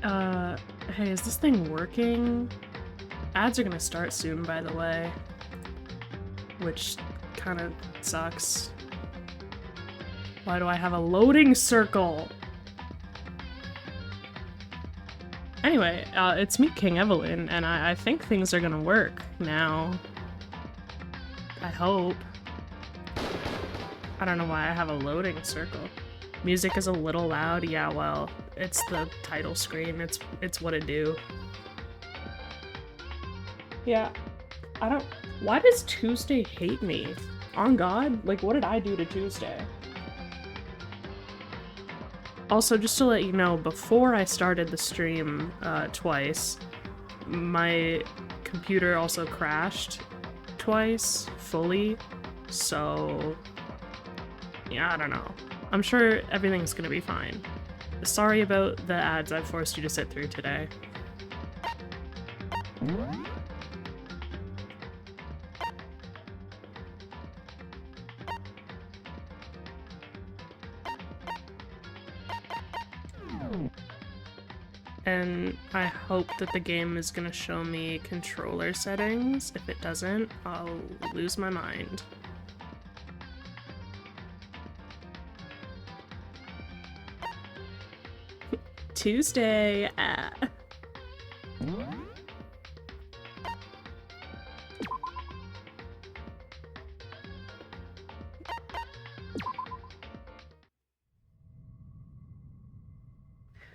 Hey, is this thing working? Ads are gonna start soon, by the way. Which kind of sucks. Why do I have a loading circle? Anyway, it's me, King Evelyn, and I think things are gonna work now. I hope. I don't know why I have a loading circle. Music is a little loud. Yeah, well, it's the title screen. It's what it do. Yeah, I don't... Why does Tuesday hate me? On God? Like, what did I do to Tuesday? Also, just to let you know, before I started the stream twice, my computer also crashed twice, fully, so... yeah, I don't know. I'm sure everything's gonna be fine. Sorry about the ads I've forced you to sit through today. And I hope that the game is gonna show me controller settings. If it doesn't, I'll lose my mind. Tuesday.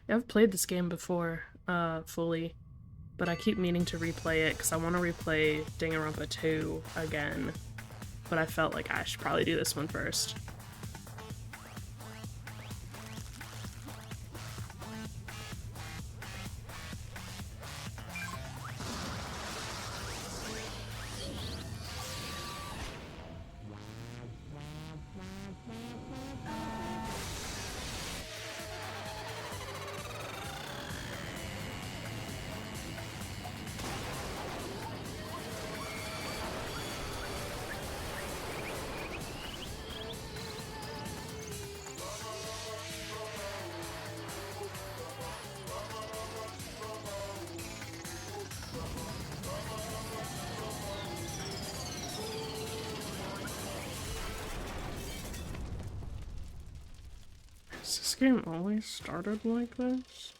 I've played this game before, fully, but I keep meaning to replay it because I want to replay Danganronpa 2 again, but I felt like I should probably do this one first. Has this game always started like this?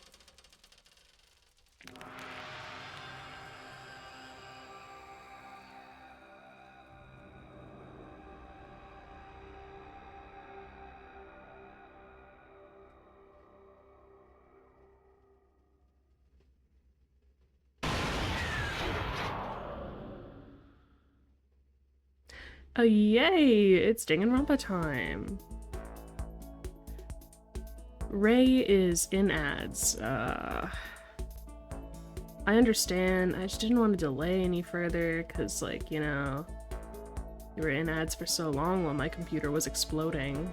Oh yay! It's Danganronpa time! Ray is in ads. I understand. I just didn't want to delay any further because, like, you know, you were in ads for so long while my computer was exploding.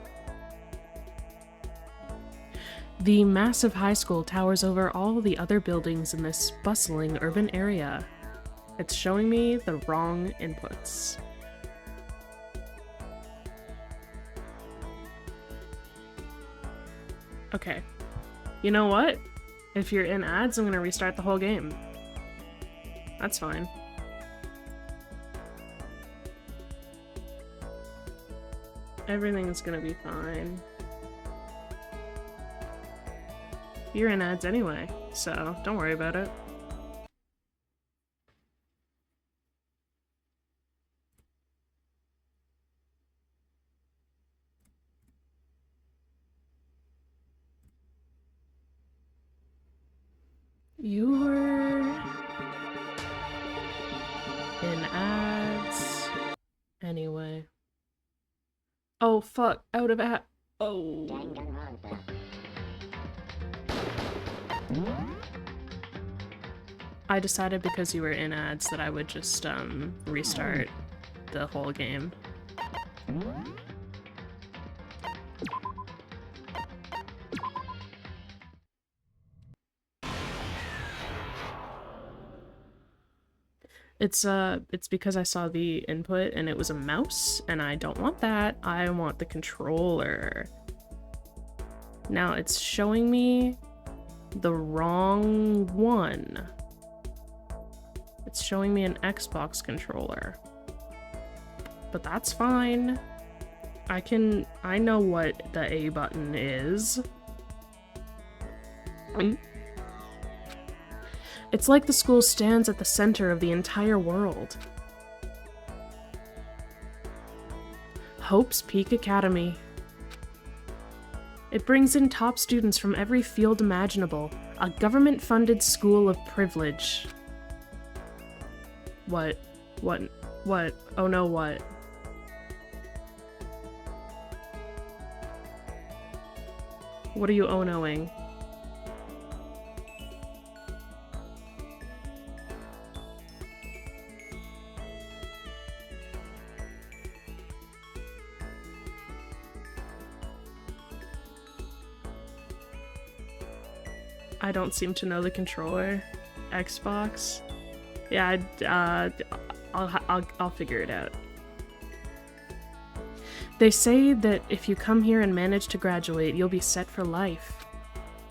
The massive high school towers over all the other buildings in this bustling urban area. It's showing me the wrong inputs. Okay. You know what? If you're in ads, I'm gonna restart the whole game. That's fine. Everything's gonna be fine. You're in ads anyway, so don't worry about it. You were in ads anyway. Oh fuck, out of ad. Oh. I decided because you were in ads that I would just restart the whole game. It's because I saw the input and it was a mouse, and I don't want that. I want the controller. Now it's showing me the wrong one. It's showing me an Xbox controller. But that's fine. I know what the A button is. It's like the school stands at the center of the entire world. Hope's Peak Academy. It brings in top students from every field imaginable, a government-funded school of privilege. What? Oh no, what? What are you oh-noing? I don't seem to know the controller. Xbox? Yeah, I'll figure it out. They say that if you come here and manage to graduate, you'll be set for life.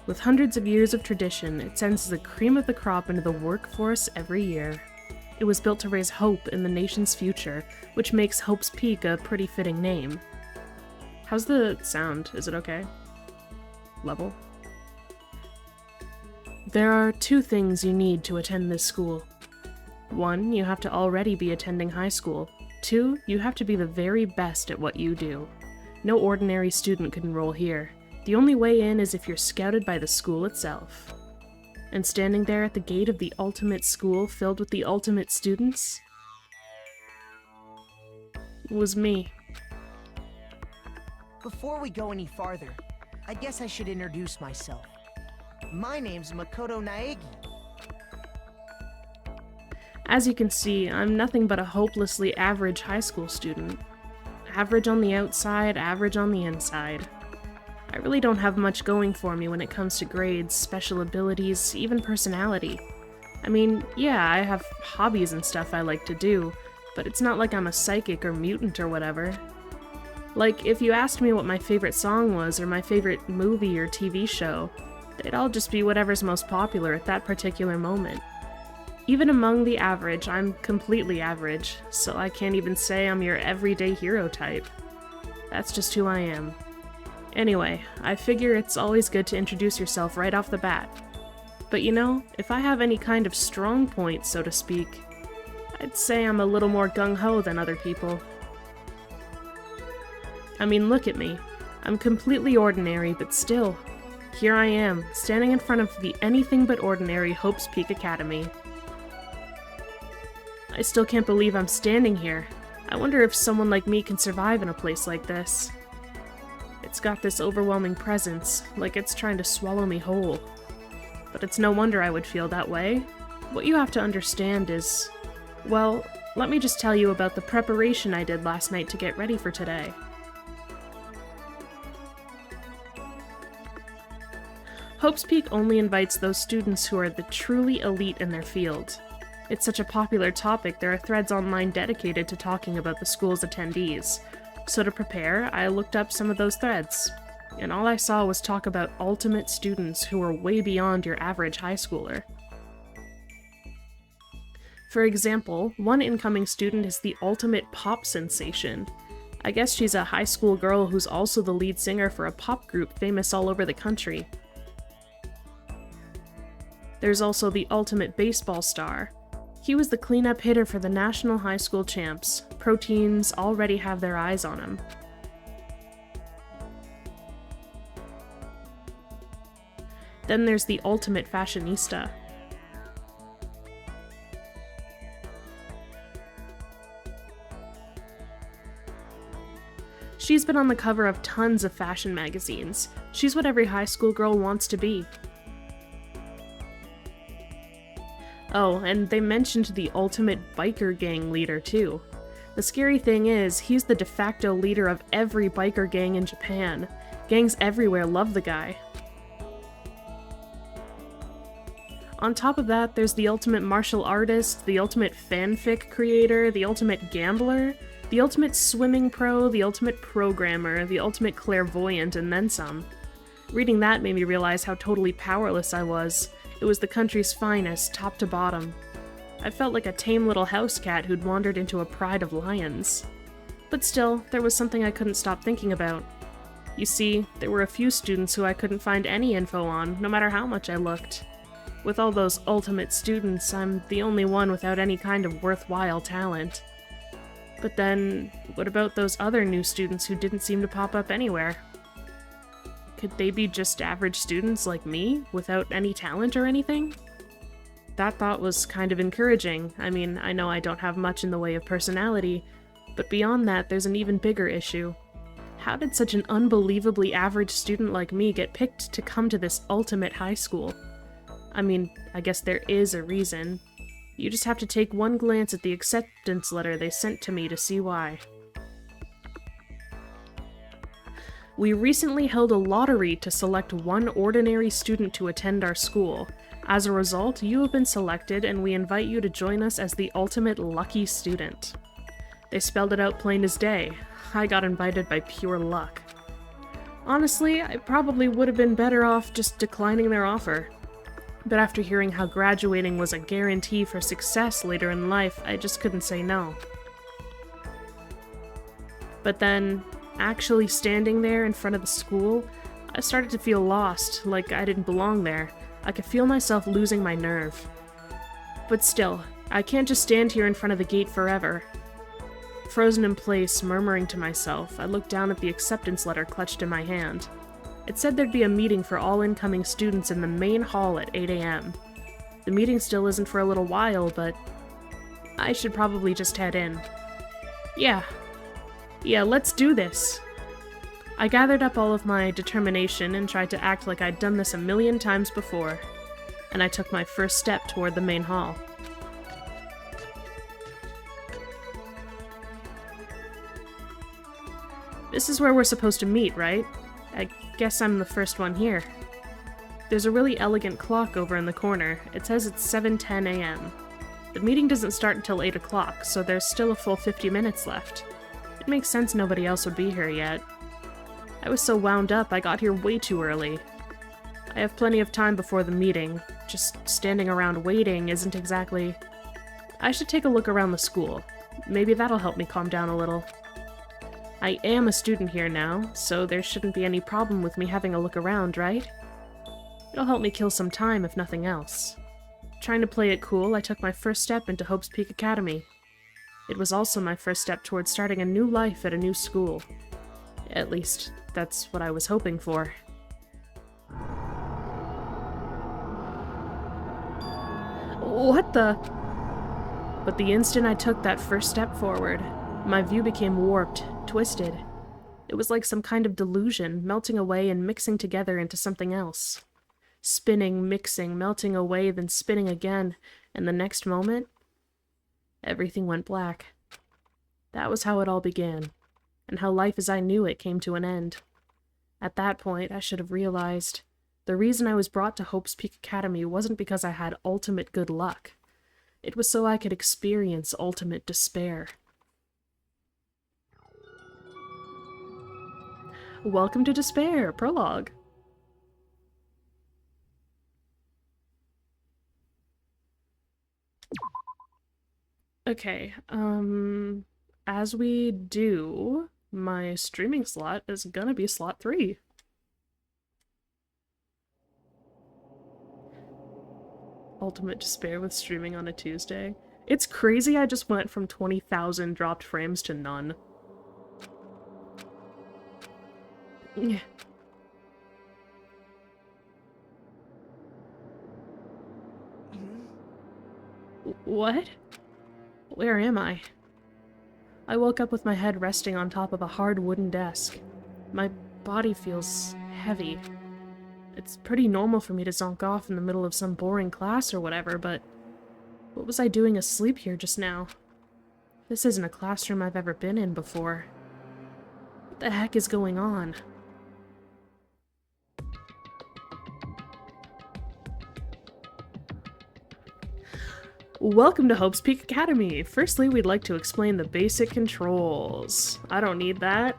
With hundreds of years of tradition, it sends the cream of the crop into the workforce every year. It was built to raise hope in the nation's future, which makes Hope's Peak a pretty fitting name. How's the sound? Is it okay? Level? There are 2 things you need to attend this school. 1, you have to already be attending high school. 2, you have to be the very best at what you do. No ordinary student could enroll here. The only way in is if you're scouted by the school itself. And standing there at the gate of the ultimate school filled with the ultimate students was me. Before we go any farther, I guess I should introduce myself. My name's Makoto Naegi. As you can see, I'm nothing but a hopelessly average high school student. Average on the outside, average on the inside. I really don't have much going for me when it comes to grades, special abilities, even personality. I mean, yeah, I have hobbies and stuff I like to do, but it's not like I'm a psychic or mutant or whatever. Like, if you asked me what my favorite song was or my favorite movie or TV show, they'd all just be whatever's most popular at that particular moment. Even among the average, I'm completely average, so I can't even say I'm your everyday hero type. That's just who I am. Anyway, I figure it's always good to introduce yourself right off the bat. But you know, if I have any kind of strong point, so to speak, I'd say I'm a little more gung-ho than other people. I mean, look at me. I'm completely ordinary, but still, here I am, standing in front of the anything but ordinary Hope's Peak Academy. I still can't believe I'm standing here. I wonder if someone like me can survive in a place like this. It's got this overwhelming presence, like it's trying to swallow me whole. But it's no wonder I would feel that way. What you have to understand is... well, let me just tell you about the preparation I did last night to get ready for today. Hope's Peak only invites those students who are the truly elite in their field. It's such a popular topic, there are threads online dedicated to talking about the school's attendees. So to prepare, I looked up some of those threads, and all I saw was talk about ultimate students who are way beyond your average high schooler. For example, one incoming student is the ultimate pop sensation. I guess she's a high school girl who's also the lead singer for a pop group famous all over the country. There's also the ultimate baseball star. He was the cleanup hitter for the National High School Champs. Pro teams already have their eyes on him. Then there's the ultimate fashionista. She's been on the cover of tons of fashion magazines. She's what every high school girl wants to be. Oh, and they mentioned the ultimate biker gang leader too. The scary thing is, he's the de facto leader of every biker gang in Japan. Gangs everywhere love the guy. On top of that, there's the ultimate martial artist, the ultimate fanfic creator, the ultimate gambler, the ultimate swimming pro, the ultimate programmer, the ultimate clairvoyant, and then some. Reading that made me realize how totally powerless I was. It was the country's finest, top to bottom. I felt like a tame little house cat who'd wandered into a pride of lions. But still, there was something I couldn't stop thinking about. You see, there were a few students who I couldn't find any info on, no matter how much I looked. With all those ultimate students, I'm the only one without any kind of worthwhile talent. But then, what about those other new students who didn't seem to pop up anywhere? Could they be just average students like me, without any talent or anything? That thought was kind of encouraging. I mean, I know I don't have much in the way of personality, but beyond that, there's an even bigger issue. How did such an unbelievably average student like me get picked to come to this ultimate high school? I mean, I guess there is a reason. You just have to take one glance at the acceptance letter they sent to me to see why. We recently held a lottery to select one ordinary student to attend our school. As a result, you have been selected and we invite you to join us as the ultimate lucky student. They spelled it out plain as day. I got invited by pure luck. Honestly, I probably would have been better off just declining their offer. But after hearing how graduating was a guarantee for success later in life, I just couldn't say no. But then, actually standing there in front of the school, I started to feel lost, like I didn't belong there. I could feel myself losing my nerve. But still, I can't just stand here in front of the gate forever. Frozen in place, murmuring to myself, I looked down at the acceptance letter clutched in my hand. It said there'd be a meeting for all incoming students in the main hall at 8 a.m. The meeting still isn't for a little while, but I should probably just head in. Yeah, let's do this. I gathered up all of my determination and tried to act like I'd done this a million times before, and I took my first step toward the main hall. This is where we're supposed to meet, right? I guess I'm the first one here. There's a really elegant clock over in the corner. It says it's 7:10 a.m. The meeting doesn't start until 8 o'clock, so there's still a full 50 minutes left. It makes sense nobody else would be here yet. I was so wound up I got here way too early. I have plenty of time before the meeting. Just standing around waiting isn't exactly... I should take a look around the school. Maybe that'll help me calm down a little. I am a student here now, so there shouldn't be any problem with me having a look around, right? It'll help me kill some time, if nothing else. Trying to play it cool, I took my first step into Hope's Peak Academy. It was also my first step towards starting a new life at a new school. At least, that's what I was hoping for. What the? But the instant I took that first step forward, my view became warped, twisted. It was like some kind of delusion, melting away and mixing together into something else. Spinning, mixing, melting away, then spinning again, and the next moment, everything went black. That was how it all began, and how life as I knew it came to an end. At that point, I should have realized the reason I was brought to Hope's Peak Academy wasn't because I had ultimate good luck. It was so I could experience ultimate despair. Welcome to Despair, prologue. Okay, as we do, my streaming slot is gonna be slot 3. Ultimate despair with streaming on a Tuesday. It's crazy I just went from 20,000 dropped frames to none. Yeah. What? Where am I? I woke up with my head resting on top of a hard wooden desk. My body feels heavy. It's pretty normal for me to zonk off in the middle of some boring class or whatever, but what was I doing asleep here just now? This isn't a classroom I've ever been in before. What the heck is going on? Welcome to Hope's Peak Academy! Firstly, we'd like to explain the basic controls. I don't need that.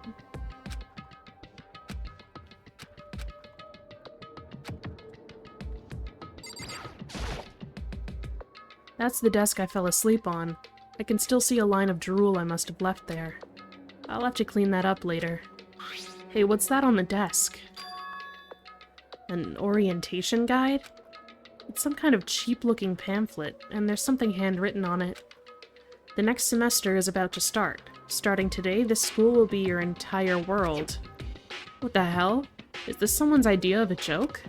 That's the desk I fell asleep on. I can still see a line of drool I must have left there. I'll have to clean that up later. Hey, what's that on the desk? An orientation guide? It's some kind of cheap-looking pamphlet, and there's something handwritten on it. The next semester is about to start. Starting today, this school will be your entire world. What the hell? Is this someone's idea of a joke?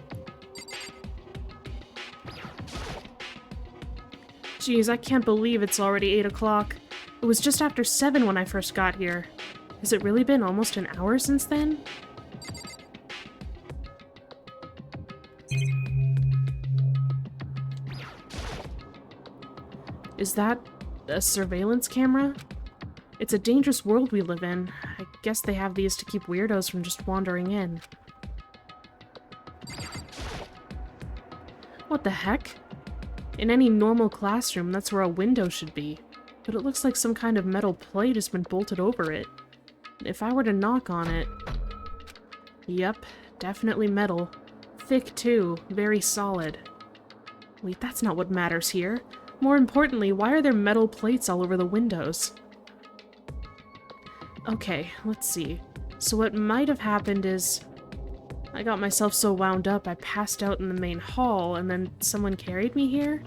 Geez, I can't believe it's already 8 o'clock. It was just after 7 when I first got here. Has it really been almost an hour since then? Is that a surveillance camera? It's a dangerous world we live in. I guess they have these to keep weirdos from just wandering in. What the heck? In any normal classroom, that's where a window should be. But it looks like some kind of metal plate has been bolted over it. If I were to knock on it... Yep, definitely metal. Thick too, very solid. Wait, that's not what matters here. More importantly, why are there metal plates all over the windows? Okay, let's see. So what might have happened is... I got myself so wound up I passed out in the main hall, and then someone carried me here?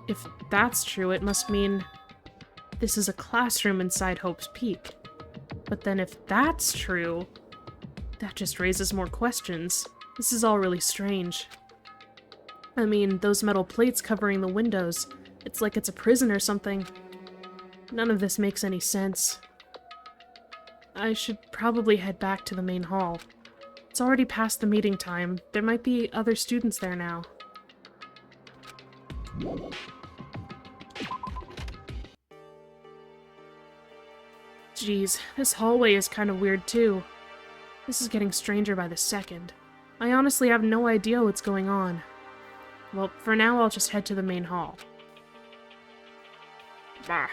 If that's true, it must mean... this is a classroom inside Hope's Peak. But then if that's true... that just raises more questions. This is all really strange. I mean, those metal plates covering the windows... it's like it's a prison or something. None of this makes any sense. I should probably head back to the main hall. It's already past the meeting time. There might be other students there now. Geez, this hallway is kind of weird too. This is getting stranger by the second. I honestly have no idea what's going on. Well, for now I'll just head to the main hall. Bah.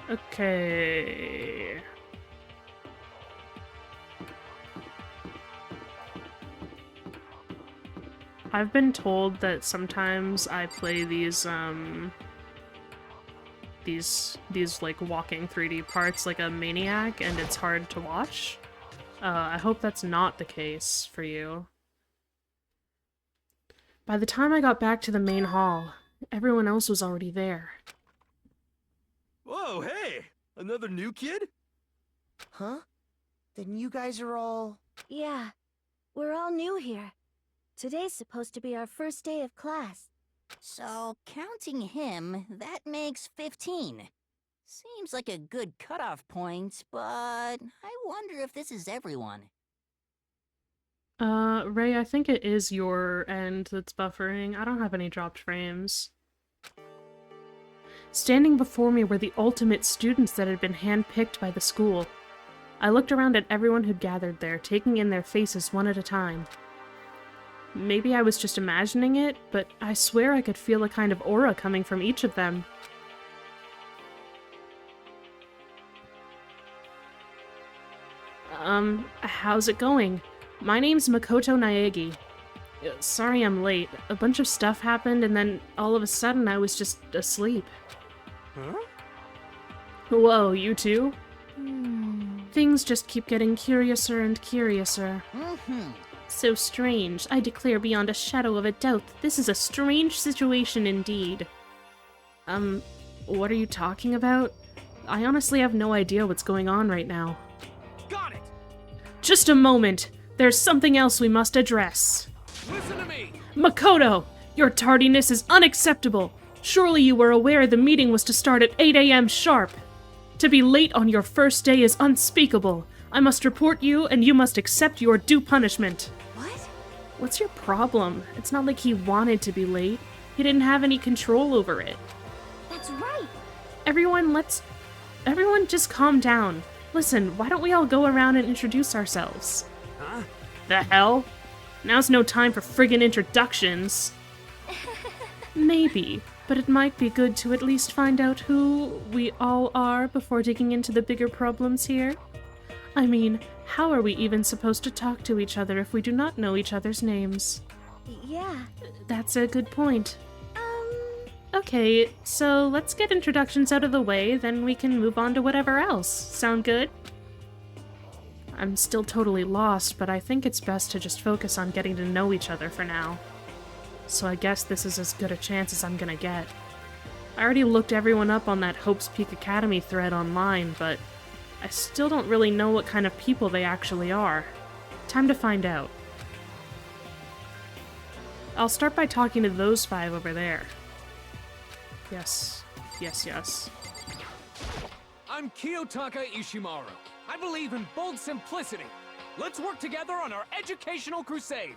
Okay. I've been told that sometimes I play these like walking 3D parts like a maniac and it's hard to watch. I hope that's not the case for you. By the time I got back to the main hall, everyone else was already there. Whoa, hey! Another new kid? Huh? Then you guys are all... Yeah, we're all new here. Today's supposed to be our first day of class. So, counting him, that makes 15. Seems like a good cutoff point, but I wonder if this is everyone. Ray, I think it is your end that's buffering. I don't have any dropped frames. Standing before me were the ultimate students that had been handpicked by the school. I looked around at everyone who'd gathered there, taking in their faces one at a time. Maybe I was just imagining it, but I swear I could feel a kind of aura coming from each of them. How's it going? My name's Makoto Naegi. Sorry I'm late. A bunch of stuff happened, and then all of a sudden I was just asleep. Huh? Whoa, you too? Things just keep getting curiouser and curiouser. So strange. I declare beyond a shadow of a doubt that this is a strange situation indeed. What are you talking about? I honestly have no idea what's going on right now. Got it! Just a moment! There's something else we must address. Listen to me! Makoto! Your tardiness is unacceptable! Surely you were aware the meeting was to start at 8 a.m. sharp! To be late on your first day is unspeakable. I must report you, and you must accept your due punishment. What? What's your problem? It's not like he wanted to be late. He didn't have any control over it. That's right. Everyone just calm down. Listen, why don't we all go around and introduce ourselves? Huh? The hell? Now's no time for friggin' introductions. Maybe, but it might be good to at least find out who we all are before digging into the bigger problems here. I mean, how are we even supposed to talk to each other if we do not know each other's names? Yeah. That's a good point. Okay, so let's get introductions out of the way, then we can move on to whatever else. Sound good? I'm still totally lost, but I think it's best to just focus on getting to know each other for now. So I guess this is as good a chance as I'm gonna get. I already looked everyone up on that Hope's Peak Academy thread online, but I still don't really know what kind of people they actually are. Time to find out. I'll start by talking to those 5 over there. Yes. I'm Kiyotaka Ishimaru. I believe in bold simplicity. Let's work together on our educational crusade.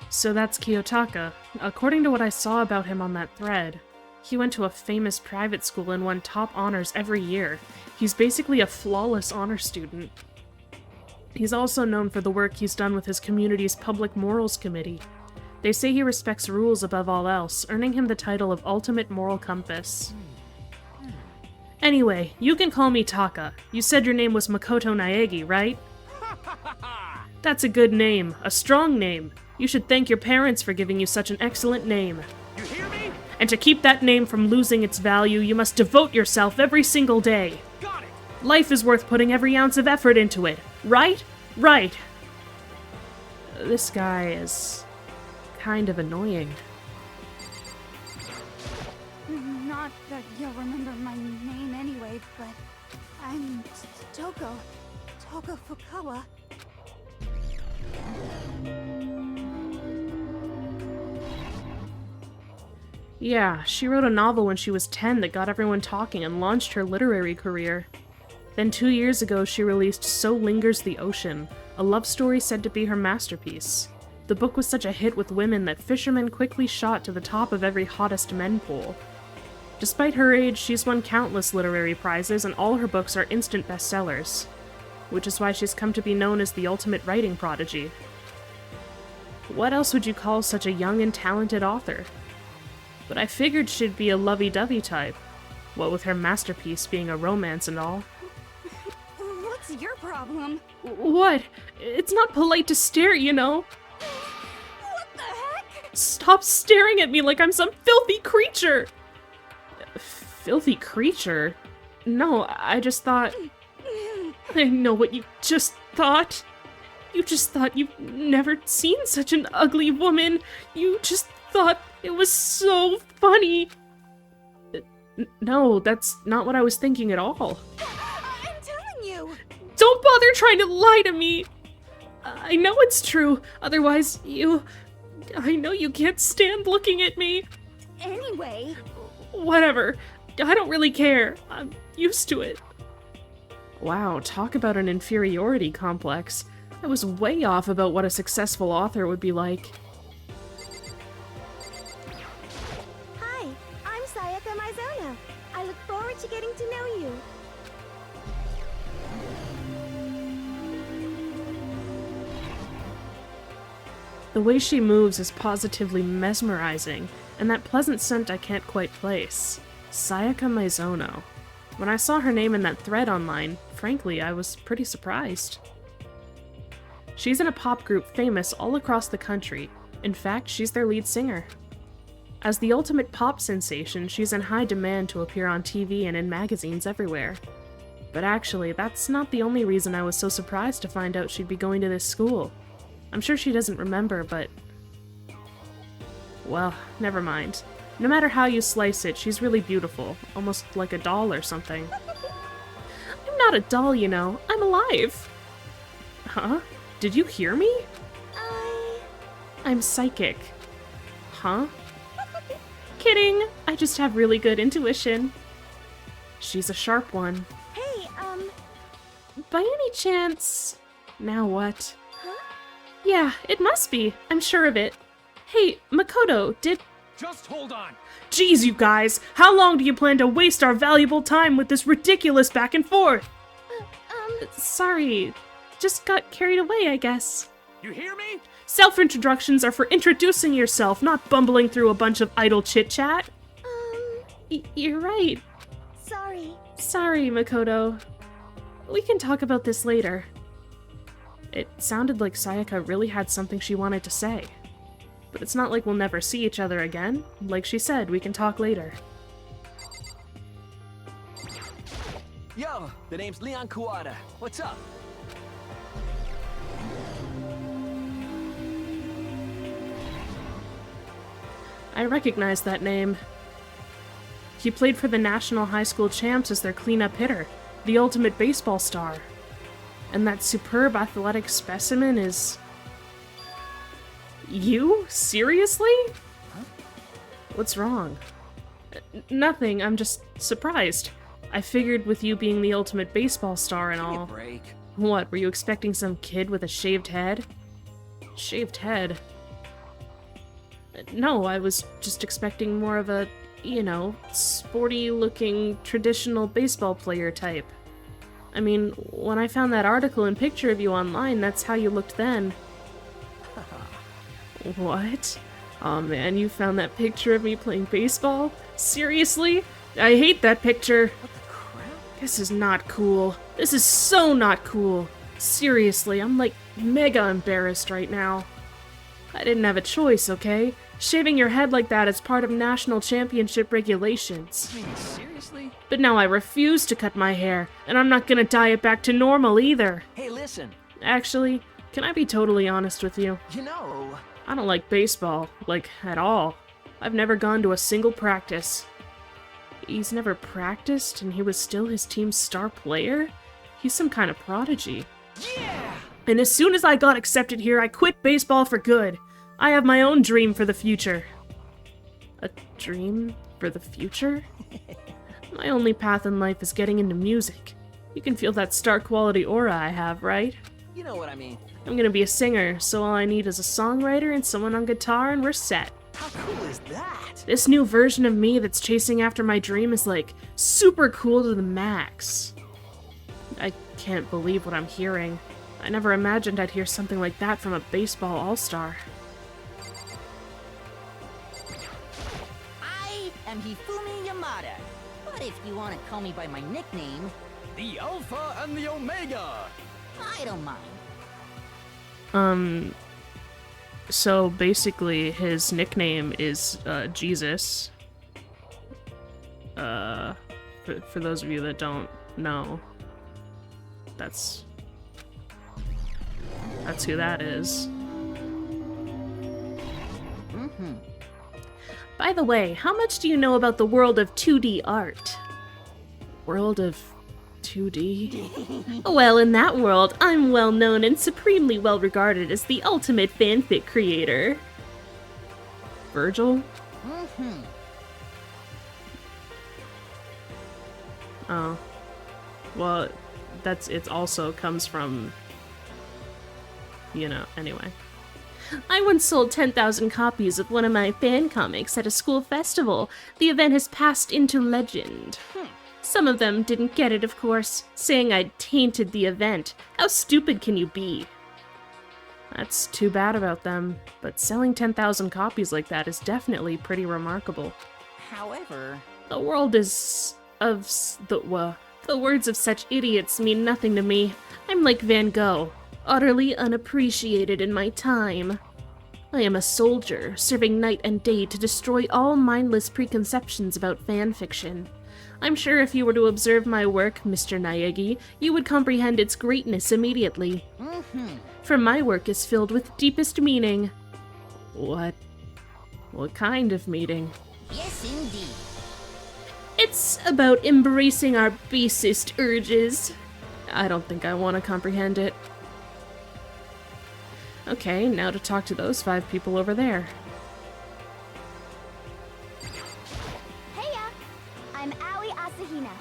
So that's Kiyotaka. According to what I saw about him on that thread, he went to a famous private school and won top honors every year. He's basically a flawless honor student. He's also known for the work he's done with his community's Public Morals Committee. They say he respects rules above all else, earning him the title of Ultimate Moral Compass. Anyway, you can call me Taka. You said your name was Makoto Naegi, right? That's a good name, a strong name. You should thank your parents for giving you such an excellent name. You hear me? And to keep that name from losing its value, you must devote yourself every single day. Got it! Life is worth putting every ounce of effort into it, right? Right. This guy is kind of annoying. Not that you'll remember my name anyway, but I'm Toko Fukawa. Yeah, she wrote a novel when she was 10 that got everyone talking and launched her literary career. Then 2 years ago, she released So Lingers the Ocean, a love story said to be her masterpiece. The book was such a hit with women that fishermen quickly shot to the top of every hottest men poll. Despite her age, she's won countless literary prizes and all her books are instant bestsellers, which is why she's come to be known as the ultimate writing prodigy. What else would you call such a young and talented author? But I figured she'd be a lovey-dovey type, what with her masterpiece being a romance and all. What's your problem? What? It's not polite to stare, you know. What the heck? Stop staring at me like I'm some filthy creature! Filthy creature? No, I just thought... I know what you just thought. You just thought you've never seen such an ugly woman. You just thought it was so funny. No, that's not what I was thinking at all. I'm telling you! Don't bother trying to lie to me! I know it's true, otherwise I know you can't stand looking at me. Anyway... Whatever. I don't really care. I'm used to it. Wow, talk about an inferiority complex. I was way off about what a successful author would be like. Hi, I'm Sayaka Mizono. I look forward to getting to know you. The way she moves is positively mesmerizing, and that pleasant scent I can't quite place. Sayaka Mizono. When I saw her name in that thread online, frankly, I was pretty surprised. She's in a pop group famous all across the country. In fact, she's their lead singer. As the ultimate pop sensation, she's in high demand to appear on TV and in magazines everywhere. But actually, that's not the only reason I was so surprised to find out she'd be going to this school. I'm sure she doesn't remember, but... well, never mind. No matter how you slice it, she's really beautiful, almost like a doll or something. I'm not a doll, you know. I'm alive! Huh? Did you hear me? I'm psychic. Huh? Kidding! I just have really good intuition. She's a sharp one. Hey, By any chance... Now what? huh? Yeah, it must be. I'm sure of it. Hey, Makoto, did... Just hold on. Jeez, you guys! How long do you plan to waste our valuable time with this ridiculous back and forth? Sorry. Just got carried away, I guess. You hear me? Self-introductions are for introducing yourself, not bumbling through a bunch of idle chit-chat. You're right. Sorry. Sorry, Makoto. We can talk about this later. It sounded like Sayaka really had something she wanted to say. But it's not like we'll never see each other again. Like she said, we can talk later. Yo, the name's Leon Kuwata. What's up? I recognize that name. He played for the National High School Champs as their cleanup hitter, the ultimate baseball star. And that superb athletic specimen is... You? Seriously? Huh? What's wrong? Nothing, I'm just surprised. I figured with you being the ultimate baseball star and all... Give me a break. What, were you expecting some kid with a shaved head? Shaved head? No, I was just expecting more of a, you know, sporty-looking, traditional baseball player type. I mean, when I found that article and picture of you online, that's how you looked then. What? Aw man, you found that picture of me playing baseball? Seriously? I hate that picture. What the crap? This is not cool. This is so not cool. Seriously, I'm like mega embarrassed right now. I didn't have a choice, okay? Shaving your head like that is part of national championship regulations. I mean, seriously? But now I refuse to cut my hair, and I'm not gonna dye it back to normal either. Hey, listen. Actually, can I be totally honest with you? You know... I don't like baseball, like, at all. I've never gone to a single practice. He's never practiced, and he was still his team's star player? He's some kind of prodigy. Yeah! And as soon as I got accepted here, I quit baseball for good. I have my own dream for the future. A dream for the future? My only path in life is getting into music. You can feel that star quality aura I have, right? You know what I mean. I'm gonna be a singer, so all I need is a songwriter and someone on guitar and we're set. How cool is that? This new version of me that's chasing after my dream is like super cool to the max. I can't believe what I'm hearing. I never imagined I'd hear something like that from a baseball all-star. I am Hifumi Yamada. But if you want to call me by my nickname, The Alpha and the Omega! I don't mind. So basically his nickname is Jesus. For those of you that don't know, that's who that is. Mm-hmm. By the way, how much do you know about the world of 2D art? World of 2D? Well, in that world, I'm well known and supremely well regarded as the ultimate fanfic creator. Virgil? Mm-hmm. Oh. Well, it also comes from, you know, anyway. I once sold 10,000 copies of one of my fan comics at a school festival. The event has passed into legend. Some of them didn't get it, of course, saying I'd tainted the event. How stupid can you be? That's too bad about them, but selling 10,000 copies like that is definitely pretty remarkable. However, The world is of the words of such idiots mean nothing to me. I'm like Van Gogh, utterly unappreciated in my time. I am a soldier, serving night and day to destroy all mindless preconceptions about fan fiction. I'm sure if you were to observe my work, Mr. Naegi, you would comprehend its greatness immediately. For my work is filled with deepest meaning. What kind of meaning? yes indeed. It's about embracing our basest urges. I don't think I want to comprehend it. Okay, now to talk to those 5 people over there. Heya! I'm Aoi Asahina,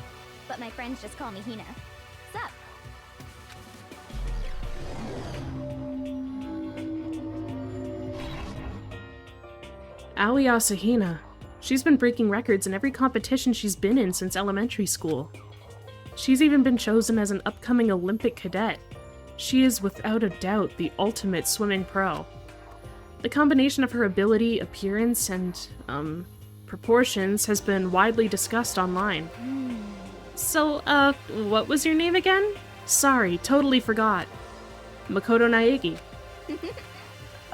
but my friends just call me Hina. Sup? Aoi Asahina. She's been breaking records in every competition she's been in since elementary school. She's even been chosen as an upcoming Olympic cadet. She is without a doubt the ultimate swimming pro. The combination of her ability, appearance, and, proportions has been widely discussed online. So, what was your name again? Sorry, totally forgot. Makoto Naegi.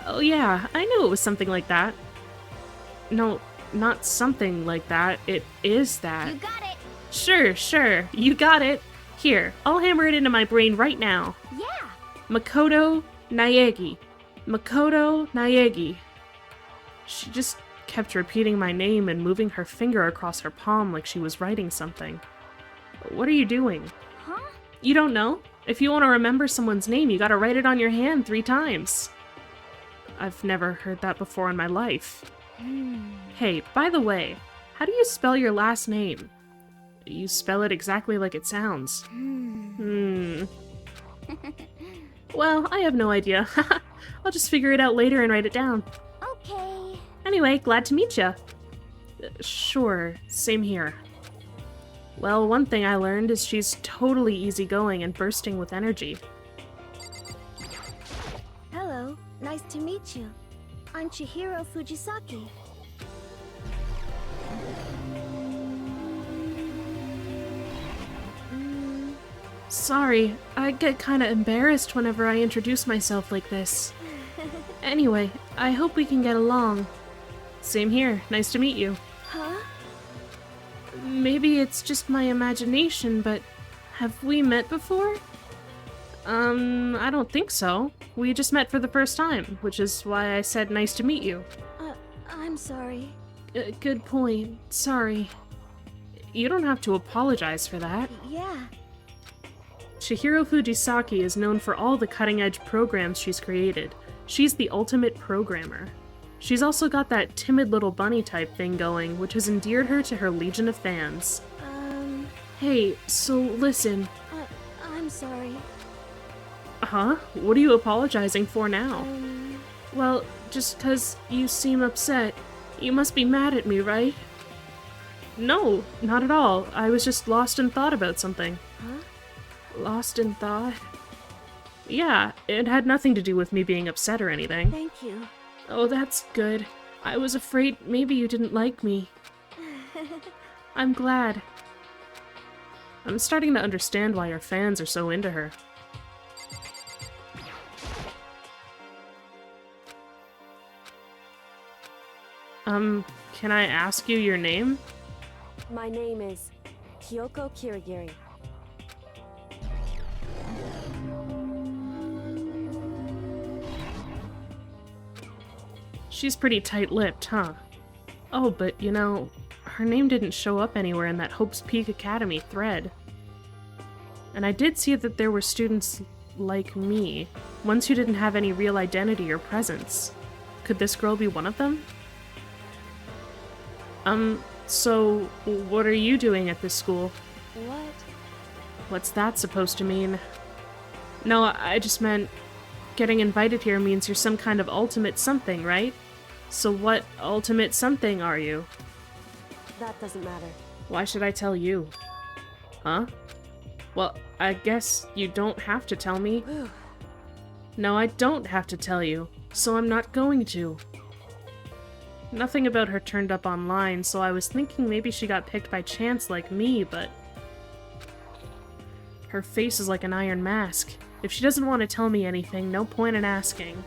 Oh yeah, I knew it was something like that. No, not something like that. It is that. You got it. Sure, you got it. Here, I'll hammer it into my brain right now. Yeah. Makoto Naegi. Makoto Naegi. She just kept repeating my name and moving her finger across her palm like she was writing something. What are you doing? Huh? You don't know? If you want to remember someone's name, you gotta write it on your hand 3 times. I've never heard that before in my life. Hey, by the way, how do you spell your last name? You spell it exactly like it sounds. Well, I have no idea. I'll just figure it out later and write it down. Okay. Anyway, glad to meet ya. Sure, same here. Well, one thing I learned is she's totally easygoing and bursting with energy. Hello, nice to meet you. I'm Chihiro Fujisaki. Sorry, I get kinda embarrassed whenever I introduce myself like this. Anyway, I hope we can get along. Same here, nice to meet you. Huh? Maybe it's just my imagination, but have we met before? I don't think so. We just met for the first time, which is why I said nice to meet you. I'm sorry. Good point. Sorry. You don't have to apologize for that. Yeah. Chihiro Fujisaki is known for all the cutting-edge programs she's created. She's the ultimate programmer. She's also got that timid little bunny type thing going, which has endeared her to her legion of fans. Hey, so listen. I'm sorry. Huh? What are you apologizing for now? Well, just 'cause you seem upset. You must be mad at me, right? No, not at all. I was just lost in thought about something. Huh? Lost in thought? Yeah, it had nothing to do with me being upset or anything. Thank you. Oh, that's good. I was afraid maybe you didn't like me. I'm glad. I'm starting to understand why her fans are so into her. Can I ask you your name? My name is Kyoko Kirigiri. She's pretty tight-lipped, huh? Oh, but you know, her name didn't show up anywhere in that Hope's Peak Academy thread. And I did see that there were students like me, ones who didn't have any real identity or presence. Could this girl be one of them? So what are you doing at this school? What? What's that supposed to mean? No, I just meant getting invited here means you're some kind of ultimate something, right? So what ultimate something are you? That doesn't matter. Why should I tell you? Huh? Well, I guess you don't have to tell me. No, I don't have to tell you, so I'm not going to. Nothing about her turned up online, so I was thinking maybe she got picked by chance like me, but... Her face is like an iron mask. If she doesn't want to tell me anything, no point in asking.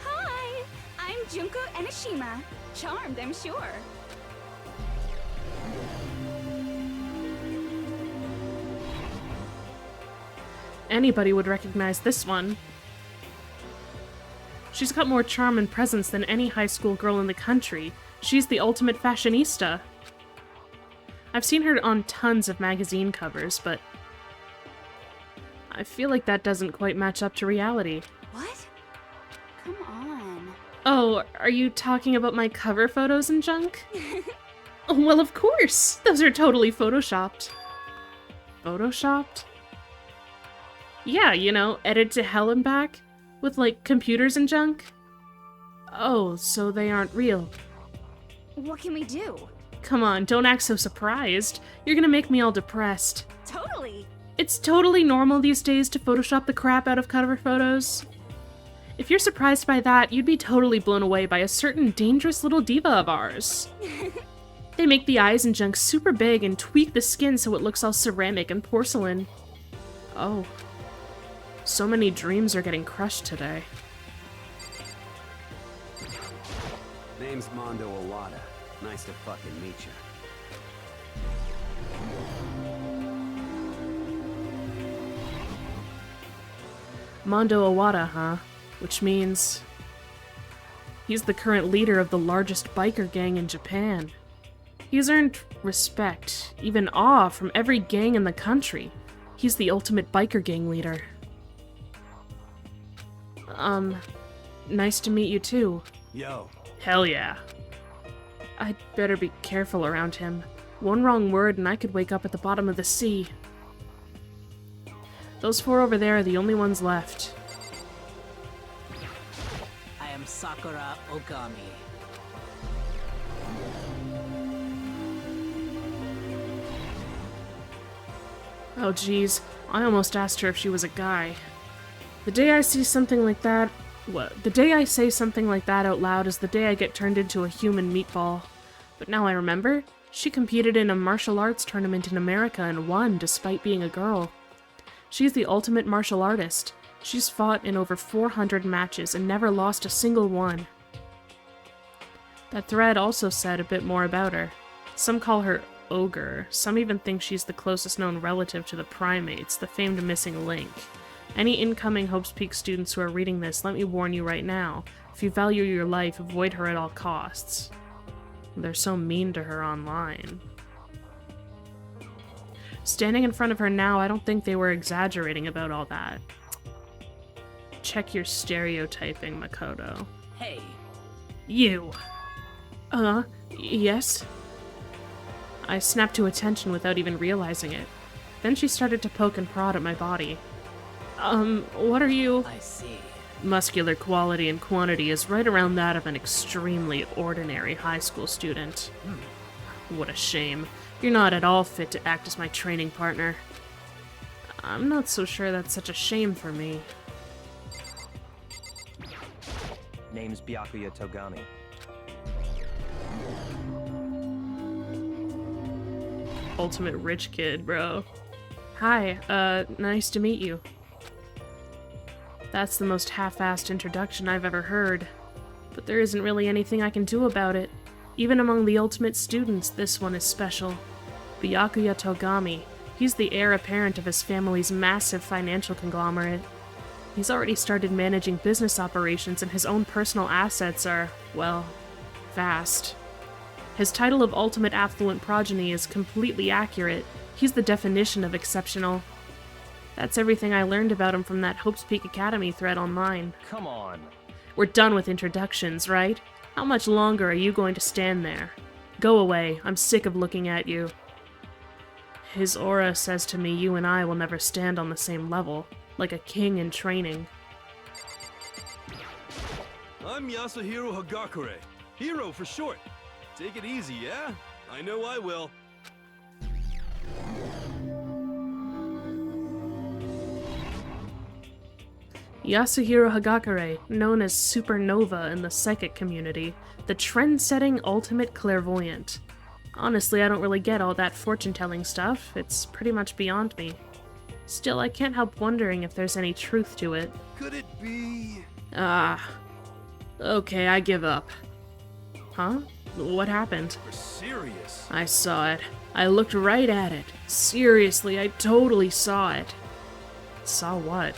Hi, I'm Junko Enoshima. Charmed, I'm sure. Anybody would recognize this one. She's got more charm and presence than any high school girl in the country. She's the ultimate fashionista. I've seen her on tons of magazine covers, but I feel like that doesn't quite match up to reality. What? Come on. Oh, are you talking about my cover photos and junk? Oh, well, of course! Those are totally photoshopped. Photoshopped? Yeah, you know, edited to hell and back? With, like, computers and junk? Oh, so they aren't real. What can we do? Come on, don't act so surprised. You're gonna make me all depressed. Totally. It's totally normal these days to Photoshop the crap out of cover photos. If you're surprised by that, you'd be totally blown away by a certain dangerous little diva of ours. They make the eyes and junk super big and tweak the skin so it looks all ceramic and porcelain. Oh. So many dreams are getting crushed today. Name's Mondo Owada. Nice to fucking meet you. Mondo Owada, huh? Which means... he's the current leader of the largest biker gang in Japan. He's earned respect, even awe, from every gang in the country. He's the ultimate biker gang leader. Nice to meet you too. Yo. Hell yeah. I'd better be careful around him. One wrong word and I could wake up at the bottom of the sea. Those 4 over there are the only ones left. I am Sakura Ogami. Oh geez, I almost asked her if she was a guy. The day I see something like that... the day I say something like that out loud is the day I get turned into a human meatball. But now I remember, she competed in a martial arts tournament in America and won despite being a girl. She's the ultimate martial artist. She's fought in over 400 matches and never lost a single one. That thread also said a bit more about her. Some call her Ogre. Some even think she's the closest known relative to the Primates, the famed missing link. Any incoming Hope's Peak students who are reading this, let me warn you right now. If you value your life, avoid her at all costs. They're so mean to her online. Standing in front of her now, I don't think they were exaggerating about all that. Check your stereotyping, Makoto. Hey. You. Yes? I snapped to attention without even realizing it. Then she started to poke and prod at my body. What are you? I see. Muscular quality and quantity is right around that of an extremely ordinary high school student. What a shame. You're not at all fit to act as my training partner. I'm not so sure that's such a shame for me. Name's Byakuya Togami. Ultimate rich kid, bro. Hi, nice to meet you. That's the most half-assed introduction I've ever heard. But there isn't really anything I can do about it. Even among the ultimate students, this one is special. Byakuya Togami. He's the heir apparent of his family's massive financial conglomerate. He's already started managing business operations and his own personal assets are, well, vast. His title of ultimate affluent progeny is completely accurate. He's the definition of exceptional. That's everything I learned about him from that Hope's Peak Academy thread online. Come on. We're done with introductions, right? How much longer are you going to stand there? Go away, I'm sick of looking at you. His aura says to me you and I will never stand on the same level, like a king in training. I'm Yasuhiro Hagakure. Hero for short. Take it easy, yeah? I know I will. Yasuhiro Hagakure, known as Supernova in the psychic community, the trend-setting ultimate clairvoyant. Honestly, I don't really get all that fortune-telling stuff. It's pretty much beyond me. Still, I can't help wondering if there's any truth to it. Could it be... Okay, I give up. Huh? What happened? We're serious. I saw it. I looked right at it. Seriously, I totally saw it. Saw what?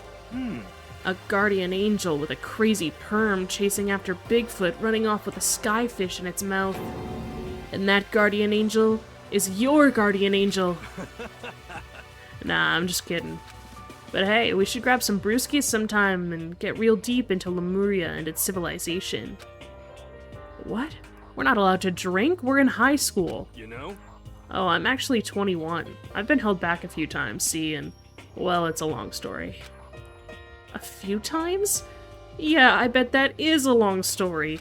A guardian angel with a crazy perm chasing after Bigfoot running off with a skyfish in its mouth. And that guardian angel is your guardian angel. Nah, I'm just kidding. But hey, we should grab some brewskis sometime and get real deep into Lemuria and its civilization. What? We're not allowed to drink? We're in high school. You know? Oh, I'm actually 21. I've been held back a few times, see, and, well, it's a long story. A few times? Yeah, I bet that is a long story.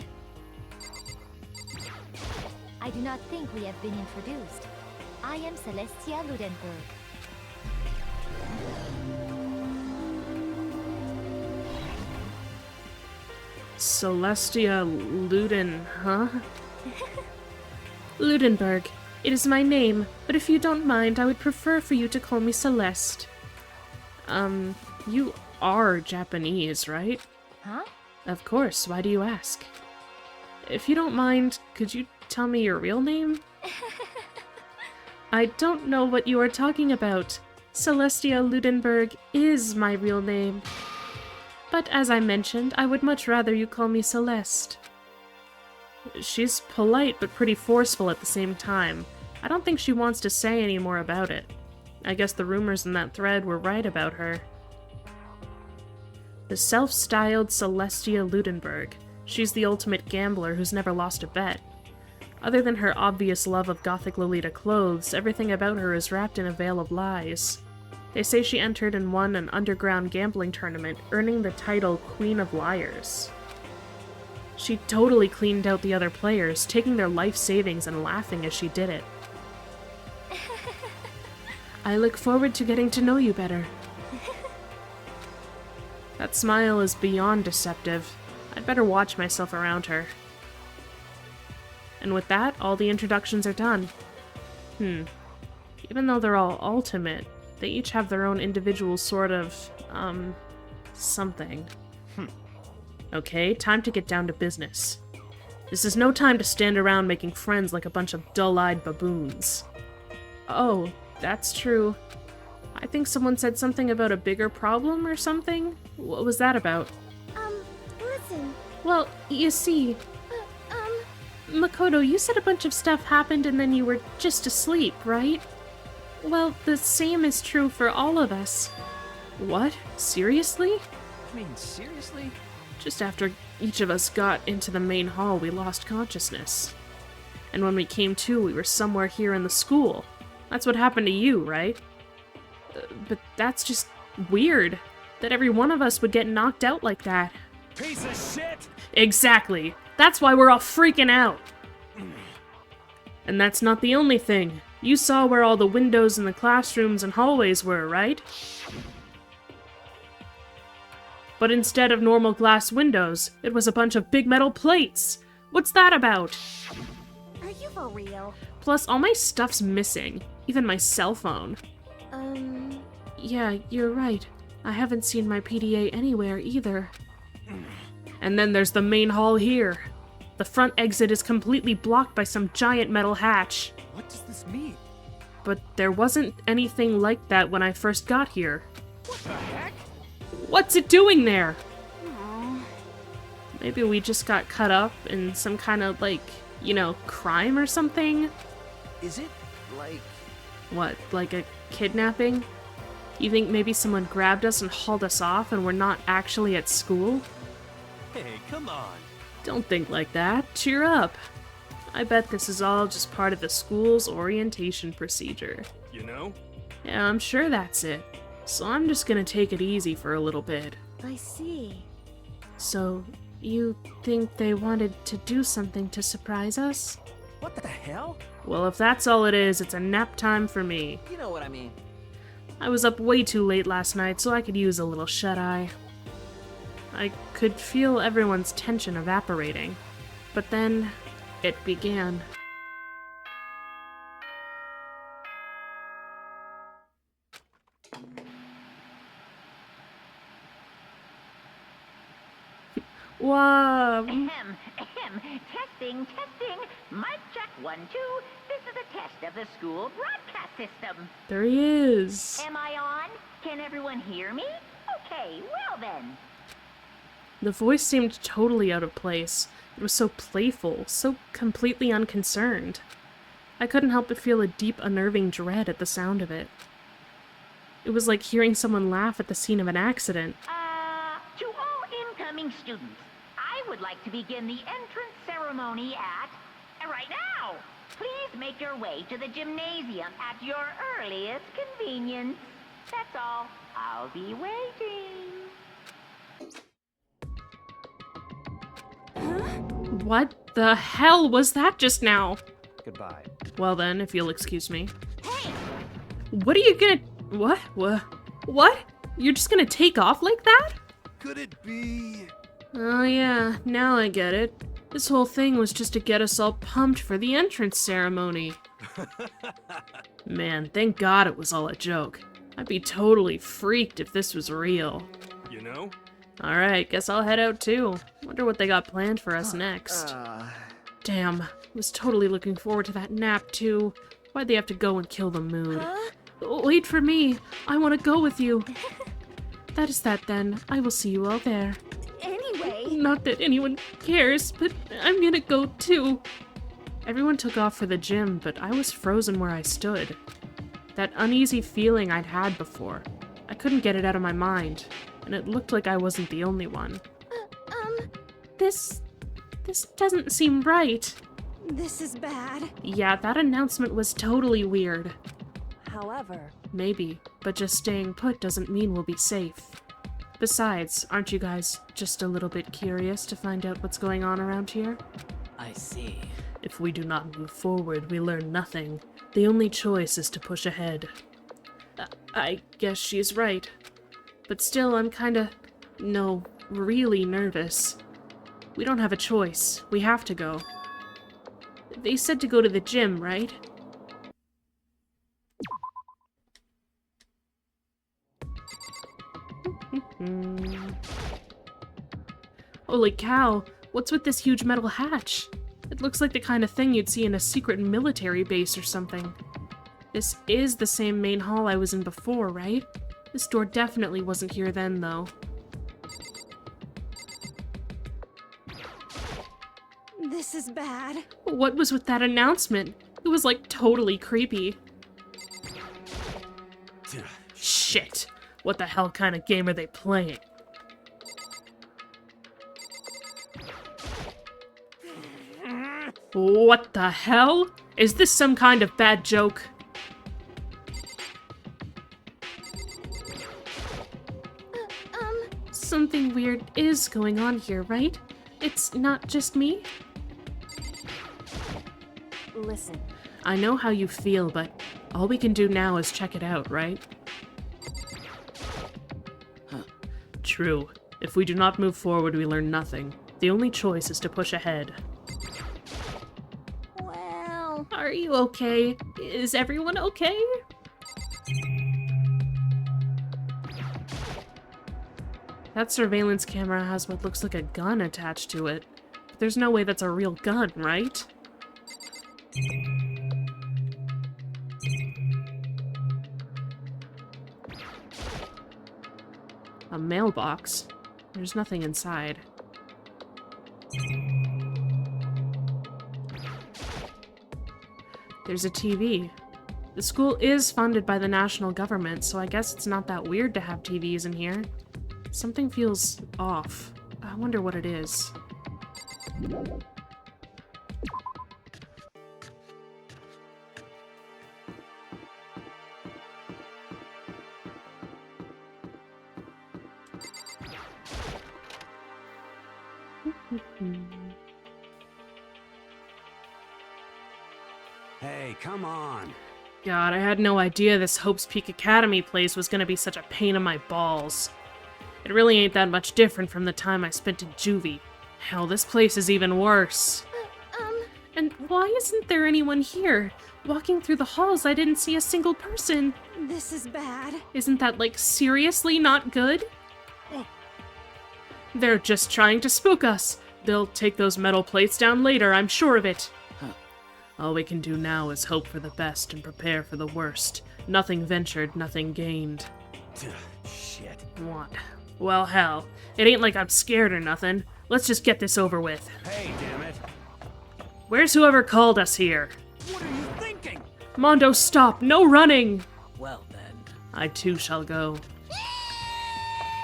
I do not think we have been introduced. I am Celestia Ludenberg. Celestia Luden, huh? Ludenberg. It is my name, but if you don't mind, I would prefer for you to call me Celeste. You are Japanese, right? Huh? Of course, why do you ask? If you don't mind, could you tell me your real name? I don't know what you are talking about. Celestia Ludenberg is my real name. But as I mentioned, I would much rather you call me Celeste. She's polite but pretty forceful at the same time. I don't think she wants to say any more about it. I guess the rumors in that thread were right about her. The self-styled Celestia Ludenberg. She's the ultimate gambler who's never lost a bet. Other than her obvious love of gothic Lolita clothes, everything about her is wrapped in a veil of lies. They say she entered and won an underground gambling tournament, earning the title Queen of Liars. She totally cleaned out the other players, taking their life savings and laughing as she did it. I look forward to getting to know you better. That smile is beyond deceptive. I'd better watch myself around her. And with that, all the introductions are done. Even though they're all ultimate, they each have their own individual sort of, something. Okay, time to get down to business. This is no time to stand around making friends like a bunch of dull-eyed baboons. Oh, that's true. I think someone said something about a bigger problem or something? What was that about? Listen. Well, you see... Makoto, you said a bunch of stuff happened and then you were just asleep, right? Well, the same is true for all of us. What? Seriously? I mean, seriously? Just after each of us got into the main hall, we lost consciousness. And when we came to, we were somewhere here in the school. That's what happened to you, right? But that's just weird, that every one of us would get knocked out like that. Piece of shit! Exactly! That's why we're all freaking out! And that's not the only thing. You saw where all the windows in the classrooms and hallways were, right? But instead of normal glass windows, it was a bunch of big metal plates! What's that about? Are you for real? Plus, all my stuff's missing. Even my cell phone. Yeah, you're right. I haven't seen my PDA anywhere either. And then there's the main hall here. The front exit is completely blocked by some giant metal hatch. What does this mean? But there wasn't anything like that when I first got here. What the heck? What's it doing there? Maybe we just got cut up in some kind of, like, you know, crime or something? Is it, like... What, like a kidnapping? You think maybe someone grabbed us and hauled us off and we're not actually at school? Hey, come on. Don't think like that. Cheer up. I bet this is all just part of the school's orientation procedure. You know? Yeah, I'm sure that's it. So I'm just gonna take it easy for a little bit. I see. So, you think they wanted to do something to surprise us? What the hell? Well, if that's all it is, it's a nap time for me. You know what I mean. I was up way too late last night, so I could use a little shut-eye. I could feel everyone's tension evaporating. But then, it began. Whoa! Testing. Mic check 1, 2. This is a test of the school broadcast system. There he is. Am I on? Can everyone hear me? Okay, well then. The voice seemed totally out of place. It was so playful, so completely unconcerned. I couldn't help but feel a deep, unnerving dread at the sound of it. It was like hearing someone laugh at the scene of an accident. To all incoming students, I would like to begin the entrance ceremony at... right now! Please make your way to the gymnasium at your earliest convenience. That's all. I'll be waiting. What the hell was that just now? Goodbye. Well then, if you'll excuse me. Hey! What are you gonna... What? What? You're just gonna take off like that? Could it be... Oh yeah, now I get it. This whole thing was just to get us all pumped for the entrance ceremony. Man, thank God it was all a joke. I'd be totally freaked if this was real. You know? Alright, guess I'll head out too. Wonder what they got planned for us next. Damn, was totally looking forward to that nap too. Why'd they have to go and kill the mood? Huh? Wait for me. I want to go with you. That is that then. I will see you all there. Anyway... Not that anyone cares, but I'm gonna go too. Everyone took off for the gym, but I was frozen where I stood. That uneasy feeling I'd had before. I couldn't get it out of my mind, and it looked like I wasn't the only one. This doesn't seem right. This is bad. Yeah, that announcement was totally weird. However, Maybe, but just staying put doesn't mean we'll be safe. Besides, aren't you guys just a little bit curious to find out what's going on around here? I see. If we do not move forward, we learn nothing. The only choice is to push ahead. I guess she's right. But still, I'm really nervous. We don't have a choice. We have to go. They said to go to the gym, right? Holy cow, what's with this huge metal hatch? It looks like the kind of thing you'd see in a secret military base or something. This is the same main hall I was in before, right? This door definitely wasn't here then, though. This is bad. What was with that announcement? It was like totally creepy. Shit! What the hell kind of game are they playing? What the hell? Is this some kind of bad joke? Something weird is going on here, right? It's not just me? listen. I know how you feel, but all we can do now is check it out, right? True. If we do not move forward, we learn nothing. The only choice is to push ahead. Well... Are you okay? Is everyone okay? That surveillance camera has what looks like a gun attached to it. But there's no way that's a real gun, right? A mailbox. There's nothing inside. There's a TV. The school is funded by the national government, so I guess it's not that weird to have TVs in here. Something feels off. I wonder what it is. Hey, come on. God, I had no idea this Hope's Peak Academy place was gonna be such a pain in my balls. It really ain't that much different from the time I spent in juvie. Hell, this place is even worse. And why isn't there anyone here? Walking through the halls, I didn't see a single person. This is bad. Isn't that, like, seriously not good? They're just trying to spook us. They'll take those metal plates down later, I'm sure of it. All we can do now is hope for the best and prepare for the worst. Nothing ventured, nothing gained. Shit. What? Well, hell. It ain't like I'm scared or nothing. Let's just get this over with. Hey, damn it. Where's whoever called us here? What are you thinking? Mondo, stop! No running! Well then. I too shall go.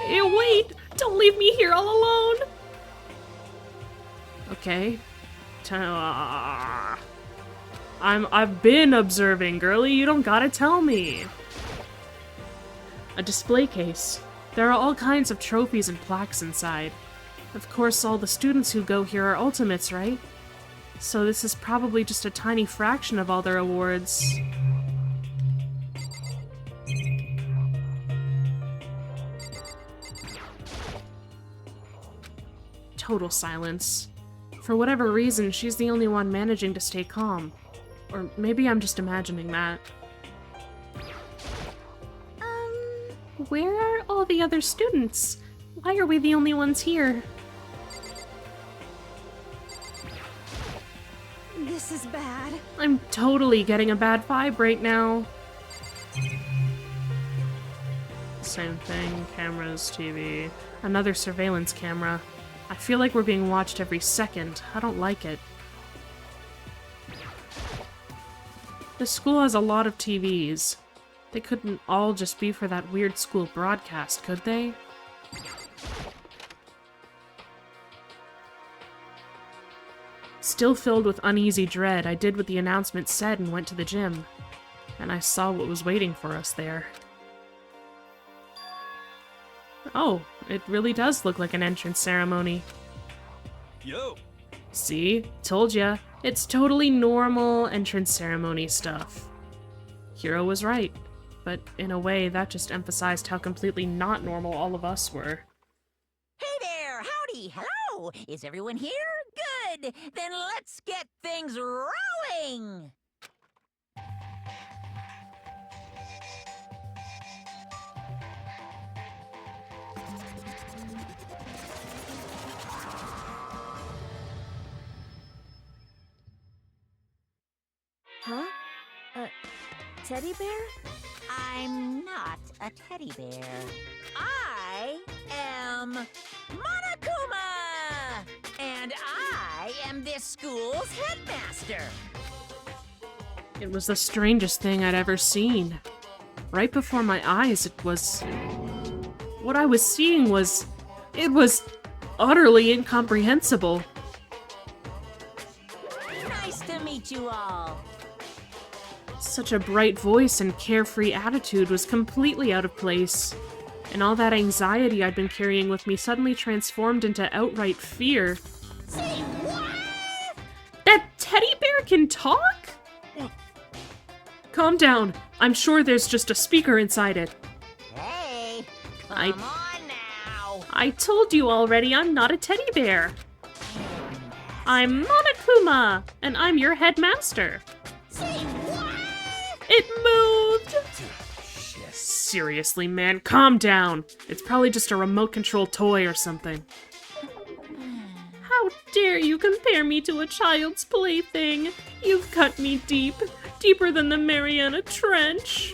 Hey, wait! Don't leave me here all alone! Okay. I've been observing, girlie. You don't gotta tell me. A display case. There are all kinds of trophies and plaques inside. Of course, all the students who go here are ultimates, right? So this is probably just a tiny fraction of all their awards. Total silence. For whatever reason, she's the only one managing to stay calm. Or maybe I'm just imagining that. Where are all the other students? Why are we the only ones here? This is bad. I'm totally getting a bad vibe right now. Same thing, cameras, TV. Another surveillance camera. I feel like we're being watched every second. I don't like it. The school has a lot of TVs. They couldn't all just be for that weird school broadcast, could they? Still filled with uneasy dread, I did what the announcement said and went to the gym. And I saw what was waiting for us there. Oh, it really does look like an entrance ceremony. Yo! See? Told ya. It's totally normal entrance ceremony stuff. Hiro was right. But in a way, that just emphasized how completely not normal all of us were. Hey there! Howdy! Hello! Is everyone here? Good! Then let's get things rolling! Huh? Teddy bear? I'm not a teddy bear. I am Monokuma! And I am this school's headmaster. It was the strangest thing I'd ever seen. Right before my eyes, it was... What I was seeing was... It was utterly incomprehensible. Nice to meet you all. Such a bright voice and carefree attitude was completely out of place. And all that anxiety I'd been carrying with me suddenly transformed into outright fear. Say what? That teddy bear can talk? Calm down. I'm sure there's just a speaker inside it. Hey, come on now. I told you already I'm not a teddy bear. I'm Monokuma, and I'm your headmaster. Say what? It moved! Seriously, man, calm down. It's probably just a remote-controlled toy or something. How dare you compare me to a child's plaything? You've cut me deep, deeper than the Mariana Trench.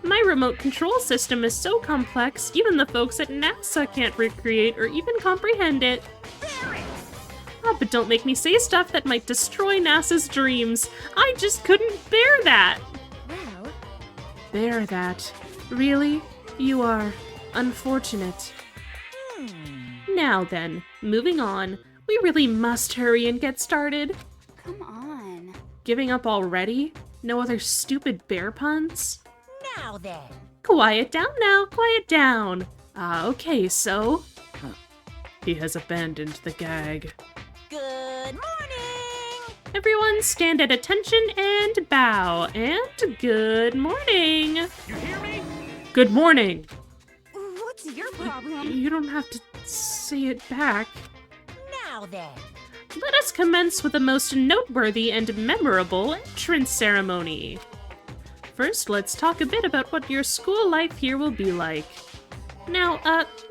My remote control system is so complex, even the folks at NASA can't recreate or even comprehend it. Oh, but don't make me say stuff that might destroy NASA's dreams. I just couldn't bear that. Well... Bear that? Really? You are unfortunate. Now then, moving on. We really must hurry and get started. Come on. Giving up already? No other stupid bear puns? Now then. Quiet down now, quiet down. Okay, so... He has abandoned the gag. Good morning! Everyone stand at attention and bow. And good morning. You hear me? Good morning. What's your problem? You don't have to say it back. Now then. Let us commence with the most noteworthy and memorable entrance ceremony. First, let's talk a bit about what your school life here will be like. Now,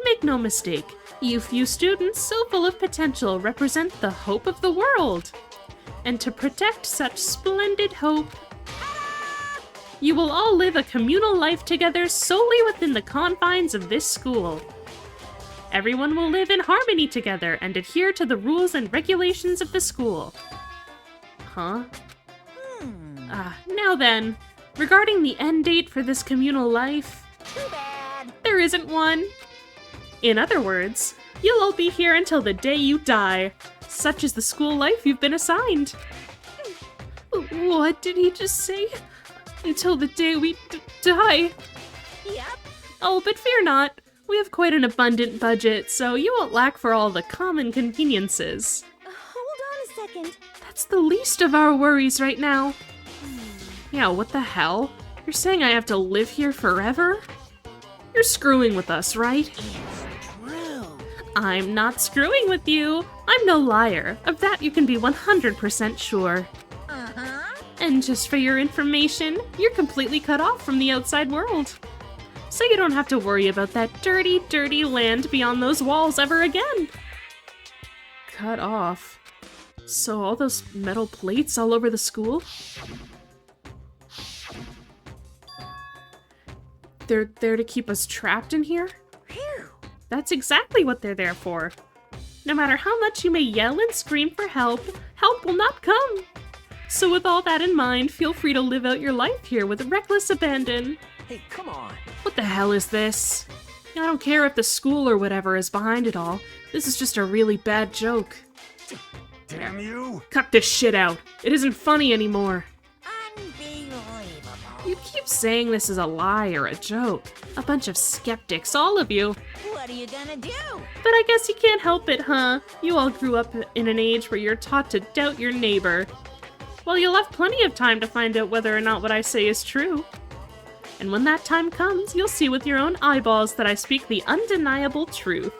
make no mistake, you few students so full of potential represent the hope of the world. And to protect such splendid hope, you will all live a communal life together solely within the confines of this school. Everyone will live in harmony together and adhere to the rules and regulations of the school. Huh? Now then, regarding the end date for this communal life, Too bad. there isn't one. In other words, you'll all be here until the day you die. Such is the school life you've been assigned. What did he just say? Until the day we die. Yep. Oh, but fear not. We have quite an abundant budget, so you won't lack for all the common conveniences. Hold on a second. That's the least of our worries right now. Yeah, what the hell? You're saying I have to live here forever? You're screwing with us, right? It's true. I'm not screwing with you. I'm no liar. Of that you can be 100% sure. And just for your information, you're completely cut off from the outside world. So you don't have to worry about that dirty, dirty land beyond those walls ever again. Cut off? So all those metal plates all over the school? They're there to keep us trapped in here? That's exactly what they're there for. No matter how much you may yell and scream for help, help will not come. So with all that in mind, feel free to live out your life here with reckless abandon. Hey, come on. What the hell is this? I don't care if the school or whatever is behind it all. This is just a really bad joke. Damn you! Cut this shit out. It isn't funny anymore. Unbelievable. You keep saying this is a lie or a joke. A bunch of skeptics, all of you. What are you gonna do? But I guess you can't help it, huh? You all grew up in an age where you're taught to doubt your neighbor. Well, you'll have plenty of time to find out whether or not what I say is true. And when that time comes, you'll see with your own eyeballs that I speak the undeniable truth.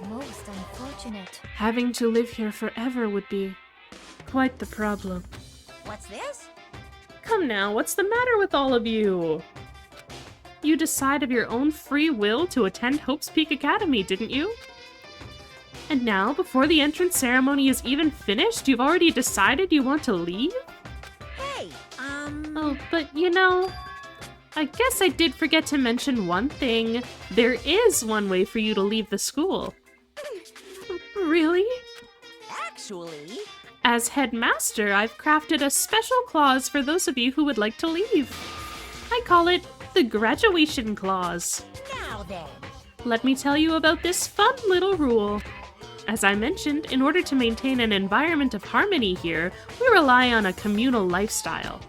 Most unfortunate. Having to live here forever would be quite the problem. What's this? Come now, what's the matter with all of you? You decide of your own free will to attend Hope's Peak Academy, didn't you? And now, before the entrance ceremony is even finished, you've already decided you want to leave? Hey, Oh, but you know, I guess I did forget to mention one thing. There is one way for you to leave the school. Really? Actually... As headmaster, I've crafted a special clause for those of you who would like to leave. I call it the graduation clause. Now then. Let me tell you about this fun little rule. As I mentioned, in order to maintain an environment of harmony here, we rely on a communal lifestyle.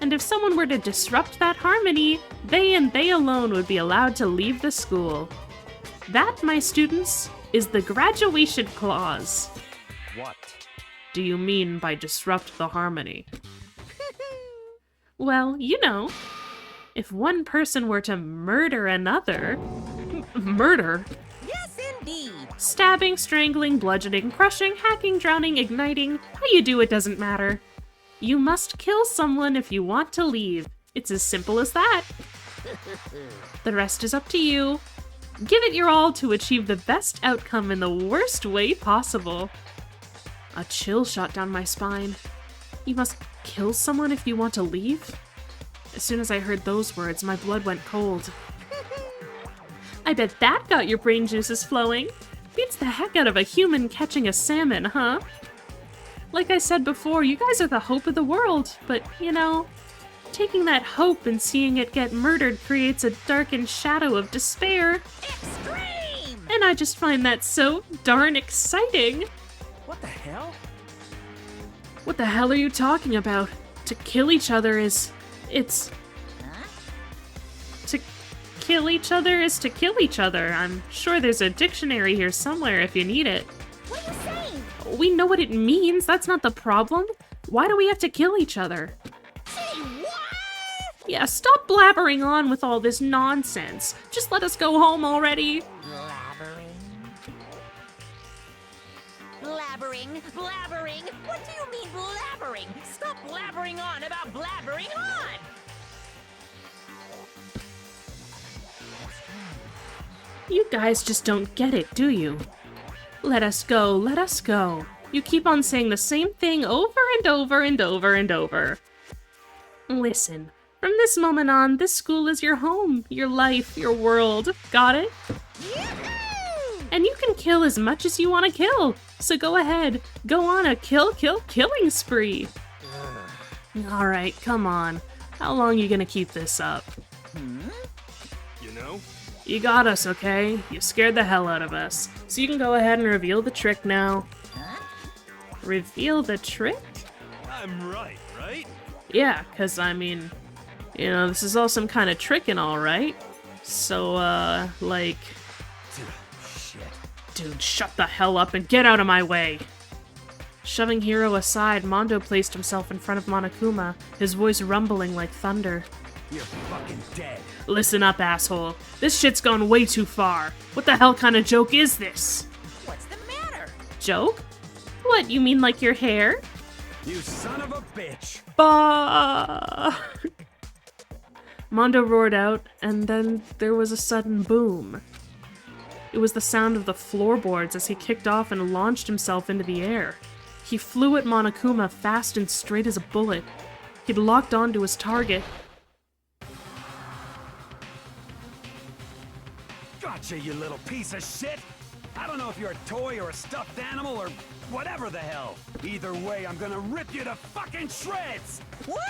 And if someone were to disrupt that harmony, they and they alone would be allowed to leave the school. That, my students, is the graduation clause. What do you mean by disrupt the harmony? Well, you know, if one person were to murder another... Murder? Yes, indeed. Stabbing, strangling, bludgeoning, crushing, hacking, drowning, igniting. How you do it doesn't matter. You must kill someone if you want to leave. It's as simple as that. The rest is up to you. Give it your all to achieve the best outcome in the worst way possible. A chill shot down my spine. You must kill someone if you want to leave? As soon as I heard those words, my blood went cold. I bet that got your brain juices flowing. Beats the heck out of a human catching a salmon, huh? Like I said before, you guys are the hope of the world, but, you know, taking that hope and seeing it get murdered creates a darkened shadow of despair. Extreme! And I just find that so darn exciting. What the hell? What the hell are you talking about? To kill each other is... it's... Huh? To kill each other is to kill each other. I'm sure there's a dictionary here somewhere if you need it. What are you saying? We know what it means, that's not the problem. Why do we have to kill each other? Say what? Yeah, stop blabbering on with all this nonsense. Just let us go home already. Blabbering? What do you mean blabbering? Stop blabbering on about blabbering on! You guys just don't get it, do you? Let us go, let us go. You keep on saying the same thing over and over and over and over. Listen, from this moment on, this school is your home, your life, your world. Got it? And you can kill as much as you want to kill. So go ahead, go on a killing spree. Alright, come on. How long you gonna keep this up? You know? You got us, okay? You scared the hell out of us. So you can go ahead and reveal the trick now. Huh? Reveal the trick? I'm right? Yeah, cause I mean, you know, this is all some kind of trick and all, right? So, like... Dude, shut the hell up and get out of my way! Shoving Hiro aside, Mondo placed himself in front of Monokuma, his voice rumbling like thunder. You're fucking dead. Listen up, asshole. This shit's gone way too far. What the hell kind of joke is this? joke? What, you mean like your hair? You son of a bitch! Bah! Mondo roared out, and then there was a sudden boom. It was the sound of the floorboards as he kicked off and launched himself into the air. He flew at Monokuma fast and straight as a bullet. He'd locked onto his target. Gotcha, you little piece of shit! I don't know if you're a toy or a stuffed animal or whatever the hell. Either way, I'm gonna rip you to fucking shreds! What?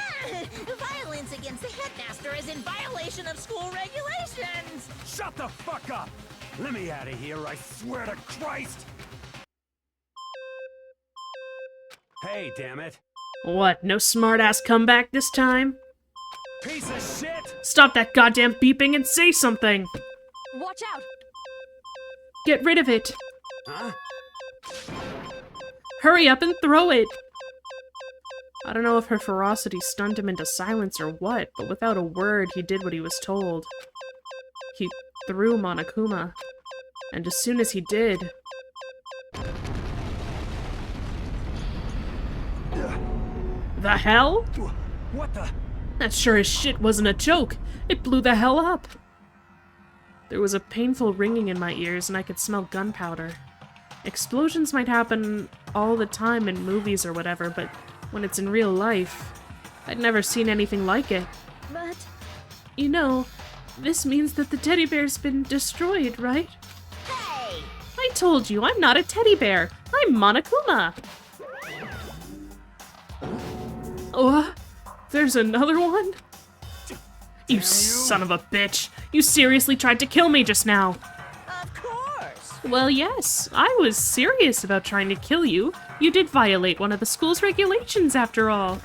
Violence against the headmaster is in violation of school regulations! Shut the fuck up! Let me out of here, I swear to Christ! Hey, damn it. What, no smart-ass comeback this time? Piece of shit! Stop that goddamn beeping and say something! Watch out! Get rid of it! Huh? Hurry up and throw it! I don't know if her ferocity stunned him into silence or what, but without a word, he did what he was told. He threw Monokuma, and as soon as he did... The hell? What the? That sure as shit wasn't a joke! It blew the hell up! There was a painful ringing in my ears and I could smell gunpowder. Explosions might happen all the time in movies or whatever, but when it's in real life, I'd never seen anything like it. But... You know, this means that the teddy bear's been destroyed, right? Hey! I told you, I'm not a teddy bear! I'm Monokuma! Oh, there's another one? You son of a bitch! You seriously tried to kill me just now! Of course! Well, yes, I was serious about trying to kill you. You did violate one of the school's regulations, after all.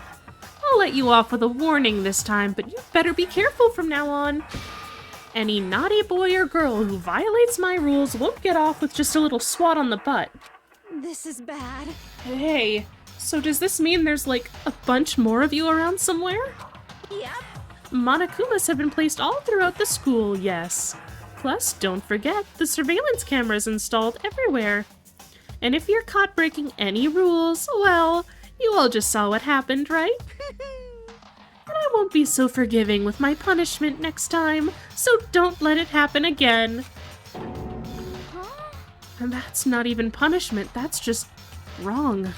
I'll let you off with a warning this time, but you better be careful from now on. Any naughty boy or girl who violates my rules won't get off with just a little swat on the butt. This is bad. Hey, so does this mean there's like a bunch more of you around somewhere? Yep. Monokumas have been placed all throughout the school, yes. Plus, don't forget, the surveillance cameras installed everywhere. And if you're caught breaking any rules, well, you all just saw what happened, right? And I won't be so forgiving with my punishment next time, so don't let it happen again. Huh? And that's not even punishment, that's just wrong.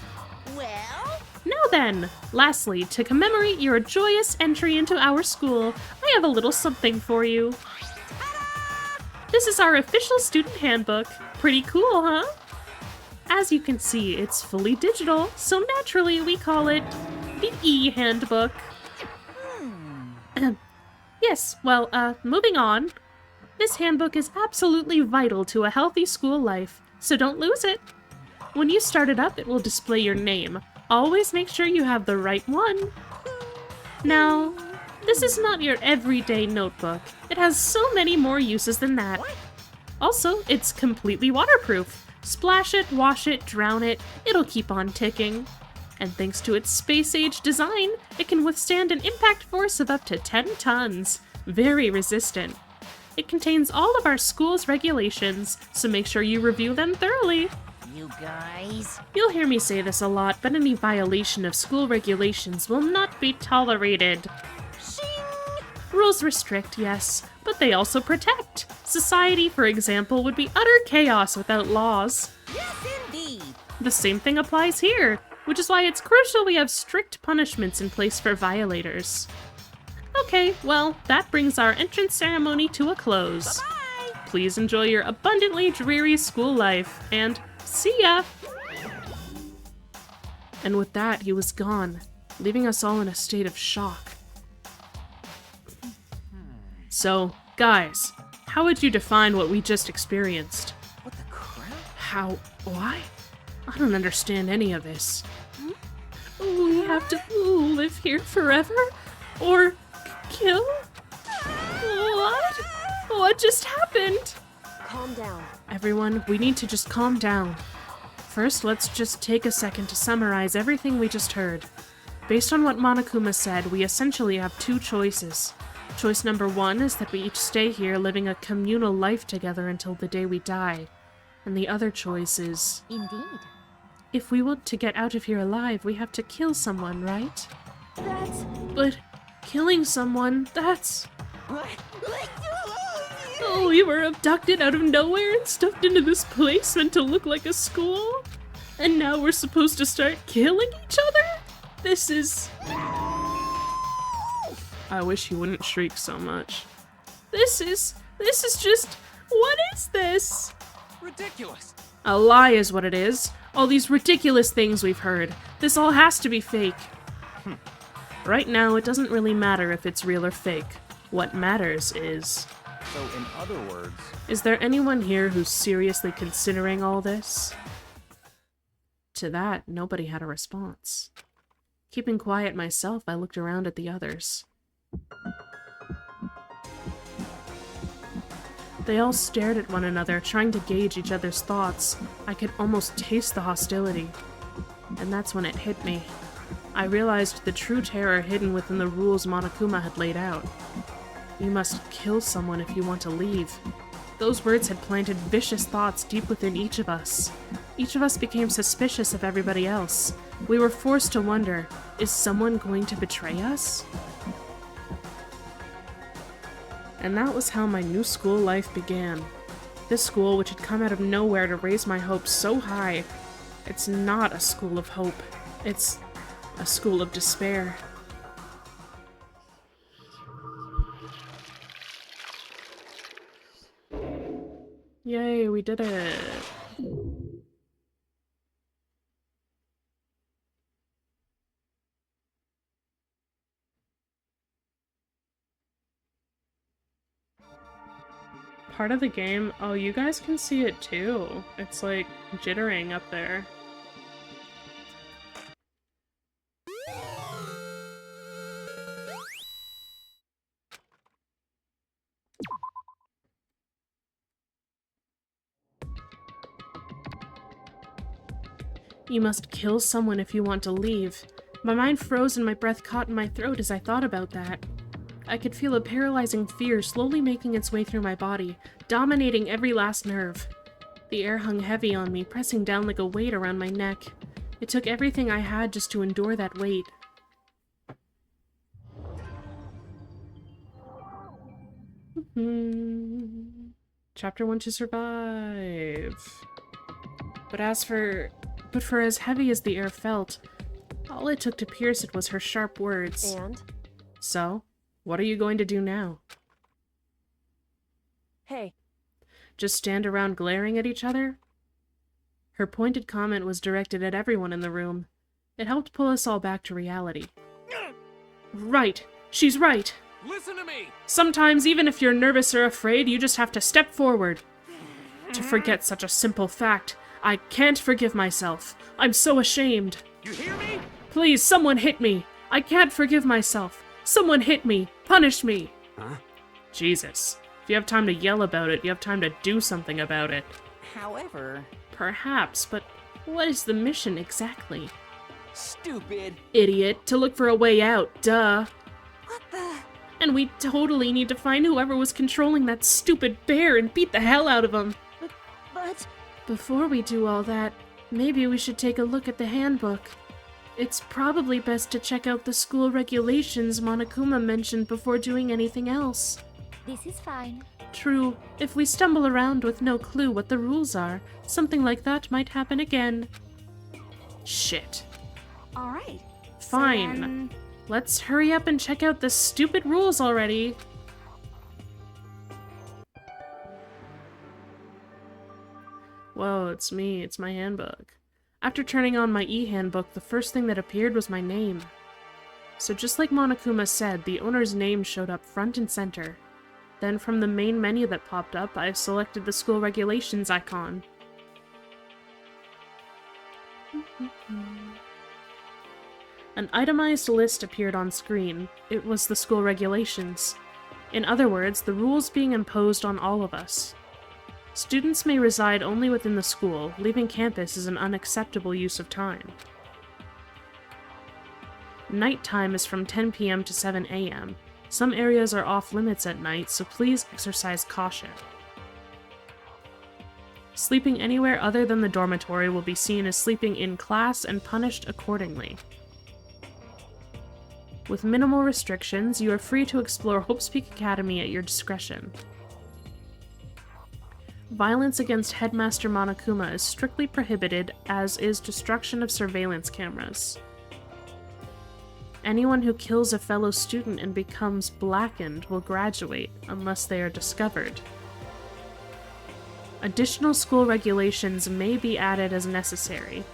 Well? Now then, lastly, to commemorate your joyous entry into our school, I have a little something for you. This is our official student handbook. Pretty cool, huh? As you can see, it's fully digital, so naturally we call it the e-handbook. Yes, well, moving on. This handbook is absolutely vital to a healthy school life, so don't lose it. When you start it up, it will display your name. Always make sure you have the right one. Now, this is not your everyday notebook. It has so many more uses than that. Also, it's completely waterproof. Splash it, wash it, drown it, it'll keep on ticking. And thanks to its space-age design, it can withstand an impact force of up to 10 tons. Very resistant. It contains all of our school's regulations, so make sure you review them thoroughly. You guys... You'll hear me say this a lot, but any violation of school regulations will not be tolerated. Shing! Rules restrict, yes, but they also protect. Society, for example, would be utter chaos without laws. Yes, indeed! The same thing applies here, which is why it's crucial we have strict punishments in place for violators. Okay, well, that brings our entrance ceremony to a close. Bye-bye! Please enjoy your abundantly dreary school life, and see ya! And with that, he was gone, leaving us all in a state of shock. So, guys, how would you define what we just experienced? What the crap? How? Why? I don't understand any of this. We have to live here forever? Or kill? What? What just happened? Calm down. Everyone, we need to just calm down. First, let's just take a second to summarize everything we just heard. Based on what Monokuma said, we essentially have two choices. Choice number one is that we each stay here living a communal life together until the day we die. And the other choice is... Indeed. If we want to get out of here alive, we have to kill someone, right? But killing someone, that's... Oh, we were abducted out of nowhere and stuffed into this place meant to look like a school? And now we're supposed to start killing each other? This is... I wish he wouldn't shriek so much. This is just... What is this? Ridiculous. A lie is what it is. All these ridiculous things we've heard. This all has to be fake. Right now, it doesn't really matter if it's real or fake. What matters is... So, in other words... Is there anyone here who's seriously considering all this? To that, nobody had a response. Keeping quiet myself, I looked around at the others. They all stared at one another, trying to gauge each other's thoughts. I could almost taste the hostility. And that's when it hit me. I realized the true terror hidden within the rules Monokuma had laid out. You must kill someone if you want to leave. Those words had planted vicious thoughts deep within each of us. Each of us became suspicious of everybody else. We were forced to wonder, is someone going to betray us? And that was how my new school life began. This school, which had come out of nowhere to raise my hopes so high, it's not a school of hope. It's a school of despair. Yay, we did it! Part of the game, oh, you guys can see it too. It's like jittering up there. You must kill someone if you want to leave. My mind froze and my breath caught in my throat as I thought about that. I could feel a paralyzing fear slowly making its way through my body, dominating every last nerve. The air hung heavy on me, pressing down like a weight around my neck. It took everything I had just to endure that weight. Chapter 1 to survive. But for as heavy as the air felt, all it took to pierce it was her sharp words. And? So, what are you going to do now? Hey. Just stand around glaring at each other? Her pointed comment was directed at everyone in the room. It helped pull us all back to reality. Right! She's right! Listen to me! Sometimes, even if you're nervous or afraid, you just have to step forward. To forget such a simple fact, I can't forgive myself. I'm so ashamed. You hear me? Please, someone hit me. I can't forgive myself. Someone hit me. Punish me. Huh? Jesus. If you have time to yell about it, you have time to do something about it. However... Perhaps, but what is the mission exactly? Stupid. Idiot. To look for a way out. Duh. What the... And we totally need to find whoever was controlling that stupid bear and beat the hell out of him. But... Before we do all that, maybe we should take a look at the handbook. It's probably best to check out the school regulations Monokuma mentioned before doing anything else. This is fine. True, if we stumble around with no clue what the rules are, something like that might happen again. Shit. Alright. Fine. So then... Let's hurry up and check out the stupid rules already. Whoa, it's me. It's my handbook. After turning on my e-handbook, the first thing that appeared was my name. So just like Monokuma said, the owner's name showed up front and center. Then from the main menu that popped up, I selected the school regulations icon. An itemized list appeared on screen. It was the school regulations. In other words, the rules being imposed on all of us. Students may reside only within the school. Leaving campus is an unacceptable use of time. Nighttime is from 10 p.m. to 7 a.m. Some areas are off limits at night, so please exercise caution. Sleeping anywhere other than the dormitory will be seen as sleeping in class and punished accordingly. With minimal restrictions, you are free to explore Hope's Peak Academy at your discretion. Violence against Headmaster Monokuma is strictly prohibited, as is destruction of surveillance cameras. Anyone who kills a fellow student and becomes blackened will graduate unless they are discovered. Additional school regulations may be added as necessary.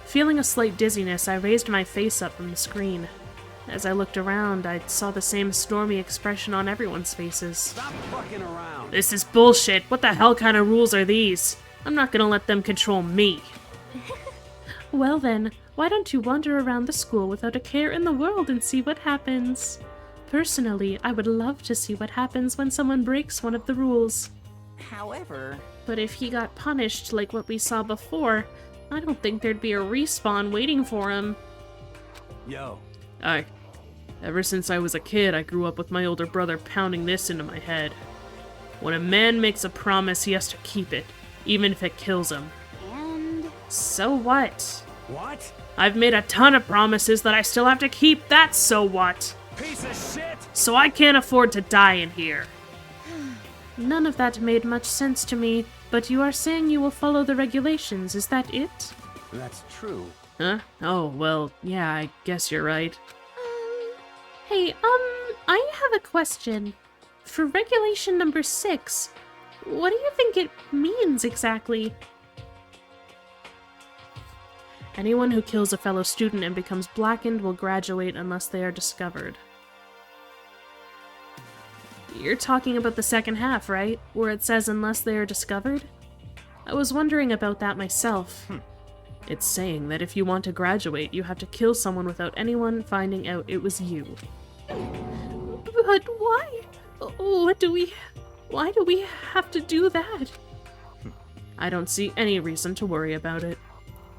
Feeling a slight dizziness, I raised my face up from the screen. As I looked around, I saw the same stormy expression on everyone's faces. Stop fucking around! This is bullshit! What the hell kind of rules are these? I'm not gonna let them control me. Well then, why don't you wander around the school without a care in the world and see what happens? Personally, I would love to see what happens when someone breaks one of the rules. However... But if he got punished like what we saw before, I don't think there'd be a respawn waiting for him. Yo. Ever since I was a kid, I grew up with my older brother pounding this into my head. When a man makes a promise, he has to keep it, even if it kills him. And... So what? What? I've made a ton of promises that I still have to keep, that's so what? Piece of shit! So I can't afford to die in here. None of that made much sense to me, but you are saying you will follow the regulations, is that it? That's true. Huh? Oh, well, yeah, I guess you're right. Hey, I have a question. For regulation number 6, what do you think it means exactly? Anyone who kills a fellow student and becomes blackened will graduate unless they are discovered. You're talking about the second half, right? Where it says unless they are discovered? I was wondering about that myself. It's saying that if you want to graduate, you have to kill someone without anyone finding out it was you. But why? Why do we have to do that? I don't see any reason to worry about it.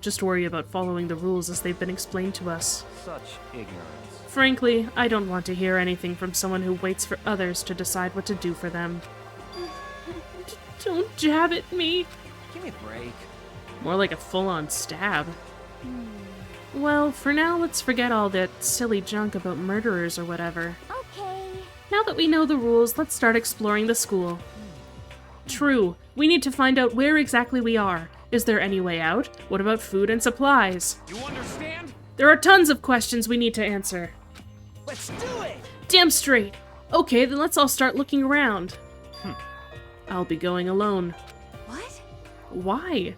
Just worry about following the rules as they've been explained to us. Such ignorance. Frankly, I don't want to hear anything from someone who waits for others to decide what to do for them. Don't jab at me. Give me a break. More like a full-on stab. Well, for now, let's forget all that silly junk about murderers or whatever. Okay. Now that we know the rules, let's start exploring the school. True, we need to find out where exactly we are. Is there any way out? What about food and supplies? You understand? There are tons of questions we need to answer. Let's do it! Damn straight! Okay, then let's all start looking around. I'll be going alone. What? Why?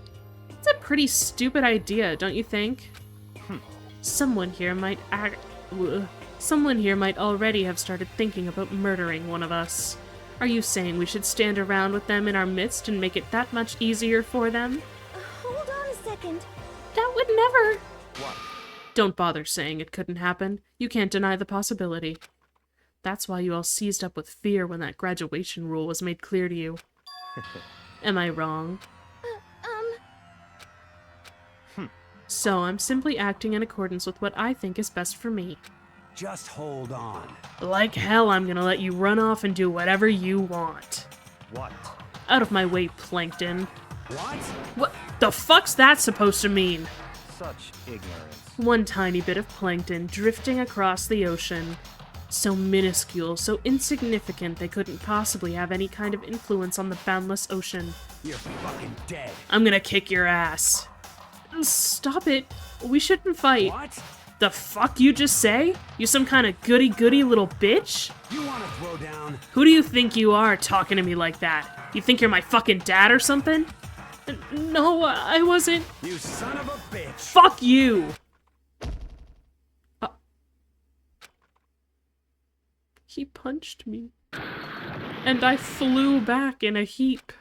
It's a pretty stupid idea, don't you think? Someone here might already have started thinking about murdering one of us. Are you saying we should stand around with them in our midst and make it that much easier for them? Hold on a second. That would never... What? Don't bother saying it couldn't happen. You can't deny the possibility. That's why you all seized up with fear when that graduation rule was made clear to you. Am I wrong? So I'm simply acting in accordance with what I think is best for me. Just hold on. Like hell, I'm gonna let you run off and do whatever you want. What? Out of my way, Plankton. What? What the fuck's that supposed to mean? Such ignorance. One tiny bit of plankton drifting across the ocean. So minuscule, so insignificant they couldn't possibly have any kind of influence on the boundless ocean. You're fucking dead. I'm gonna kick your ass. Stop it. We shouldn't fight. What? The fuck you just say? You some kind of goody-goody little bitch? You wanna throw down? Who do you think you are talking to me like that? You think you're my fucking dad or something? No, I wasn't. You son of a bitch. Fuck you! He punched me. And I flew back in a heap.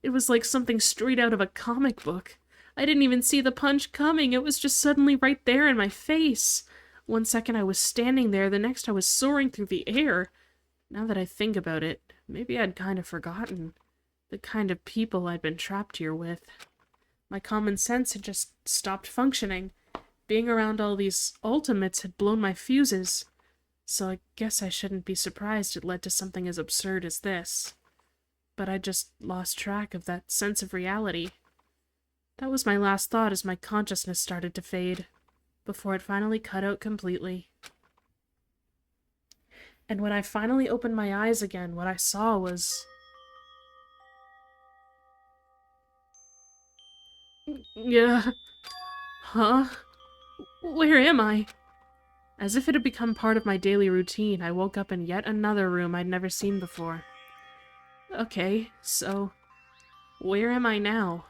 It was like something straight out of a comic book. I didn't even see the punch coming. It was just suddenly right there in my face. One second I was standing there, the next I was soaring through the air. Now that I think about it, maybe I'd kind of forgotten the kind of people I'd been trapped here with. My common sense had just stopped functioning. Being around all these ultimates had blown my fuses. So I guess I shouldn't be surprised it led to something as absurd as this. but I just lost track of that sense of reality. That was my last thought as my consciousness started to fade, before it finally cut out completely. And when I finally opened my eyes again, what I saw was... Yeah. Huh? Where am I? As if it had become part of my daily routine, I woke up in yet another room I'd never seen before. Okay, so... where am I now?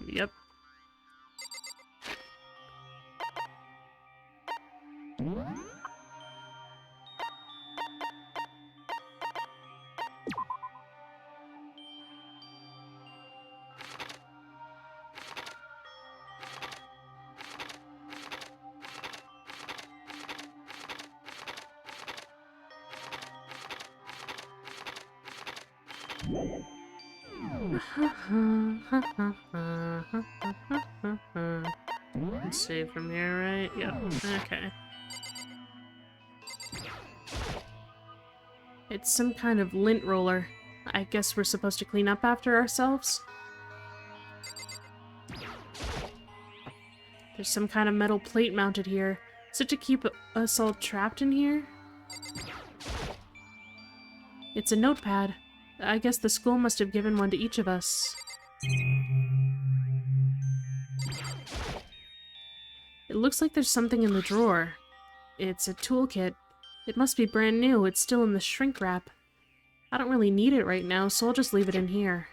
Yep. Let's save from here, right? Yep. Okay. It's some kind of lint roller. I guess we're supposed to clean up after ourselves? There's some kind of metal plate mounted here. Is it to keep us all trapped in here? It's a notepad. I guess the school must have given one to each of us. It looks like there's something in the drawer. It's a toolkit. It must be brand new. It's still in the shrink wrap. I don't really need it right now, so I'll just leave it in here.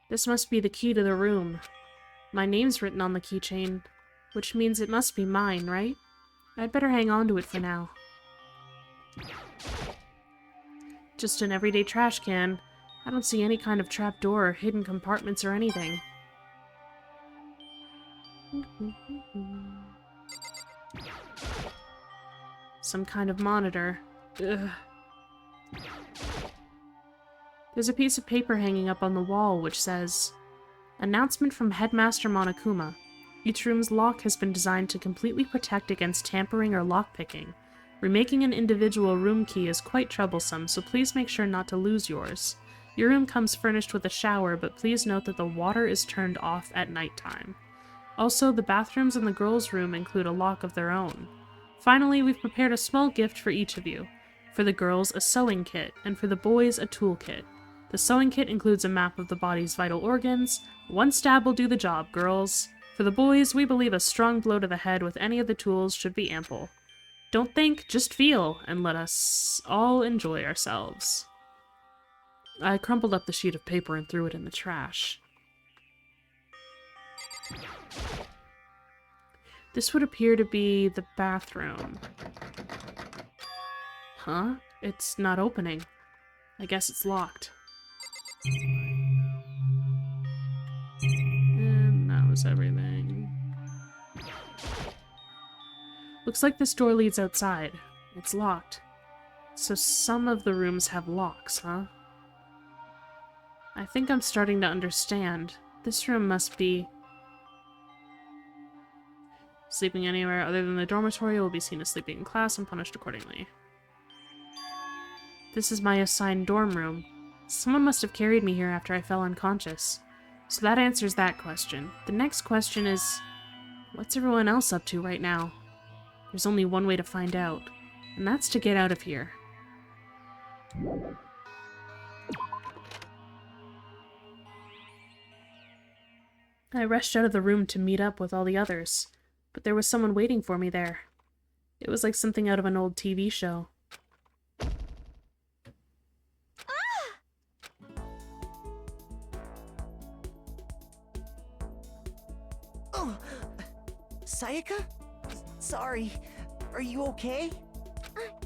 This must be the key to the room. My name's written on the keychain, which means it must be mine, right? I'd better hang on to it for now. Just an everyday trash can. I don't see any kind of trapdoor or hidden compartments or anything. Some kind of monitor. Ugh. There's a piece of paper hanging up on the wall which says, "Announcement from Headmaster Monokuma. Each room's lock has been designed to completely protect against tampering or lockpicking. Remaking an individual room key is quite troublesome, so please make sure not to lose yours. Your room comes furnished with a shower, but please note that the water is turned off at nighttime. Also, the bathrooms in the girls' room include a lock of their own. Finally, we've prepared a small gift for each of you. For the girls, a sewing kit, and for the boys, a toolkit. The sewing kit includes a map of the body's vital organs. One stab will do the job, girls. For the boys, we believe a strong blow to the head with any of the tools should be ample. Don't think, just feel, and let us all enjoy ourselves." I crumpled up the sheet of paper and threw it in the trash. This would appear to be the bathroom. Huh? It's not opening. I guess it's locked. And that was everything. Looks like this door leads outside. It's locked. So some of the rooms have locks, huh? I think I'm starting to understand. This room must be... Sleeping anywhere other than the dormitory will be seen as sleeping in class and punished accordingly. This is my assigned dorm room. Someone must have carried me here after I fell unconscious. So that answers that question. The next question is, what's everyone else up to right now? There's only one way to find out, and that's to get out of here. I rushed out of the room to meet up with all the others, but there was someone waiting for me there. It was like something out of an old TV show. Oh, Sayaka? Sorry. Are you okay?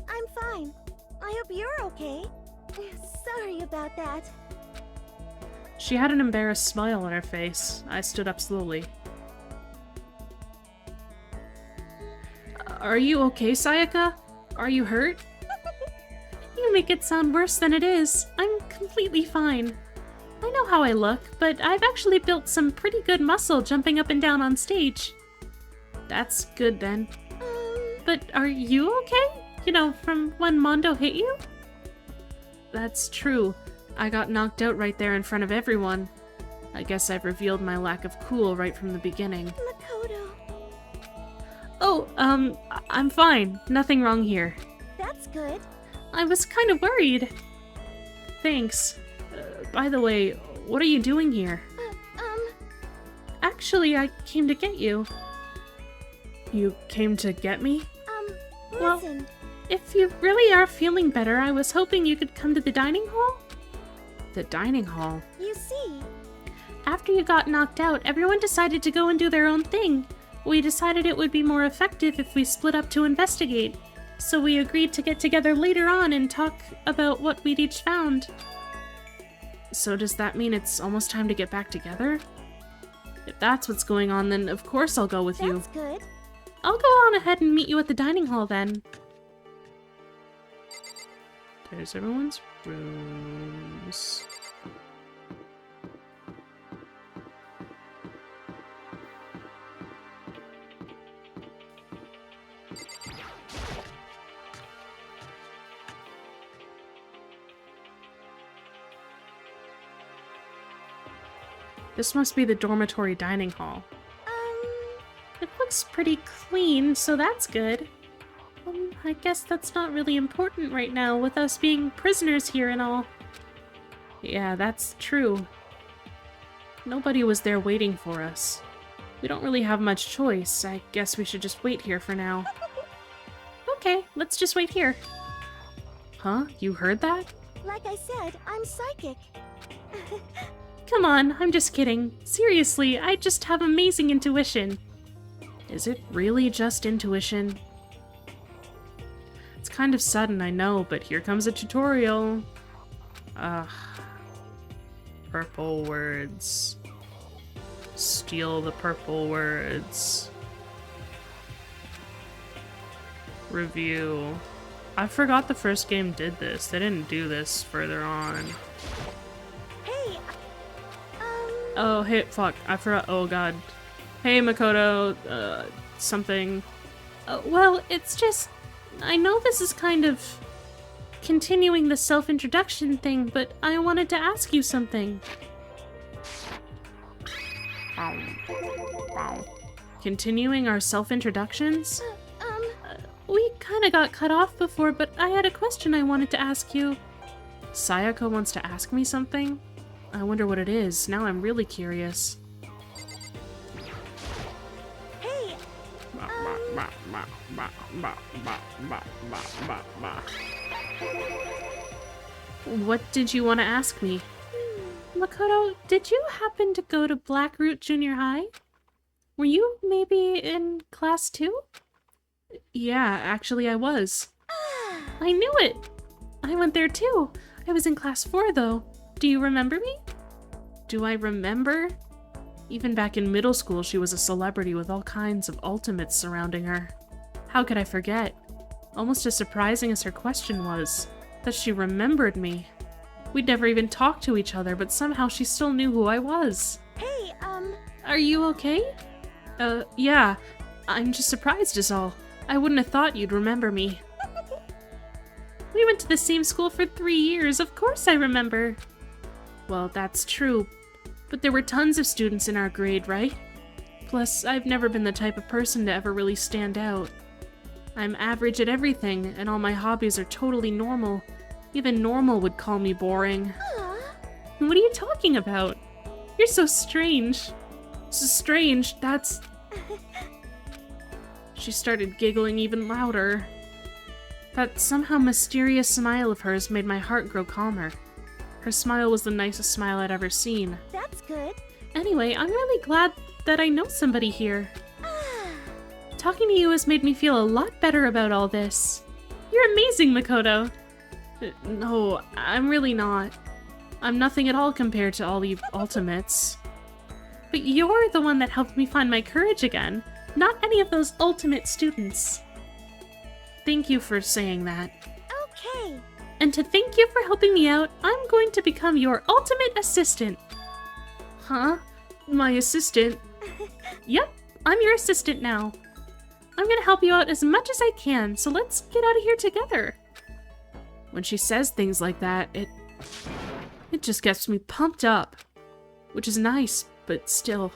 I'm fine. I hope you're okay. Sorry about that. She had an embarrassed smile on her face. I stood up slowly. Are you okay, Sayaka? Are you hurt? You make it sound worse than it is. I'm completely fine. I know how I look, but I've actually built some pretty good muscle jumping up and down on stage. That's good then. But are you okay? You know, from when Mondo hit you? That's true. I got knocked out right there in front of everyone. I guess I've revealed my lack of cool right from the beginning. Makoto. Oh, I'm fine. Nothing wrong here. That's good. I was kind of worried. Thanks. By the way, what are you doing here? Actually, I came to get you. You came to get me? Listen. Well, if you really are feeling better, I was hoping you could come to the dining hall? The dining hall? You see. After you got knocked out, everyone decided to go and do their own thing. We decided it would be more effective if we split up to investigate. So we agreed to get together later on and talk about what we'd each found. So does that mean it's almost time to get back together? If that's what's going on, then of course I'll go with you. That's good. I'll go on ahead and meet you at the dining hall then. There's everyone's rooms. This must be the dormitory dining hall. It looks pretty clean, so that's good. I guess that's not really important right now, with us being prisoners here and all. Yeah, that's true. Nobody was there waiting for us. We don't really have much choice. I guess we should just wait here for now. Okay, let's just wait here. Huh? You heard that? Like I said, I'm psychic. Come on, I'm just kidding. Seriously, I just have amazing intuition. Is it really just intuition? It's kind of sudden, I know, but here comes a tutorial. Purple words. Steal the purple words. Review. I forgot the first game did this. They didn't do this further on. Hey, Oh, hey, fuck. I forgot. Oh, God. Hey, Makoto. Something. Well, it's just... I know this is kind of continuing the self-introduction thing, but I wanted to ask you something. Continuing our self-introductions? We kinda got cut off before, but I had a question I wanted to ask you. Sayako wants to ask me something? I wonder what it is. Now I'm really curious. Hey, What did you want to ask me? Makoto, did you happen to go to Blackroot Junior High? Were you maybe in class 2? Yeah, actually I was. I knew it! I went there too. I was in class 4 though. Do you remember me? Do I remember? Even back in middle school, she was a celebrity with all kinds of ultimates surrounding her. How could I forget? Almost as surprising as her question was, that she remembered me. We'd never even talked to each other, but somehow she still knew who I was. Hey, Are you okay? Yeah. I'm just surprised is all. I wouldn't have thought you'd remember me. We went to the same school for 3 years, of course I remember. Well, that's true, but there were tons of students in our grade, right? Plus, I've never been the type of person to ever really stand out. I'm average at everything, and all my hobbies are totally normal. Even normal would call me boring. What are you talking about? You're so strange. So strange, that's... She started giggling even louder. That somehow mysterious smile of hers made my heart grow calmer. Her smile was the nicest smile I'd ever seen. That's good. Anyway, I'm really glad that I know somebody here. Talking to you has made me feel a lot better about all this. You're amazing, Makoto. No, I'm really not. I'm nothing at all compared to all the ultimates. But you're the one that helped me find my courage again, not any of those ultimate students. Thank you for saying that. Okay. And to thank you for helping me out, I'm going to become your ultimate assistant. Huh? My assistant? Yep, I'm your assistant now. I'm gonna help you out as much as I can, so let's get out of here together. When she says things like that, it just gets me pumped up. Which is nice, but still,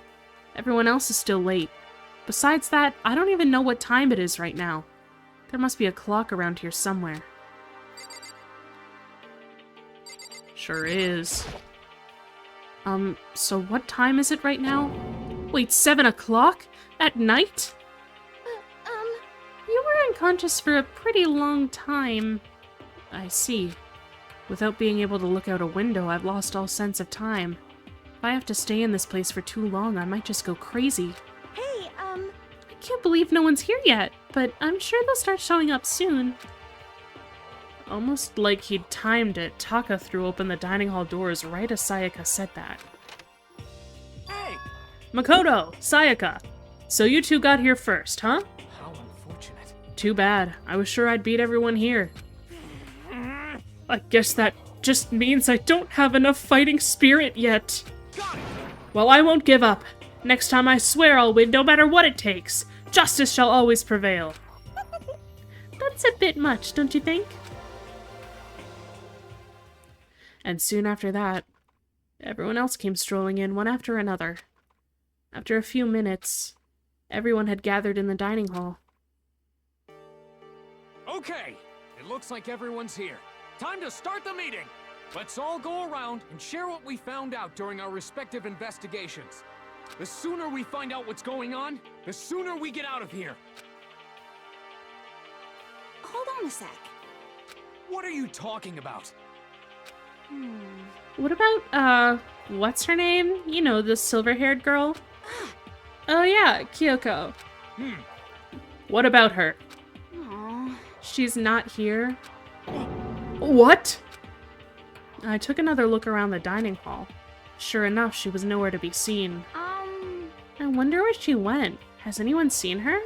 everyone else is still late. Besides that, I don't even know what time it is right now. There must be a clock around here somewhere. Sure is. So what time is it right now? Wait, 7 o'clock? At night? You were unconscious for a pretty long time. I see. Without being able to look out a window, I've lost all sense of time. If I have to stay in this place for too long, I might just go crazy. Hey, I can't believe no one's here yet, but I'm sure they'll start showing up soon. Almost like he'd timed it, Taka threw open the dining hall doors right as Sayaka said that. Hey! Makoto! Sayaka! So you two got here first, huh? How unfortunate. Too bad. I was sure I'd beat everyone here. I guess that just means I don't have enough fighting spirit yet. Got it! Well, I won't give up. Next time I swear I'll win no matter what it takes. Justice shall always prevail. That's a bit much, don't you think? And soon after that, everyone else came strolling in one after another. After a few minutes, everyone had gathered in the dining hall. Okay, it looks like everyone's here. Time to start the meeting! Let's all go around and share what we found out during our respective investigations. The sooner we find out what's going on, the sooner we get out of here. Hold on a sec. What are you talking about? What about, what's her name? You know, the silver-haired girl? Oh yeah, Kyoko. What about her? Aww. She's not here. What? I took another look around the dining hall. Sure enough, she was nowhere to be seen. I wonder where she went. Has anyone seen her?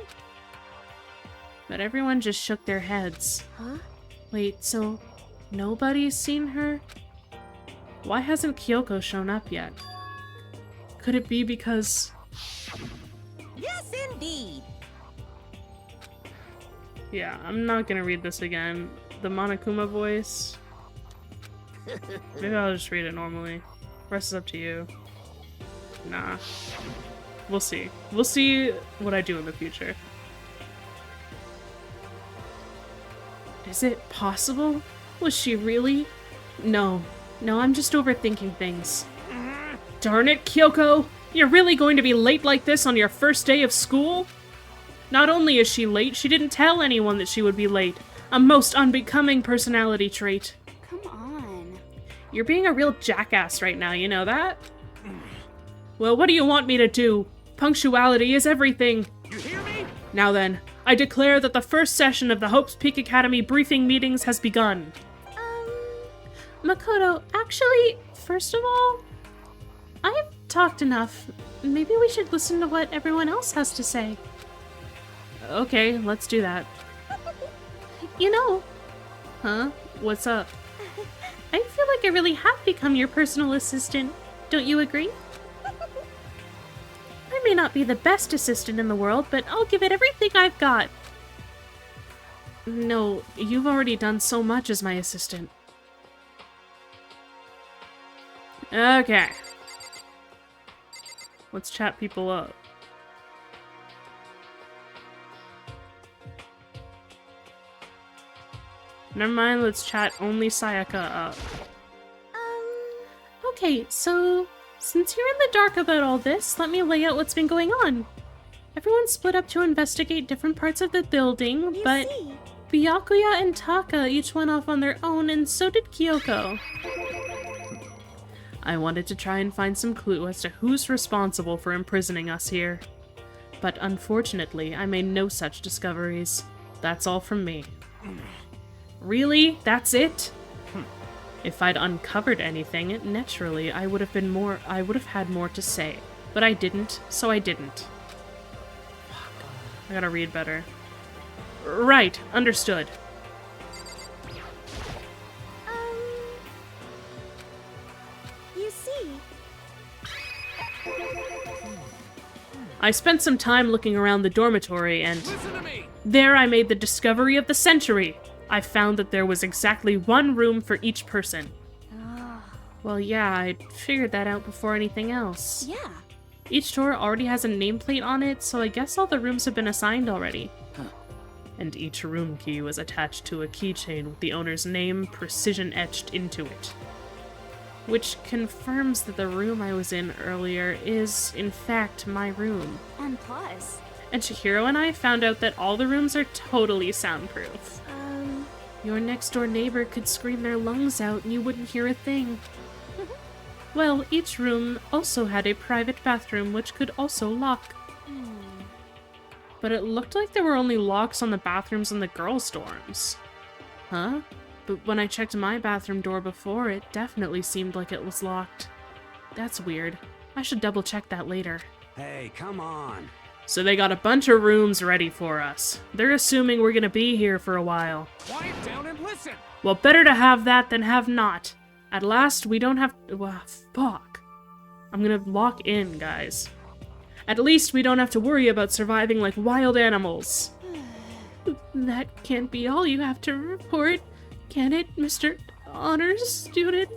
But everyone just shook their heads. Huh? Wait, so nobody's seen her? Why hasn't Kyoko shown up yet? Could it be because... Yes, indeed. Yeah, I'm not gonna read this again. The Monokuma voice. Maybe I'll just read it normally. Rest is up to you. Nah. We'll see. We'll see what I do in the future. Is it possible? Was she really? No, I'm just overthinking things. Darn it, Kyoko! You're really going to be late like this on your first day of school? Not only is she late, she didn't tell anyone that she would be late. A most unbecoming personality trait. Come on. You're being a real jackass right now, you know that? Well, what do you want me to do? Punctuality is everything. You hear me? Now then, I declare that the first session of the Hope's Peak Academy briefing meetings has begun. Makoto, actually, first of all, I've talked enough. Maybe we should listen to what everyone else has to say. Okay, let's do that. You know... Huh? What's up? I feel like I really have become your personal assistant. Don't you agree? I may not be the best assistant in the world, but I'll give it everything I've got. No, you've already done so much as my assistant. Okay. Let's chat people up. Never mind, let's chat only Sayaka up. Okay, so since you're in the dark about all this, let me lay out what's been going on. Everyone split up to investigate different parts of the building, but Byakuya and Taka each went off on their own, and so did Kyoko. I wanted to try and find some clue as to who's responsible for imprisoning us here. But unfortunately, I made no such discoveries. That's all from me. Really? That's it? If I'd uncovered anything, naturally I would have had more to say. But I didn't, so I didn't. Fuck. I gotta read better. Right, understood. You see... I spent some time looking around the dormitory, and Listen to me! there I made the discovery of the century. I found that there was exactly one room for each person. Well, yeah, I figured that out before anything else. Yeah. Each door already has a nameplate on it, so I guess all the rooms have been assigned already. And each room key was attached to a keychain with the owner's name precision etched into it. Which confirms that the room I was in earlier is, in fact, my room. And plus... And Chihiro and I found out that all the rooms are totally soundproof. Your next-door neighbor could scream their lungs out and you wouldn't hear a thing. Well, each room also had a private bathroom which could also lock. But it looked like there were only locks on the bathrooms in the girls' dorms. Huh? But when I checked my bathroom door before, it definitely seemed like it was locked. That's weird. I should double-check that later. Hey, come on. So they got a bunch of rooms ready for us. They're assuming we're gonna be here for a while. Quiet down and listen! Well, better to have that than have not. At last, we don't have... Well, fuck. I'm gonna lock in, guys. At least we don't have to worry about surviving like wild animals. That can't be all you have to report, can it, Mr. Honors Student?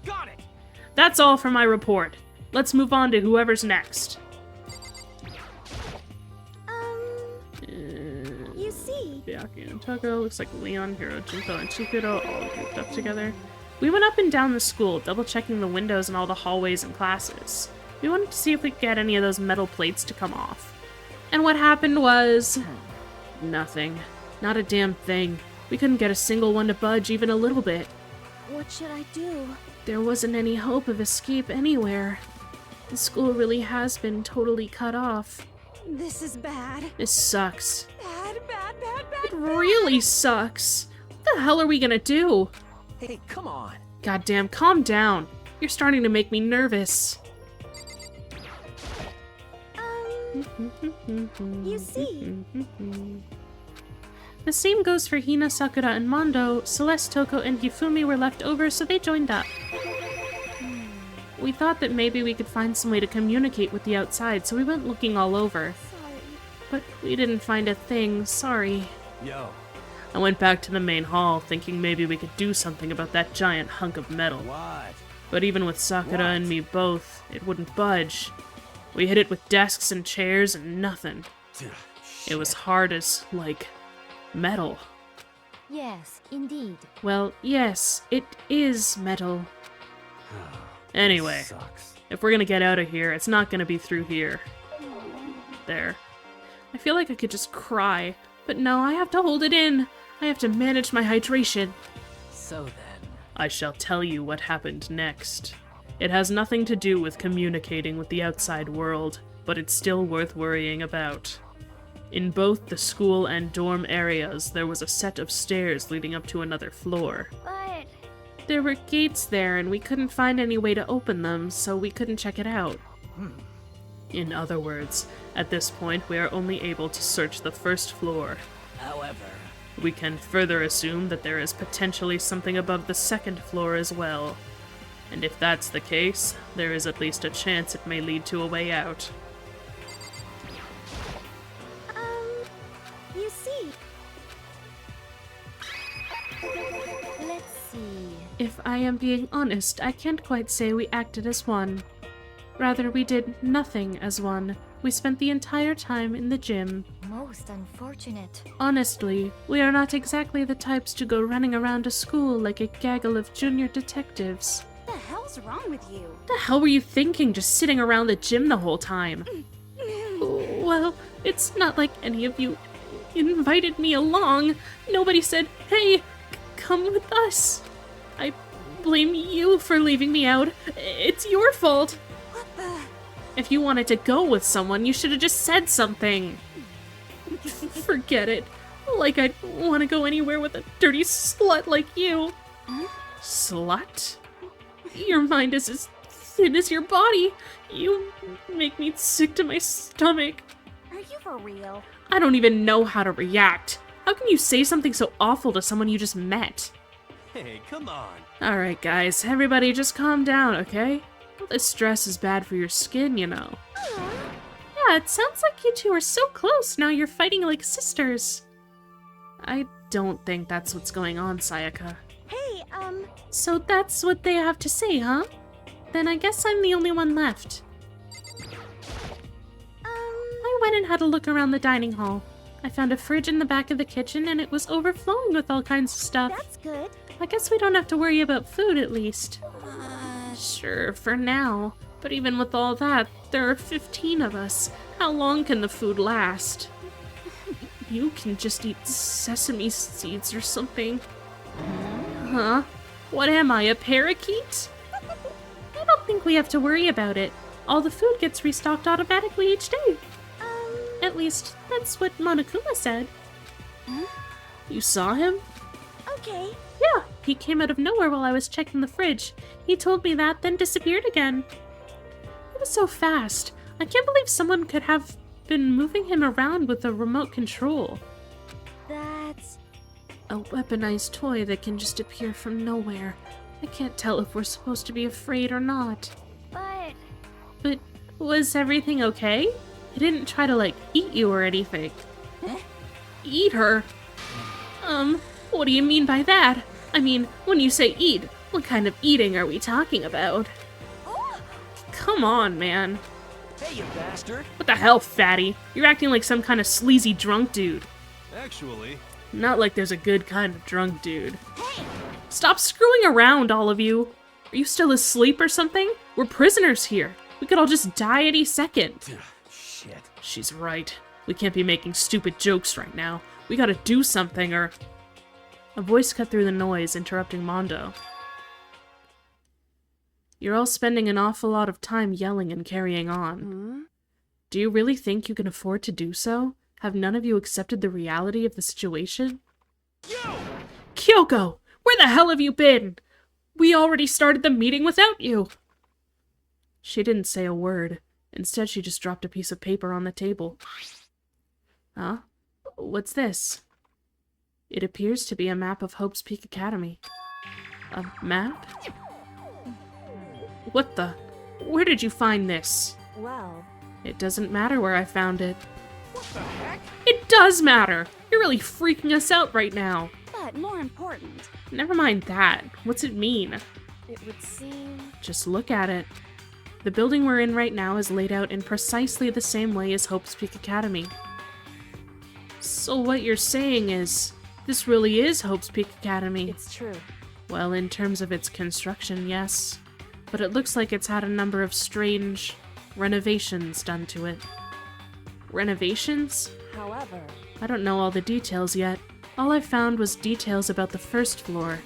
Got it! That's all for my report. Let's move on to whoever's next. You see... Byaki and Togo, looks like Leon, Hiro, Junko, and Chihiro all grouped up together. We went up and down the school, double-checking the windows in all the hallways and classes. We wanted to see if we could get any of those metal plates to come off. And what happened was... nothing. Not a damn thing. We couldn't get a single one to budge even a little bit. What should I do? There wasn't any hope of escape anywhere. The school really has been totally cut off. This is bad. This sucks. Bad, bad, bad, bad. It really sucks. What the hell are we gonna do? Hey, come on. Goddamn, calm down. You're starting to make me nervous. You see... The same goes for Hina, Sakura, and Mondo. Celeste, Toko, and Hifumi were left over, so they joined up. We thought that maybe we could find some way to communicate with the outside, so we went looking all over. Sorry. But we didn't find a thing, sorry. Yo. I went back to the main hall, thinking maybe we could do something about that giant hunk of metal. What? But even with Sakura and me both, it wouldn't budge. We hit it with desks and chairs and nothing. It was hard as, like, metal. Yes, indeed. Well, yes, it is metal. Anyway, if we're gonna get out of here, it's not gonna be through here. There. I feel like I could just cry, but no, I have to hold it in. I have to manage my hydration. So then... I shall tell you what happened next. It has nothing to do with communicating with the outside world, but it's still worth worrying about. In both the school and dorm areas, there was a set of stairs leading up to another floor. But... There were gates there, and we couldn't find any way to open them, so we couldn't check it out. In other words, at this point, we are only able to search the first floor. However... We can further assume that there is potentially something above the second floor as well. And if that's the case, there is at least a chance it may lead to a way out. You see... let's see... If I am being honest, I can't quite say we acted as one. Rather, we did nothing as one. We spent the entire time in the gym. Most unfortunate. Honestly, we are not exactly the types to go running around a school like a gaggle of junior detectives. What the hell's wrong with you? What the hell were you thinking, just sitting around the gym the whole time? Well, it's not like any of you invited me along. Nobody said, hey, come with us. I blame you for leaving me out. It's your fault. What the... If you wanted to go with someone, you should have just said something. Forget it. Like I'd want to go anywhere with a dirty slut like you. Slut? Your mind is as thin as your body. You make me sick to my stomach. Are you for real? I don't even know how to react. How can you say something so awful to someone you just met? Hey, come on. Alright guys, everybody just calm down, okay? All this stress is bad for your skin, you know. Yeah, it sounds like you two are so close. Now you're fighting like sisters. I don't think that's what's going on, Sayaka. Hey, So that's what they have to say, huh? Then I guess I'm the only one left. I went and had a look around the dining hall. I found a fridge in the back of the kitchen and it was overflowing with all kinds of stuff. That's good. I guess we don't have to worry about food at least. Sure, for now. But even with all that, there are 15 of us. How long can the food last? You can just eat sesame seeds or something. Huh? What am I, a parakeet? I don't think we have to worry about it. All the food gets restocked automatically each day. At least, that's what Monokuma said. You saw him? Okay. Yeah, he came out of nowhere while I was checking the fridge. He told me that, then disappeared again. It was so fast. I can't believe someone could have been moving him around with a remote control. That's... A weaponized toy that can just appear from nowhere. I can't tell if we're supposed to be afraid or not. But was everything okay? He didn't try to, like, eat you or anything. Eat her? What do you mean by that? I mean, when you say eat, what kind of eating are we talking about? Come on, man. Hey, you bastard! What the hell, fatty? You're acting like some kind of sleazy drunk dude. Actually... Not like there's a good kind of drunk dude. Hey! Stop screwing around, all of you! Are you still asleep or something? We're prisoners here. We could all just die any second. Shit. She's right. We can't be making stupid jokes right now. We gotta do something or... A voice cut through the noise, interrupting Mondo. You're all spending an awful lot of time yelling and carrying on. Do you really think you can afford to do so? Have none of you accepted the reality of the situation? Kyoko! Where the hell have you been? We already started the meeting without you! She didn't say a word. Instead, she just dropped a piece of paper on the table. Huh? What's this? It appears to be a map of Hope's Peak Academy. A map? What the? Where did you find this? Well... It doesn't matter where I found it. What the heck? It does matter! You're really freaking us out right now. But more important... Never mind that. What's it mean? It would seem... Just look at it. The building we're in right now is laid out in precisely the same way as Hope's Peak Academy. So what you're saying is, this really is Hope's Peak Academy? It's true. Well, in terms of its construction, yes. But it looks like it's had a number of strange renovations done to it. Renovations? However... I don't know all the details yet. All I found was details about the first floor.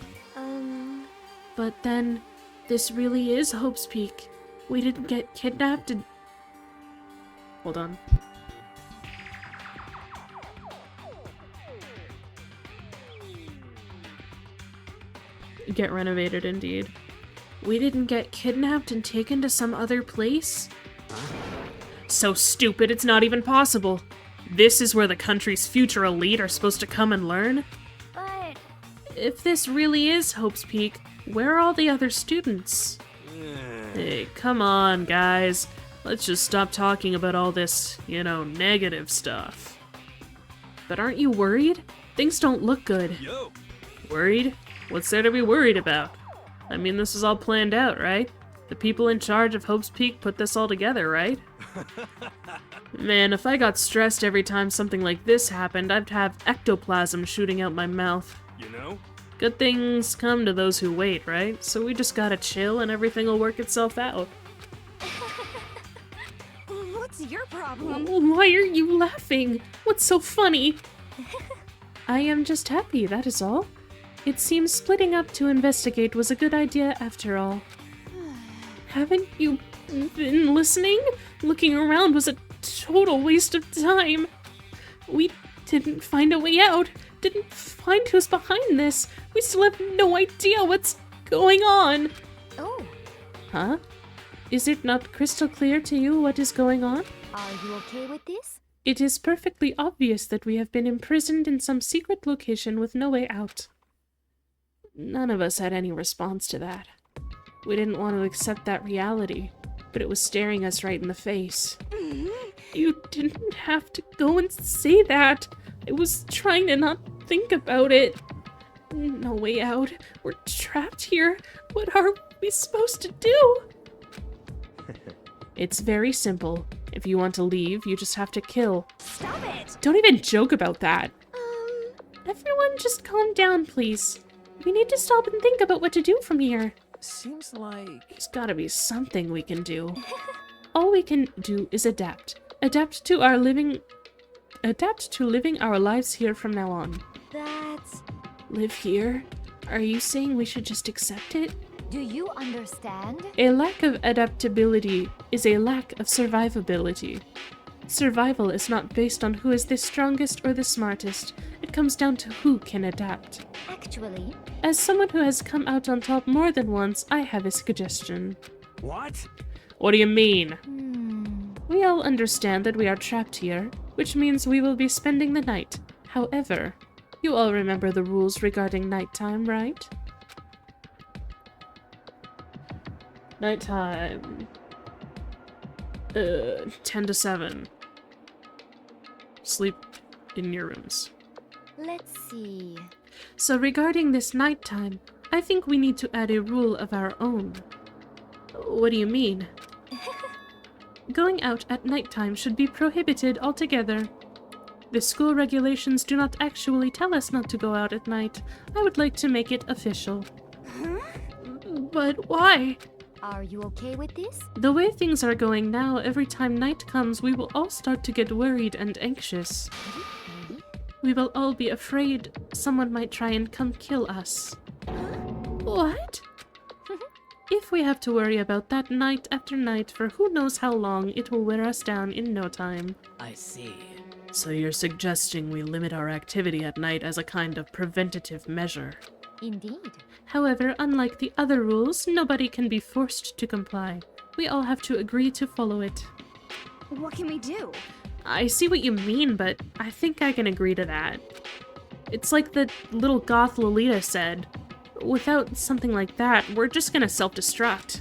But then, this really is Hope's Peak. We didn't get kidnapped and... Hold on. Get renovated, indeed. We didn't get kidnapped and taken to some other place? So stupid, it's not even possible. This is where the country's future elite are supposed to come and learn? But... If this really is Hope's Peak, where are all the other students? Hey, come on, guys. Let's just stop talking about all this, negative stuff. But aren't you worried? Things don't look good. Yo! Worried? What's there to be worried about? I mean, this is all planned out, right? The people in charge of Hope's Peak put this all together, right? Man, if I got stressed every time something like this happened, I'd have ectoplasm shooting out my mouth. You know? Good things come to those who wait, right? So we just gotta chill and everything will work itself out. What's your problem? Why are you laughing? What's so funny? I am just happy, that is all. It seems splitting up to investigate was a good idea after all. Haven't you been listening? Looking around was a total waste of time. We didn't find a way out. Didn't find who's behind this. We still have no idea what's going on. Oh. Huh? Is it not crystal clear to you what is going on? Are you okay with this? It is perfectly obvious that we have been imprisoned in some secret location with no way out. None of us had any response to that. We didn't want to accept that reality, but it was staring us right in the face. You didn't have to go and say that. I was trying to not think about it. No way out. We're trapped here. What are we supposed to do? It's very simple. If you want to leave, you just have to kill. Stop it! Don't even joke about that. Everyone just calm down, please. We need to stop and think about what to do from here. Seems like... There's gotta be something we can do. All we can do is adapt. Adapt to living our lives here from now on. That's... Live here? Are you saying we should just accept it? Do you understand? A lack of adaptability is a lack of survivability. Survival is not based on who is the strongest or the smartest. It comes down to who can adapt. Actually... As someone who has come out on top more than once, I have a suggestion. What? What do you mean? We all understand that we are trapped here, which means we will be spending the night. However, you all remember the rules regarding nighttime, right? Nighttime. 10 to 7. Sleep in your rooms. Let's see... So regarding this nighttime, I think we need to add a rule of our own. What do you mean? Going out at nighttime should be prohibited altogether. The school regulations do not actually tell us not to go out at night. I would like to make it official. Huh? But why? Are you okay with this? The way things are going now, every time night comes, we will all start to get worried and anxious. We will all be afraid someone might try and come kill us. What? If we have to worry about that night after night for who knows how long, it will wear us down in no time. I see. So you're suggesting we limit our activity at night as a kind of preventative measure? Indeed. However, unlike the other rules, nobody can be forced to comply. We all have to agree to follow it. What can we do? I see what you mean, but I think I can agree to that. It's like the little goth Lolita said. Without something like that, we're just gonna self-destruct.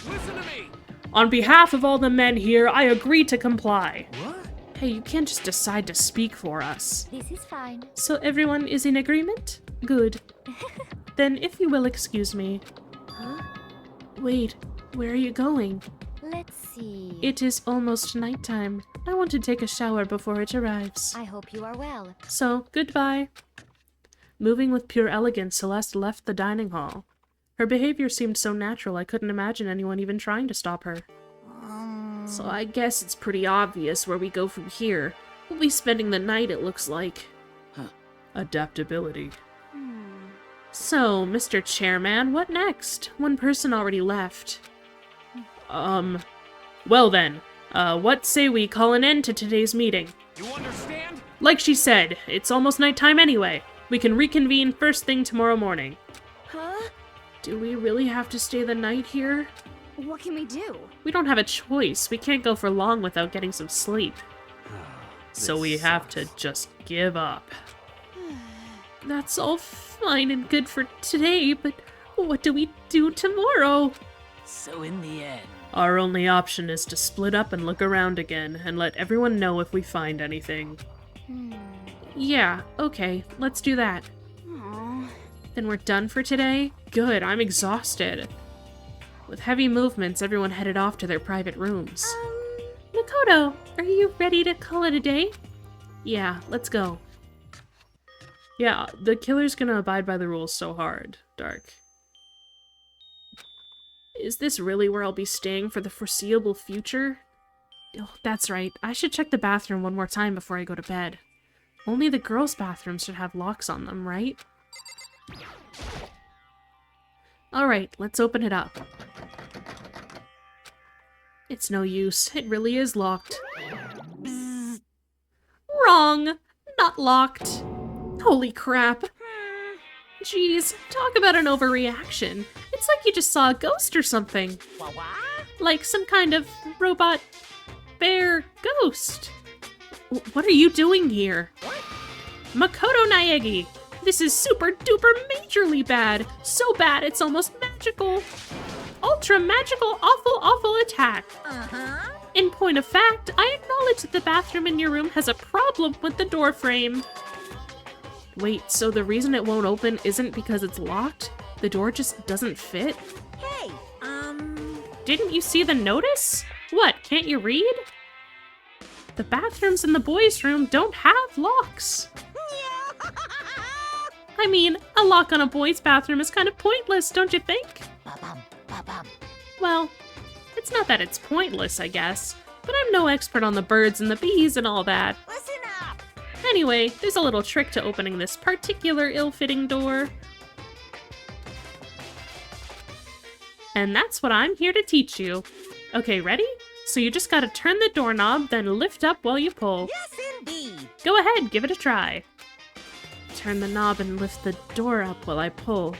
Listen to me! On behalf of all the men here, I agree to comply. What? Hey, you can't just decide to speak for us. This is fine. So everyone is in agreement? Good. Then, if you will excuse me. Huh? Wait, where are you going? Let's see... It is almost nighttime. I want to take a shower before it arrives. I hope you are well. So, goodbye. Moving with pure elegance, Celeste left the dining hall. Her behavior seemed so natural I couldn't imagine anyone even trying to stop her. So I guess it's pretty obvious where we go from here. We'll be spending the night, it looks like. Huh. Adaptability. So, Mr. Chairman, what next? One person already left. Well then, what say we call an end to today's meeting? You understand? Like she said, it's almost nighttime anyway. We can reconvene first thing tomorrow morning. Huh? Do we really have to stay the night here? What can we do? We don't have a choice. We can't go for long without getting some sleep. So we have to just give up. That's all fine and good for today, but what do we do tomorrow? So in the end... Our only option is to split up and look around again, and let everyone know if we find anything. Yeah, okay, let's do that. Aww. Then we're done for today? Good, I'm exhausted. With heavy movements, everyone headed off to their private rooms. Makoto, are you ready to call it a day? Yeah, let's go. Yeah, the killer's gonna abide by the rules so hard. Dark. Is this really where I'll be staying for the foreseeable future? Oh, that's right. I should check the bathroom one more time before I go to bed. Only the girls' bathrooms should have locks on them, right? Alright, let's open it up. It's no use. It really is locked. Bzz. Wrong! Not locked. Holy crap. Jeez, talk about an overreaction. It's like you just saw a ghost or something. Like some kind of robot bear ghost. What are you doing here? Makoto Naegi! This is super duper majorly bad. So bad it's almost magical. Ultra magical awful awful attack. In point of fact, I acknowledge that the bathroom in your room has a problem with the door frame. Wait, so the reason it won't open isn't because it's locked? The door just doesn't fit? Hey, Didn't you see the notice? What, can't you read? The bathrooms in the boys' room don't have locks. I mean, a lock on a boys' bathroom is kind of pointless, don't you think? Well, it's not that it's pointless, I guess, but I'm no expert on the birds and the bees and all that. Listen up! Anyway, there's a little trick to opening this particular ill-fitting door. And that's what I'm here to teach you. Okay, ready? So you just gotta turn the doorknob, then lift up while you pull. Yes, indeed! Go ahead, give it a try. Turn the knob and lift the door up while I pull.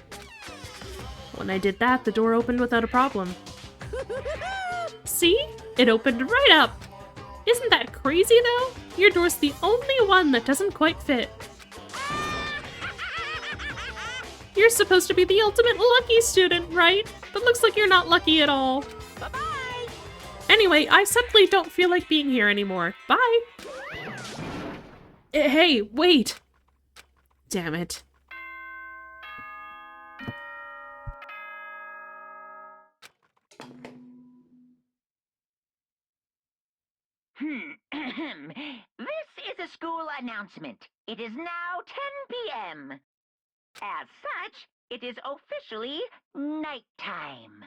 When I did that, the door opened without a problem. See? It opened right up! Isn't that crazy, though? Your door's the only one that doesn't quite fit. You're supposed to be the ultimate lucky student, right? But looks like you're not lucky at all. Bye-bye! Anyway, I simply don't feel like being here anymore. Bye! Hey, wait! Damn it. This is a school announcement. It is now 10 p.m. As such, it is officially nighttime.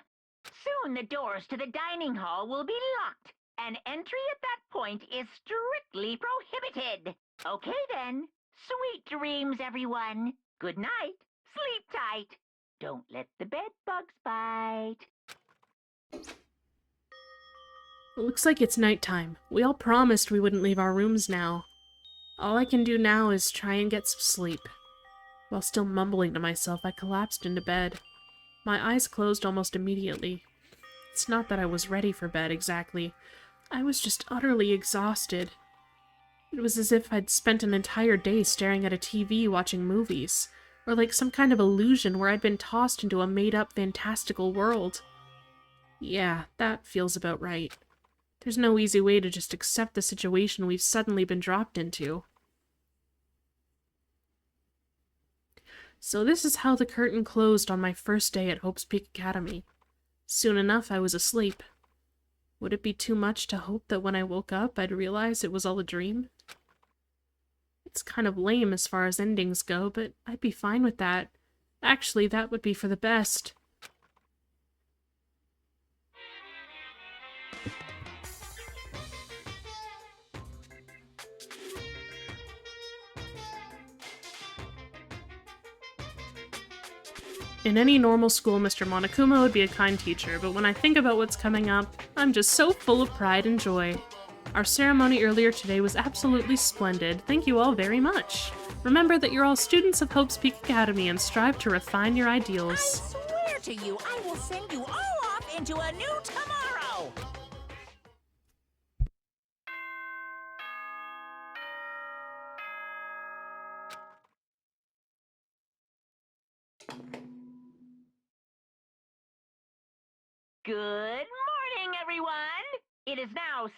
Soon the doors to the dining hall will be locked, and entry at that point is strictly prohibited. Okay then. Sweet dreams, everyone. Good night. Sleep tight. Don't let the bed bugs bite. Looks like it's nighttime. We all promised we wouldn't leave our rooms now. All I can do now is try and get some sleep. While still mumbling to myself, I collapsed into bed. My eyes closed almost immediately. It's not that I was ready for bed exactly. I was just utterly exhausted. It was as if I'd spent an entire day staring at a TV watching movies, or like some kind of illusion where I'd been tossed into a made-up fantastical world. Yeah, that feels about right. There's no easy way to just accept the situation we've suddenly been dropped into. So this is how the curtain closed on my first day at Hope's Peak Academy. Soon enough, I was asleep. Would it be too much to hope that when I woke up, I'd realize it was all a dream? It's kind of lame as far as endings go, but I'd be fine with that. Actually, that would be for the best. In any normal school, Mr. Monokuma would be a kind teacher, but when I think about what's coming up, I'm just so full of pride and joy. Our ceremony earlier today was absolutely splendid. Thank you all very much. Remember that you're all students of Hope's Peak Academy and strive to refine your ideals. I swear to you, I will send you all off into a new tomorrow! Good morning, everyone! It is now 7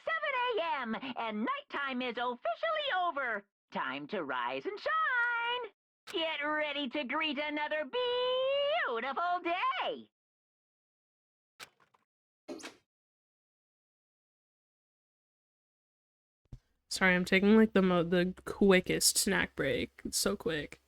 a.m., and nighttime is officially over. Time to rise and shine! Get ready to greet another beautiful day! Sorry, I'm taking like the quickest snack break. It's so quick.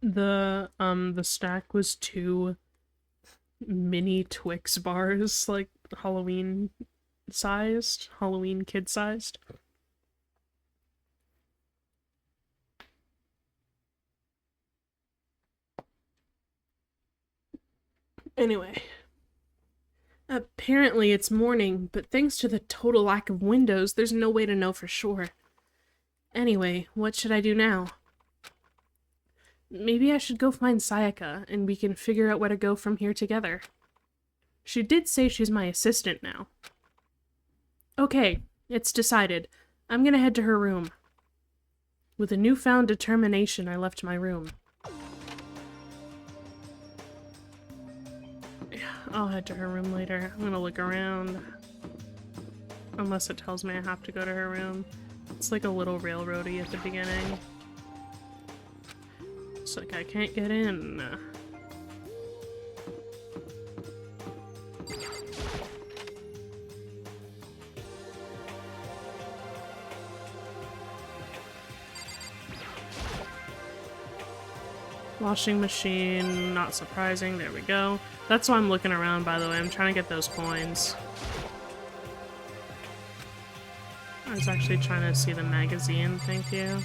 The snack was 2 mini Twix bars, like Halloween kid sized. Anyway, Apparently it's morning, but thanks to the total lack of windows, there's no way to know for sure. Anyway, what should I do now? Maybe I should go find Sayaka, and we can figure out where to go from here together. She did say she's my assistant now. Okay, it's decided. I'm gonna head to her room. With a newfound determination, I left my room. I'll head to her room later. I'm gonna look around. Unless it tells me I have to go to her room. It's like a little railroady at the beginning. It's like I can't get in. Washing machine, not surprising, there we go. That's why I'm looking around, by the way. I'm trying to get those coins. I was actually trying to see the magazine, thank you.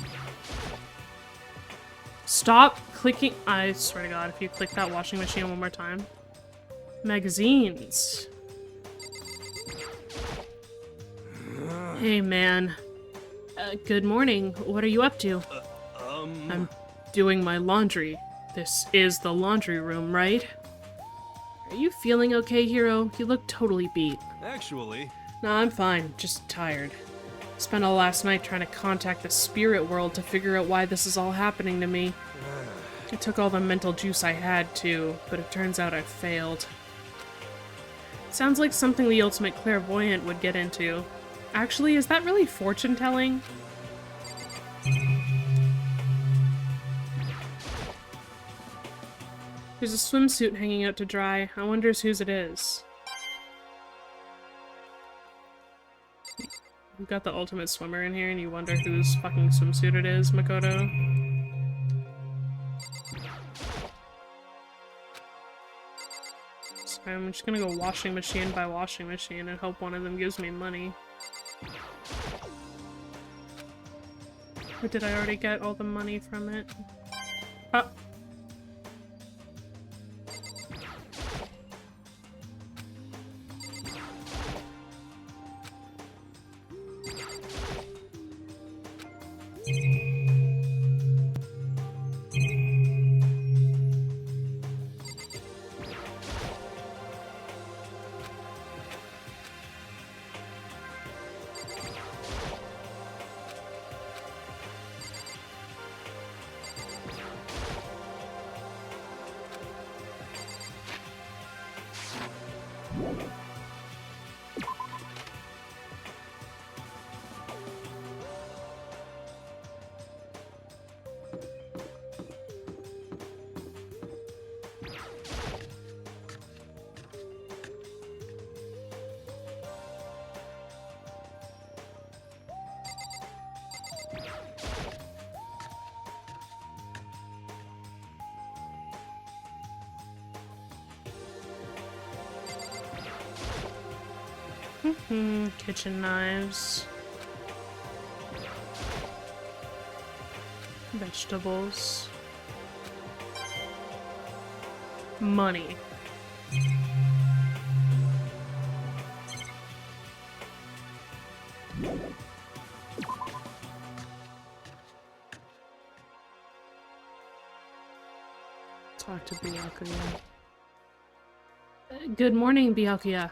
Stop clicking. I swear to God, if you click that washing machine one more time. Magazines. Hey, man. Good morning. What are you up to? I'm doing my laundry. This is the laundry room, right? Are you feeling okay, Hiro? You look totally beat. Actually... No, I'm fine. Just tired. Spent all last night trying to contact the spirit world to figure out why this is all happening to me. It took all the mental juice I had, too, but it turns out I failed. Sounds like something the ultimate clairvoyant would get into. Actually, is that really fortune-telling? There's a swimsuit hanging out to dry. I wonder whose it is. We've got the ultimate swimmer in here and you wonder whose fucking swimsuit it is, Makoto. So I'm just gonna go washing machine by washing machine and hope one of them gives me money. Or did I already get all the money from it? Oh. Kitchen knives. Vegetables. Money. Talk to Byakuya. Good morning, Byakuya.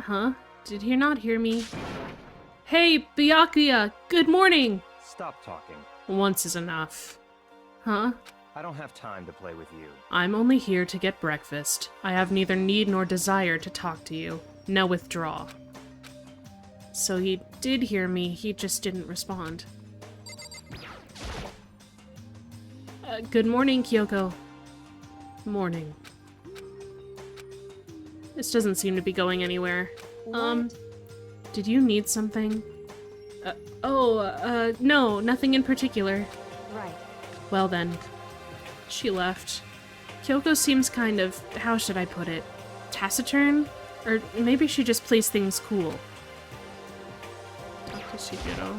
Huh? Did you not hear me? Hey, Byakuya! Good morning! Stop talking. Once is enough. Huh? I don't have time to play with you. I'm only here to get breakfast. I have neither need nor desire to talk to you. Now withdraw. So he did hear me, he just didn't respond. Good morning, Kyoko. Morning. This doesn't seem to be going anywhere. What? Did you need something? No, nothing in particular. Right. Well then. She left. Kyoko seems kind of, how should I put it, taciturn? Or maybe she just plays things cool. Talk to Chihiro.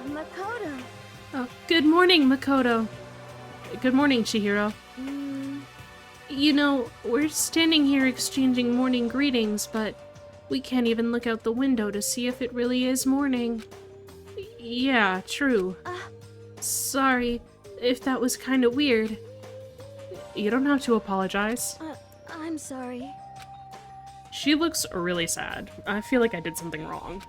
Makoto. Oh, good morning, Makoto. Good morning, Chihiro. You know, we're standing here exchanging morning greetings, but we can't even look out the window to see if it really is morning. Yeah, true. Sorry if that was kind of weird. You don't have to apologize. I'm sorry. She looks really sad. I feel like I did something wrong.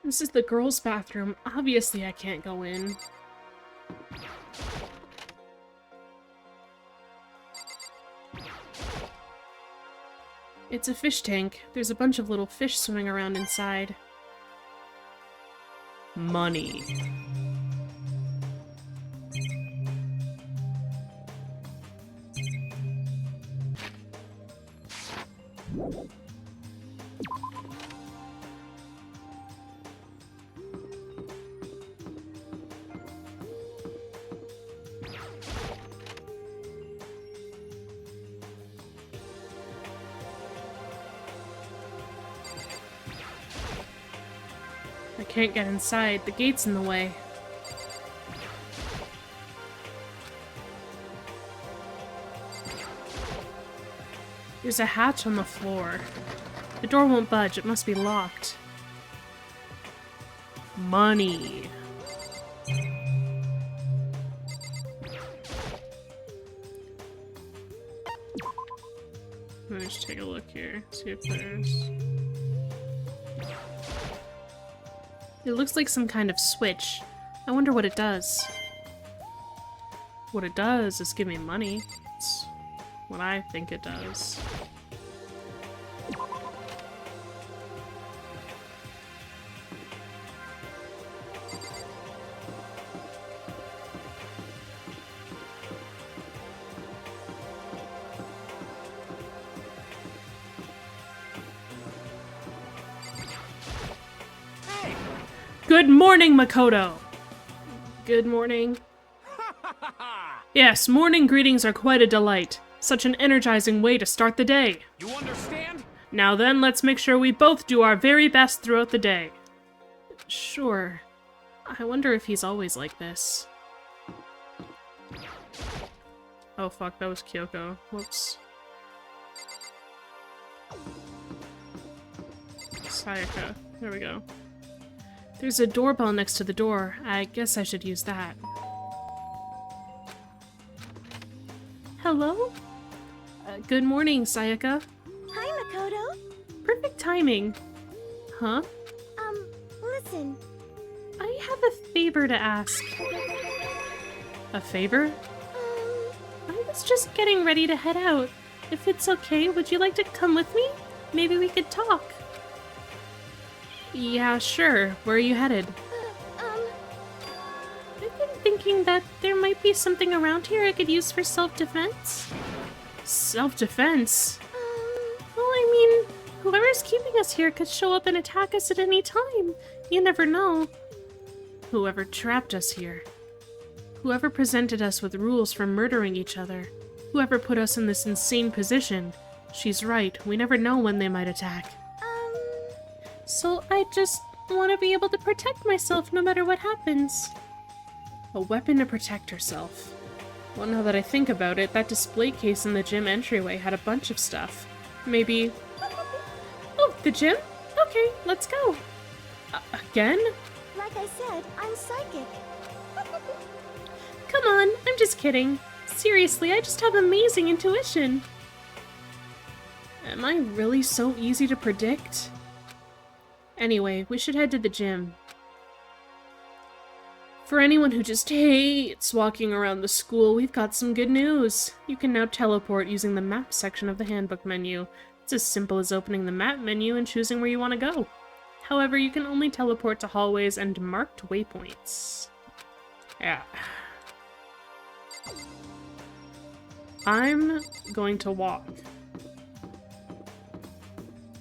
This is the girls' bathroom. Obviously, I can't go in. It's a fish tank. There's a bunch of little fish swimming around inside. Money. I can't get inside. The gate's in the way. There's a hatch on the floor. The door won't budge. It must be locked. Money. Let me just take a look here. See if there's... It looks like some kind of switch. I wonder what it does. What it does is give me money. It's what I think it does. Good morning, Makoto! Good morning. Yes, morning greetings are quite a delight. Such an energizing way to start the day. You understand? Now then, let's make sure we both do our very best throughout the day. Sure. I wonder if he's always like this. Oh fuck, that was Kyoko. Whoops. Sayaka. There we go. There's a doorbell next to the door. I guess I should use that. Hello? Good morning, Sayaka. Hi, Makoto. Perfect timing. Huh? Listen. I have a favor to ask. A favor? I was just getting ready to head out. If it's okay, would you like to come with me? Maybe we could talk. Yeah, sure. Where are you headed? I've been thinking that there might be something around here I could use for self-defense. Self-defense? Well, I mean, whoever's keeping us here could show up and attack us at any time. You never know. Whoever trapped us here. Whoever presented us with rules for murdering each other. Whoever put us in this insane position. She's right. We never know when they might attack. So I just want to be able to protect myself no matter what happens. A weapon to protect herself. Well, now that I think about it, that display case in the gym entryway had a bunch of stuff. Maybe... Oh, the gym? Okay, let's go. Again? Like I said, I'm psychic. Come on, I'm just kidding. Seriously, I just have amazing intuition. Am I really so easy to predict? Anyway, we should head to the gym. For anyone who just hates walking around the school, we've got some good news. You can now teleport using the map section of the handbook menu. It's as simple as opening the map menu and choosing where you want to go. However, you can only teleport to hallways and marked waypoints. Yeah. I'm going to walk.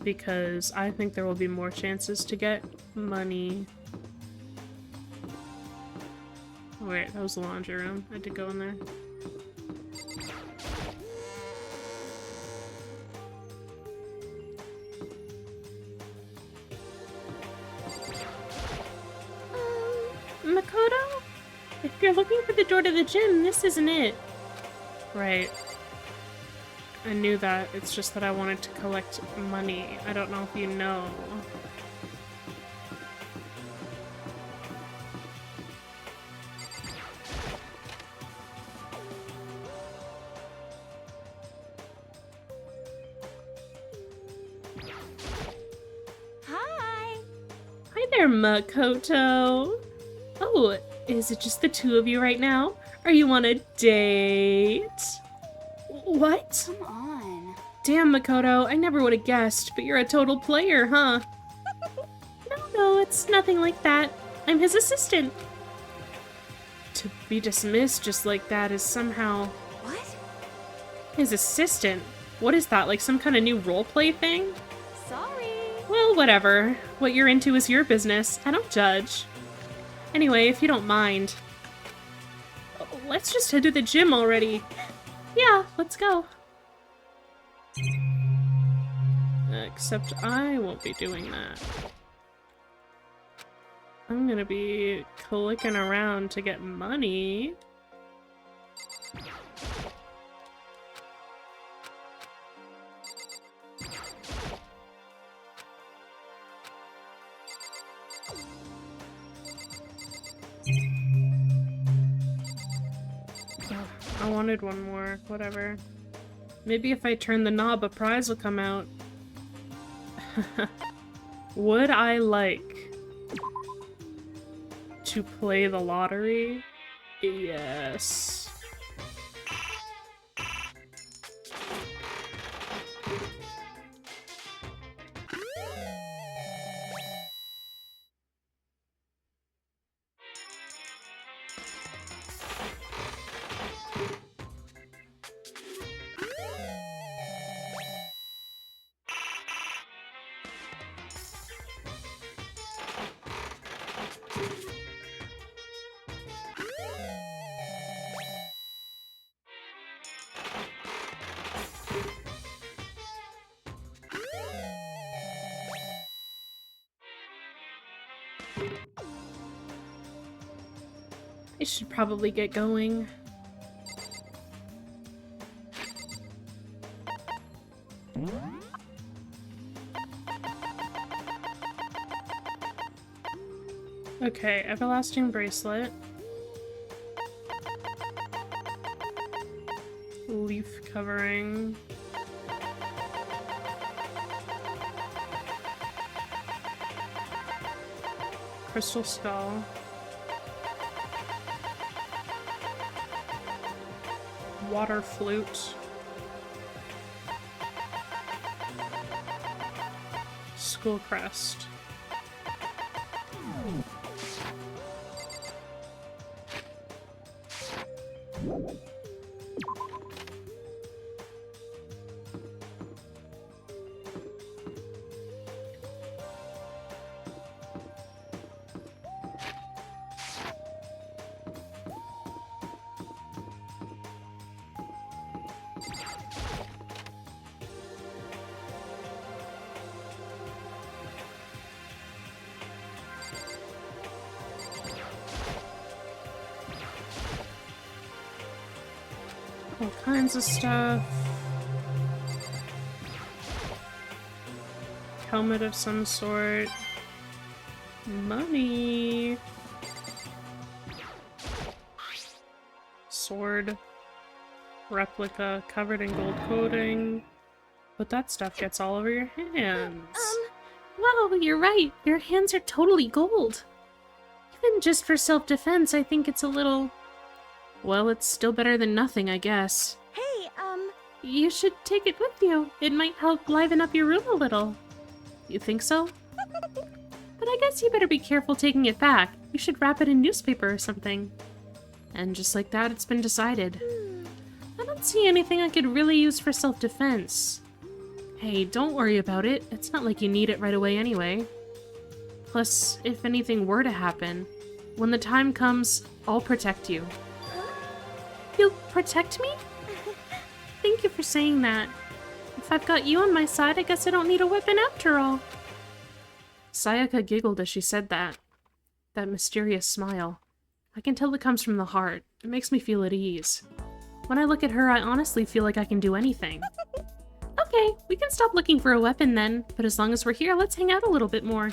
Because I think there will be more chances to get money. Oh, wait, that was the laundry room. I had to go in there. Makoto? If you're looking for the door to the gym, this isn't it. Right. I knew that. It's just that I wanted to collect money. I don't know if you know. Hi! Hi there, Makoto. Oh, is it just the two of you right now? Are you on a date? What? Come on. Damn, Makoto, I never would have guessed, but you're a total player, huh? No, it's nothing like that. I'm his assistant. To be dismissed just like that is somehow... What? His assistant? What is that, like some kind of new roleplay thing? Sorry. Well, whatever. What you're into is your business. I don't judge. Anyway, if you don't mind, let's just head to the gym already. Yeah, let's go. Except I won't be doing that. I'm gonna be clicking around to get money. I wanted one more, whatever. Maybe if I turn the knob, a prize will come out. Would I like to play the lottery? Yes. I should probably get going. Okay, everlasting bracelet. Leaf covering. Crystal skull. Water flute. School crest. All kinds of stuff. Helmet of some sort. Money. Sword. Replica covered in gold coating. But that stuff gets all over your hands. Wow, you're right. Your hands are totally gold. Even just for self-defense, I think it's a little... Well, it's still better than nothing, I guess. Hey, You should take it with you. It might help liven up your room a little. You think so? But I guess you better be careful taking it back. You should wrap it in newspaper or something. And just like that, it's been decided. I don't see anything I could really use for self-defense. Hey, don't worry about it. It's not like you need it right away anyway. Plus, if anything were to happen, when the time comes, I'll protect you. You'll protect me? Thank you for saying that. If I've got you on my side, I guess I don't need a weapon after all. Sayaka giggled as she said that. That mysterious smile. I can tell it comes from the heart. It makes me feel at ease. When I look at her, I honestly feel like I can do anything. Okay, we can stop looking for a weapon then, but as long as we're here, let's hang out a little bit more.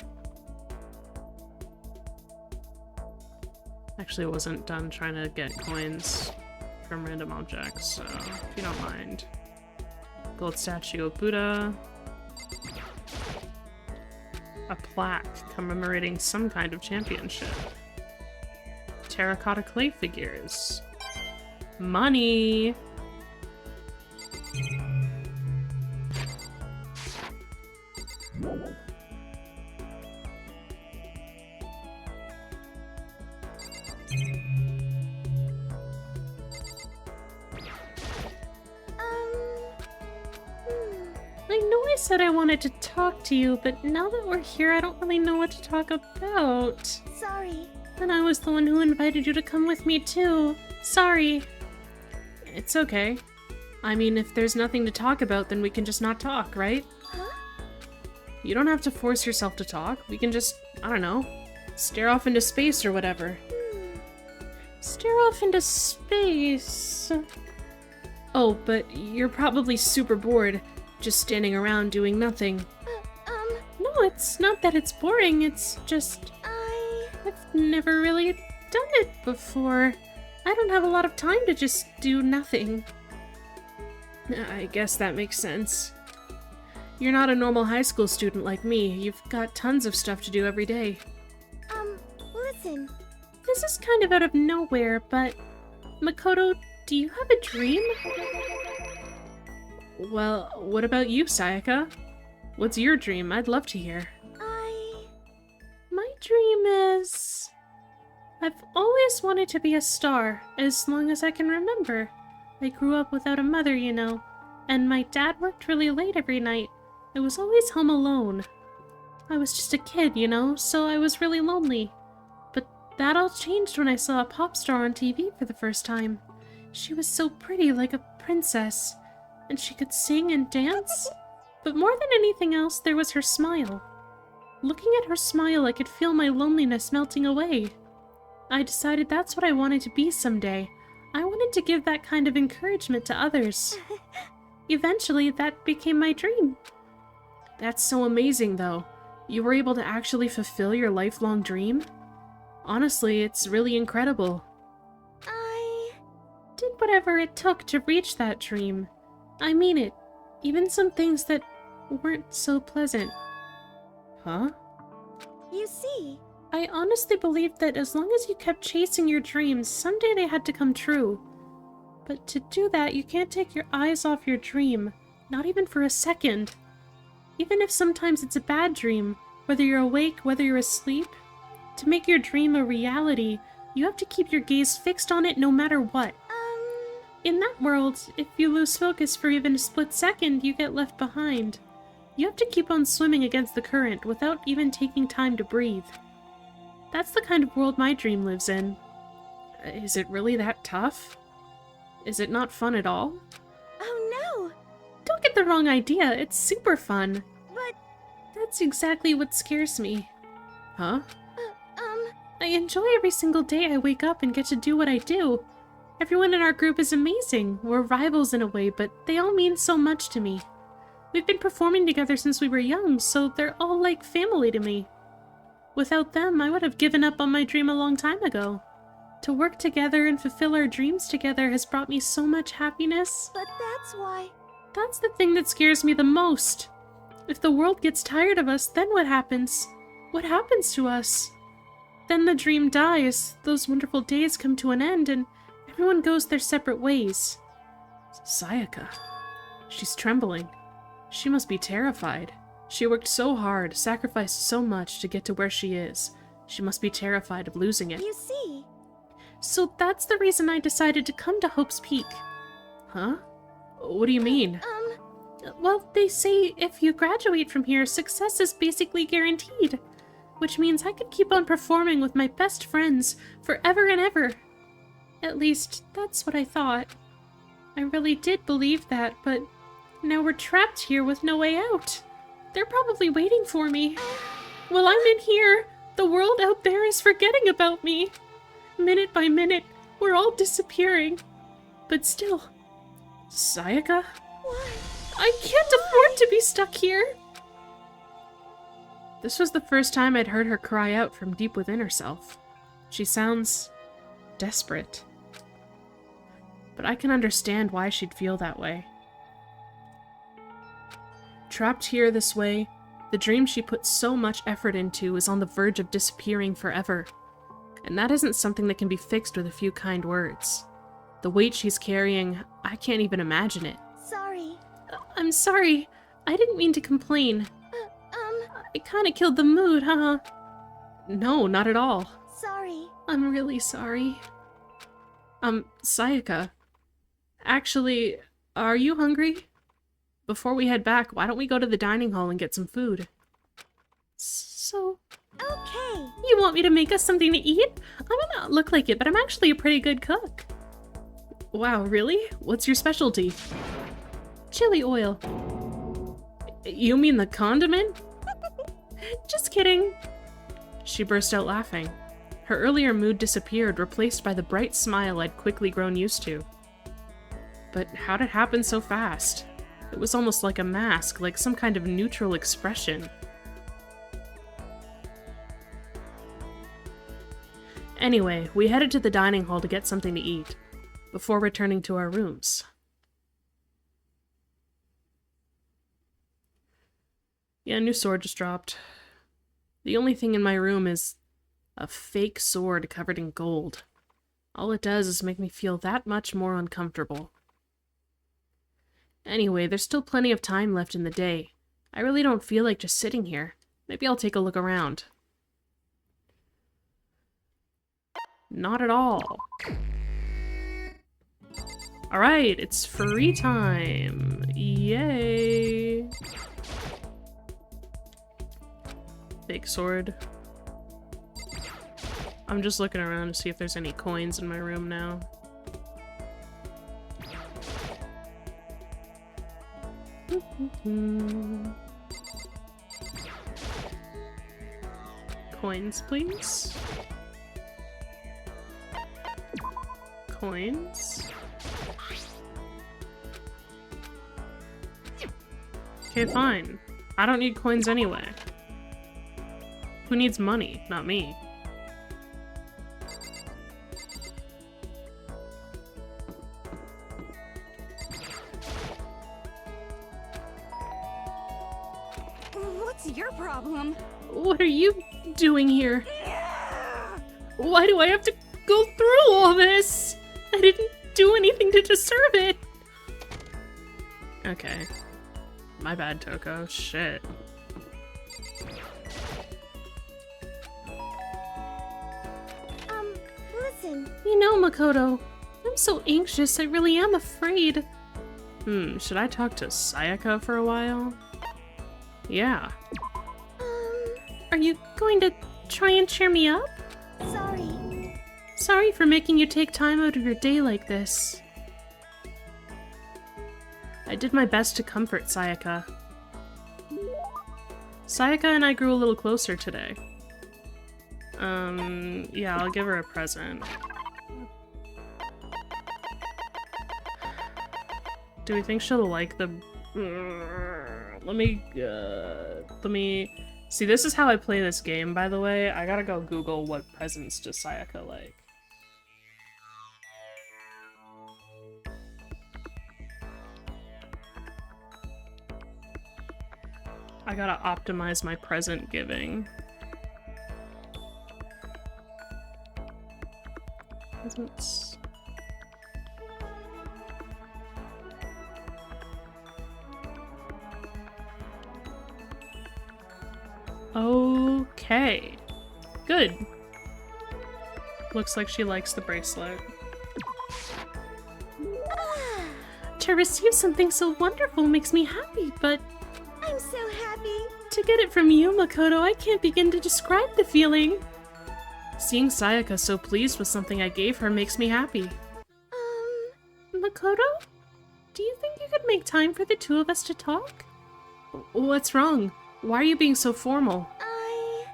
Actually, I wasn't done trying to get coins from random objects, so if you don't mind. Gold statue of Buddha. A plaque commemorating some kind of championship. Terracotta clay figures. Money! I know I said I wanted to talk to you, but now that we're here, I don't really know what to talk about. Sorry. And I was the one who invited you to come with me, too. Sorry. It's okay. I mean, if there's nothing to talk about, then we can just not talk, right? Huh? You don't have to force yourself to talk. We can just, I don't know, stare off into space or whatever. Stare off into space. Oh, but you're probably super bored, just standing around doing nothing. No, it's not that it's boring, it's just... I've never really done it before. I don't have a lot of time to just do nothing. I guess that makes sense. You're not a normal high school student like me. You've got tons of stuff to do every day. Listen. This is kind of out of nowhere, but... Makoto, do you have a dream? Well, what about you, Sayaka? What's your dream? I'd love to hear. My dream is... I've always wanted to be a star, as long as I can remember. I grew up without a mother, you know, and my dad worked really late every night. I was always home alone. I was just a kid, you know, so I was really lonely. But that all changed when I saw a pop star on TV for the first time. She was so pretty, like a princess, and she could sing and dance. But more than anything else, there was her smile. Looking at her smile, I could feel my loneliness melting away. I decided that's what I wanted to be someday. I wanted to give that kind of encouragement to others. Eventually, that became my dream. That's so amazing, though. You were able to actually fulfill your lifelong dream? Honestly, it's really incredible. I did whatever it took to reach that dream. I mean it. Even some things that weren't so pleasant. Huh? You see, I honestly believed that as long as you kept chasing your dreams, someday they had to come true. But to do that, you can't take your eyes off your dream, not even for a second. Even if sometimes it's a bad dream, whether you're awake, whether you're asleep, to make your dream a reality, you have to keep your gaze fixed on it no matter what. In that world, if you lose focus for even a split second, you get left behind. You have to keep on swimming against the current without even taking time to breathe. That's the kind of world my dream lives in. Is it really that tough? Is it not fun at all? Oh no! Don't get the wrong idea, it's super fun. But... That's exactly what scares me. Huh? I enjoy every single day I wake up and get to do what I do. Everyone in our group is amazing. We're rivals in a way, but they all mean so much to me. We've been performing together since we were young, so they're all like family to me. Without them, I would have given up on my dream a long time ago. To work together and fulfill our dreams together has brought me so much happiness. But that's why... That's the thing that scares me the most. If the world gets tired of us, then what happens? What happens to us? Then the dream dies, those wonderful days come to an end, and everyone goes their separate ways. Sayaka. She's trembling. She must be terrified. She worked so hard, sacrificed so much to get to where she is. She must be terrified of losing it. You see... So that's the reason I decided to come to Hope's Peak. Huh? What do you mean? Well, they say if you graduate from here, success is basically guaranteed. Which means I could keep on performing with my best friends forever and ever. At least, that's what I thought. I really did believe that, but now we're trapped here with no way out. They're probably waiting for me. While I'm in here, the world out there is forgetting about me. Minute by minute, we're all disappearing. But still, Sayaka? Why? I can't afford to be stuck here! This was the first time I'd heard her cry out from deep within herself. She sounds desperate. But I can understand why she'd feel that way. Trapped here this way, the dream she put so much effort into is on the verge of disappearing forever. And that isn't something that can be fixed with a few kind words. The weight she's carrying, I can't even imagine it. Sorry. I'm sorry. I didn't mean to complain. I kinda killed the mood, huh? No, not at all. Sorry. I'm really sorry. Sayaka. Actually, are you hungry? Before we head back, why don't we go to the dining hall and get some food? So... Okay. You want me to make us something to eat? I might not look like it, but I'm actually a pretty good cook. Wow, really? What's your specialty? Chili oil. You mean the condiment? Just kidding. She burst out laughing. Her earlier mood disappeared, replaced by the bright smile I'd quickly grown used to. But how'd it happen so fast? It was almost like a mask, like some kind of neutral expression. Anyway, we headed to the dining hall to get something to eat, before returning to our rooms. Yeah, new sword just dropped. The only thing in my room is a fake sword covered in gold. All it does is make me feel that much more uncomfortable. Anyway, there's still plenty of time left in the day. I really don't feel like just sitting here. Maybe I'll take a look around. Not at all. Alright, it's free time. Yay! Fake sword. I'm just looking around to see if there's any coins in my room now. Coins, please. Coins. Okay, fine. I don't need coins anyway. Who needs money? Not me. What's your problem? What are you doing here? Why do I have to go through all this? I didn't do anything to deserve it. Okay. My bad, Toko. Shit. Listen. You know, Makoto, I'm so anxious, I really am afraid. Should I talk to Sayaka for a while? Yeah. Are you going to try and cheer me up? Sorry. Sorry for making you take time out of your day like this. I did my best to comfort Sayaka. Sayaka and I grew a little closer today. Yeah, I'll give her a present. Do we think she'll like the... Let me... See, this is how I play this game, by the way. I gotta go Google what presents does Sayaka like. I gotta optimize my present giving. Presents. Okay. Good. Looks like she likes the bracelet. To receive something so wonderful makes me happy, but... I'm so happy. To get it from you, Makoto, I can't begin to describe the feeling. Seeing Sayaka so pleased with something I gave her makes me happy. Makoto? Do you think you could make time for the two of us to talk? What's wrong? Why are you being so formal?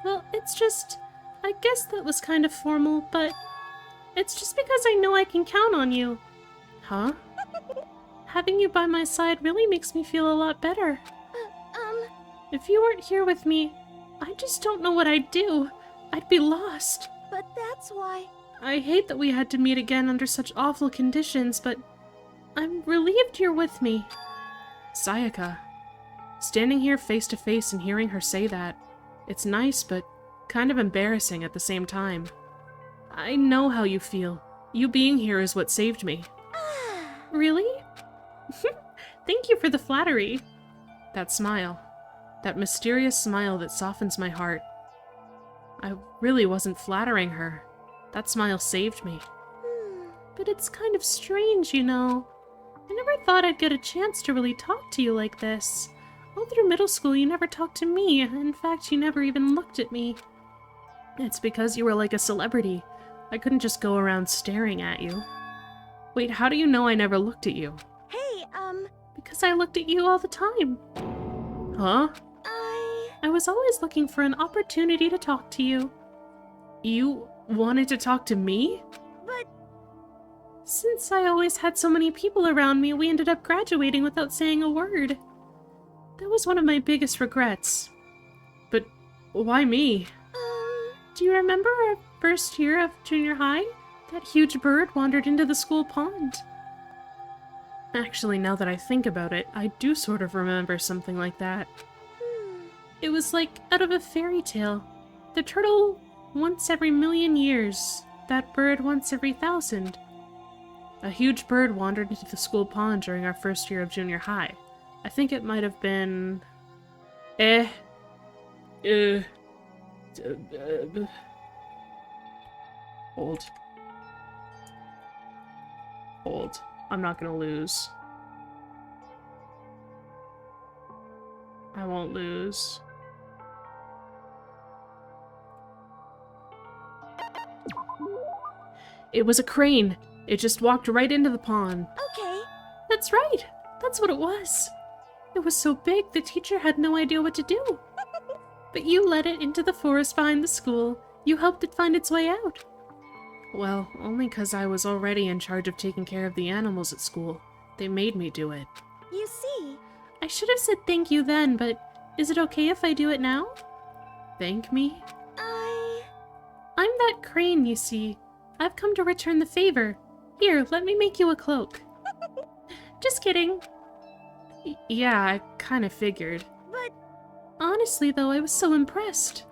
Well, it's just... I guess that was kind of formal, but... It's just because I know I can count on you. Huh? Having you by my side really makes me feel a lot better. If you weren't here with me, I just don't know what I'd do. I'd be lost. But that's why... I hate that we had to meet again under such awful conditions, but I'm relieved you're with me. Sayaka. Standing here face to face and hearing her say that, it's nice, but kind of embarrassing at the same time. I know how you feel. You being here is what saved me. Really? Thank you for the flattery. That smile. That mysterious smile that softens my heart. I really wasn't flattering her. That smile saved me. But it's kind of strange, you know. I never thought I'd get a chance to really talk to you like this. All through middle school, you never talked to me. In fact, you never even looked at me. It's because you were like a celebrity. I couldn't just go around staring at you. Wait, how do you know I never looked at you? Hey, Because I looked at you all the time. Huh? I was always looking for an opportunity to talk to you. You wanted to talk to me? But... Since I always had so many people around me, we ended up graduating without saying a word. That was one of my biggest regrets. But why me? Do you remember our first year of junior high? That huge bird wandered into the school pond. Actually, now that I think about it, I do sort of remember something like that. It was like out of a fairy tale. The turtle once every 1,000,000 years. That bird once every 1,000. A huge bird wandered into the school pond during our first year of junior high. I think it might have been... Hold. I'm not gonna lose. I won't lose. It was a crane. It just walked right into the pond. Okay. That's right. That's what it was. It was so big, the teacher had no idea what to do. But you led it into the forest behind the school. You helped it find its way out. Well, only because I was already in charge of taking care of the animals at school. They made me do it. You see... I should have said thank you then, but is it okay if I do it now? Thank me? I'm that crane, you see. I've come to return the favor. Here, let me make you a cloak. Just kidding. Yeah, I kind of figured. But... Honestly, though, I was so impressed.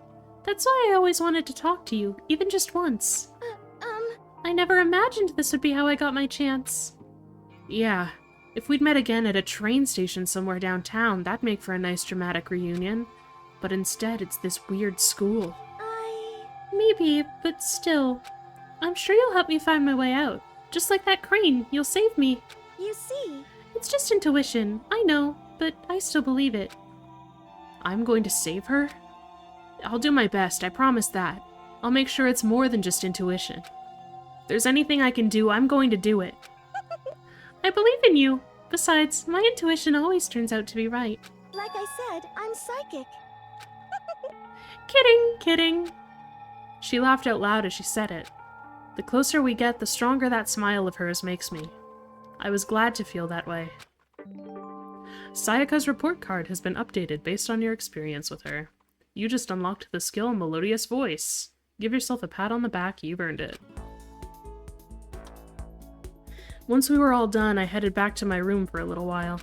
That's why I always wanted to talk to you, even just once. I never imagined this would be how I got my chance. Yeah, if we'd met again at a train station somewhere downtown, that'd make for a nice dramatic reunion. But instead, it's this weird school. Maybe, but still. I'm sure you'll help me find my way out. Just like that crane, you'll save me. You see... It's just intuition, I know, but I still believe it. I'm going to save her? I'll do my best, I promise that. I'll make sure it's more than just intuition. If there's anything I can do, I'm going to do it. I believe in you. Besides, my intuition always turns out to be right. Like I said, I'm psychic. Kidding. She laughed out loud as she said it. The closer we get, the stronger that smile of hers makes me. I was glad to feel that way. Sayaka's report card has been updated based on your experience with her. You just unlocked the skill Melodious Voice. Give yourself a pat on the back, you've earned it. Once we were all done, I headed back to my room for a little while.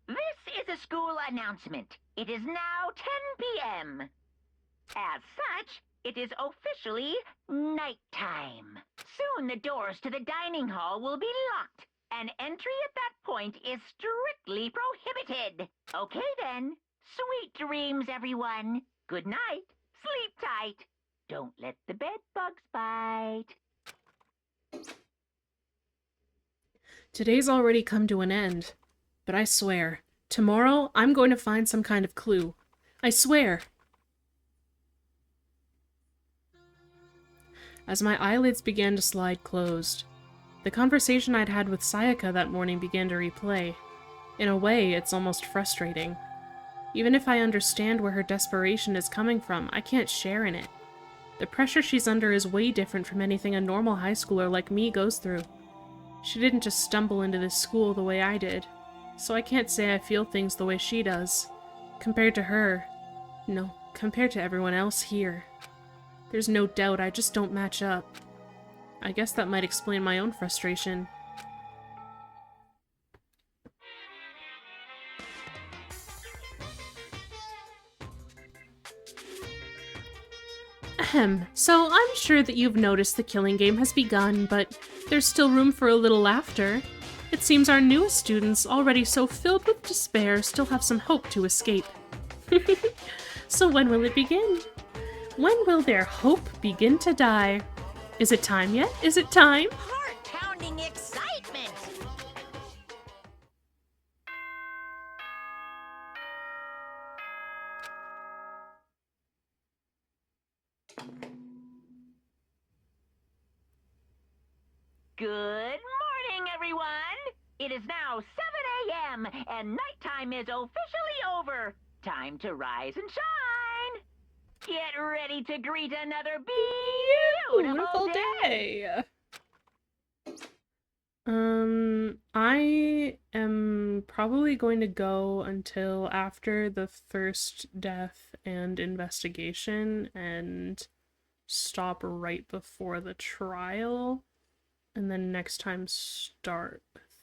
This is a school announcement. It is now 10 p.m. As such, it is officially nighttime. Soon the doors to the dining hall will be locked, and entry at that point is strictly prohibited. Okay then. Sweet dreams, everyone. Good night. Sleep tight. Don't let the bed bugs bite. Today's already come to an end, but I swear, tomorrow I'm going to find some kind of clue. I swear. As my eyelids began to slide closed, the conversation I'd had with Sayaka that morning began to replay. In a way, it's almost frustrating. Even if I understand where her desperation is coming from, I can't share in it. The pressure she's under is way different from anything a normal high schooler like me goes through. She didn't just stumble into this school the way I did, so I can't say I feel things the way she does. Compared to her, no, compared to everyone else here. There's no doubt I just don't match up. I guess that might explain my own frustration. Ahem, so I'm sure that you've noticed the killing game has begun, but there's still room for a little laughter. It seems our newest students, already so filled with despair, still have some hope to escape. So when will it begin? When will their hope begin to die? Is it time yet? Is it time? Heart-pounding excitement! Good morning, everyone! It is now 7 a.m., and nighttime is officially over. Time to rise and shine! Get ready to greet another beautiful day! I am probably going to go until after the first death and investigation and stop right before the trial, and then next time start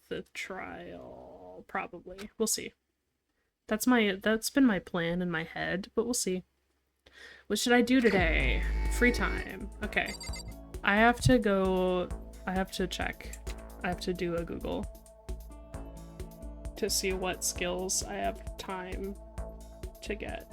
the trial, probably. We'll see. That's been my plan in my head, but we'll see. What should I do today? Free time. Okay. I have to check. I have to do a Google to see what skills I have time to get.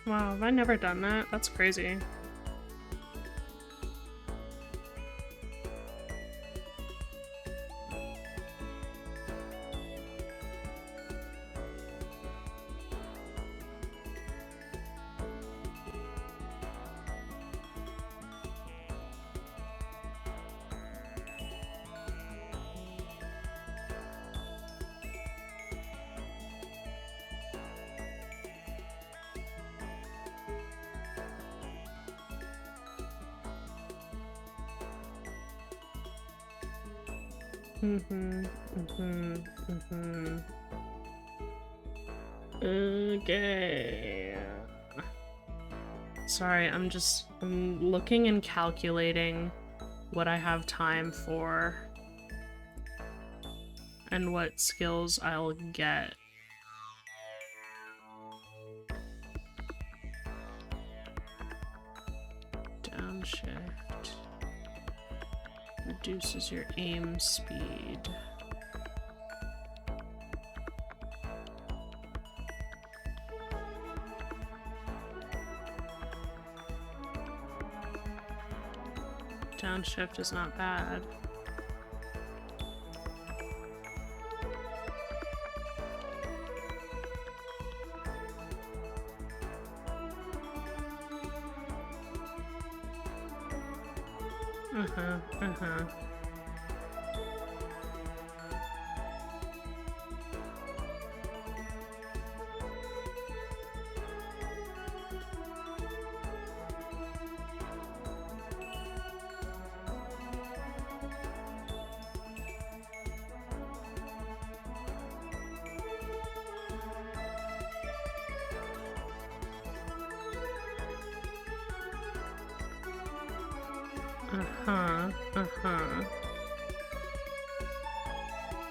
Wow, have I never done that? That's crazy. Okay. Sorry, I'm looking and calculating what I have time for and what skills I'll get. Downshift reduces your aim speed. Downshift is not bad.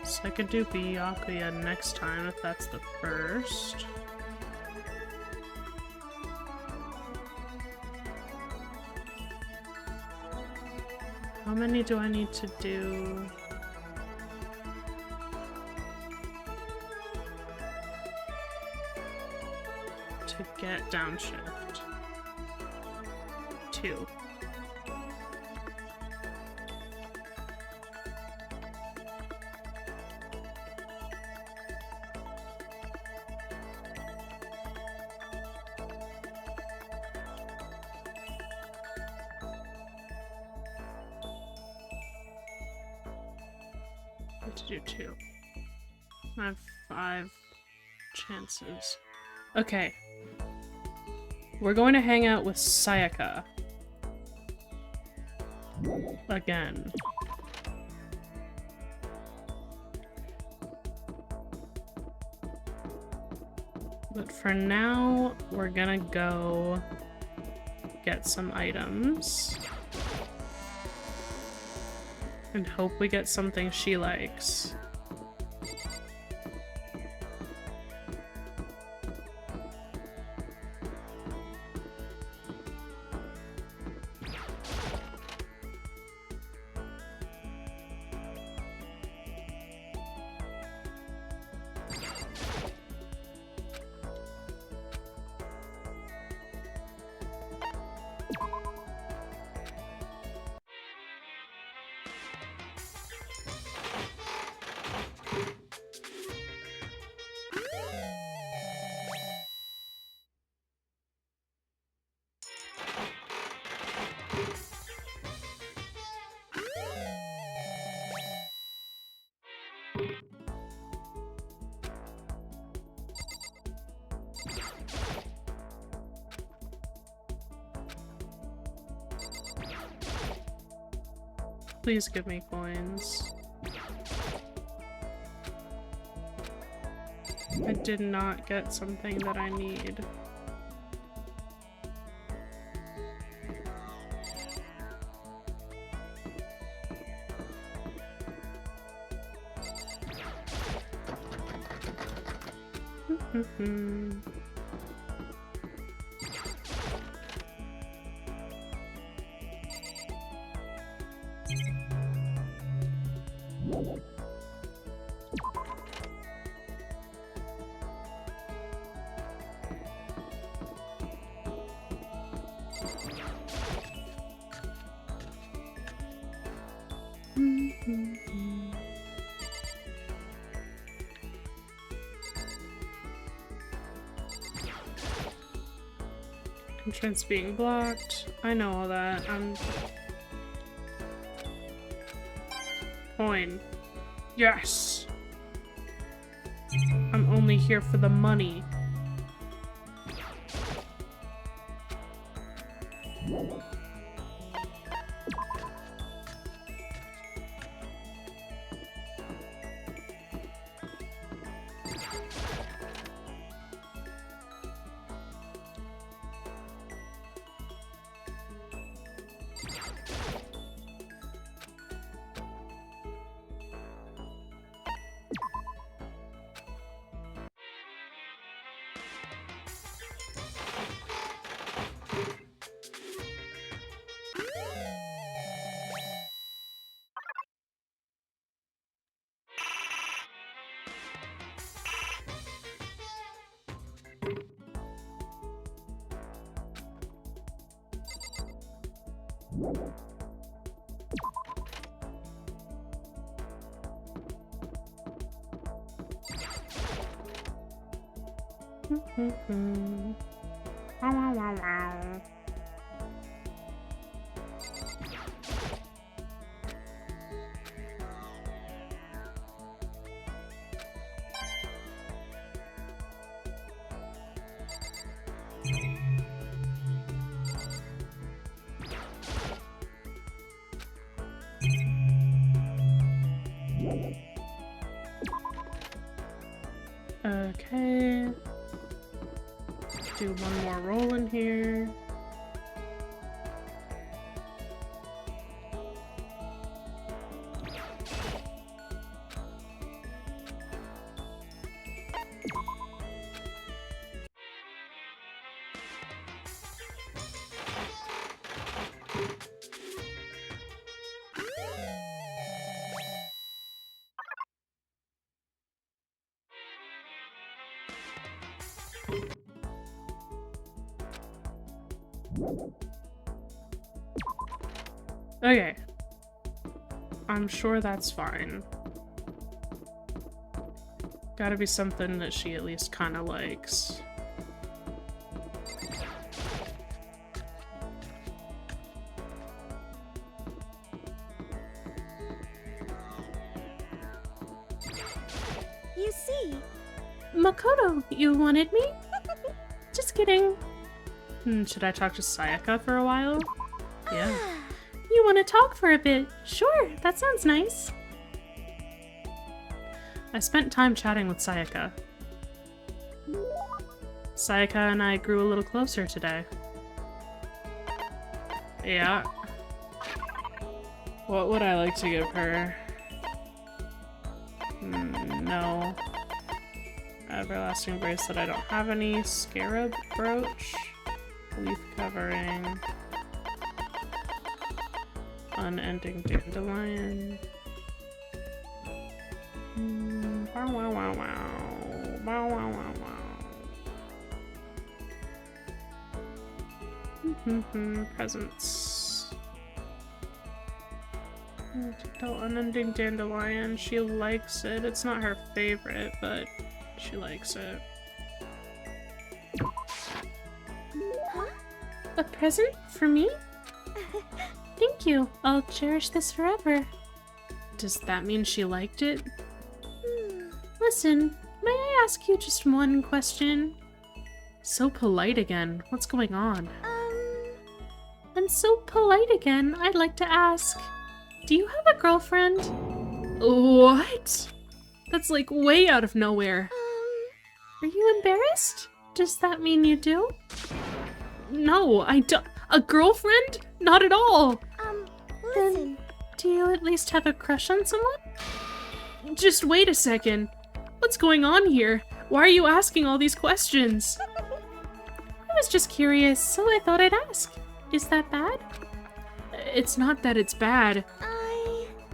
So I could do Byakuya next time if that's the first. How many do I need to do? To get downshift? 2. To do 2. I have 5 chances. Okay. We're going to hang out with Sayaka. Again. But for now, we're gonna go get some items. And hope we get something she likes. Please give me coins. I did not get something that I need. Entrance being blocked. I know all that. Coin. Yes! I'm only here for the money. Okay. Do one more roll in here. Okay. I'm sure that's fine. Gotta be something that she at least kinda likes. You see? Makoto, you wanted me? Just kidding. Should I talk to Sayaka for a while? Yeah. You want to talk for a bit? Sure, that sounds nice. I spent time chatting with Sayaka. Sayaka and I grew a little closer today. Yeah. What would I like to give her? No. Everlasting bracelet, I don't have any. Scarab brooch. Leaf covering. Unending dandelion. Wow wow wow wow. Wow wow wow wow. Presents. Unending dandelion. She likes it. It's not her favorite, but she likes it. Huh? A present for me? Thank you. I'll cherish this forever. Does that mean she liked it? Listen, may I ask you just one question? So polite again. What's going on? And so polite again, I'd like to ask, do you have a girlfriend? What? That's like way out of nowhere. Are you embarrassed? Does that mean you do? No, I don't. A girlfriend? Not at all. Listen. Then, do you at least have a crush on someone? Just wait a second. What's going on here? Why are you asking all these questions? I was just curious, so I thought I'd ask. Is that bad? It's not that it's bad.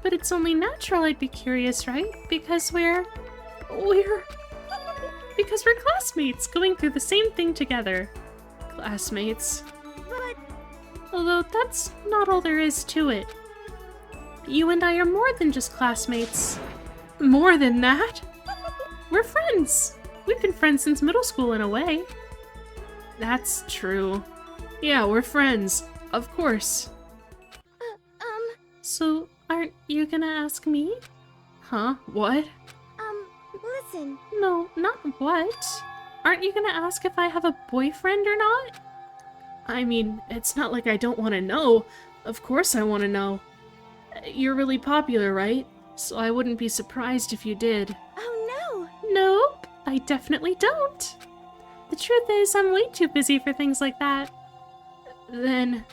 But it's only natural I'd be curious, right? Because we're classmates going through the same thing together. Classmates. But... Although that's not all there is to it. You and I are more than just classmates. More than that? We're friends. We've been friends since middle school in a way. That's true. Yeah, we're friends. Of course. So, aren't you gonna ask me? Huh? What? Listen. No, not what. Aren't you gonna ask if I have a boyfriend or not? I mean, it's not like I don't want to know. Of course I want to know. You're really popular, right? So I wouldn't be surprised if you did. Oh no! Nope, I definitely don't. The truth is, I'm way too busy for things like that. Then,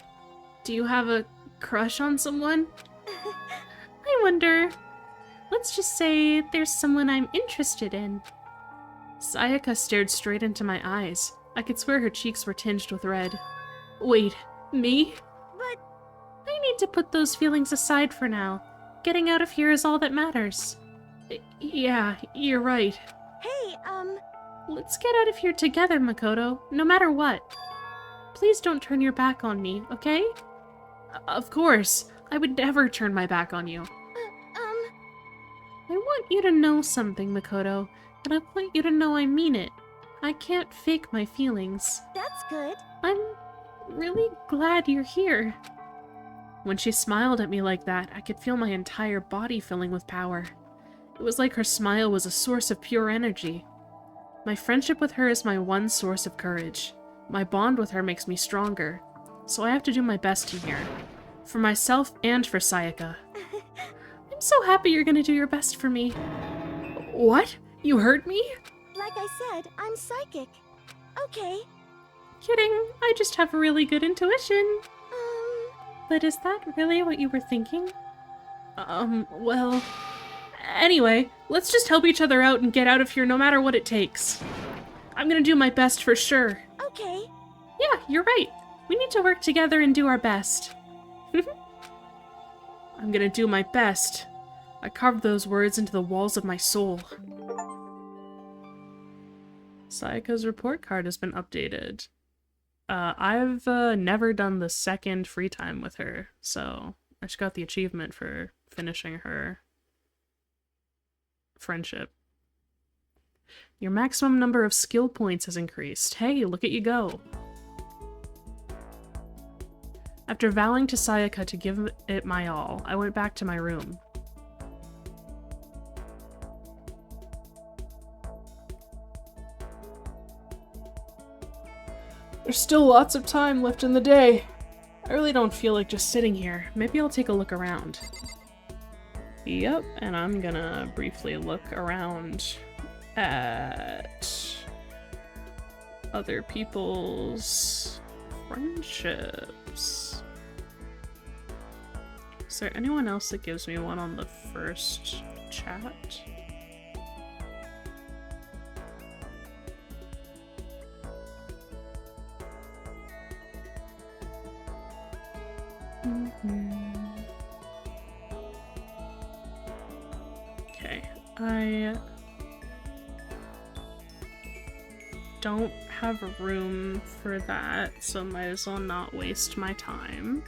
do you have a crush on someone? I wonder. Let's just say there's someone I'm interested in. Sayaka stared straight into my eyes. I could swear her cheeks were tinged with red. Wait, me? But... I need to put those feelings aside for now. Getting out of here is all that matters. Yeah, you're right. Hey, Let's get out of here together, Makoto, no matter what. Please don't turn your back on me, okay? Of course. I would never turn my back on you. I want you to know something, Makoto, and I want you to know I mean it. I can't fake my feelings. That's good. I'm really glad you're here. When she smiled at me like that, I could feel my entire body filling with power. It was like her smile was a source of pure energy. My friendship with her is my one source of courage. My bond with her makes me stronger, so I have to do my best in here. For myself and for Sayaka. I'm so happy you're gonna do your best for me. What? You heard me? Like I said, I'm psychic. Okay. Kidding, I just have really good intuition. But is that really what you were thinking? Well... Anyway, let's just help each other out and get out of here no matter what it takes. I'm gonna do my best for sure. Okay. Yeah, you're right. We need to work together and do our best. I'm gonna do my best. I carved those words into the walls of my soul. Sayaka's report card has been updated. I've never done the second free time with her, so I just got the achievement for finishing her friendship. Your maximum number of skill points has increased. Hey, look at you go. After vowing to Sayaka to give it my all, I went back to my room. There's still lots of time left in the day. I really don't feel like just sitting here. Maybe I'll take a look around. Yep, and I'm gonna briefly look around at other people's friendships. Is there anyone else that gives me one on the first chat? Okay, I don't have room for that, so might as well not waste my time.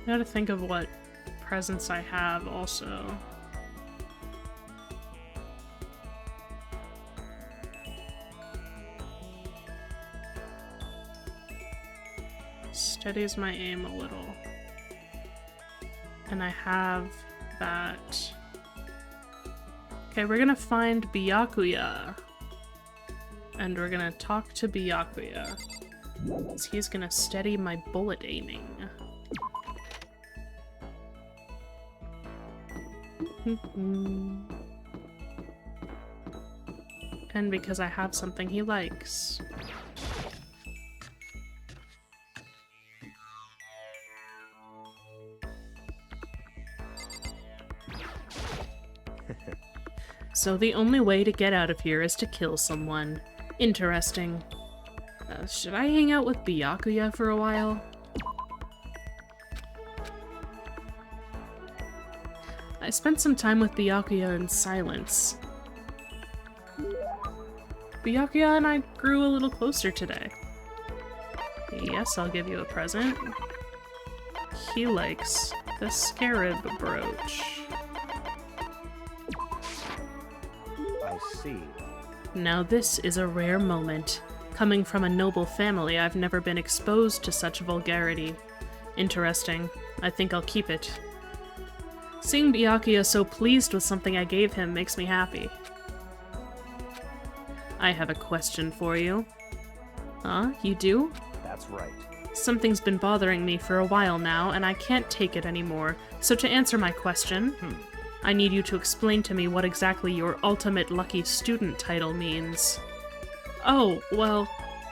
I gotta think of what presents I have also. Steadies my aim a little. And I have that. Okay, we're gonna find Byakuya. And we're gonna talk to Byakuya. He's gonna steady my bullet aiming. And because I have something he likes. So the only way to get out of here is to kill someone. Interesting. Should I hang out with Byakuya for a while? I spent some time with Byakuya in silence. Byakuya and I grew a little closer today. Yes, I'll give you a present. He likes the scarab brooch. I see. Now this is a rare moment. Coming from a noble family, I've never been exposed to such vulgarity. Interesting. I think I'll keep it. Seeing Byakuya so pleased with something I gave him makes me happy. I have a question for you. Huh? You do? That's right. Something's been bothering me for a while now, and I can't take it anymore. So to answer my question, I need you to explain to me what exactly your ultimate lucky student title means. Oh, well,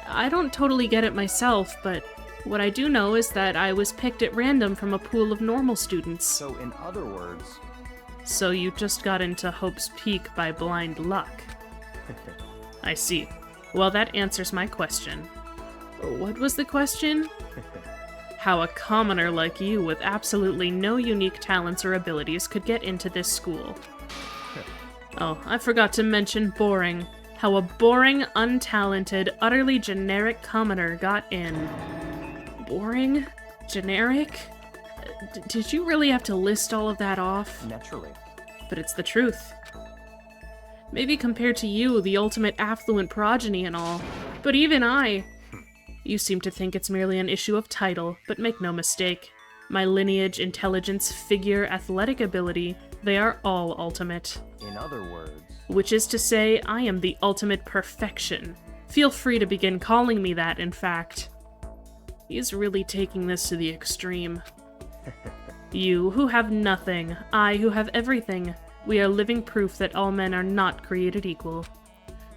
I don't totally get it myself, but what I do know is that I was picked at random from a pool of normal students. So in other words... So you just got into Hope's Peak by blind luck. I see. Well, that answers my question. What was the question? How a commoner like you with absolutely no unique talents or abilities could get into this school. Oh, I forgot to mention boring. How a boring, untalented, utterly generic commoner got in. Boring? Generic? Did you really have to list all of that off? Naturally. But it's the truth. Maybe compared to you, the ultimate affluent progeny and all, but even I... You seem to think it's merely an issue of title, but make no mistake. My lineage, intelligence, figure, athletic ability, they are all ultimate. In other words... Which is to say, I am the ultimate perfection. Feel free to begin calling me that, in fact. He's really taking this to the extreme. You, who have nothing, I, who have everything, we are living proof that all men are not created equal.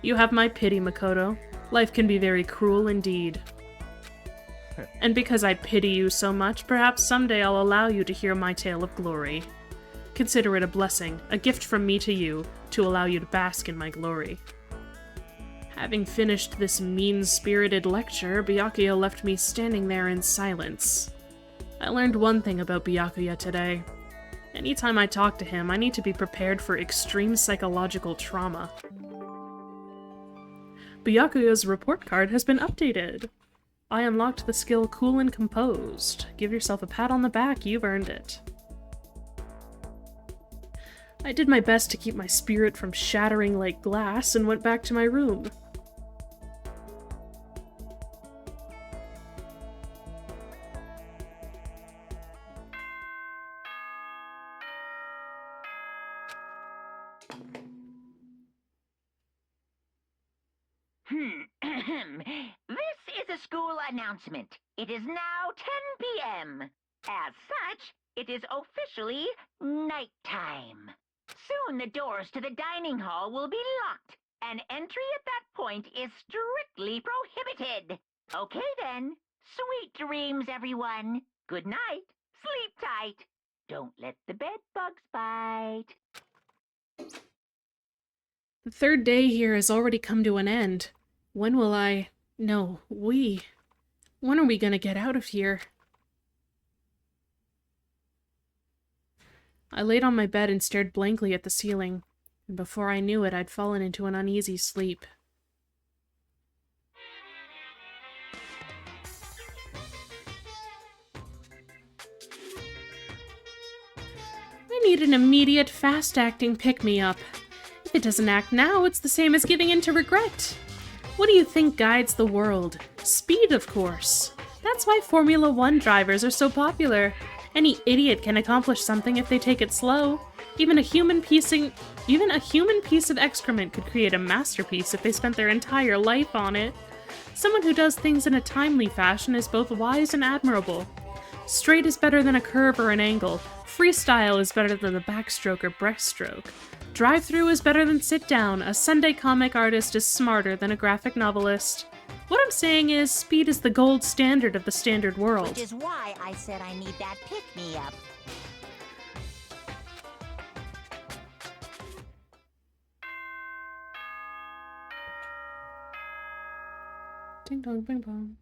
You have my pity, Makoto. Life can be very cruel indeed. And because I pity you so much, perhaps someday I'll allow you to hear my tale of glory. Consider it a blessing, a gift from me to you, to allow you to bask in my glory. Having finished this mean-spirited lecture, Byakuya left me standing there in silence. I learned one thing about Byakuya today. Anytime I talk to him, I need to be prepared for extreme psychological trauma. Byakuya's report card has been updated. I unlocked the skill Cool and Composed. Give yourself a pat on the back, you've earned it. I did my best to keep my spirit from shattering like glass and went back to my room. This is a school announcement. It is now 10 p.m. As such, it is officially nighttime. Soon the doors to the dining hall will be locked, and entry at that point is strictly prohibited. Okay then. Sweet dreams, everyone. Good night. Sleep tight. Don't let the bed bugs bite. The third day here has already come to an end. When will I... No, we... When are we gonna get out of here? I laid on my bed and stared blankly at the ceiling, and before I knew it, I'd fallen into an uneasy sleep. I need an immediate, fast-acting pick-me-up. If it doesn't act now, it's the same as giving in to regret. What do you think guides the world? Speed, of course. That's why Formula 1 drivers are so popular. Any idiot can accomplish something if they take it slow. Even a human piece of excrement could create a masterpiece if they spent their entire life on it. Someone who does things in a timely fashion is both wise and admirable. Straight is better than a curve or an angle. Freestyle is better than the backstroke or breaststroke. Drive-through is better than sit-down. A Sunday comic artist is smarter than a graphic novelist. What I'm saying is, speed is the gold standard of the standard world. Which is why I said I need that pick-me-up. Ding dong, bing bong.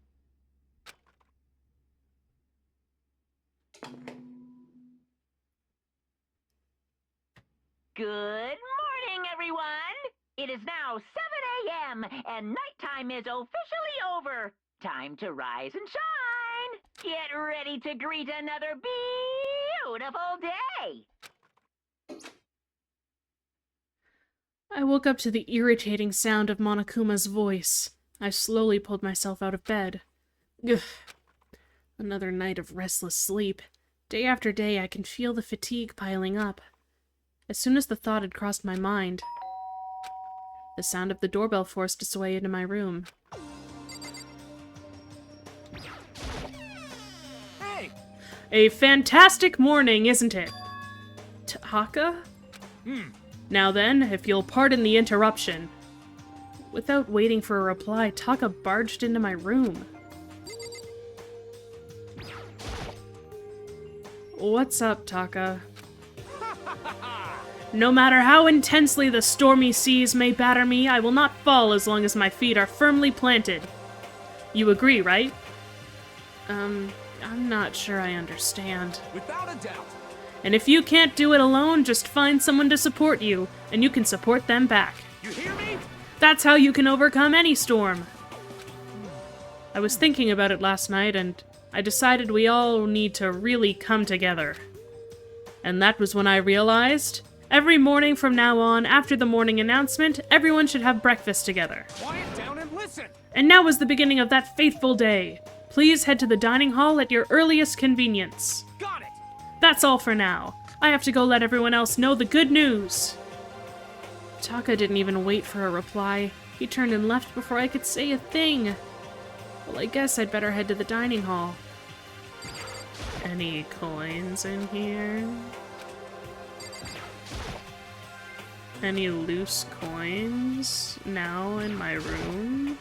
Good morning, everyone! It is now 7 a.m. and nighttime is officially over. Time to rise and shine! Get ready to greet another beautiful day! I woke up to the irritating sound of Monokuma's voice. I slowly pulled myself out of bed. Ugh. Another night of restless sleep. Day after day, I can feel the fatigue piling up. As soon as the thought had crossed my mind, the sound of the doorbell forced its way into my room. Hey! A fantastic morning, isn't it? Taka? Now then, if you'll pardon the interruption. Without waiting for a reply, Taka barged into my room. What's up, Taka? No matter how intensely the stormy seas may batter me, I will not fall as long as my feet are firmly planted. You agree, right? I'm not sure I understand. Without a doubt. And if you can't do it alone, just find someone to support you, and you can support them back. You hear me? That's how you can overcome any storm. I was thinking about it last night, and I decided we all need to really come together. And that was when I realized, every morning from now on, after the morning announcement, everyone should have breakfast together. Quiet down and listen! And now is the beginning of that fateful day. Please head to the dining hall at your earliest convenience. Got it! That's all for now. I have to go let everyone else know the good news. Taka didn't even wait for a reply. He turned and left before I could say a thing. Well, I guess I'd better head to the dining hall. Any coins in here? Any loose coins now in my room?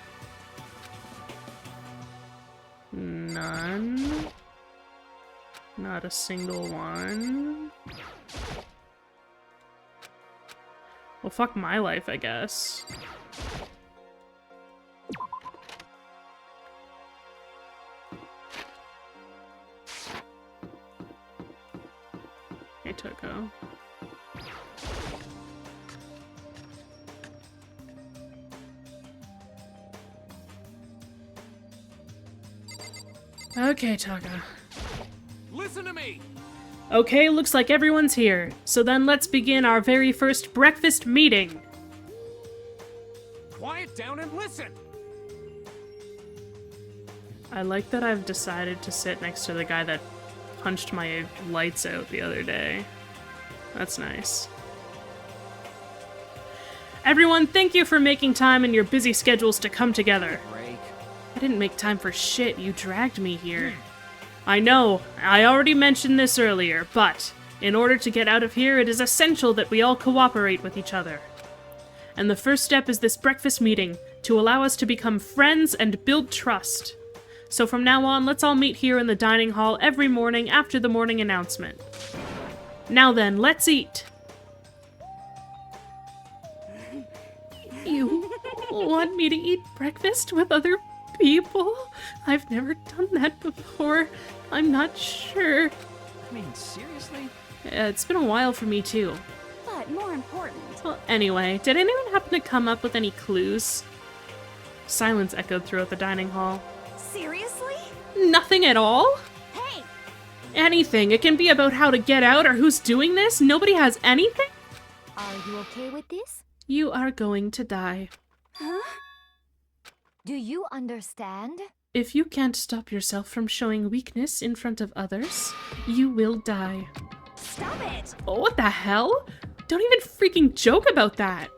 None. Not a single one. Well, fuck my life, I guess. Hey, Toko. Okay, Taka. Listen to me! Okay, looks like everyone's here. So then let's begin our very first breakfast meeting. Quiet down and listen! I like that I've decided to sit next to the guy that punched my lights out the other day. That's nice. Everyone, thank you for making time in your busy schedules to come together. I didn't make time for shit, you dragged me here. I know, I already mentioned this earlier, but in order to get out of here, it is essential that we all cooperate with each other. And the first step is this breakfast meeting, to allow us to become friends and build trust. So from now on, let's all meet here in the dining hall every morning after the morning announcement. Now then, let's eat! You want me to eat breakfast with other people? I've never done that before. I'm not sure. I mean, seriously? It's been a while for me too. But more important. Well, anyway, did anyone happen to come up with any clues? Silence echoed throughout the dining hall. Seriously? Nothing at all? Hey! Anything. It can be about how to get out or who's doing this. Nobody has anything? Are you okay with this? You are going to die. Huh? Do you understand? If you can't stop yourself from showing weakness in front of others, you will die. Stop it! Oh, what the hell? Don't even freaking joke about that!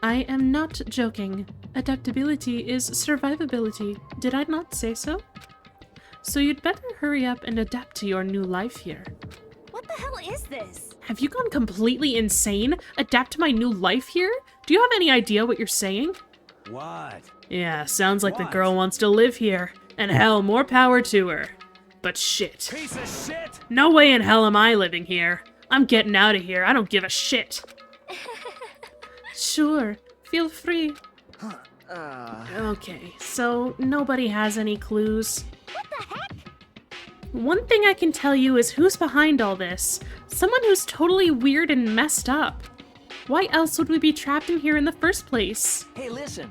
I am not joking. Adaptability is survivability. Did I not say so? So you'd better hurry up and adapt to your new life here. What the hell is this? Have you gone completely insane? Adapt to my new life here? Do you have any idea what you're saying? What? Yeah, sounds like the girl wants to live here. And hell, more power to her. But shit. Piece of shit! No way in hell am I living here. I'm getting out of here. I don't give a shit. Sure, feel free. Okay, so nobody has any clues. What the heck? One thing I can tell you is who's behind all this. Someone who's totally weird and messed up. Why else would we be trapped in here in the first place? Hey, listen.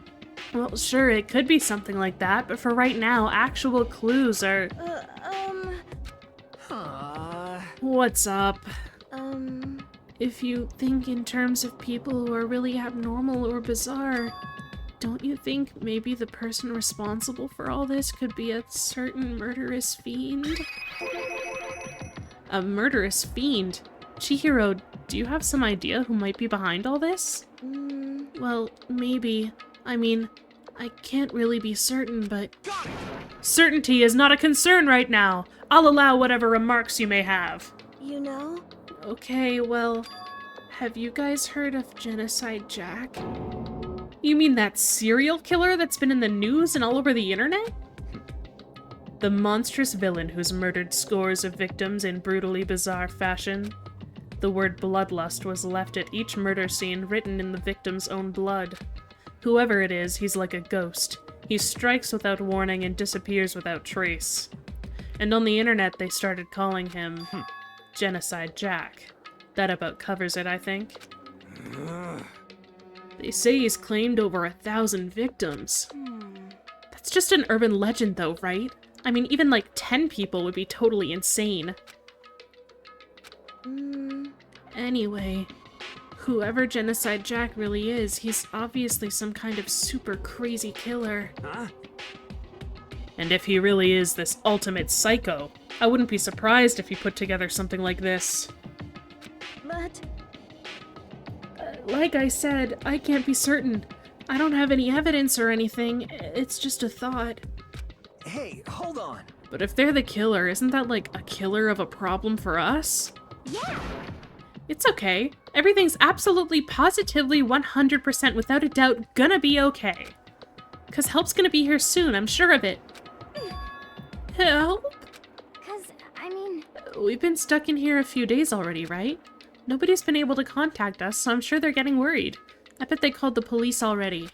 Well, sure, it could be something like that, but for right now, actual clues are... What's up? If you think in terms of people who are really abnormal or bizarre, don't you think maybe the person responsible for all this could be a certain murderous fiend? A murderous fiend? Chihiro, do you have some idea who might be behind all this? Well, maybe. I mean, I can't really be certain, but... Certainty is not a concern right now. I'll allow whatever remarks you may have. You know? Okay, well, have you guys heard of Genocide Jack? You mean that serial killer that's been in the news and all over the internet? The monstrous villain who's murdered scores of victims in brutally bizarre fashion. The word bloodlust was left at each murder scene written in the victim's own blood. Whoever it is, he's like a ghost. He strikes without warning and disappears without trace. And on the internet they started calling him Genocide Jack. That about covers it, I think. They say he's claimed over 1,000 victims. That's just an urban legend though, right? I mean, even like 10 people would be totally insane. Anyway, whoever Genocide Jack really is, he's obviously some kind of super crazy killer. Huh? And if he really is this ultimate psycho, I wouldn't be surprised if he put together something like this. But... like I said, I can't be certain. I don't have any evidence or anything, it's just a thought. Hey, hold on. But if they're the killer, isn't that like a killer of a problem for us? Yeah. It's okay. Everything's absolutely, positively, 100% without a doubt gonna be okay. 'Cause help's gonna be here soon, I'm sure of it. Help? 'Cause, I mean... We've been stuck in here a few days already, right? Nobody's been able to contact us, so I'm sure they're getting worried. I bet they called the police already.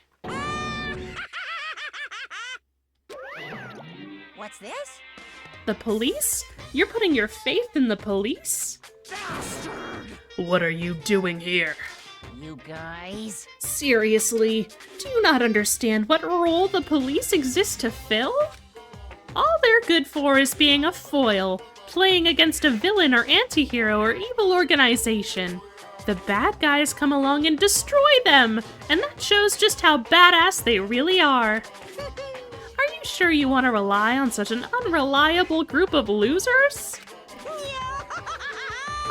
What's this? The police? You're putting your faith in the police? Bastard! What are you doing here? You guys? Seriously? Do you not understand what role the police exist to fill? All they're good for is being a foil, playing against a villain or anti-hero or evil organization. The bad guys come along and destroy them, and that shows just how badass they really are. Are you sure you want to rely on such an unreliable group of losers?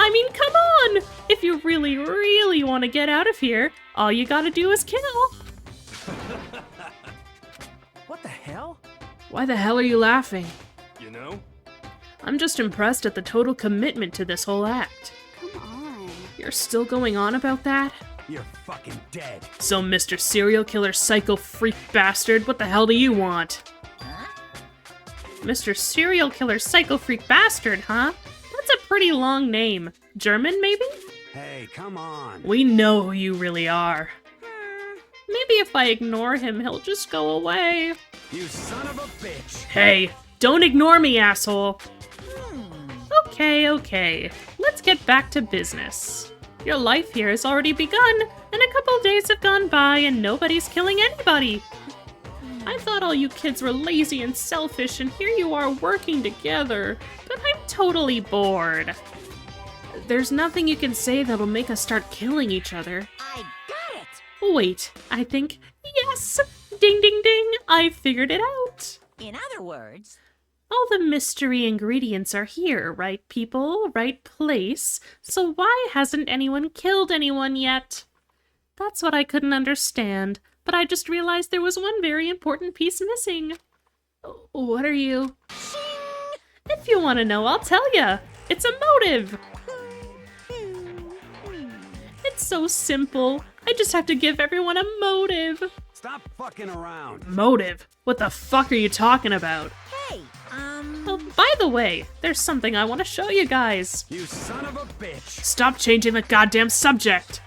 I mean, come on! If you really, really want to get out of here, all you gotta do is kill. What the hell? Why the hell are you laughing? You know? I'm just impressed at the total commitment to this whole act. Come on. You're still going on about that? You're fucking dead. So, Mr. Serial Killer Psycho Freak Bastard, what the hell do you want? Huh? Mr. Serial Killer Psycho Freak Bastard, huh? That's a pretty long name. German, maybe? Hey, come on. We know who you really are. Maybe if I ignore him, he'll just go away. You son of a bitch. Hey, don't ignore me, asshole. Okay. Let's get back to business. Your life here has already begun, and a couple days have gone by and nobody's killing anybody. I thought all you kids were lazy and selfish, and here you are working together, but I'm totally bored. There's nothing you can say that'll make us start killing each other. I got it! Wait, I think, yes! Ding ding ding, I figured it out! In other words... All the mystery ingredients are here, right people, right place, so why hasn't anyone killed anyone yet? That's what I couldn't understand, but I just realized there was one very important piece missing. What are you? If you want to know, I'll tell ya! It's a motive! It's so simple. I just have to give everyone a motive. Stop fucking around. Motive? What the fuck are you talking about? Hey, Oh, by the way, there's something I want to show you guys. You son of a bitch. Stop changing the goddamn subject.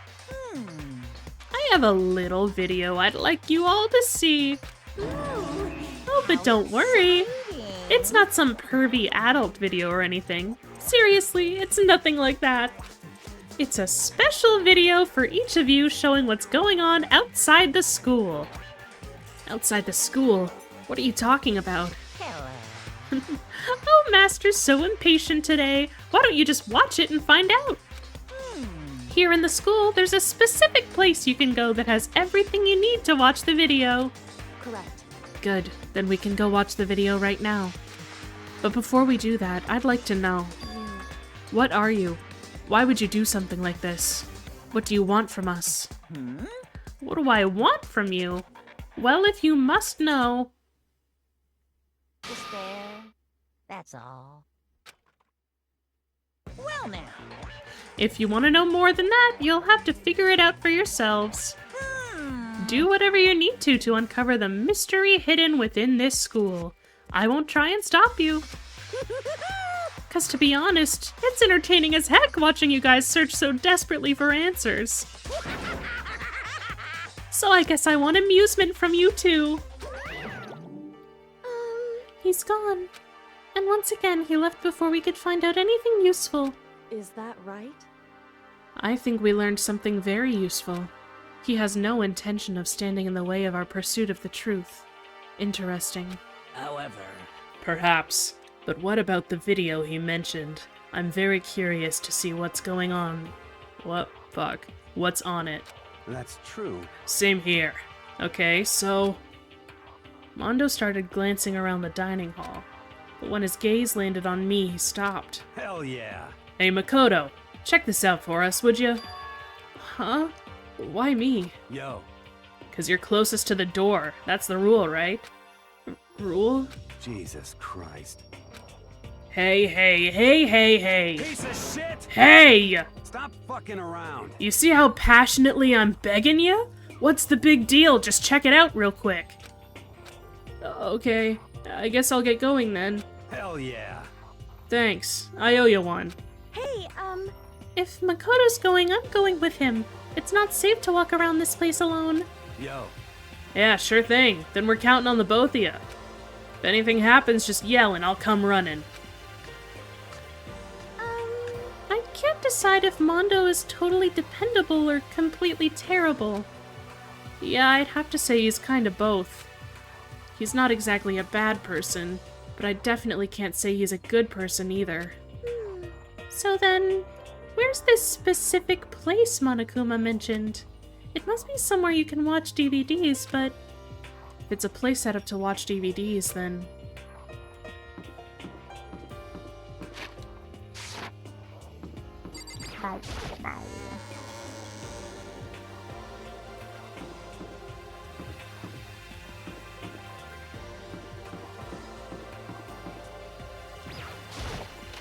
I have a little video I'd like you all to see. Oh, but don't worry. It's not some pervy adult video or anything. Seriously, it's nothing like that. It's a special video for each of you showing what's going on outside the school. Outside the school? What are you talking about? Oh, Master's so impatient today. Why don't you just watch it and find out? Here in the school, there's a specific place you can go that has everything you need to watch the video. Correct. Good, then we can go watch the video right now. But before we do that, I'd like to know. What are you? Why would you do something like this? What do you want from us? What do I want from you? Well, if you must know... Just there. That's all. Well now. If you want to know more than that, you'll have to figure it out for yourselves. Do whatever you need to uncover the mystery hidden within this school. I won't try and stop you. 'Cause to be honest, it's entertaining as heck watching you guys search so desperately for answers. So I guess I want amusement from you too. He's gone. And once again, he left before we could find out anything useful. Is that right? I think we learned something very useful. He has no intention of standing in the way of our pursuit of the truth. Interesting. However... Perhaps. But what about the video he mentioned? I'm very curious to see what's going on. What's on it? That's true. Same here. Okay, so... Mondo started glancing around the dining hall, but when his gaze landed on me, he stopped. Hell yeah. Hey, Makoto, check this out for us, would you? Huh? Why me? Yo. 'Cause you're closest to the door. That's the rule, right? Rule? Jesus Christ. Hey, hey, hey, hey, hey. Piece of shit! Hey! Stop fucking around. You see how passionately I'm begging you? What's the big deal? Just check it out real quick. Okay, I guess I'll get going then. Hell yeah. Thanks, I owe you one. Hey, If Makoto's going, I'm going with him. It's not safe to walk around this place alone. Yo. Yeah, sure thing. Then we're counting on the both of you. If anything happens, just yell and I'll come running. I can't decide if Mondo is totally dependable or completely terrible. Yeah, I'd have to say he's kind of both. He's not exactly a bad person, but I definitely can't say he's a good person either. So then, where's this specific place Monokuma mentioned? It must be somewhere you can watch DVDs, but if it's a place set up to watch DVDs, then...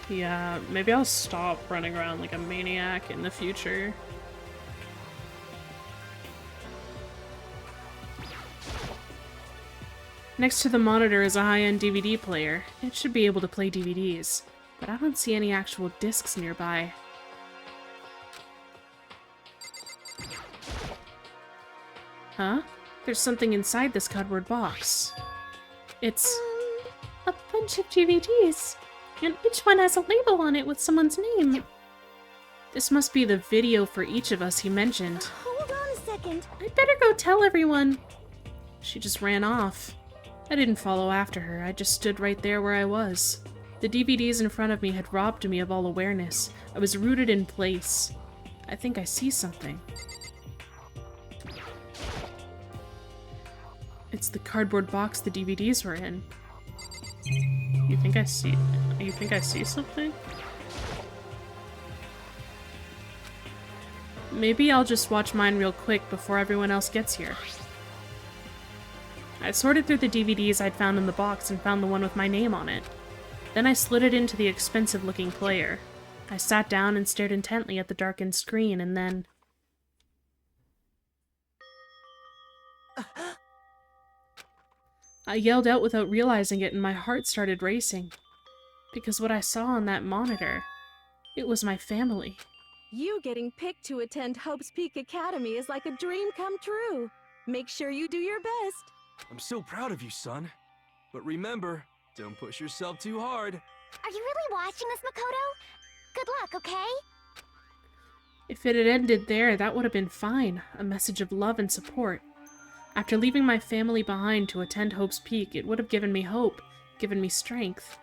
Yeah, maybe I'll stop running around like a maniac in the future. Next to the monitor is a high-end DVD player. It should be able to play DVDs, but I don't see any actual discs nearby. Huh? There's something inside this cardboard box. It's a bunch of DVDs, and each one has a label on it with someone's name. This must be the video for each of us he mentioned. Hold on a second. I'd better go tell everyone. She just ran off. I didn't follow after her, I just stood right there where I was. The DVDs in front of me had robbed me of all awareness. I was rooted in place. I think I see something. It's the cardboard box the DVDs were in. You think I see something? Maybe I'll just watch mine real quick before everyone else gets here. I sorted through the DVDs I'd found in the box and found the one with my name on it. Then I slid it into the expensive-looking player. I sat down and stared intently at the darkened screen, and then... I yelled out without realizing it, and my heart started racing. Because what I saw on that monitor, it was my family. You getting picked to attend Hope's Peak Academy is like a dream come true. Make sure you do your best. I'm so proud of you, son. But remember, don't push yourself too hard. Are you really watching this, Makoto? Good luck, okay? If it had ended there, that would have been fine. A message of love and support. After leaving my family behind to attend Hope's Peak, it would have given me hope, given me strength.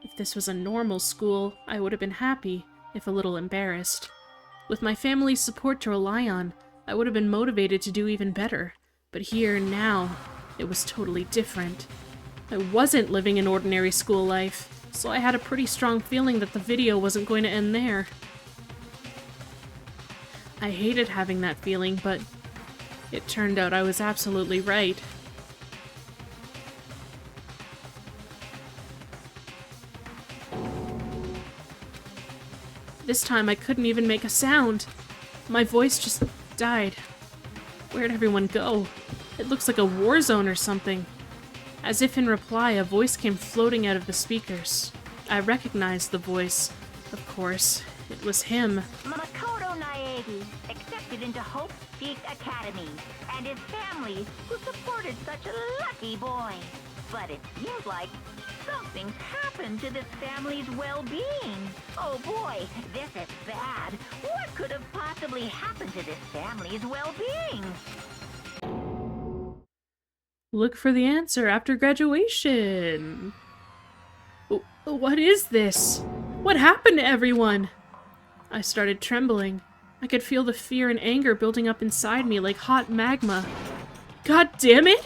If this was a normal school, I would have been happy, if a little embarrassed. With my family's support to rely on, I would have been motivated to do even better. But here, now, it was totally different. I wasn't living an ordinary school life, so I had a pretty strong feeling that the video wasn't going to end there. I hated having that feeling, but it turned out I was absolutely right. This time I couldn't even make a sound. My voice just died. Where'd everyone go? It looks like a war zone or something. As if in reply, a voice came floating out of the speakers. I recognized the voice. Of course, it was him. Makoto Naegi, accepted into Hope's Peak Academy, and his family, who supported such a lucky boy. But it seems like something's happened to this family's well-being. Oh boy, this is bad. What could have possibly happened to this family's well-being? Look for the answer after graduation. What is this? What happened to everyone? I started trembling. I could feel the fear and anger building up inside me like hot magma. God damn it!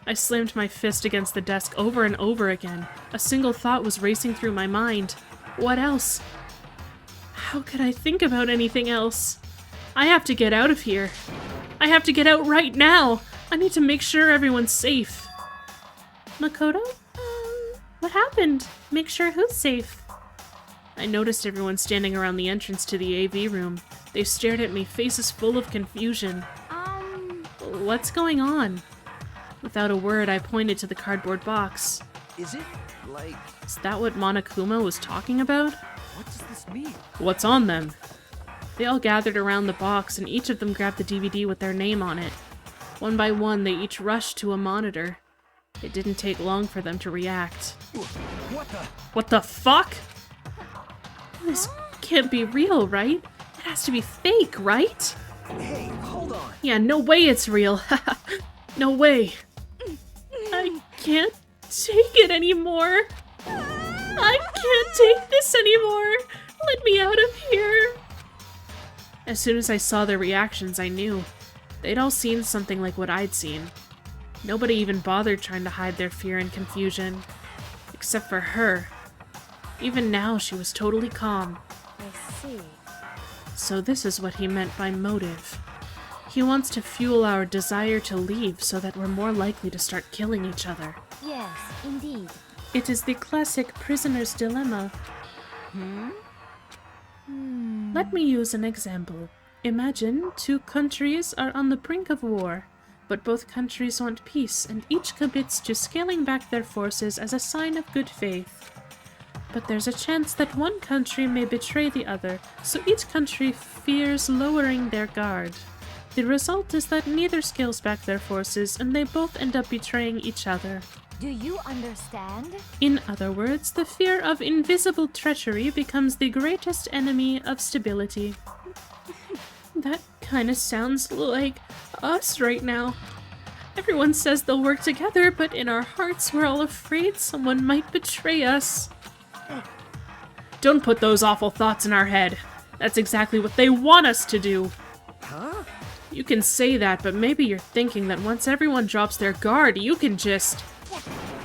I slammed my fist against the desk over and over again. A single thought was racing through my mind. What else? How could I think about anything else? I have to get out of here. I have to get out right now! I need to make sure everyone's safe. Makoto? What happened? Make sure who's safe. I noticed everyone standing around the entrance to the AV room. They stared at me, faces full of confusion. What's going on? Without a word, I pointed to the cardboard box. Is it, like... Is that what Monokuma was talking about? What does this mean? What's on them? They all gathered around the box, and each of them grabbed the DVD with their name on it. One by one, they each rushed to a monitor. It didn't take long for them to react. What the fuck? This can't be real, right? It has to be fake, right? Hey, hold on. Yeah, no way it's real. No way. I can't take it anymore. I can't take this anymore. Let me out of here. As soon as I saw their reactions, I knew. They'd all seen something like what I'd seen. Nobody even bothered trying to hide their fear and confusion. Except for her. Even now, she was totally calm. I see. So this is what he meant by motive. He wants to fuel our desire to leave so that we're more likely to start killing each other. Yes, indeed. It is the classic prisoner's dilemma. Let me use an example. Imagine 2 countries are on the brink of war, but both countries want peace and each commits to scaling back their forces as a sign of good faith. But there's a chance that one country may betray the other, so each country fears lowering their guard. The result is that neither scales back their forces and they both end up betraying each other. Do you understand? In other words, the fear of invisible treachery becomes the greatest enemy of stability. That kind of sounds like us right now. Everyone says they'll work together, but in our hearts we're all afraid someone might betray us. Don't put those awful thoughts in our head. That's exactly what they want us to do. Huh? You can say that, but maybe you're thinking that once everyone drops their guard, you can just...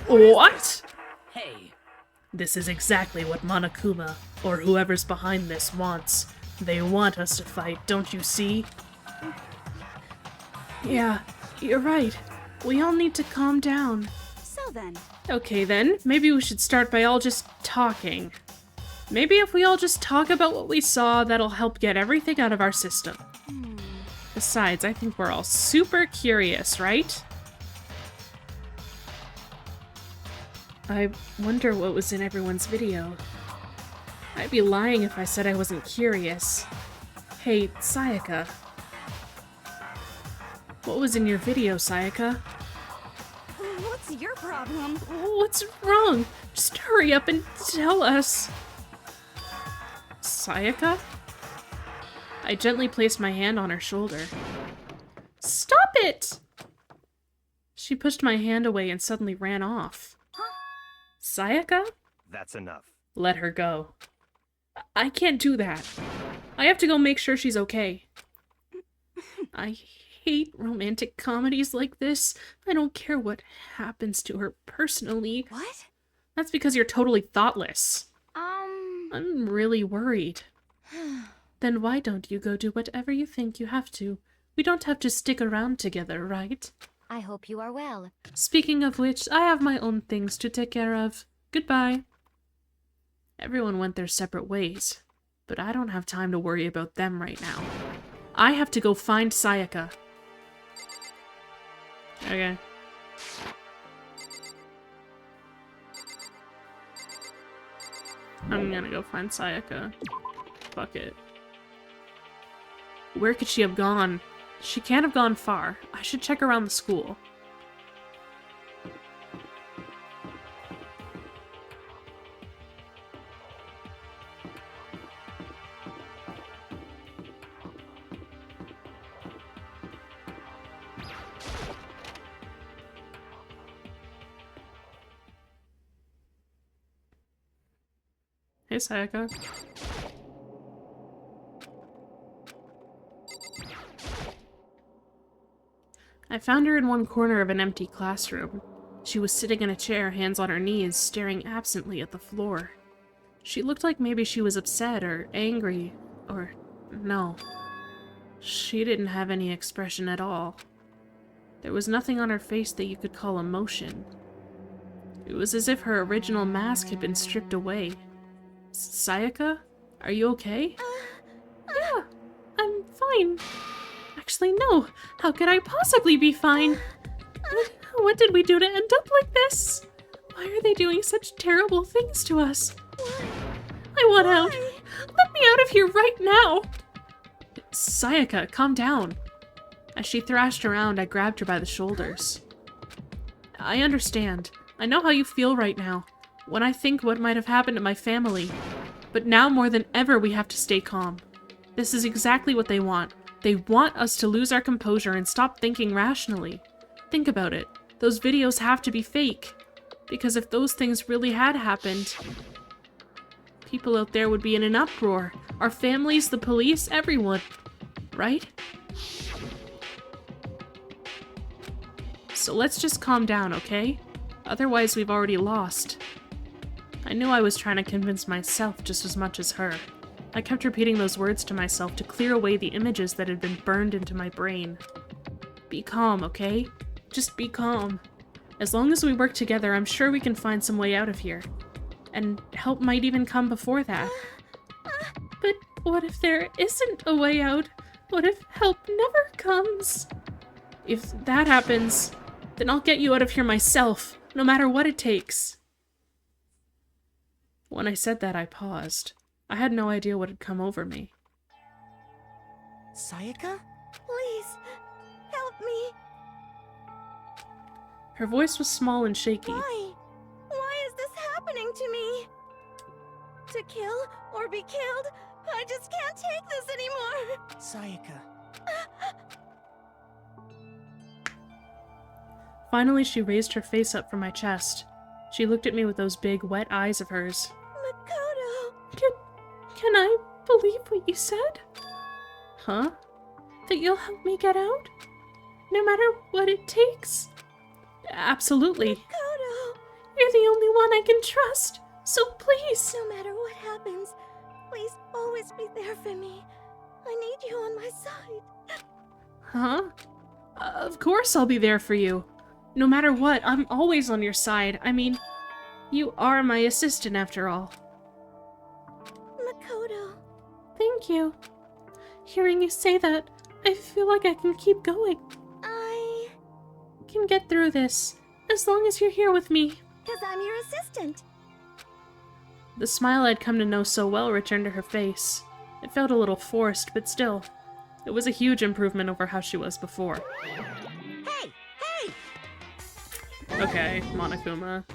What? Hey. This is exactly what Monokuma, or whoever's behind this, wants. They want us to fight, don't you see? Yeah, you're right. We all need to calm down. So then. Okay then, maybe we should start by all just talking. Maybe if we all just talk about what we saw, that'll help get everything out of our system. Besides, I think we're all super curious, right? I wonder what was in everyone's video. I'd be lying if I said I wasn't curious. Hey, Sayaka. What was in your video, Sayaka? What's your problem? What's wrong? Just hurry up and tell us. Sayaka? I gently placed my hand on her shoulder. Stop it! She pushed my hand away and suddenly ran off. Sayaka? That's enough. Let her go. I can't do that. I have to go make sure she's okay. I hate romantic comedies like this. I don't care what happens to her personally. What? That's because you're totally thoughtless. I'm really worried. Then why don't you go do whatever you think you have to? We don't have to stick around together, right? I hope you are well. Speaking of which, I have my own things to take care of. Goodbye. Everyone went their separate ways, but I don't have time to worry about them right now. I have to go find Sayaka. Okay. I'm gonna go find Sayaka. Fuck it. Where could she have gone? She can't have gone far. I should check around the school. Hey, Sayaka. I found her in one corner of an empty classroom. She was sitting in a chair, hands on her knees, staring absently at the floor. She looked like maybe she was upset or angry, or no. She didn't have any expression at all. There was nothing on her face that you could call emotion. It It was as if her original mask had been stripped away. Sayaka? Are you okay? Yeah, I'm fine. Actually, no. How could I possibly be fine? What did we do to end up like this? Why are they doing such terrible things to us? I want out. Let me out of here right now. Sayaka, calm down. As she thrashed around, I grabbed her by the shoulders. I understand. I know how you feel right now, when I think what might have happened to my family. But now more than ever, we have to stay calm. This is exactly what they want. They want us to lose our composure and stop thinking rationally. Think about it. Those videos have to be fake. Because if those things really had happened, people out there would be in an uproar. Our families, the police, everyone. Right? So let's just calm down, okay? Otherwise, we've already lost. I knew I was trying to convince myself just as much as her. I kept repeating those words to myself to clear away the images that had been burned into my brain. Be calm, okay? Just be calm. As long as we work together, I'm sure we can find some way out of here. And help might even come before that. But what if there isn't a way out? What if help never comes? If that happens, then I'll get you out of here myself, no matter what it takes. When I said that, I paused. I had no idea what had come over me. Sayaka? Please, help me. Her voice was small and shaky. Why? Why is this happening to me? To kill or be killed? I just can't take this anymore. Sayaka. Finally, she raised her face up from my chest. She looked at me with those big, wet eyes of hers. Makoto. Can I believe what you said? Huh? That you'll help me get out? No matter what it takes? Absolutely. Makoto. You're the only one I can trust, so please. No matter what happens, please always be there for me. I need you on my side. Huh? Of course I'll be there for you. No matter what, I'm always on your side. I mean, you are my assistant after all. Makoto. Thank you. Hearing you say that, I feel like I can keep going. I can get through this, as long as you're here with me. 'Cause I'm your assistant. The smile I'd come to know so well returned to her face. It felt a little forced, but still, it was a huge improvement over how she was before. Hey! Hey! Okay, Monokuma.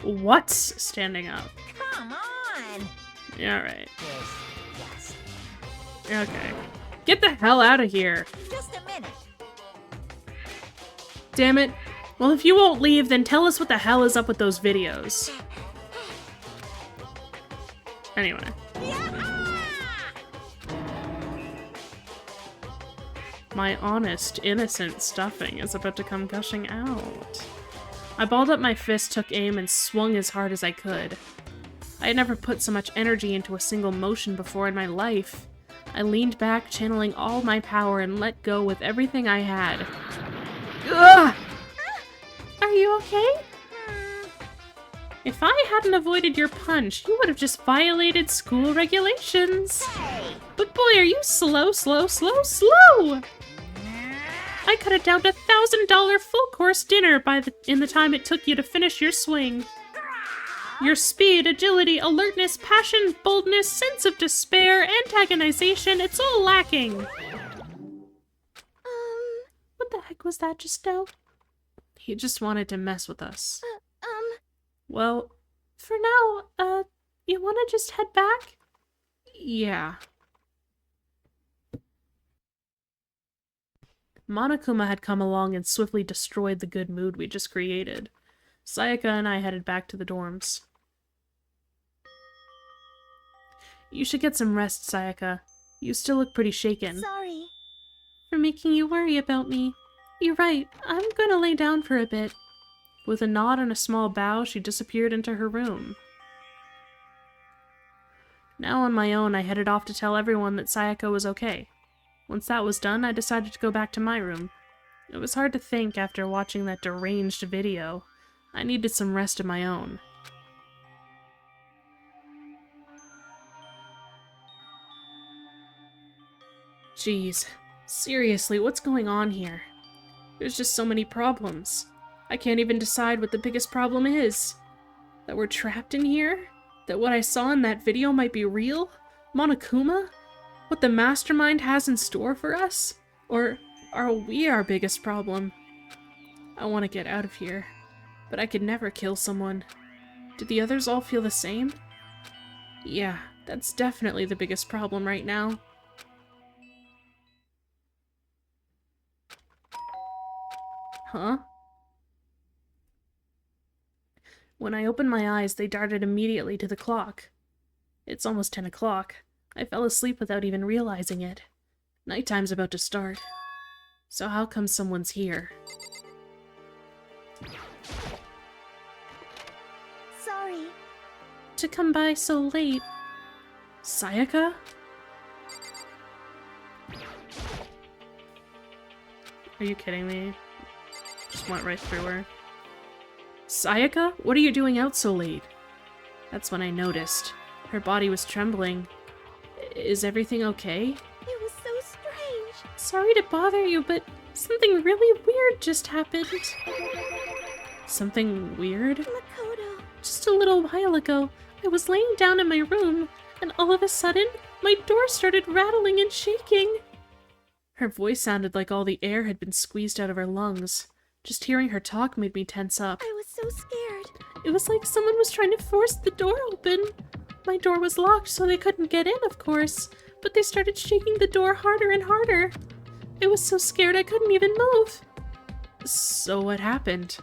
What's standing up? Come on! Yeah, alright. Yes. Okay. Get the hell out of here! Just a minute. Damn it. Well, if you won't leave, then tell us what the hell is up with those videos. Anyway. My honest, innocent stuffing is about to come gushing out. I balled up my fist, took aim, and swung as hard as I could. I had never put so much energy into a single motion before in my life. I leaned back, channeling all my power, and let go with everything I had. Ugh! Are you okay? If I hadn't avoided your punch, you would have just violated school regulations. Hey. But boy, are you slow! I could have downed $1,000 full-course dinner in the time it took you to finish your swing. Your speed, agility, alertness, passion, boldness, sense of despair, antagonization, it's all lacking. What the heck was that just now? He just wanted to mess with us. Well, for now, you wanna just head back? Yeah. Monokuma had come along and swiftly destroyed the good mood we just created. Sayaka and I headed back to the dorms. You should get some rest, Sayaka. You still look pretty shaken. Sorry. For making you worry about me. You're right, I'm gonna lay down for a bit. With a nod and a small bow, she disappeared into her room. Now on my own, I headed off to tell everyone that Sayaka was okay. Once that was done, I decided to go back to my room. It was hard to think after watching that deranged video. I needed some rest of my own. Jeez, seriously, what's going on here? There's just so many problems. I can't even decide what the biggest problem is. That we're trapped in here? That what I saw in that video might be real? Monokuma? What the mastermind has in store for us? Or are we our biggest problem? I want to get out of here, but I could never kill someone. Do the others all feel the same? Yeah, that's definitely the biggest problem right now. Huh? When I opened my eyes, they darted immediately to the clock. It's almost 10 o'clock. I fell asleep without even realizing it. Nighttime's about to start. So how come someone's here? Sorry. To come by so late. Sayaka? Are you kidding me? Just went right through her. Sayaka? What are you doing out so late? That's when I noticed. Her body was trembling. Is everything okay? It was so strange. Sorry to bother you, but something really weird just happened. Something weird? Makoto. Just a little while ago, I was laying down in my room, and all of a sudden, my door started rattling and shaking. Her voice sounded like all the air had been squeezed out of her lungs. Just hearing her talk made me tense up. I was so scared. It was like someone was trying to force the door open. My door was locked, so they couldn't get in, of course, but they started shaking the door harder and harder. I was so scared I couldn't even move. So what happened?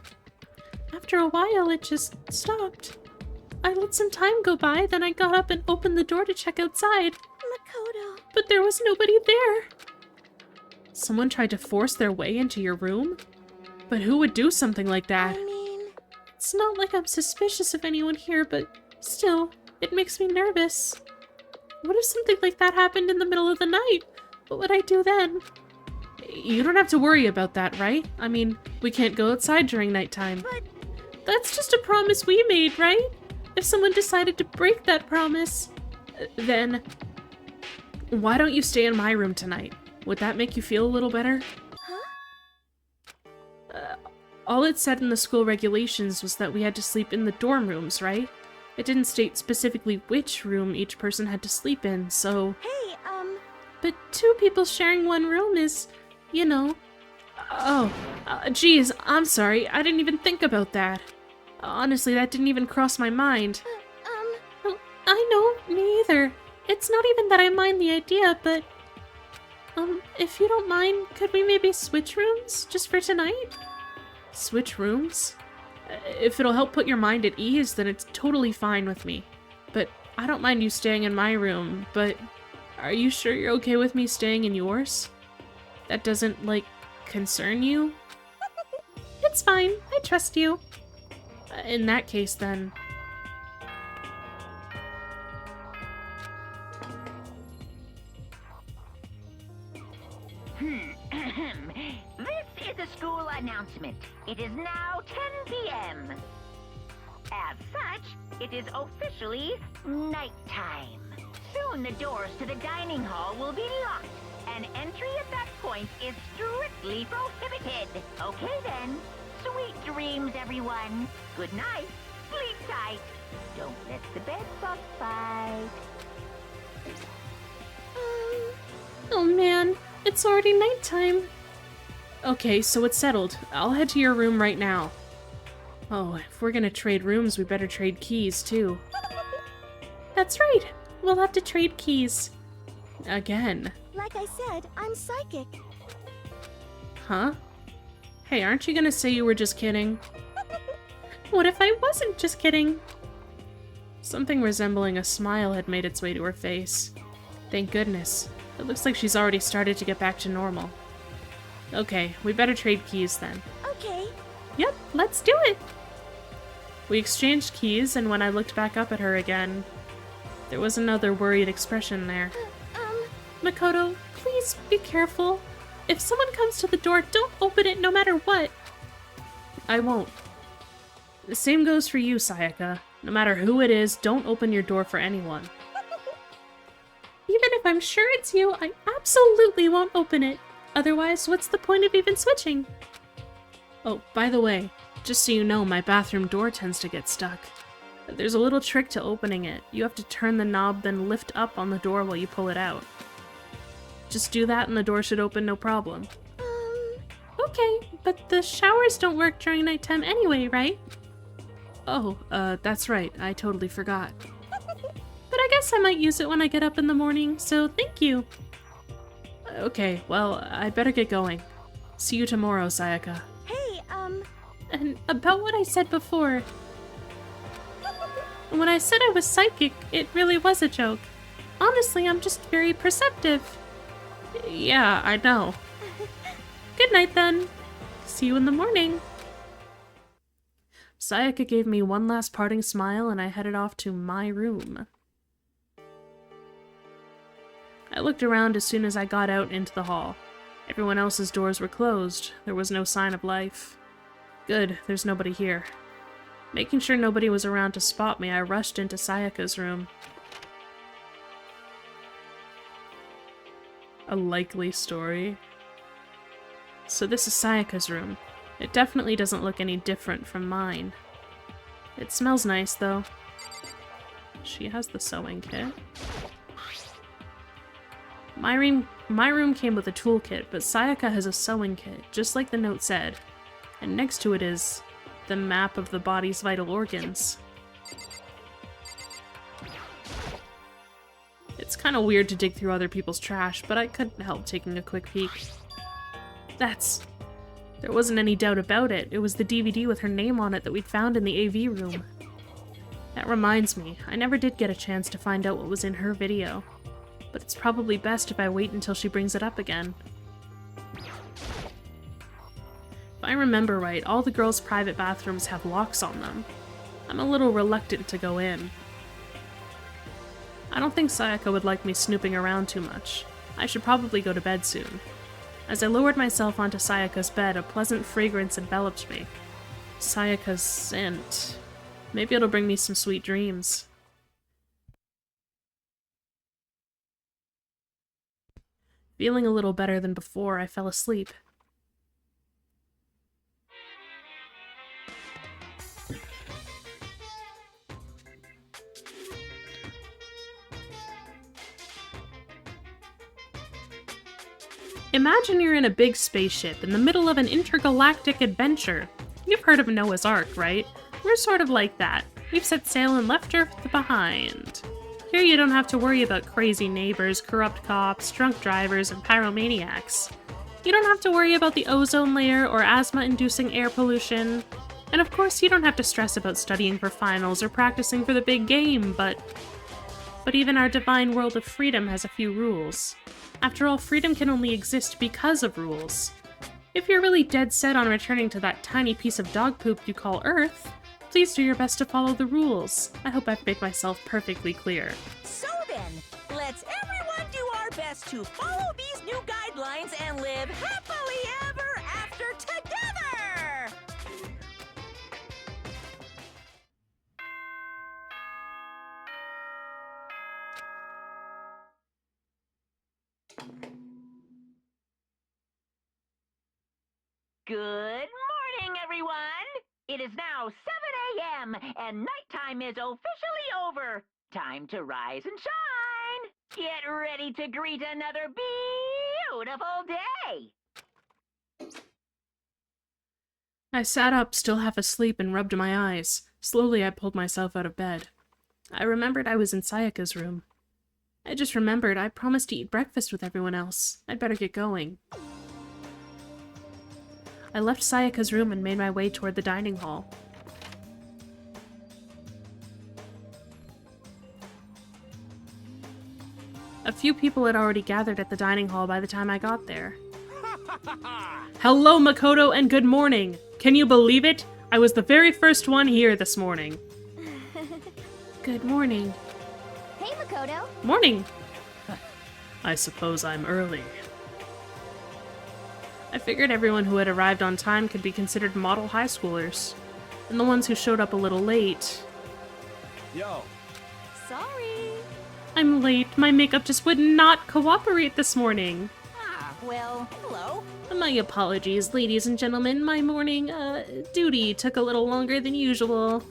After a while, it just stopped. I let some time go by, then I got up and opened the door to check outside. Makoto. But there was nobody there. Someone tried to force their way into your room? But who would do something like that? I mean... It's not like I'm suspicious of anyone here, but still, it makes me nervous. What if something like that happened in the middle of the night? What would I do then? You don't have to worry about that, right? I mean, we can't go outside during nighttime. But... That's just a promise we made, right? If someone decided to break that promise, then... Why don't you stay in my room tonight? Would that make you feel a little better? All it said in the school regulations was that we had to sleep in the dorm rooms, right? It didn't state specifically which room each person had to sleep in, so... Hey, But 2 people sharing one room is, you know... Oh, geez, I'm sorry, I didn't even think about that. Honestly, that didn't even cross my mind. I know, me either. It's not even that I mind the idea, but... if you don't mind, could we maybe switch rooms, just for tonight? Switch rooms? If it'll help put your mind at ease, then it's totally fine with me. But I don't mind you staying in my room, but are you sure you're okay with me staying in yours? That doesn't, like, concern you? It's fine, I trust you. In that case, then... This is a school announcement. It is now 10 p.m. As such, it is officially nighttime. Soon the doors to the dining hall will be locked, and entry at that point is strictly prohibited. Okay then. Sweet dreams, everyone. Good night. Sleep tight. Don't let the bed bug bite. Oh man, it's already nighttime. Okay, so it's settled. I'll head to your room right now. Oh, if we're gonna trade rooms, we better trade keys, too. That's right! We'll have to trade keys. Again. Like I said, I'm psychic. Huh? Hey, aren't you gonna say you were just kidding? What if I wasn't just kidding? Something resembling a smile had made its way to her face. Thank goodness. It looks like she's already started to get back to normal. Okay, we better trade keys then. Okay. Yep, let's do it! We exchanged keys, and when I looked back up at her again, there was another worried expression there. Makoto, please be careful. If someone comes to the door, don't open it no matter what. I won't. The same goes for you, Sayaka. No matter who it is, don't open your door for anyone. Even if I'm sure it's you, I absolutely won't open it. Otherwise, what's the point of even switching? Oh, by the way, just so you know, my bathroom door tends to get stuck. There's a little trick to opening it. You have to turn the knob, then lift up on the door while you pull it out. Just do that and the door should open no problem. Okay, but the showers don't work during nighttime anyway, right? Oh, that's right. I totally forgot. But I guess I might use it when I get up in the morning, so thank you. Okay, well, I better get going. See you tomorrow, Sayaka. Hey, And about what I said before. When I said I was psychic, it really was a joke. Honestly, I'm just very perceptive. Yeah, I know. Good night, then. See you in the morning. Sayaka gave me one last parting smile, and I headed off to my room. I looked around as soon as I got out into the hall. Everyone else's doors were closed. There was no sign of life. Good, there's nobody here. Making sure nobody was around to spot me, I rushed into Sayaka's room. A likely story. So this is Sayaka's room. It definitely doesn't look any different from mine. It smells nice, though. She has the sewing kit. My room came with a toolkit, but Sayaka has a sewing kit, just like the note said. And next to it is the map of the body's vital organs. It's kind of weird to dig through other people's trash, but I couldn't help taking a quick peek. There wasn't any doubt about it. It was the DVD with her name on it that we'd found in the AV room. That reminds me, I never did get a chance to find out what was in her video. But it's probably best if I wait until she brings it up again. If I remember right, all the girls' private bathrooms have locks on them. I'm a little reluctant to go in. I don't think Sayaka would like me snooping around too much. I should probably go to bed soon. As I lowered myself onto Sayaka's bed, a pleasant fragrance enveloped me. Sayaka's scent. Maybe it'll bring me some sweet dreams. Feeling a little better than before, I fell asleep. Imagine you're in a big spaceship in the middle of an intergalactic adventure. You've heard of Noah's Ark, right? We're sort of like that. We've set sail and left Earth behind. Here you don't have to worry about crazy neighbors, corrupt cops, drunk drivers, and pyromaniacs. You don't have to worry about the ozone layer or asthma-inducing air pollution. And of course, you don't have to stress about studying for finals or practicing for the big game, but even our divine world of freedom has a few rules. After all, freedom can only exist because of rules. If you're really dead set on returning to that tiny piece of dog poop you call Earth, please do your best to follow the rules. I hope I've made myself perfectly clear. So then, let's everyone do our best to follow these new guidelines and live happily ever after together! Good morning, everyone! It is now 7 a.m. and nighttime is officially over. Time to rise and shine! Get ready to greet another beautiful day! I sat up, still half asleep, and rubbed my eyes. Slowly I pulled myself out of bed. I remembered I was in Sayaka's room. I just remembered I promised to eat breakfast with everyone else. I'd better get going. I left Sayaka's room and made my way toward the dining hall. A few people had already gathered at the dining hall by the time I got there. Hello, Makoto, and good morning! Can you believe it? I was the very first one here this morning. Good morning. Hey, Makoto. Morning! I suppose I'm early. I figured everyone who had arrived on time could be considered model high schoolers. And the ones who showed up a little late... Yo. Sorry. I'm late. My makeup just would not cooperate this morning. Ah, well, hello. My apologies, ladies and gentlemen. My morning, duty took a little longer than usual.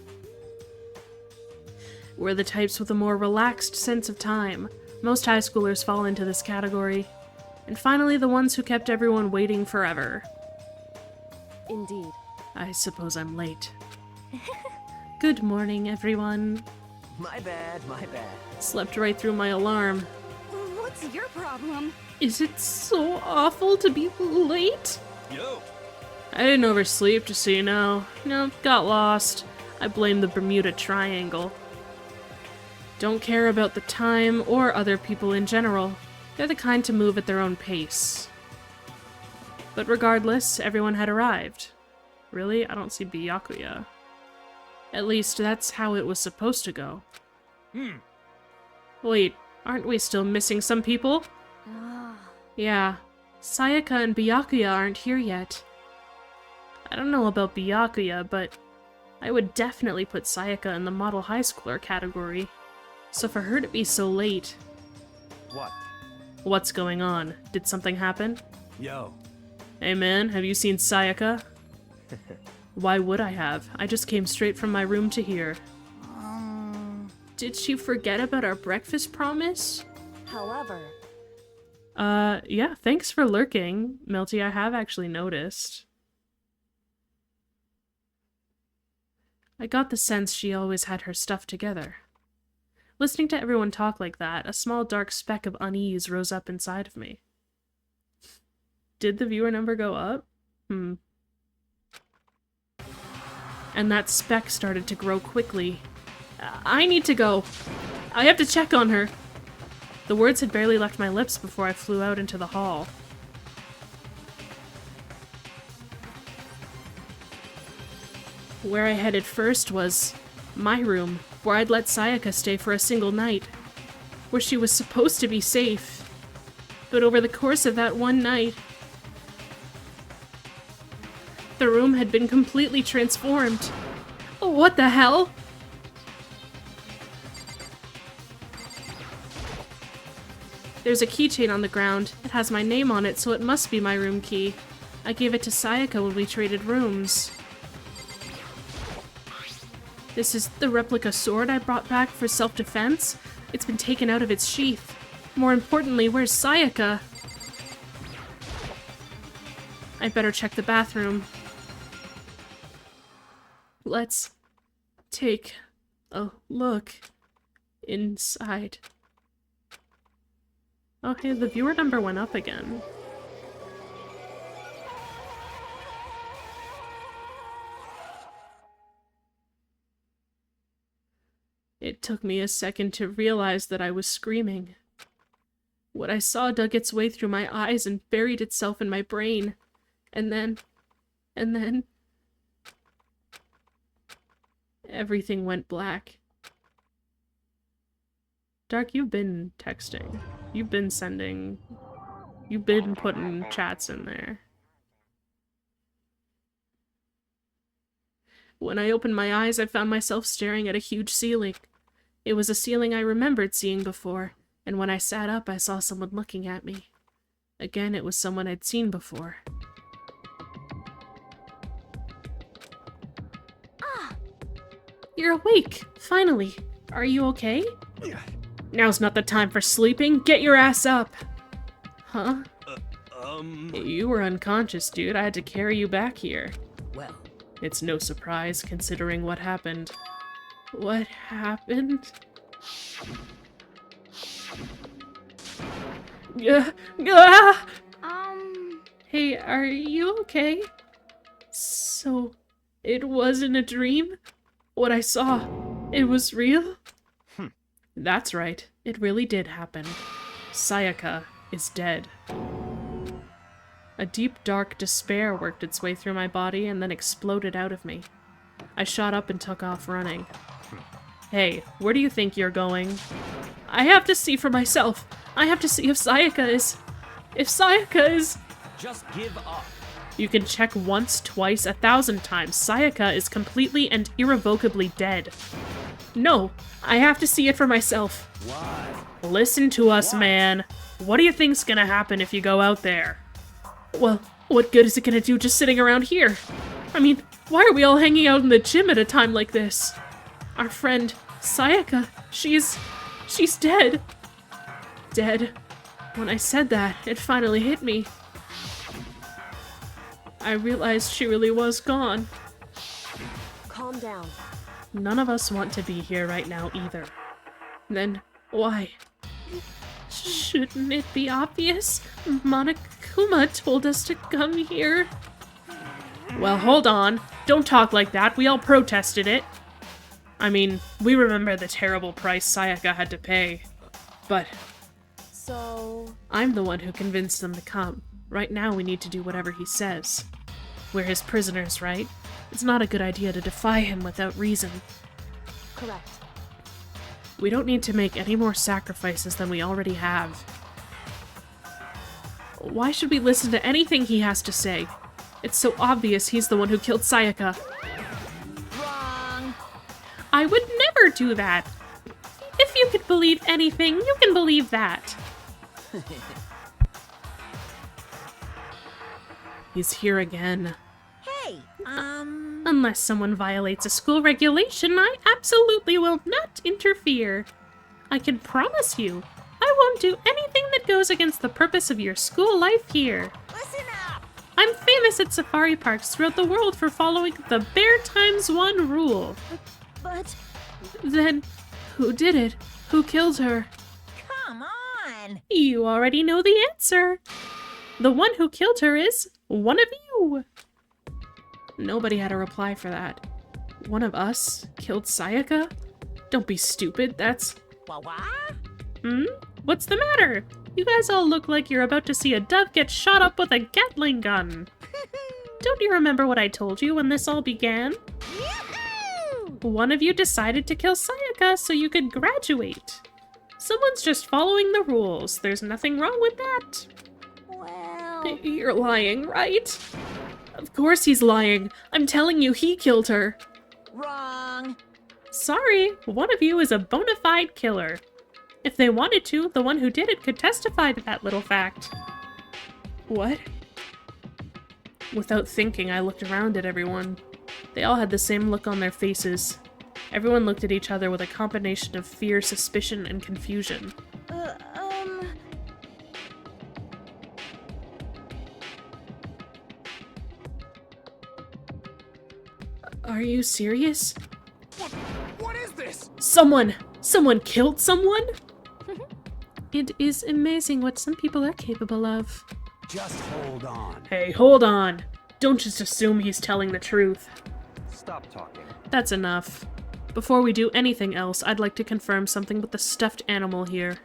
We're the types with a more relaxed sense of time. Most high schoolers fall into this category. And finally, the ones who kept everyone waiting forever. Indeed. I suppose I'm late. Good morning, everyone. My bad, my bad. Slept right through my alarm. What's your problem? Is it so awful to be late? Yo. I didn't oversleep, just so you know. No, got lost. I blame the Bermuda Triangle. Don't care about the time or other people in general. They're the kind to move at their own pace. But regardless, everyone had arrived. Really? I don't see Byakuya. At least, that's how it was supposed to go. Wait, aren't we still missing some people? Yeah, Sayaka and Byakuya aren't here yet. I don't know about Byakuya, but I would definitely put Sayaka in the model high schooler category. So for her to be so late... What? What's going on? Did something happen? Yo. Hey man, have you seen Sayaka? Why would I have? I just came straight from my room to here. Did she forget about our breakfast promise? However... Yeah, thanks for lurking, Milty. I have actually noticed. I got the sense she always had her stuff together. Listening to everyone talk like that, a small dark speck of unease rose up inside of me. Did the viewer number go up? And that speck started to grow quickly. I need to go. I have to check on her. The words had barely left my lips before I flew out into the hall. Where I headed first was my room, where I'd let Sayaka stay for a single night, where she was supposed to be safe. But over the course of that one night, the room had been completely transformed. What the hell? There's a keychain on the ground. It has my name on it, so it must be my room key. I gave it to Sayaka when we traded rooms. This is the replica sword I brought back for self-defense. It's been taken out of its sheath. More importantly, where's Sayaka? I better check the bathroom. Let's take a look inside. Oh, hey, the viewer number went up again. It took me a second to realize that I was screaming. What I saw dug its way through my eyes and buried itself in my brain. And then... everything went black. Dark, you've been texting. You've been sending... You've been putting chats in there. When I opened my eyes, I found myself staring at a huge ceiling. It was a ceiling I remembered seeing before, and when I sat up, I saw someone looking at me. Again, it was someone I'd seen before. Ah! You're awake! Finally! Are you okay? Now's not the time for sleeping. Get your ass up! Huh? You were unconscious, dude. I had to carry you back here. Well, it's no surprise, considering what happened. What happened? Hey, are you okay? So, it wasn't a dream? What I saw, it was real? That's right, it really did happen. Sayaka is dead. A deep, dark despair worked its way through my body and then exploded out of me. I shot up and took off running. Hey, where do you think you're going? I have to see for myself. I have to see if Sayaka is... Just give up. You can check once, twice, 1,000 times. Sayaka is completely and irrevocably dead. No, I have to see it for myself. What? Listen to us, man. What do you think's gonna happen if you go out there? Well, what good is it gonna do just sitting around here? I mean, why are we all hanging out in the gym at a time like this? Our friend, Sayaka, she's dead. Dead. When I said that, it finally hit me. I realized she really was gone. Calm down. None of us want to be here right now either. Then why? Shouldn't it be obvious? Monokuma told us to come here. Well, hold on. Don't talk like that. We all protested it. I mean, we remember the terrible price Sayaka had to pay. But So... I'm the one who convinced them to come. Right now we need to do whatever he says. We're his prisoners, right? It's not a good idea to defy him without reason. Correct. We don't need to make any more sacrifices than we already have. Why should we listen to anything he has to say? It's so obvious he's the one who killed Sayaka. Wrong. I would never do that. If you could believe anything, you can believe that. He's here again. Hey, Unless someone violates a school regulation, I absolutely will not interfere. I can promise you, I won't do anything that goes against the purpose of your school life here. Listen up! I'm famous at safari parks throughout the world for following the Bear ×1 rule. But... Then, who did it? Who killed her? Come on! You already know the answer. The one who killed her is one of you. Nobody had a reply for that. One of us killed Sayaka? Don't be stupid, that's... What? What's the matter? You guys all look like you're about to see a dove get shot up with a Gatling gun. Don't you remember what I told you when this all began? One of you decided to kill Sayaka so you could graduate. Someone's just following the rules. There's nothing wrong with that. Well... You're lying, right? Of course he's lying. I'm telling you, he killed her. Wrong. Sorry, one of you is a bona fide killer. If they wanted to, the one who did it could testify to that little fact. What? Without thinking, I looked around at everyone. They all had the same look on their faces. Everyone looked at each other with a combination of fear, suspicion, and confusion. Are you serious? What is this? Someone killed someone? It is amazing what some people are capable of. Just hold on. Hey, hold on. Don't just assume he's telling the truth. Stop talking. That's enough. Before we do anything else, I'd like to confirm something with the stuffed animal here.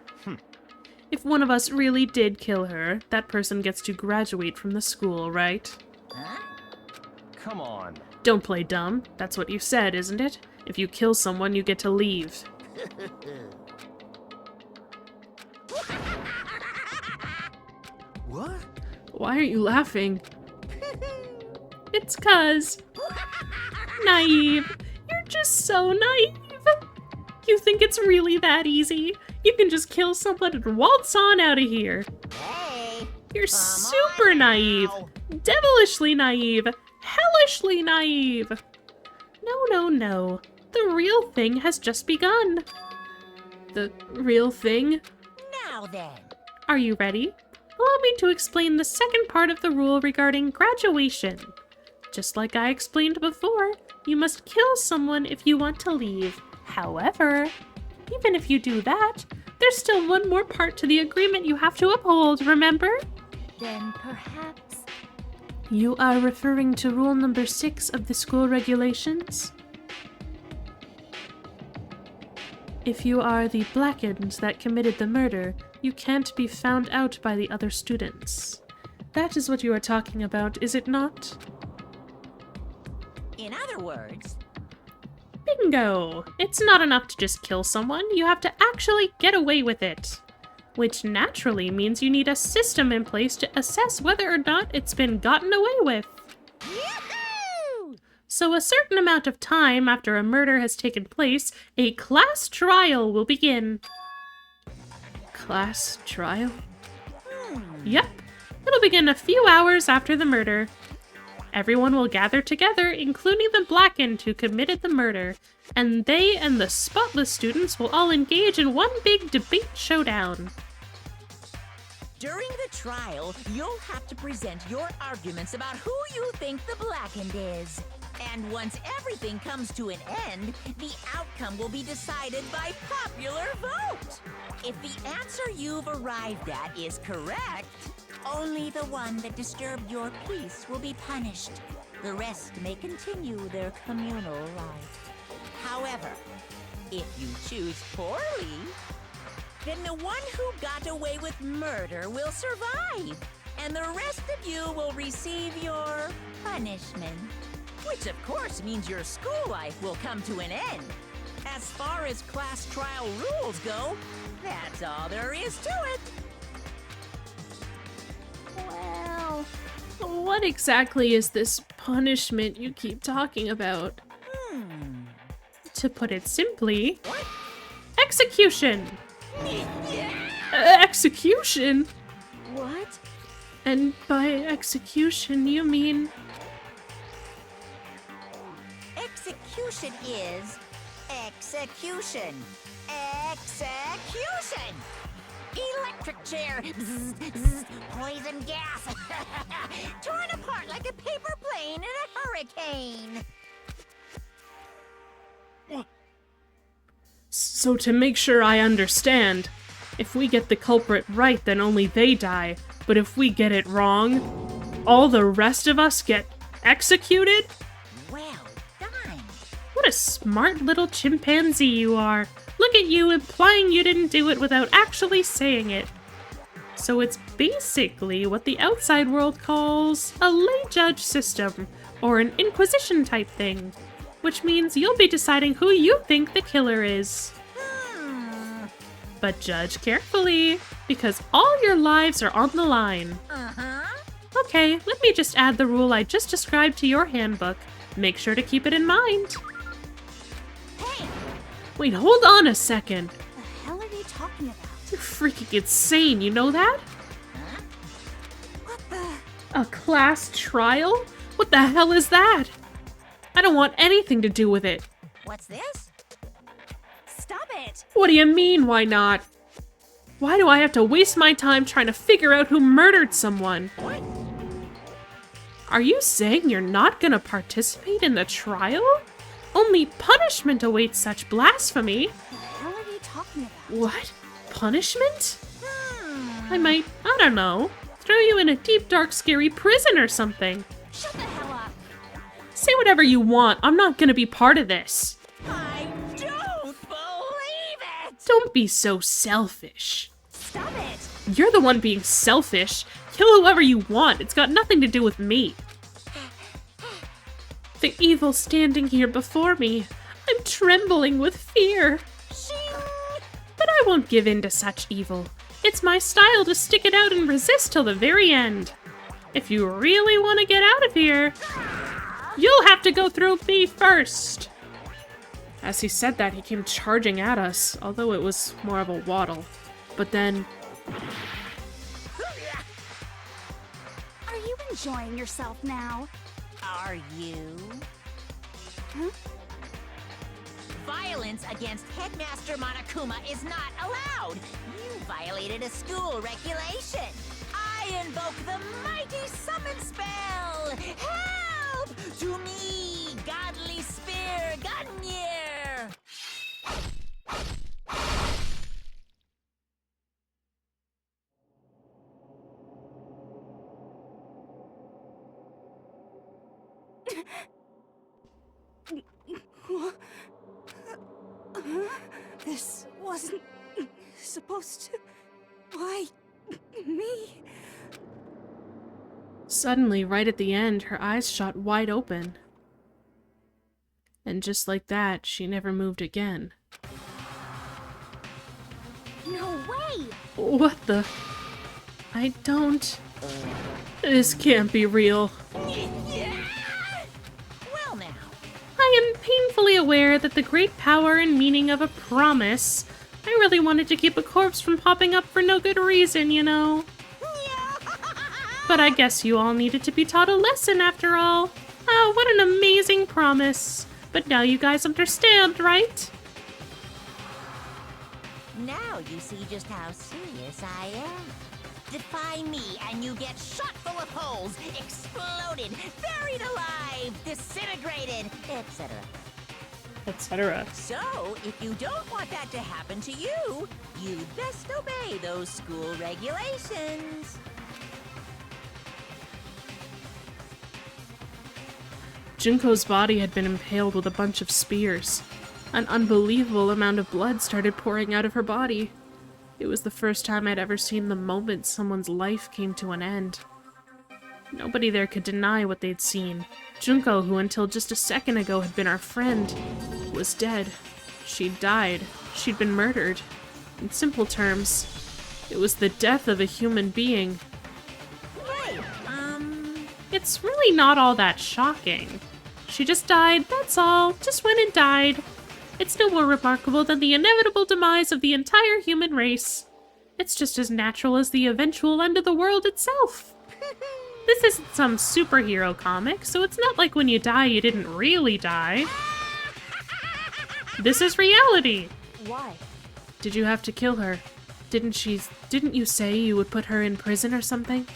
If one of us really did kill her, that person gets to graduate from the school, right? Huh? Come on. Don't play dumb. That's what you said, isn't it? If you kill someone, you get to leave. What? Why are you laughing? It's 'cause... Naive. You're just so naive. You think it's really that easy? You can just kill someone and waltz on out of here. Hey! You're super naive. Devilishly naive. Hellishly naive. No. The real thing has just begun. The real thing? Now then. Are you ready? Allow me to explain the second part of the rule regarding graduation. Just like I explained before, you must kill someone if you want to leave. However, even if you do that, there's still one more part to the agreement you have to uphold, remember? Then perhaps... You are referring to rule number 6 of the school regulations? If you are the blackened that committed the murder, you can't be found out by the other students. That is what you are talking about, is it not? In other words... Bingo! It's not enough to just kill someone, you have to actually get away with it. which naturally means you need a system in place to assess whether or not it's been gotten away with. So a certain amount of time after a murder has taken place, a class trial will begin. Class trial? Yep. It'll begin a few hours after the murder. Everyone will gather together, including the Blackened who committed the murder, and they and the Spotless students will all engage in one big debate showdown. During the trial, you'll have to present your arguments about who you think the Blackened is. And once everything comes to an end, the outcome will be decided by popular vote. If the answer you've arrived at is correct, only the one that disturbed your peace will be punished. The rest may continue their communal life. However, if you choose poorly, then the one who got away with murder will survive, and the rest of you will receive your punishment. Which of course means your school life will come to an end. As far as class trial rules go, that's all there is to it. Well, what exactly is this punishment you keep talking about? To put it simply, execution! Execution? What? And by execution, you mean... Execution is execution. Execution! Electric chair. Bzz, bzz, poison gas. Torn apart like a paper plane in a hurricane. So to make sure I understand, if we get the culprit right, then only they die. But if we get it wrong, all the rest of us get executed? Well done. What a smart little chimpanzee you are. Look at you implying you didn't do it without actually saying it. So it's basically what the outside world calls a lay judge system, or an inquisition type thing. Which means you'll be deciding who you think the killer is. But judge carefully, because all your lives are on the line. Okay, let me just add the rule I just described to your handbook. Make sure to keep it in mind. Hey! Wait, hold on a second. The hell are you talking about? You're freaking insane, you know that? What the? A class trial? What the hell is that? I don't want anything to do with it. What's this? Stop it! What do you mean, why not? Why do I have to waste my time trying to figure out who murdered someone? What? Are you saying you're not gonna participate in the trial? Only punishment awaits such blasphemy. What the hell are you talking about? What? Punishment? I might, I don't know, throw you in a deep, dark, scary prison or something. Shut the hell up! Say whatever you want, I'm not gonna be part of this. I don't believe it! Don't be so selfish. Stop it! You're the one being selfish. Kill whoever you want, it's got nothing to do with me. The evil standing here before me. I'm trembling with fear. But I won't give in to such evil. It's my style to stick it out and resist till the very end. If you really want to get out of here, you'll have to go through me first. As he said that, he came charging at us, although it was more of a waddle. But then... Are you enjoying yourself now? Are you? Huh? Violence against Headmaster Monokuma is not allowed. You violated a school regulation. I invoke the mighty summon spell. Help! To me, godly spear, Gungnir! This wasn't supposed to... Why... me? Suddenly, right at the end, her eyes shot wide open. And just like that, she never moved again. No way! Hey! What the? I don't... This can't be real. Well now. I am painfully aware that the great power and meaning of a promise. I really wanted to keep a corpse from popping up for no good reason, you know. But I guess you all needed to be taught a lesson after all. Oh, what an amazing promise. But now you guys understand, right? Now you see just how serious I am. Defy me and you get shot full of holes, exploded, buried alive, disintegrated, etc. Etc. So, if you don't want that to happen to you, you'd best obey those school regulations. Junko's body had been impaled with a bunch of spears. An unbelievable amount of blood started pouring out of her body. It was the first time I'd ever seen the moment someone's life came to an end. Nobody there could deny what they'd seen. Junko, who until just a second ago had been our friend, was dead. She'd died. She'd been murdered. In simple terms, it was the death of a human being. Hey, It's really not all that shocking. She just died, that's all. Just went and died. It's no more remarkable than the inevitable demise of the entire human race. It's just as natural as the eventual end of the world itself. This isn't some superhero comic, so it's not like when you die you didn't really die. This is reality. Why? Did you have to kill her? Didn't you say you would put her in prison or something?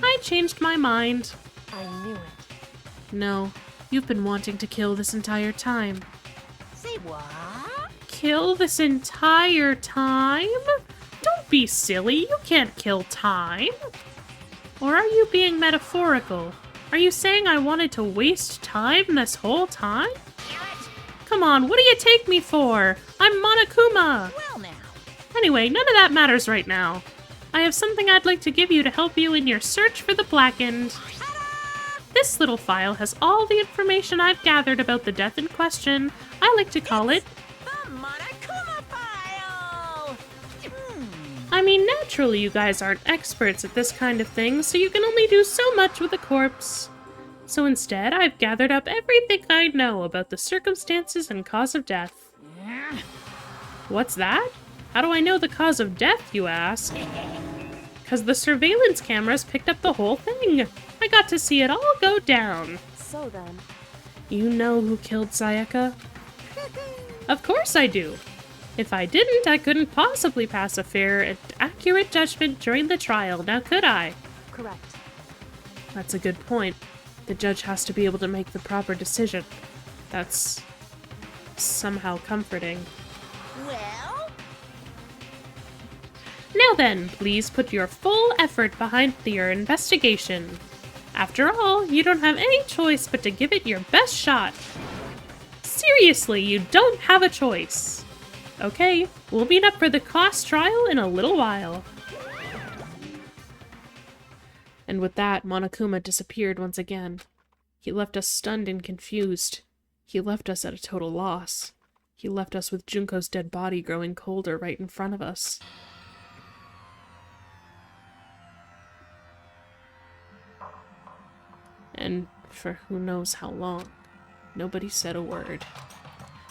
I changed my mind. I knew it. No, you've been wanting to kill this entire time. say what? Kill this entire time? Don't be silly, you can't kill time. Or are you being metaphorical? Are you saying I wanted to waste time this whole time? Come on, what do you take me for? I'm Monokuma! Well now. Anyway, none of that matters right now. I have something I'd like to give you to help you in your search for the Blackened. This little file has all the information I've gathered about the death in question. I like to call it... The Monokuma file! I mean, naturally you guys aren't experts at this kind of thing, so you can only do so much with a corpse. So instead, I've gathered up everything I know about the circumstances and cause of death. What's that? How do I know the cause of death, you ask? Because the surveillance cameras picked up the whole thing. I got to see it all go down. So then... You know who killed Sayaka? Of course I do. If I didn't, I couldn't possibly pass a fair and accurate judgment during the trial, now could I? Correct. That's a good point. The judge has to be able to make the proper decision. That's... somehow comforting. Well? Now then, please put your full effort behind your investigation. After all, you don't have any choice but to give it your best shot. Seriously, you don't have a choice. Okay, we'll meet up for the class trial in a little while. And with that, Monokuma disappeared once again. He left us stunned and confused. He left us at a total loss. He left us with Junko's dead body growing colder right in front of us. And for who knows how long, nobody said a word.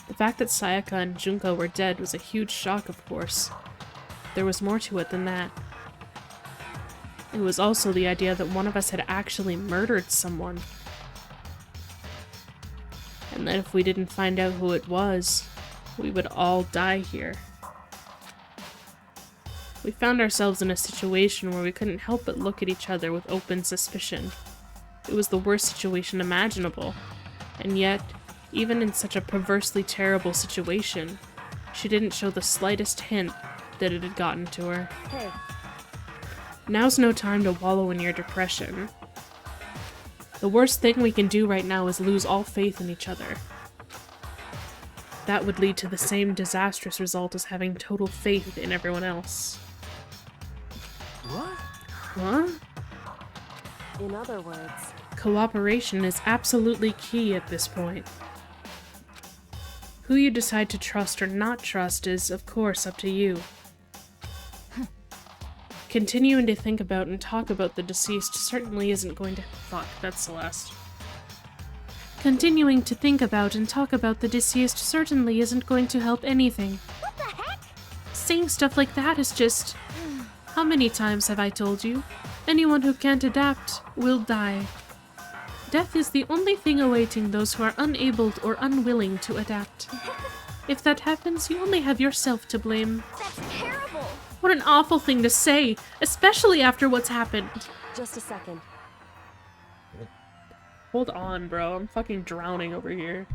The fact that Sayaka and Junko were dead was a huge shock, of course. There was more to it than that. It was also the idea that one of us had actually murdered someone. And that if we didn't find out who it was, we would all die here. We found ourselves in a situation where we couldn't help but look at each other with open suspicion. It was the worst situation imaginable. And yet, even in such a perversely terrible situation, she didn't show the slightest hint that it had gotten to her. Hey. Now's no time to wallow in your depression. The worst thing we can do right now is lose all faith in each other. That would lead to the same disastrous result as having total faith in everyone else. What? Huh? In other words... Cooperation is absolutely key at this point. Who you decide to trust or not trust is, of course, up to you. Continuing to think about and talk about the deceased certainly isn't going to— fuck, that's Celeste. Continuing to think about and talk about the deceased certainly isn't going to help anything. What the heck? Saying stuff like that is just— how many times have I told you? Anyone who can't adapt will die. Death is the only thing awaiting those who are unable or unwilling to adapt. If that happens, you only have yourself to blame. That's terrible! What an awful thing to say, especially after what's happened. Just a second. Hold on, bro. I'm fucking drowning over here.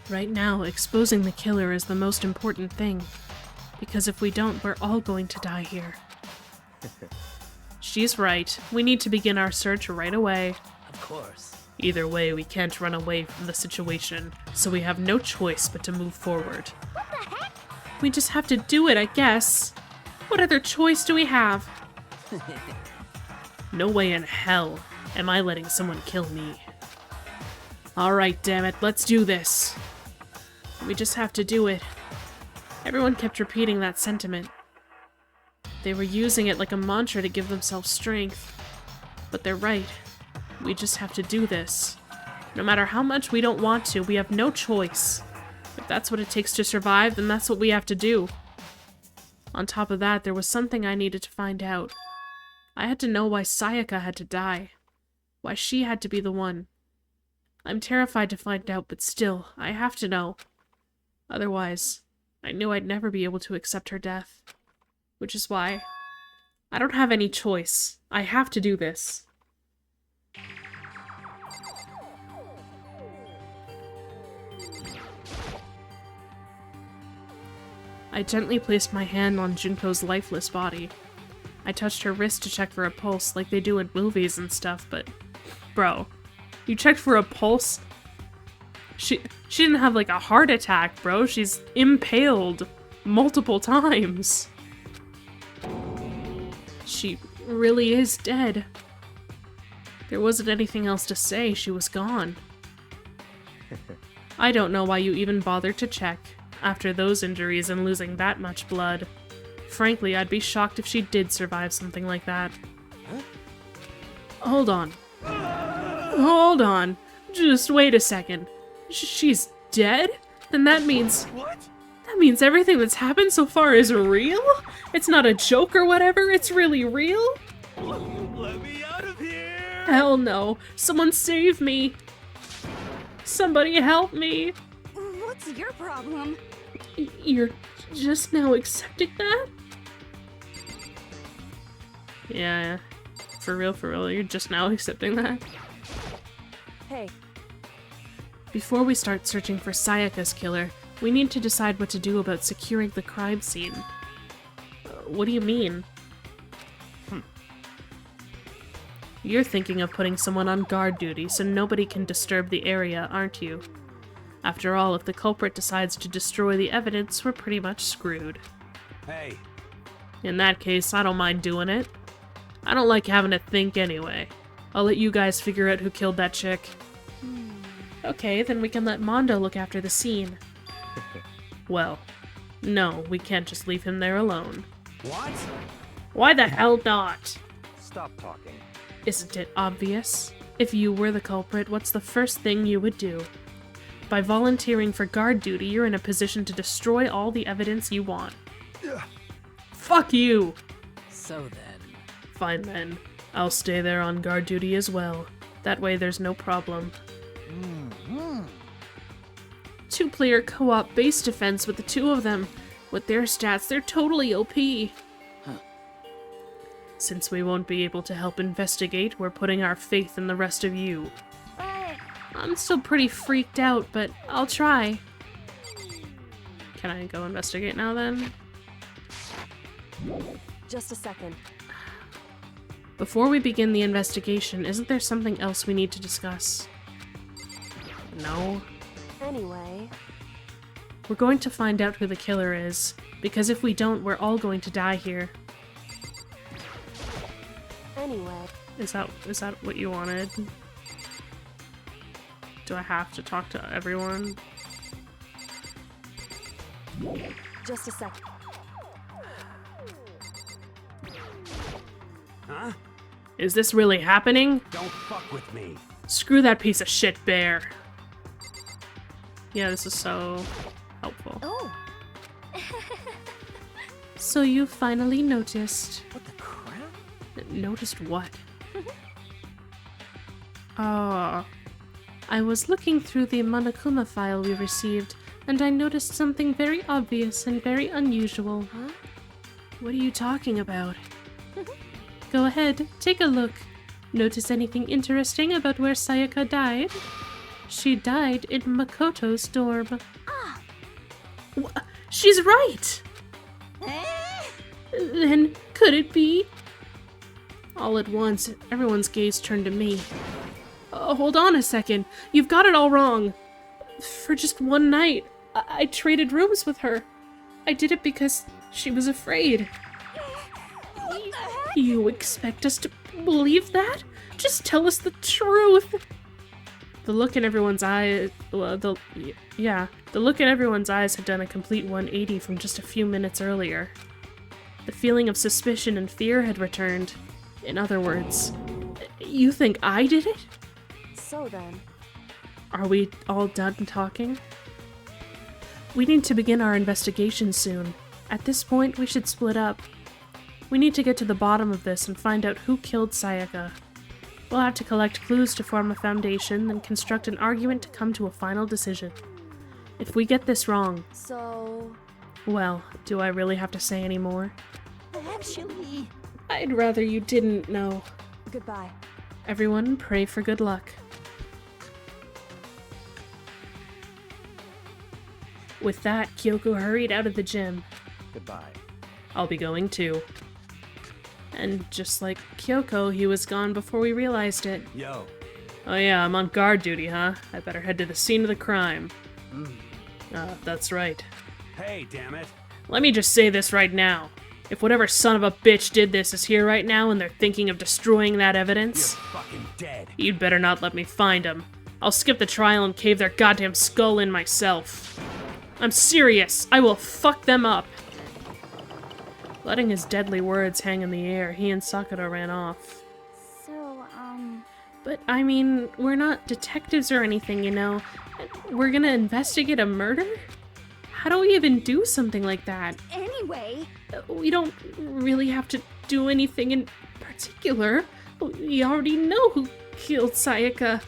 Right now, exposing the killer is the most important thing. Because if we don't, we're all going to die here. She's right. We need to begin our search right away. Of course. Either way, we can't run away from the situation, so we have no choice but to move forward. What the heck? We just have to do it, I guess. What other choice do we have? No way in hell am I letting someone kill me. Alright, damn it, let's do this. We just have to do it. Everyone kept repeating that sentiment. They were using it like a mantra to give themselves strength. But they're right. We just have to do this. No matter how much we don't want to, we have no choice. If that's what it takes to survive, then that's what we have to do. On top of that, there was something I needed to find out. I had to know why Sayaka had to die. Why she had to be the one. I'm terrified to find out, but still, I have to know. Otherwise, I knew I'd never be able to accept her death. Which is why I don't have any choice. I have to do this. I gently placed my hand on Junko's lifeless body. I touched her wrist to check for a pulse like they do in movies and stuff, but bro, you checked for a pulse? She didn't have like a heart attack, bro. She's impaled multiple times. She really is dead. There wasn't anything else to say. She was gone. I don't know why you even bothered to check. After those injuries and losing that much blood. Frankly, I'd be shocked if she did survive something like that. Huh? Hold on. Hold on. Just wait a second. She's dead? Then that means... What? That means everything that's happened so far is real? It's not a joke or whatever, it's really real? Let me out of here! Hell no. Someone save me. Somebody help me. What's your problem? You're just now accepting that? Yeah, for real, you're just now accepting that? Hey. Before we start searching for Sayaka's killer, we need to decide what to do about securing the crime scene. What do you mean? You're thinking of putting someone on guard duty so nobody can disturb the area, aren't you? After all, if the culprit decides to destroy the evidence, we're pretty much screwed. Hey. In that case, I don't mind doing it. I don't like having to think anyway. I'll let you guys figure out who killed that chick. Okay, then we can let Mondo look after the scene. Well, no, we can't just leave him there alone. What? Why the hell not? Stop talking. Isn't it obvious? If you were the culprit, what's the first thing you would do? By volunteering for guard duty, you're in a position to destroy all the evidence you want. Fuck you! So then... Fine then. I'll stay there on guard duty as well. That way there's no problem. Two-player co-op base defense with the two of them. With their stats, they're totally OP. Since we won't be able to help investigate, we're putting our faith in the rest of you. I'm still pretty freaked out, but I'll try. Can I go investigate now then? Just a second. Before we begin the investigation, isn't there something else we need to discuss? No? Anyway... We're going to find out who the killer is, because if we don't, we're all going to die here. Anyway. Is that what you wanted? Do I have to talk to everyone? Just a sec. Huh? Is this really happening? Don't fuck with me. Screw that piece of shit bear. Yeah, this is so helpful. Oh. So you finally noticed. What the crap? Noticed what? Oh. I was looking through the Monokuma file we received, and I noticed something very obvious and very unusual. Huh? What are you talking about? Go ahead, take a look. Notice anything interesting about where Sayaka died? She died in Makoto's dorm. Ah. She's right! Then, could it be? All at once, everyone's gaze turned to me. Hold on a second. You've got it all wrong. For just one night, I traded rooms with her. I did it because she was afraid. You expect us to believe that? Just tell us the truth. The look in everyone's eyes, the look in everyone's eyes had done a complete 180 from just a few minutes earlier. The feeling of suspicion and fear had returned. In other words, you think I did it? So then. Are we all done talking? We need to begin our investigation soon. At this point, we should split up. We need to get to the bottom of this and find out who killed Sayaka. We'll have to collect clues to form a foundation, then construct an argument to come to a final decision. If we get this wrong... So... Well, do I really have to say any more? Actually... I'd rather you didn't know. Goodbye. Everyone, pray for good luck. With that, Kyoko hurried out of the gym. Goodbye. I'll be going too. And just like Kyoko, he was gone before we realized it. Yo. Oh yeah, I'm on guard duty, huh? I better head to the scene of the crime. That's right. Hey, damn it. Let me just say this right now. If whatever son of a bitch did this is here right now and they're thinking of destroying that evidence... You're fucking dead. You'd better not let me find them. I'll skip the trial and cave their goddamn skull in myself. I'm serious. I will fuck them up. Letting his deadly words hang in the air, he and Sakura ran off. So, But, I mean, we're not detectives or anything, you know? We're gonna investigate a murder? How do we even do something like that? Anyway... We don't really have to do anything in particular. We already know who killed Sayaka.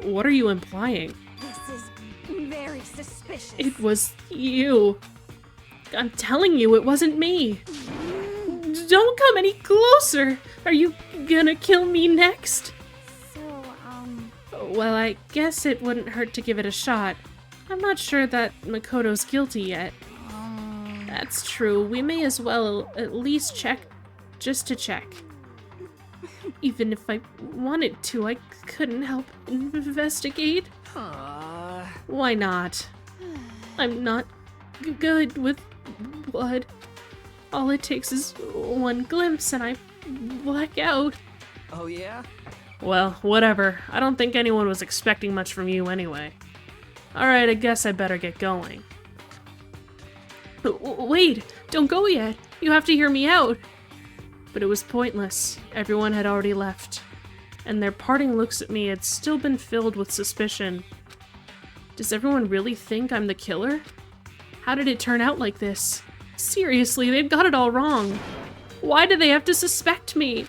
What are you implying? This is very suspicious. It was you. I'm telling you, it wasn't me. Don't come any closer. Are you gonna kill me next? So, Well, I guess it wouldn't hurt to give it a shot. I'm not sure that Makoto's guilty yet. That's true. We may as well at least check, just to check. Even if I wanted to, I couldn't help investigate. Why not? I'm not good with blood. All it takes is one glimpse and I black out. Oh yeah? Well, whatever. I don't think anyone was expecting much from you anyway. Alright, I guess I better get going. Wait! Don't go yet! You have to hear me out! But it was pointless. Everyone had already left. And their parting looks at me had still been filled with suspicion. Does everyone really think I'm the killer? How did it turn out like this? Seriously, they've got it all wrong. Why do they have to suspect me?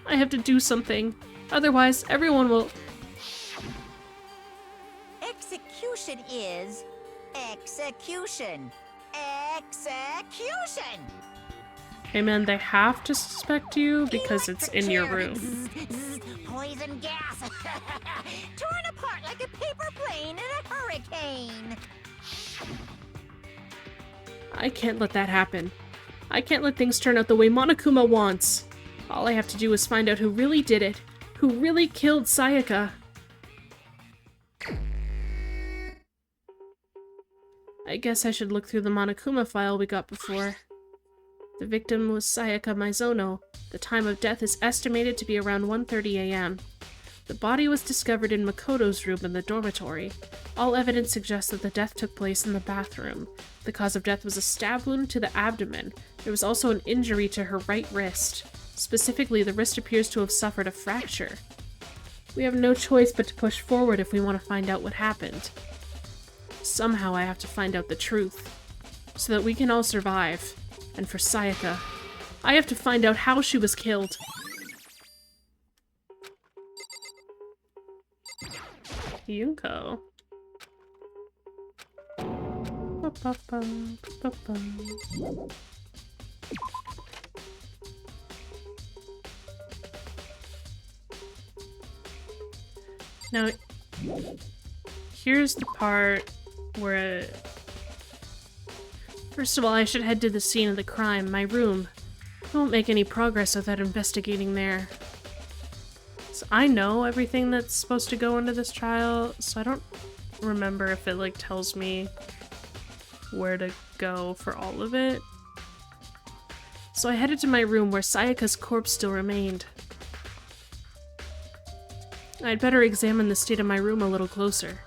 I have to do something. Otherwise, everyone will... Execution is... execution. Execution! Hey man, they have to suspect you because it's in your room. Poison gas! Torn apart like a paper plane in a hurricane! I can't let that happen. I can't let things turn out the way Monokuma wants. All I have to do is find out who really did it. Who really killed Sayaka. I guess I should look through the Monokuma file we got before. The victim was Sayaka Maizono. The time of death is estimated to be around 1:30 a.m. The body was discovered in Makoto's room in the dormitory. All evidence suggests that the death took place in the bathroom. The cause of death was a stab wound to the abdomen. There was also an injury to her right wrist. Specifically, the wrist appears to have suffered a fracture. We have no choice but to push forward if we want to find out what happened. Somehow I have to find out the truth, so that we can all survive. And for Sayaka, I have to find out how she was killed. Yunko. Now, here's the part where... First of all, I should head to the scene of the crime, my room. I won't make any progress without investigating there. So I know everything that's supposed to go into this trial, so I don't remember if it, like, tells me where to go for all of it. So I headed to my room where Sayaka's corpse still remained. I'd better examine the state of my room a little closer.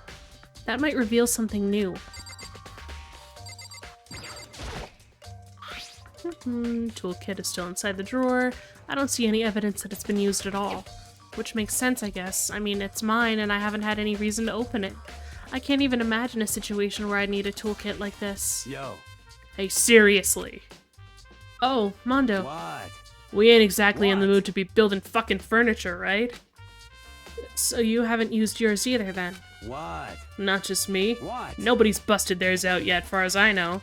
That might reveal something new. Toolkit is still inside the drawer. I don't see any evidence that it's been used at all. Which makes sense, I guess. I mean, it's mine and I haven't had any reason to open it. I can't even imagine a situation where I'd need a toolkit like this. Yo. Hey, seriously. Oh, Mondo. What? We ain't exactly in the mood to be building fucking furniture, right? So you haven't used yours either, then? What? Not just me. What? Nobody's busted theirs out yet, far as I know.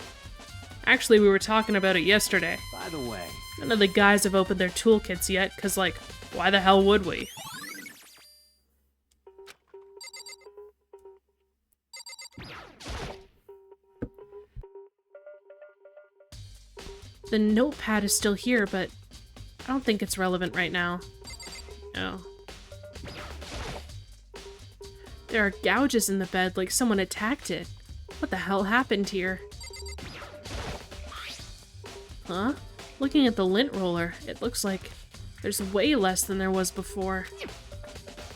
Actually, we were talking about it yesterday. By the way... None of the guys have opened their toolkits yet, cause, like, why the hell would we? The notepad is still here, but I don't think it's relevant right now. Oh. There are gouges in the bed, like someone attacked it. What the hell happened here? Huh? Looking at the lint roller, it looks like there's way less than there was before.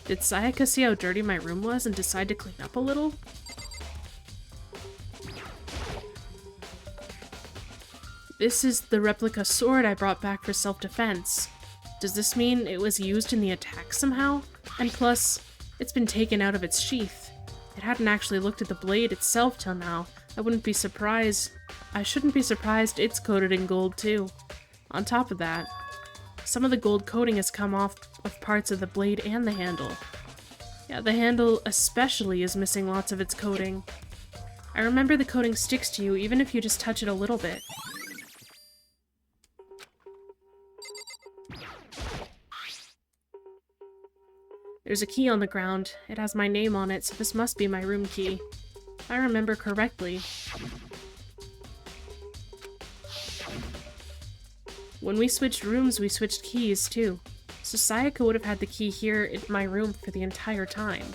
Did Sayaka see how dirty my room was and decide to clean up a little? This is the replica sword I brought back for self-defense. Does this mean it was used in the attack somehow? And plus, it's been taken out of its sheath. It hadn't actually looked at the blade itself till now. I shouldn't be surprised it's coated in gold too. On top of that, some of the gold coating has come off of parts of the blade and the handle. Yeah, the handle especially is missing lots of its coating. I remember the coating sticks to you even if you just touch it a little bit. There's a key on the ground. It has my name on it, so this must be my room key. If I remember correctly. When we switched rooms, we switched keys, too. So Sayaka would have had the key here in my room for the entire time.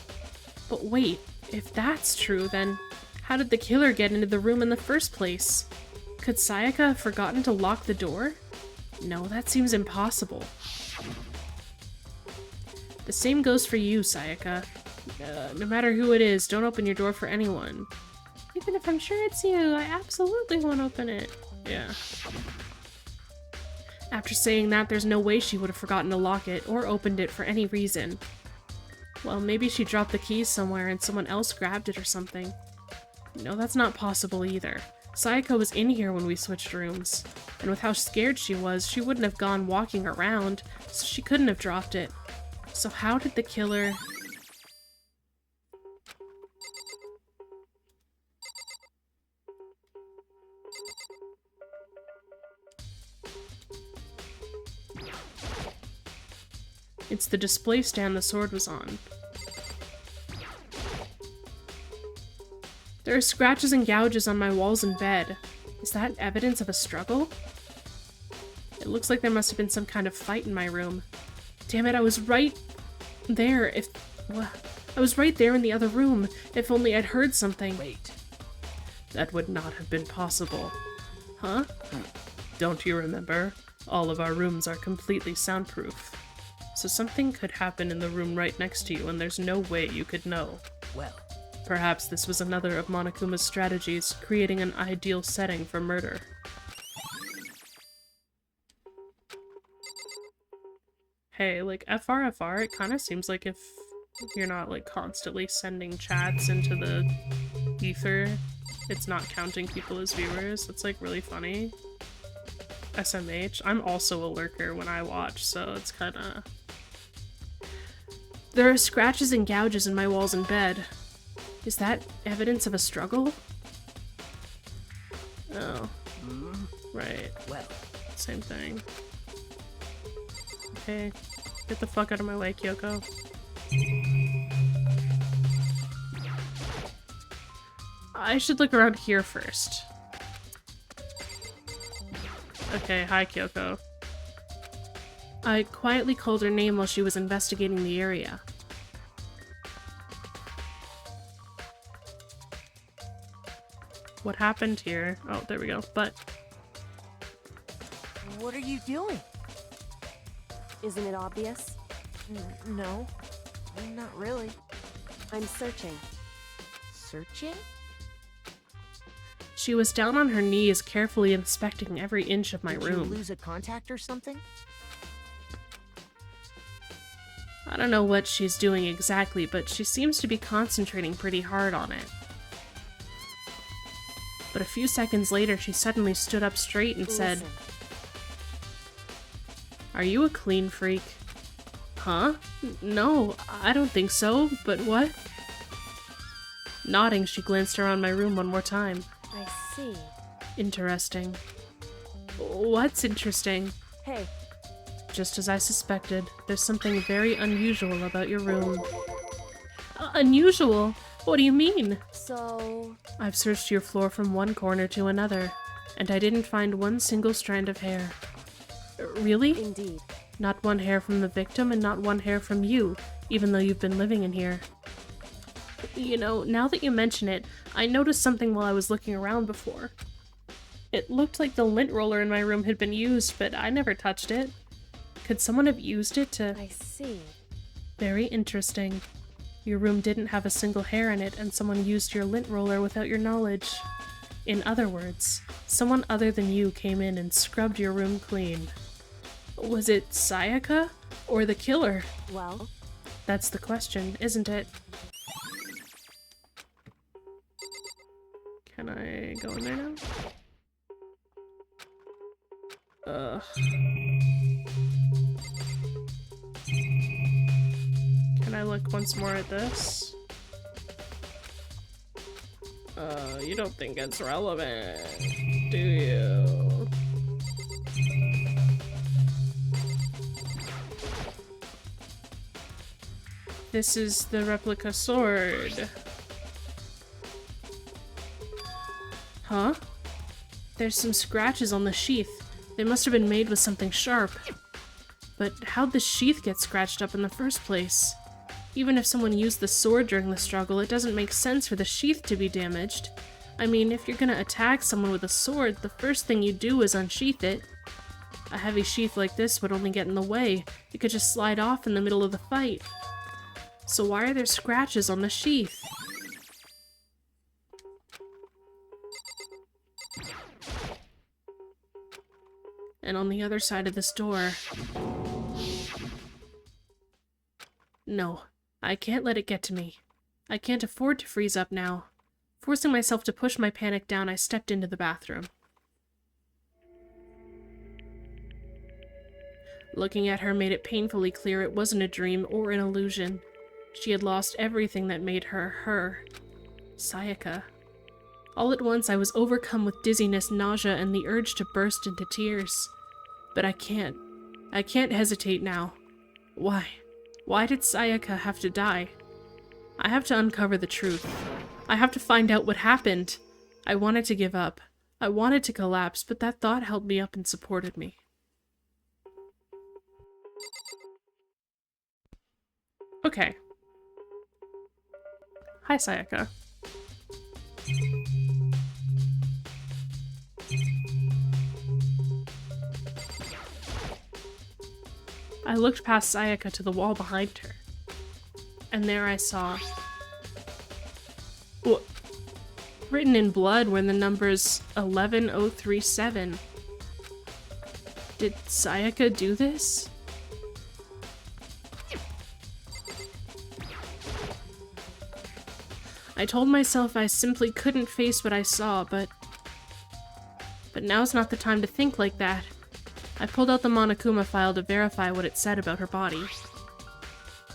But wait, if that's true, then how did the killer get into the room in the first place? Could Sayaka have forgotten to lock the door? No, that seems impossible. The same goes for you, Sayaka. No matter who it is, don't open your door for anyone. Even if I'm sure it's you, I absolutely won't open it. Yeah. After saying that, there's no way she would have forgotten to lock it or opened it for any reason. Well, maybe she dropped the keys somewhere and someone else grabbed it or something. No, that's not possible either. Sayaka was in here when we switched rooms, and with how scared she was, she wouldn't have gone walking around, so she couldn't have dropped it. So how did the killer... It's the display stand the sword was on. There are scratches and gouges on my walls and bed. Is that evidence of a struggle? It looks like there must have been some kind of fight in my room. Damn it, I was right there I was right there in the other room. If only I'd heard something. Wait. That would not have been possible. Huh? Don't you remember? All of our rooms are completely soundproof. So something could happen in the room right next to you and there's no way you could know. Well, perhaps this was another of Monokuma's strategies, creating an ideal setting for murder. Hey, like, FRFR, it kind of seems like if you're not, like, constantly sending chats into the ether, it's not counting people as viewers. That's, like, really funny. SMH. I'm also a lurker when I watch, so it's kinda... There are scratches and gouges in my walls in bed. Is that evidence of a struggle? Oh. Right. Well. Same thing. Okay. Get the fuck out of my way, Kyoko. I should look around here first. Okay, hi Kyoko. I quietly called her name while she was investigating the area. What happened here? Oh, there we go. But... What are you doing? Isn't it obvious? No. Not really. I'm searching. Searching? She was down on her knees, carefully inspecting every inch of my Did room. you lose a contact or something? I don't know what she's doing exactly, but she seems to be concentrating pretty hard on it. But a few seconds later, she suddenly stood up straight and said, "Are you a clean freak?" Huh? No, I don't think so, but what? Nodding, she glanced around my room one more time. I see. Interesting. What's interesting? Hey. Just as I suspected, there's something very unusual about your room. Unusual? What do you mean? So... I've searched your floor from one corner to another, and I didn't find one single strand of hair. Really? Indeed. Not one hair from the victim and not one hair from you, even though you've been living in here. You know, now that you mention it, I noticed something while I was looking around before. It looked like the lint roller in my room had been used, but I never touched it. Could someone have used it to... I see. Very interesting. Your room didn't have a single hair in it, and someone used your lint roller without your knowledge. In other words, someone other than you came in and scrubbed your room clean. Was it Sayaka? Or the killer? Well? That's the question, isn't it? Can I go in there now? Ugh. Can I look once more at this? You don't think it's relevant, do you? This is the replica sword. Huh? There's some scratches on the sheath. They must have been made with something sharp. But how'd the sheath get scratched up in the first place? Even if someone used the sword during the struggle, it doesn't make sense for the sheath to be damaged. I mean, if you're gonna attack someone with a sword, the first thing you do is unsheath it. A heavy sheath like this would only get in the way. It could just slide off in the middle of the fight. So why are there scratches on the sheath? And on the other side of this door... No, I can't let it get to me. I can't afford to freeze up now. Forcing myself to push my panic down, I stepped into the bathroom. Looking at her made it painfully clear it wasn't a dream or an illusion. She had lost everything that made her, her. Sayaka. All at once I was overcome with dizziness, nausea, and the urge to burst into tears. But I can't. I can't hesitate now. Why? Why did Sayaka have to die? I have to uncover the truth. I have to find out what happened. I wanted to give up. I wanted to collapse, but that thought held me up and supported me. Okay. Hi, Sayaka. I looked past Sayaka to the wall behind her. And there I saw... written in blood were the numbers 11037. Did Sayaka do this? I told myself I simply couldn't face what I saw, but now's not the time to think like that. I pulled out the Monokuma file to verify what it said about her body.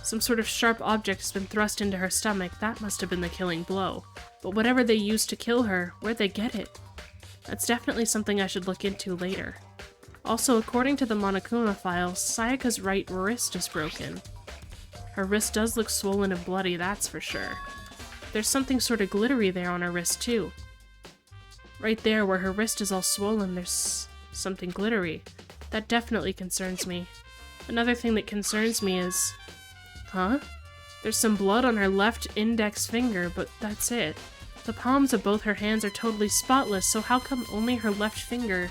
Some sort of sharp object has been thrust into her stomach. That must have been the killing blow. But whatever they used to kill her, where'd they get it? That's definitely something I should look into later. Also, according to the Monokuma file, Sayaka's right wrist is broken. Her wrist does look swollen and bloody, that's for sure. There's something sort of glittery there on her wrist, too. Right there, where her wrist is all swollen, there's something glittery. That definitely concerns me. Another thing that concerns me is... Huh? There's some blood on her left index finger, but that's it. The palms of both her hands are totally spotless, so how come only her left finger...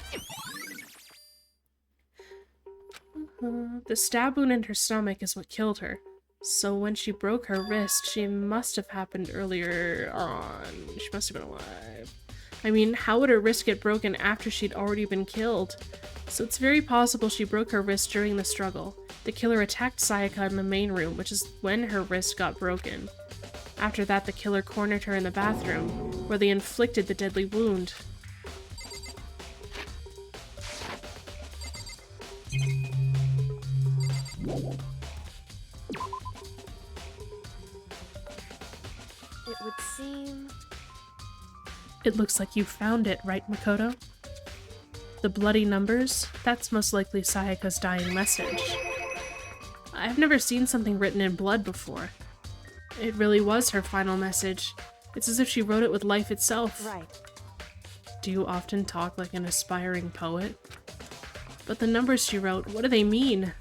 The stab wound in her stomach is what killed her. So when she broke her wrist, she must have happened earlier on. She must have been alive. I mean, how would her wrist get broken after she'd already been killed? So it's very possible she broke her wrist during the struggle. The killer attacked Sayaka in the main room, which is when her wrist got broken. After that, the killer cornered her in the bathroom, where they inflicted the deadly wound. It would seem... It looks like you found it, right, Makoto? The bloody numbers? That's most likely Sayaka's dying message. I've never seen something written in blood before. It really was her final message. It's as if she wrote it with life itself. Right. Do you often talk like an aspiring poet? But the numbers she wrote, what do they mean?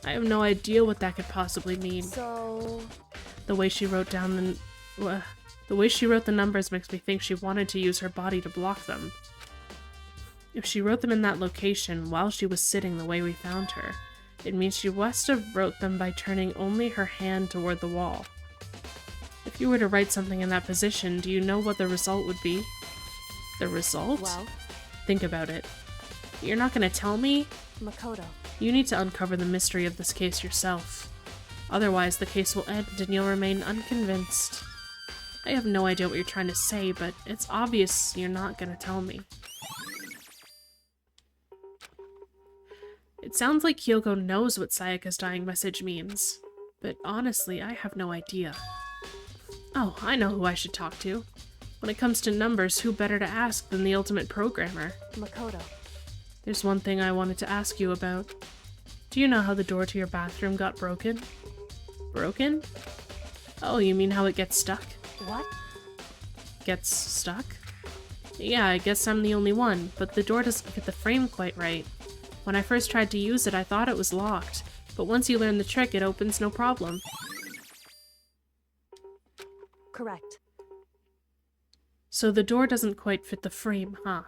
I have no idea what that could possibly mean. So... The way she wrote down the way she wrote the numbers makes me think she wanted to use her body to block them. If she wrote them in that location while she was sitting the way we found her, it means she must have wrote them by turning only her hand toward the wall. If you were to write something in that position, do you know what the result would be? The result? Well... Think about it. You're not gonna tell me? Makoto. You need to uncover the mystery of this case yourself. Otherwise, the case will end and you'll remain unconvinced. I have no idea what you're trying to say, but it's obvious you're not gonna tell me. It sounds like Kyoko knows what Sayaka's dying message means, but honestly, I have no idea. Oh, I know who I should talk to. When it comes to numbers, who better to ask than the ultimate programmer? Makoto. There's one thing I wanted to ask you about. Do you know how the door to your bathroom got broken? Broken? Oh, you mean how it gets stuck? What? Gets stuck? Yeah, I guess I'm the only one, but the door doesn't fit the frame quite right. When I first tried to use it, I thought it was locked, but once you learn the trick, it opens no problem. Correct. So the door doesn't quite fit the frame, huh?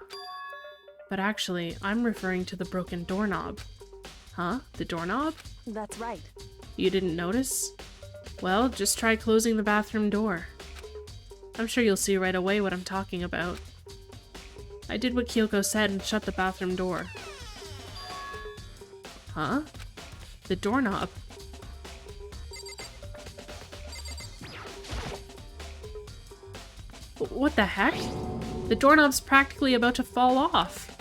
But actually, I'm referring to the broken doorknob. Huh? The doorknob? That's right. You didn't notice? Well, just try closing the bathroom door. I'm sure you'll see right away what I'm talking about. I did what Kyoko said and shut the bathroom door. Huh? The doorknob. What the heck? The doorknob's practically about to fall off.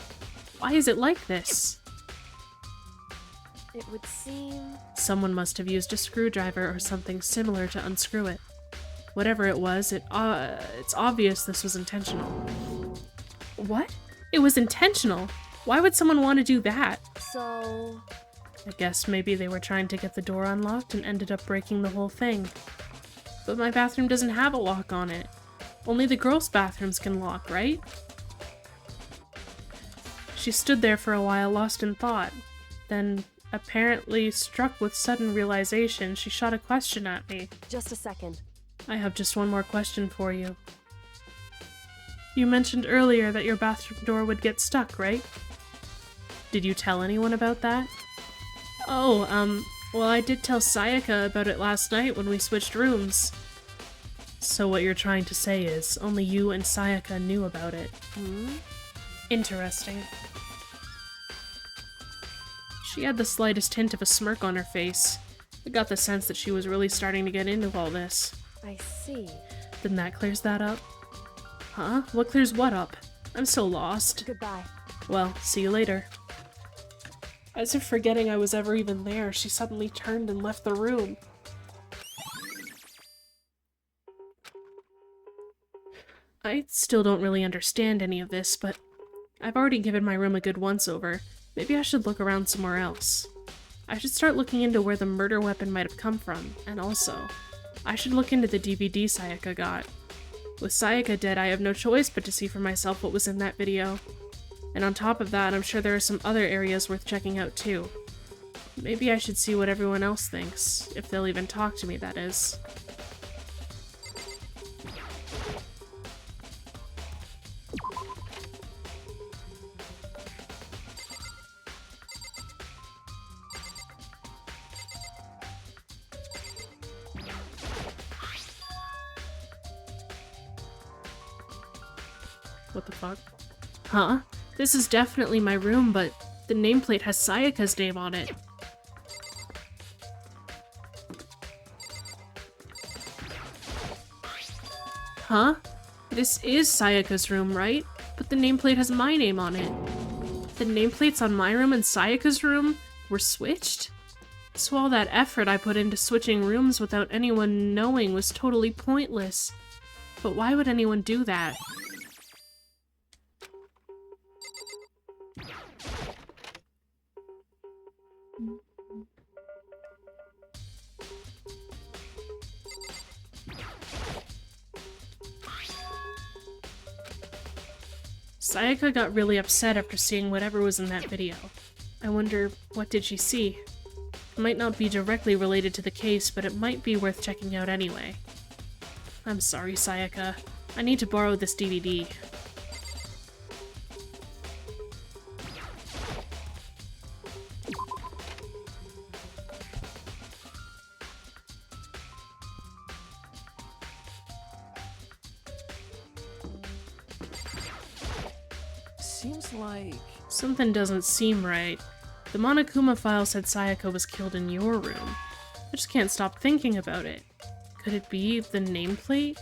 Why is it like this? It would seem... Someone must have used a screwdriver or something similar to unscrew it. Whatever it was, it's obvious this was intentional. What? It was intentional? Why would someone want to do that? So... I guess maybe they were trying to get the door unlocked and ended up breaking the whole thing. But my bathroom doesn't have a lock on it. Only the girls' bathrooms can lock, right? She stood there for a while, lost in thought. Then, apparently struck with sudden realization, she shot a question at me. Just a second. I have just one more question for you. You mentioned earlier that your bathroom door would get stuck, right? Did you tell anyone about that? Oh, well, I did tell Sayaka about it last night when we switched rooms. So what you're trying to say is, only you and Sayaka knew about it. Interesting. She had the slightest hint of a smirk on her face. I got the sense that she was really starting to get into all this. I see. Then that clears that up? Huh? What clears what up? I'm so lost. Goodbye. Well, see you later. As if forgetting I was ever even there, she suddenly turned and left the room. I still don't really understand any of this, but I've already given my room a good once-over. Maybe I should look around somewhere else. I should start looking into where the murder weapon might have come from, and also, I should look into the DVD Sayaka got. With Sayaka dead, I have no choice but to see for myself what was in that video. And on top of that, I'm sure there are some other areas worth checking out too. Maybe I should see what everyone else thinks, if they'll even talk to me, that is. What the fuck? Huh? This is definitely my room, but the nameplate has Sayaka's name on it. Huh? This is Sayaka's room, right? But the nameplate has my name on it. The nameplates on my room and Sayaka's room were switched? So all that effort I put into switching rooms without anyone knowing was totally pointless. But why would anyone do that? Sayaka got really upset after seeing whatever was in that video. I wonder, what did she see? It might not be directly related to the case, but it might be worth checking out anyway. I'm sorry, Sayaka. I need to borrow this DVD. Seems like... Something doesn't seem right. The Monokuma file said Sayaka was killed in your room. I just can't stop thinking about it. Could it be the nameplate?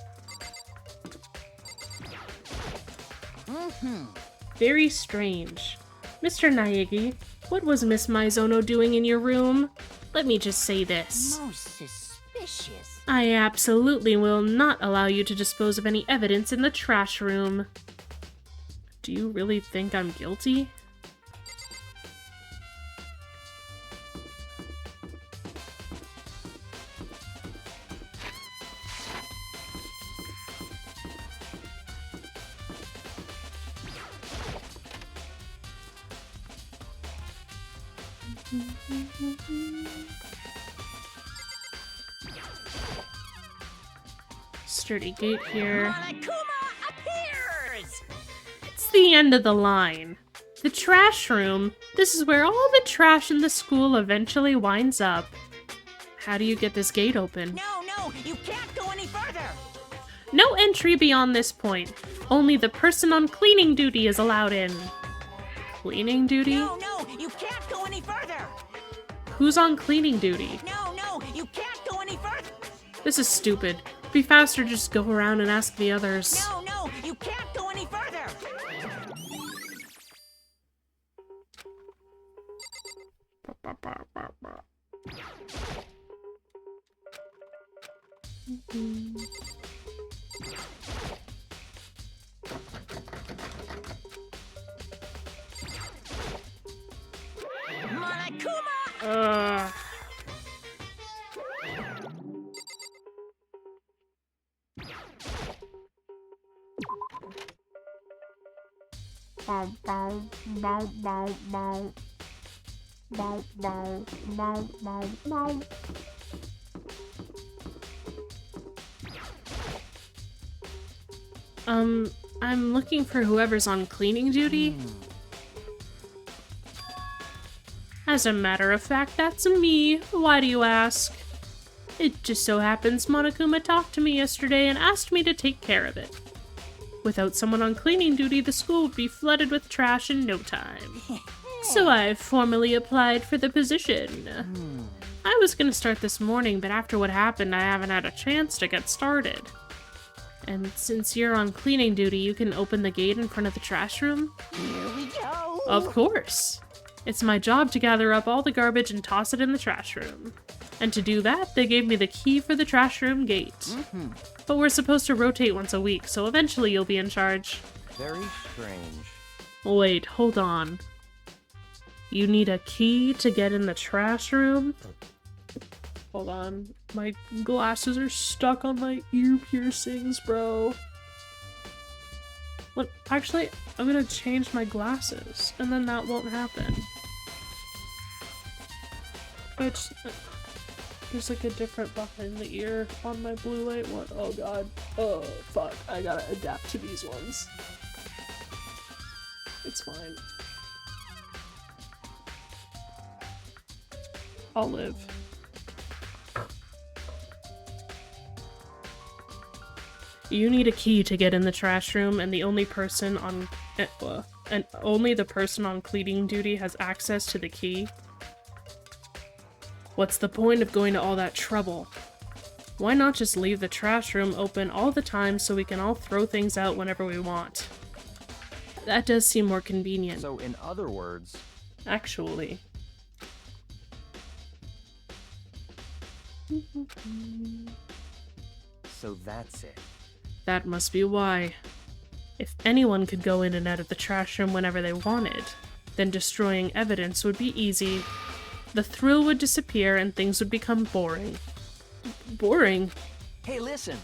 Very strange. Mr. Naegi, what was Miss Maizono doing in your room? Let me just say this. Most suspicious. I absolutely will not allow you to dispose of any evidence in the trash room. Do you really think I'm guilty? Sturdy gate here. Monokuma appears! It's the end of the line. The trash room. This is where all the trash in the school eventually winds up. How do you get this gate open? No, you can't go any further! No entry beyond this point. Only the person on cleaning duty is allowed in. Cleaning duty? No, you can't go any further! Who's on cleaning duty? No, you can't go any further! This is stupid. It'd be faster to just go around and ask the others. No, you can't go any further! Monokuma! I'm looking for whoever's on cleaning duty. As a matter of fact, that's me. Why do you ask? It just so happens Monokuma talked to me yesterday and asked me to take care of it. Without someone on cleaning duty, the school would be flooded with trash in no time. So I formally applied for the position. I was gonna start this morning, but after what happened, I haven't had a chance to get started. And since you're on cleaning duty, you can open the gate in front of the trash room? Here we go. Of course. It's my job to gather up all the garbage and toss it in the trash room. And to do that, they gave me the key for the trash room gate. But we're supposed to rotate once a week, so eventually you'll be in charge. Very strange. Wait, hold on. You need a key to get in the trash room? Hold on. My glasses are stuck on my ear piercings, bro. What? Actually, I'm gonna change my glasses, and then that won't happen. Which... There's like a different behind the ear on my blue light one. Oh god. Oh fuck. I gotta adapt to these ones. It's fine. I'll live. You need a key to get in the trash room, and the only person on only the person on cleaning duty has access to the key. What's the point of going to all that trouble? Why not just leave the trash room open all the time so we can all throw things out whenever we want? That does seem more convenient. So in other words... Actually. So that's it. That must be why. If anyone could go in and out of the trash room whenever they wanted, then destroying evidence would be easy. The thrill would disappear and things would become boring. Boring? Hey, listen.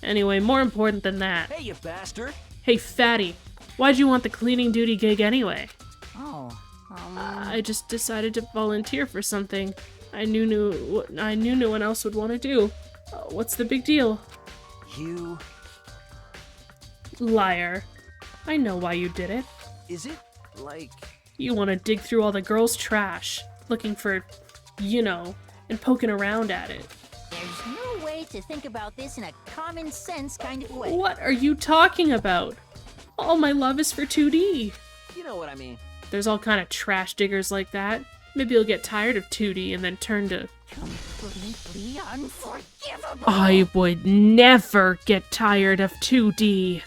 Anyway, more important than that. Hey, you bastard. Hey, fatty. Why'd you want the cleaning duty gig anyway? Oh, I just decided to volunteer for something I knew no one else would want to do. What's the big deal? You... Liar. I know why you did it. Is it, like... You want to dig through all the girls' trash, looking for, you know, and poking around at it. There's no way to think about this in a common sense kind of way. What are you talking about? All my love is for 2D. You know what I mean. There's all kind of trash diggers like that. Maybe you'll get tired of 2D and then turn to... Completely unforgivable. I would never get tired of 2D.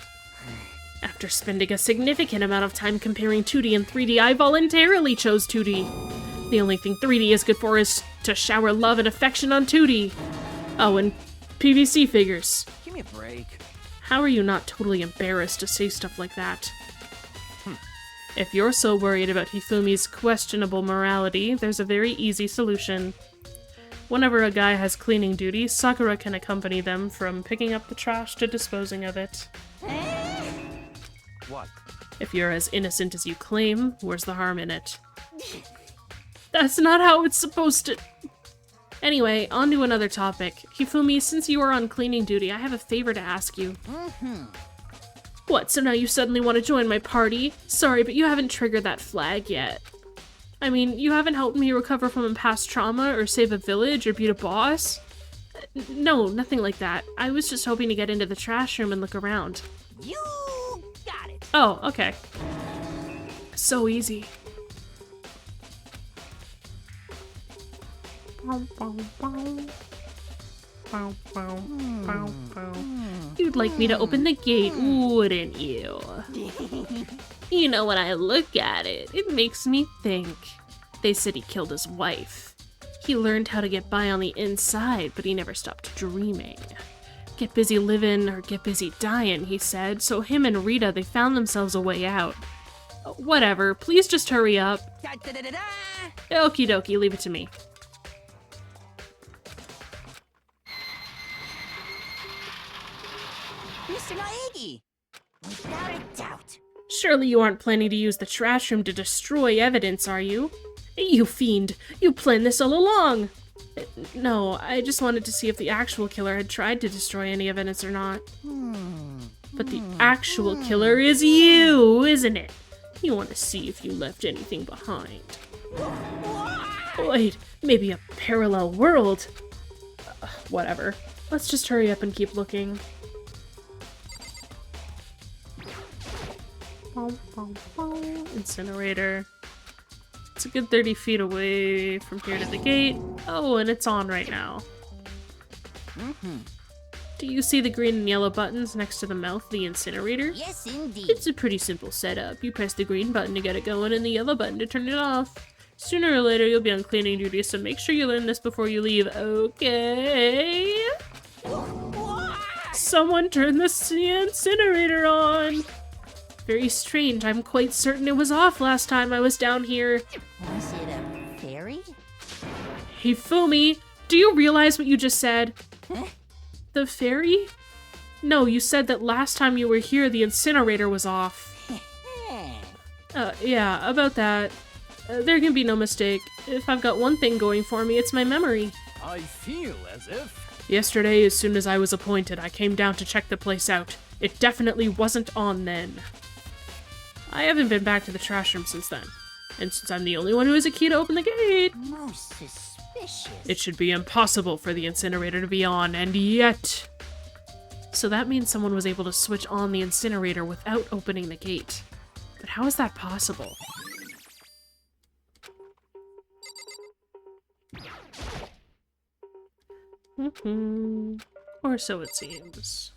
After spending a significant amount of time comparing 2D and 3D, I voluntarily chose 2D. The only thing 3D is good for is to shower love and affection on 2D. Oh, and PVC figures. Give me a break. How are you not totally embarrassed to say stuff like that? If you're so worried about Hifumi's questionable morality, there's a very easy solution. Whenever a guy has cleaning duty, Sakura can accompany them from picking up the trash to disposing of it. What? If you're as innocent as you claim, where's the harm in it? That's not how it's supposed to... Anyway, on to another topic. Hifumi, since you are on cleaning duty, I have a favor to ask you. What, so now you suddenly want to join my party? Sorry, but you haven't triggered that flag yet. I mean, you haven't helped me recover from a past trauma, or save a village, or beat a boss? No, nothing like that. I was just hoping to get into the trash room and look around. You got it. Oh, okay. So easy. You'd like me to open the gate, wouldn't you? You know, when I look at it, it makes me think. They said he killed his wife. He learned how to get by on the inside, but he never stopped dreaming. Get busy living or get busy dying, he said, so him and Rita, they found themselves a way out. Whatever, please just hurry up. Okie dokie, leave it to me. Mr. Naegi! Without a doubt. Surely you aren't planning to use the trash room to destroy evidence, are you? You fiend! You planned this all along! No, I just wanted to see if the actual killer had tried to destroy any evidence or not. But the actual killer is you, isn't it? You want to see if you left anything behind. What? Wait, maybe a parallel world? Whatever. Let's just hurry up and keep looking. Incinerator. It's a good 30 feet away from here to the gate. Oh, and it's on right now. Do you see the green and yellow buttons next to the mouth of the incinerator? Yes, indeed. It's a pretty simple setup. You press the green button to get it going and the yellow button to turn it off. Sooner or later, you'll be on cleaning duty, so make sure you learn this before you leave, okay? Someone turned the incinerator on! Very strange. I'm quite certain it was off last time I was down here. Was it a fairy? Hey, Fumi, do you realize what you just said? Huh? The fairy? No, you said that last time you were here, the incinerator was off. Yeah, about that. There can be no mistake. If I've got one thing going for me, it's my memory. I feel as if... Yesterday, as soon as I was appointed, I came down to check the place out. It definitely wasn't on then. I haven't been back to the trash room since then. And since I'm the only one who has a key to open the gate... Most suspicious. It should be impossible for the incinerator to be on, and yet... So that means someone was able to switch on the incinerator without opening the gate. But how is that possible? Or so it seems.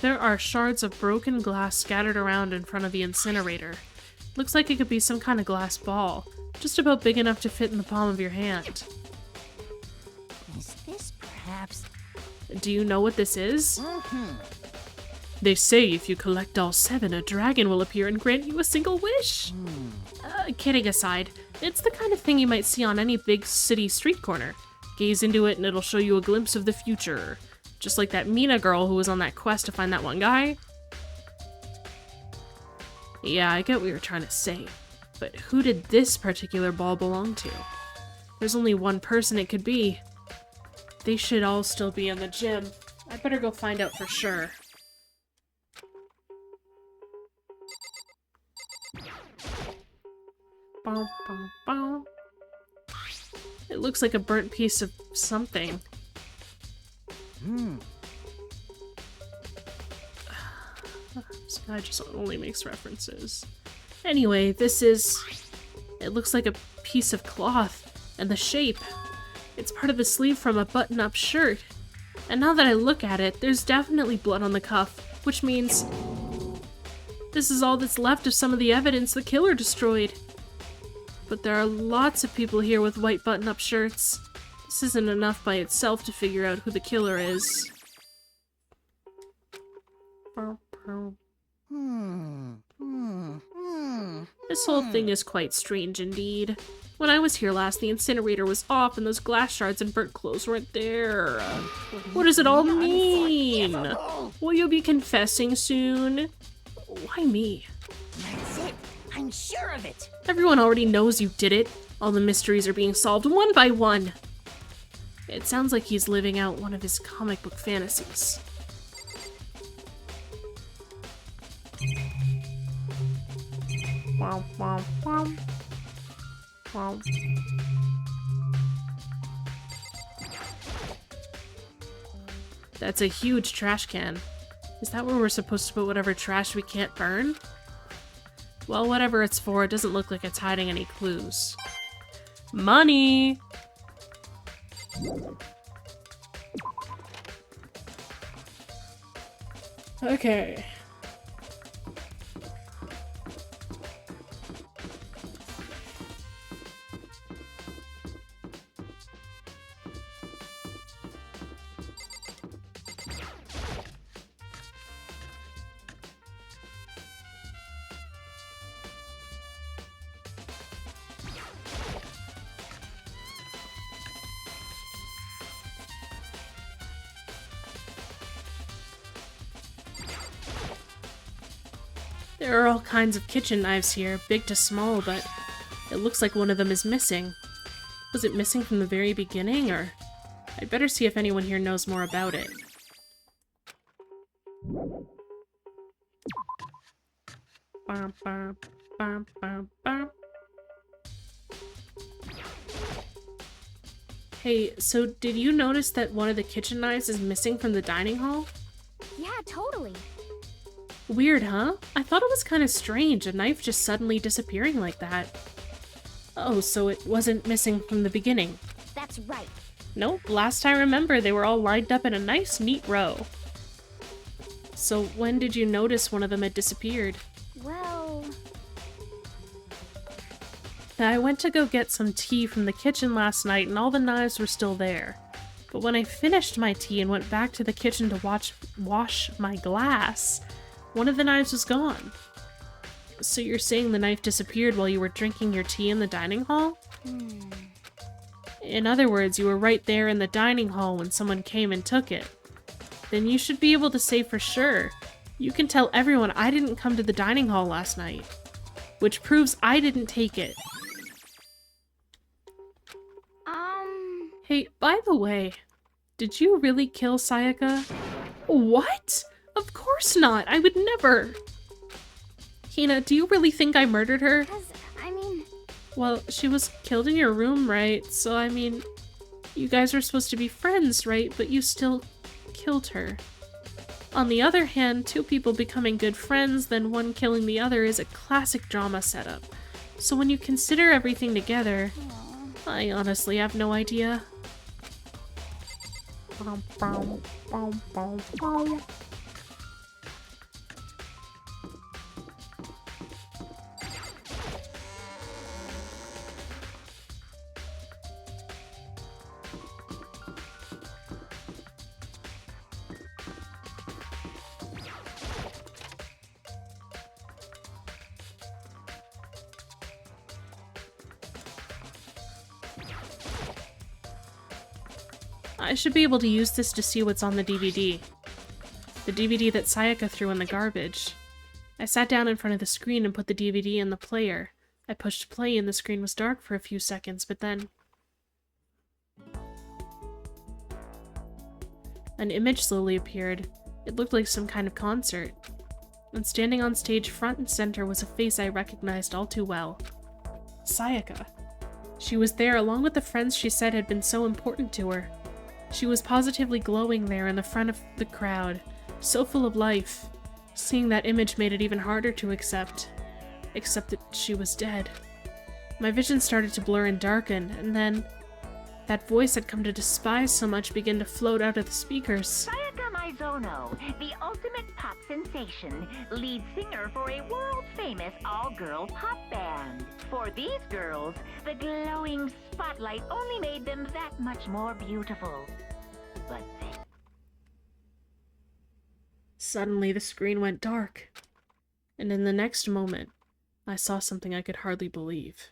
There are shards of broken glass scattered around in front of the incinerator. Looks like it could be some kind of glass ball, just about big enough to fit in the palm of your hand. Is this perhaps... Do you know what this is? They say if you collect all 7, a dragon will appear and grant you a single wish. Kidding aside, it's the kind of thing you might see on any big city street corner. Gaze into it and it'll show you a glimpse of the future. Just like that Mina girl who was on that quest to find that one guy. Yeah, I get what you're trying to say. But who did this particular ball belong to? There's only one person it could be. They should all still be in the gym. I better go find out for sure. It looks like a burnt piece of something. This guy just only makes references. Anyway, this is... It looks like a piece of cloth, and the shape. It's part of the sleeve from a button-up shirt. And now that I look at it, there's definitely blood on the cuff, which means... This is all that's left of some of the evidence the killer destroyed. But there are lots of people here with white button-up shirts. This isn't enough by itself to figure out who the killer is. This whole thing is quite strange indeed. When I was here last, the incinerator was off and those glass shards and burnt clothes weren't there. What does it all mean? Will you be confessing soon? Why me? That's it. I'm sure of it. Everyone already knows you did it. All the mysteries are being solved one by one. It sounds like he's living out one of his comic book fantasies. Wow, wow, wow. Wow. That's a huge trash can. Is that where we're supposed to put whatever trash we can't burn? Well, whatever it's for, it doesn't look like it's hiding any clues. Money! Okay. There are all kinds of kitchen knives here, big to small, but it looks like one of them is missing. Was it missing from the very beginning, or... I'd better see if anyone here knows more about it. bum, bum, bum, bum, bum. Hey, so did you notice that one of the kitchen knives is missing from the dining hall? Yeah, totally. Weird, huh? I thought it was kind of strange, a knife just suddenly disappearing like that. Oh, so it wasn't missing from the beginning? That's right. Nope, last I remember they were all lined up in a nice, neat row. So when did you notice one of them had disappeared? Well... I went to go get some tea from the kitchen last night and all the knives were still there. But when I finished my tea and went back to the kitchen to wash my glass, one of the knives was gone. So you're saying the knife disappeared while you were drinking your tea in the dining hall? In other words, you were right there in the dining hall when someone came and took it. Then you should be able to say for sure. You can tell everyone I didn't come to the dining hall last night. Which proves I didn't take it. Hey, by the way, did you really kill Sayaka? What? Of course not! I would never! Hina, do you really think I murdered her? I mean... Well, she was killed in your room, right? So, I mean, you guys were supposed to be friends, right? But you still killed her. On the other hand, two people becoming good friends, then one killing the other is a classic drama setup. So when you consider everything together, I honestly have no idea. I should be able to use this to see what's on the DVD. The DVD that Sayaka threw in the garbage. I sat down in front of the screen and put the DVD in the player. I pushed play and the screen was dark for a few seconds, but then... an image slowly appeared. It looked like some kind of concert. And standing on stage front and center was a face I recognized all too well. Sayaka. She was there along with the friends she said had been so important to her. She was positively glowing there in the front of the crowd, so full of life. Seeing that image made it even harder to accept. Except that she was dead. My vision started to blur and darken, and then... that voice I'd come to despise so much began to float out of the speakers. Sayaka Maizono, the ultimate pop sensation, lead singer for a world-famous all-girl pop band. For these girls, the glowing spotlight only made them that much more beautiful. But they... Suddenly, the screen went dark. And in the next moment, I saw something I could hardly believe.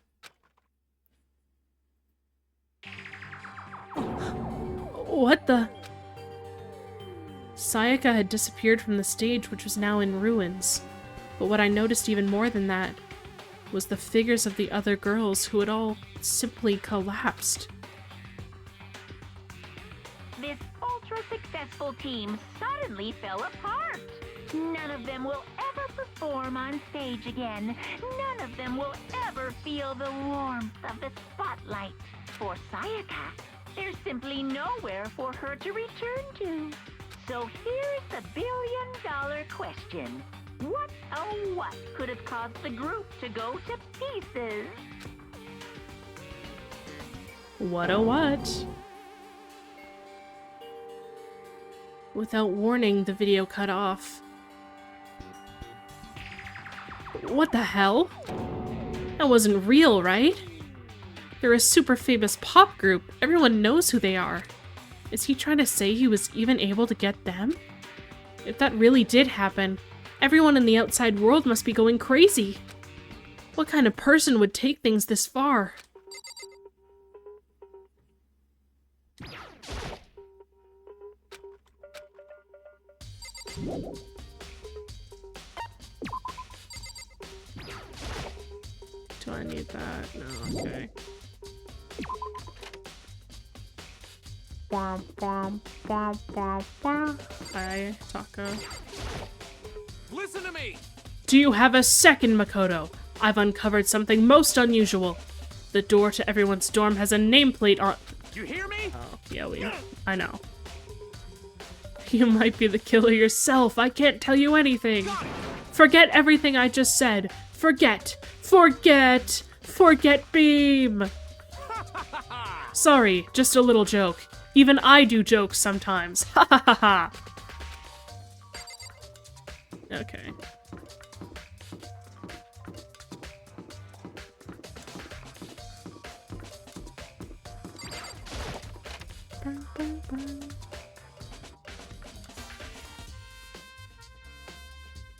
What the? Sayaka had disappeared from the stage, which was now in ruins. But what I noticed even more than that was the figures of the other girls who had all simply collapsed. This ultra-successful team suddenly fell apart. None of them will ever perform on stage again. None of them will ever feel the warmth of the spotlight. For Sayaka, there's simply nowhere for her to return to. So here's the billion-dollar question. What, oh what, could have caused the group to go to pieces? What a what? Without warning, the video cut off. What the hell? That wasn't real, right? They're a super famous pop group. Everyone knows who they are. Is he trying to say he was even able to get them? If that really did happen, everyone in the outside world must be going crazy. What kind of person would take things this far? Do I need that? No, okay. Hi, Taco. Listen to me! Do you have a second, Makoto? I've uncovered something most unusual. The door to everyone's dorm has a nameplate on— You hear me? Oh, yeah, I know. You might be the killer yourself. I can't tell you anything. Forget everything I just said. Forget Beam. Sorry, just a little joke. Even I do jokes sometimes. Ha ha ha ha. Okay.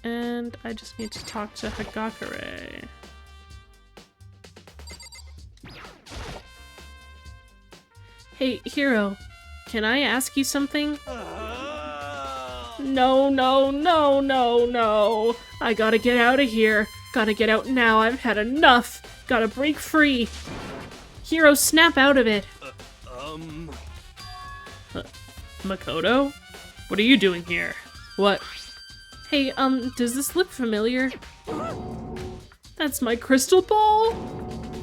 And I just need to talk to Hagakure. Hey, Hiro, can I ask you something? No, no, no, no, no. I gotta get out of here. Gotta get out now. I've had enough. Gotta break free. Hiro, snap out of it. Makoto? What are you doing here? What? Hey, does this look familiar? That's my crystal ball?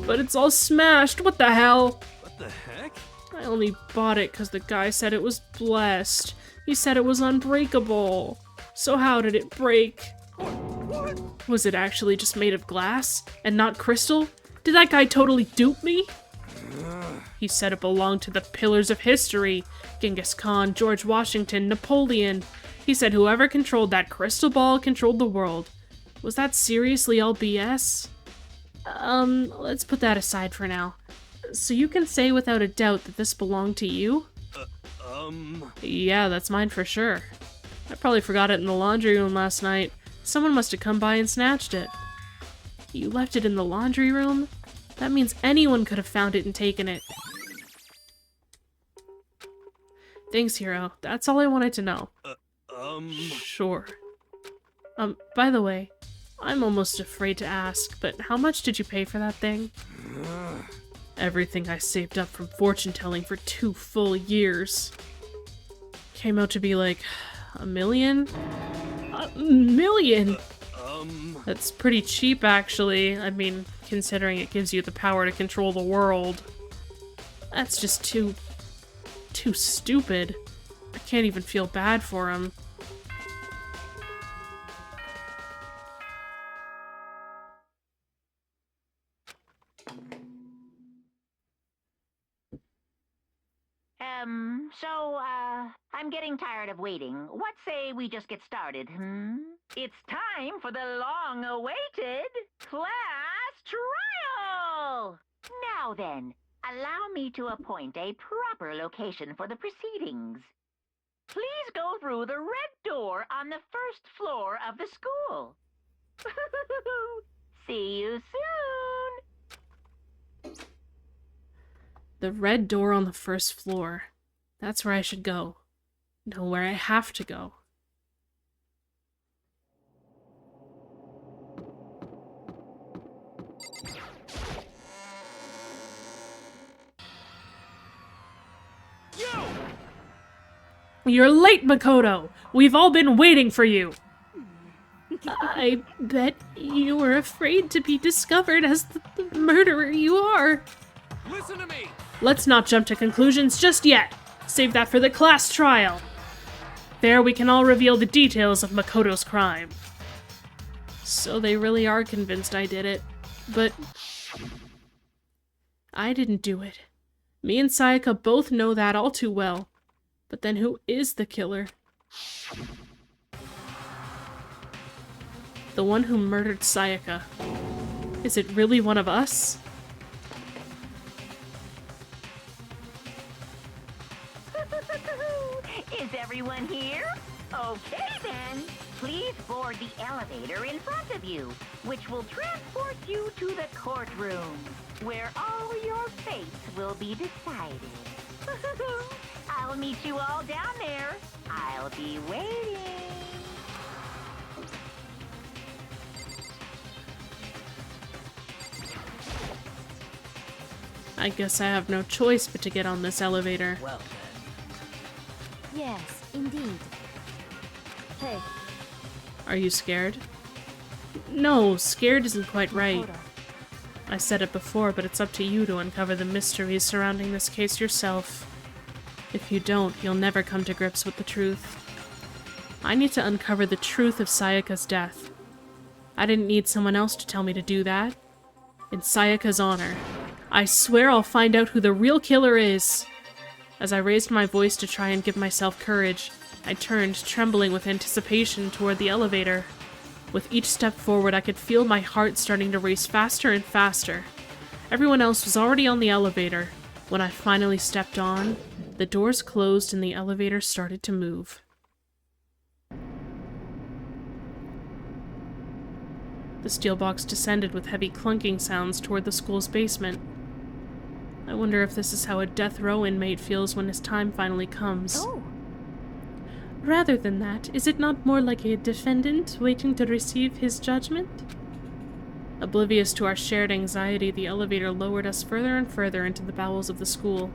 But it's all smashed. What the hell? What the heck? I only bought it because the guy said it was blessed. He said it was unbreakable. So how did it break? What? Was it actually just made of glass and not crystal? Did that guy totally dupe me? He said it belonged to the pillars of history. Genghis Khan, George Washington, Napoleon. He said whoever controlled that crystal ball controlled the world. Was that seriously all BS? Let's put that aside for now. So you can say without a doubt that this belonged to you? Yeah, that's mine for sure. I probably forgot it in the laundry room last night. Someone must have come by and snatched it. You left it in the laundry room? That means anyone could have found it and taken it. Thanks, Hiro. That's all I wanted to know. Sure. By the way, I'm almost afraid to ask, but how much did you pay for that thing? Everything I saved up from fortune-telling for 2 full years. Came out to be like $1 million? $1 million? That's pretty cheap, actually. I mean, considering it gives you the power to control the world. That's just too stupid. I can't even feel bad for him. I'm getting tired of waiting. What say we just get started, It's time for the long-awaited class trial! Now then, allow me to appoint a proper location for the proceedings. Please go through the red door on the first floor of the school. See you soon! The red door on the first floor. That's where I should go. No, where I have to go. You're late, Makoto! We've all been waiting for you! I bet you were afraid to be discovered as the murderer you are. Listen to me! Let's not jump to conclusions just yet. Save that for the class trial. There we can all reveal the details of Makoto's crime. So they really are convinced I did it. But I didn't do it. Me and Sayaka both know that all too well. But then who is the killer? The one who murdered Sayaka. Is it really one of us? Is everyone here? Okay then. Please board the elevator in front of you, which will transport you to the courtroom, where all your fates will be decided. I'll meet you all down there. I'll be waiting. I guess I have no choice but to get on this elevator. Well then. Yes, indeed. Hey. Are you scared? No, scared isn't quite right. I said it before, but it's up to you to uncover the mysteries surrounding this case yourself. If you don't, you'll never come to grips with the truth. I need to uncover the truth of Sayaka's death. I didn't need someone else to tell me to do that. In Sayaka's honor, I swear I'll find out who the real killer is. As I raised my voice to try and give myself courage, I turned, trembling with anticipation, toward the elevator. With each step forward, I could feel my heart starting to race faster and faster. Everyone else was already on the elevator. When I finally stepped on, the doors closed and the elevator started to move. The steel box descended with heavy clunking sounds toward the school's basement. I wonder if this is how a death row inmate feels when his time finally comes. Oh. Rather than that, is it not more like a defendant waiting to receive his judgment? Oblivious to our shared anxiety, the elevator lowered us further and further into the bowels of the school.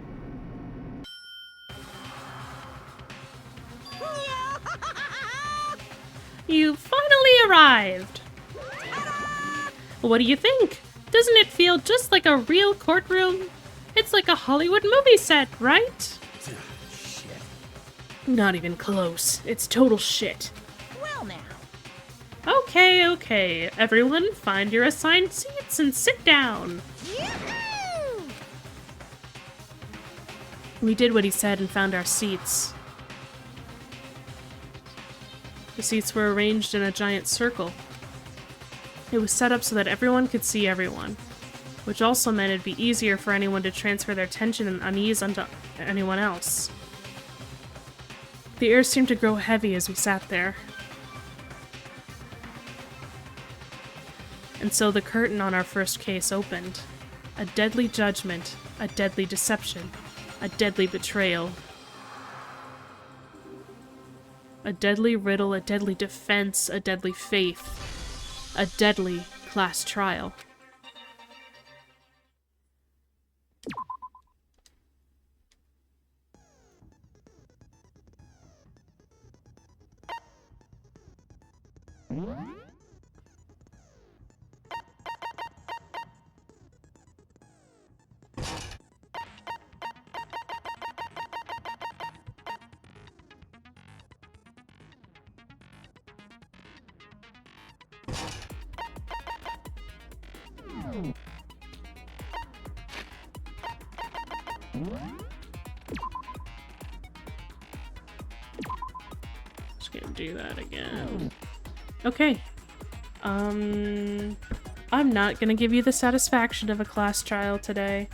You finally arrived! What do you think? Doesn't it feel just like a real courtroom? It's like a Hollywood movie set, right? Shit. Not even close. It's total shit. Well now. Okay. Everyone, find your assigned seats and sit down. Yoo-hoo! We did what he said and found our seats. The seats were arranged in a giant circle. It was set up so that everyone could see everyone, which also meant it'd be easier for anyone to transfer their tension and unease onto anyone else. The air seemed to grow heavy as we sat there. And so the curtain on our first case opened. A deadly judgment, a deadly deception, a deadly betrayal. A deadly riddle, a deadly defense, a deadly faith. A deadly class trial. Just gonna do that again. Okay. I'm not gonna give you the satisfaction of a class trial today.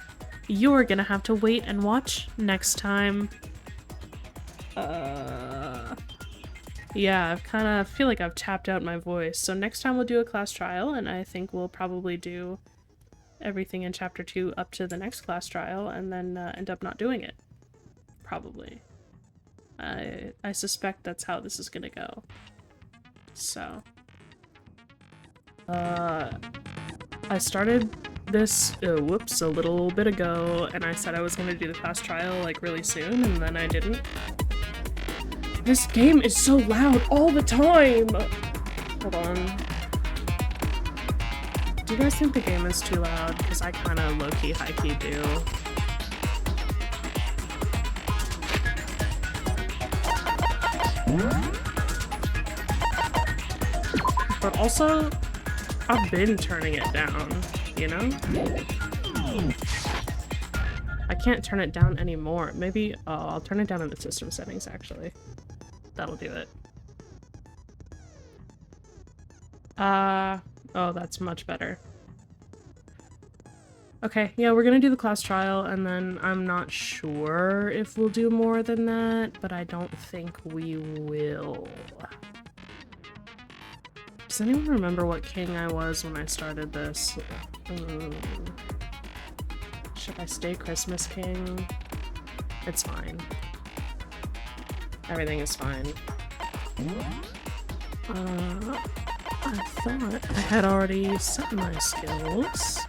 You're gonna have to wait and watch next time. Yeah, I kind of feel like I've tapped out my voice. So next time we'll do a class trial, and I think we'll probably do everything in Chapter 2 up to the next class trial, and then end up not doing it. Probably. I suspect that's how this is gonna go. So. I started this, a little bit ago, and I said I was gonna do the class trial, like, really soon, and then I didn't. This game is so loud all the time! Hold on. Do you guys think the game is too loud? Because I kinda low-key, high-key do. But also, I've been turning it down, you know? I can't turn it down anymore. Maybe, I'll turn it down in the system settings, actually. That'll do it. Oh, that's much better. Okay, yeah, we're gonna do the class trial, and then I'm not sure if we'll do more than that, but I don't think we will. Does anyone remember what king I was when I started this? Should I stay Christmas king? It's fine. Everything is fine. I thought I had already set my skills.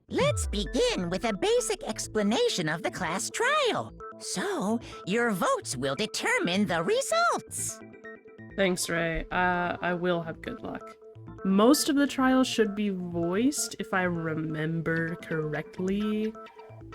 Let's begin with a basic explanation of the class trial. So, your votes will determine the results. Thanks, Ray. I will have good luck. Most of the trials should be voiced, if I remember correctly.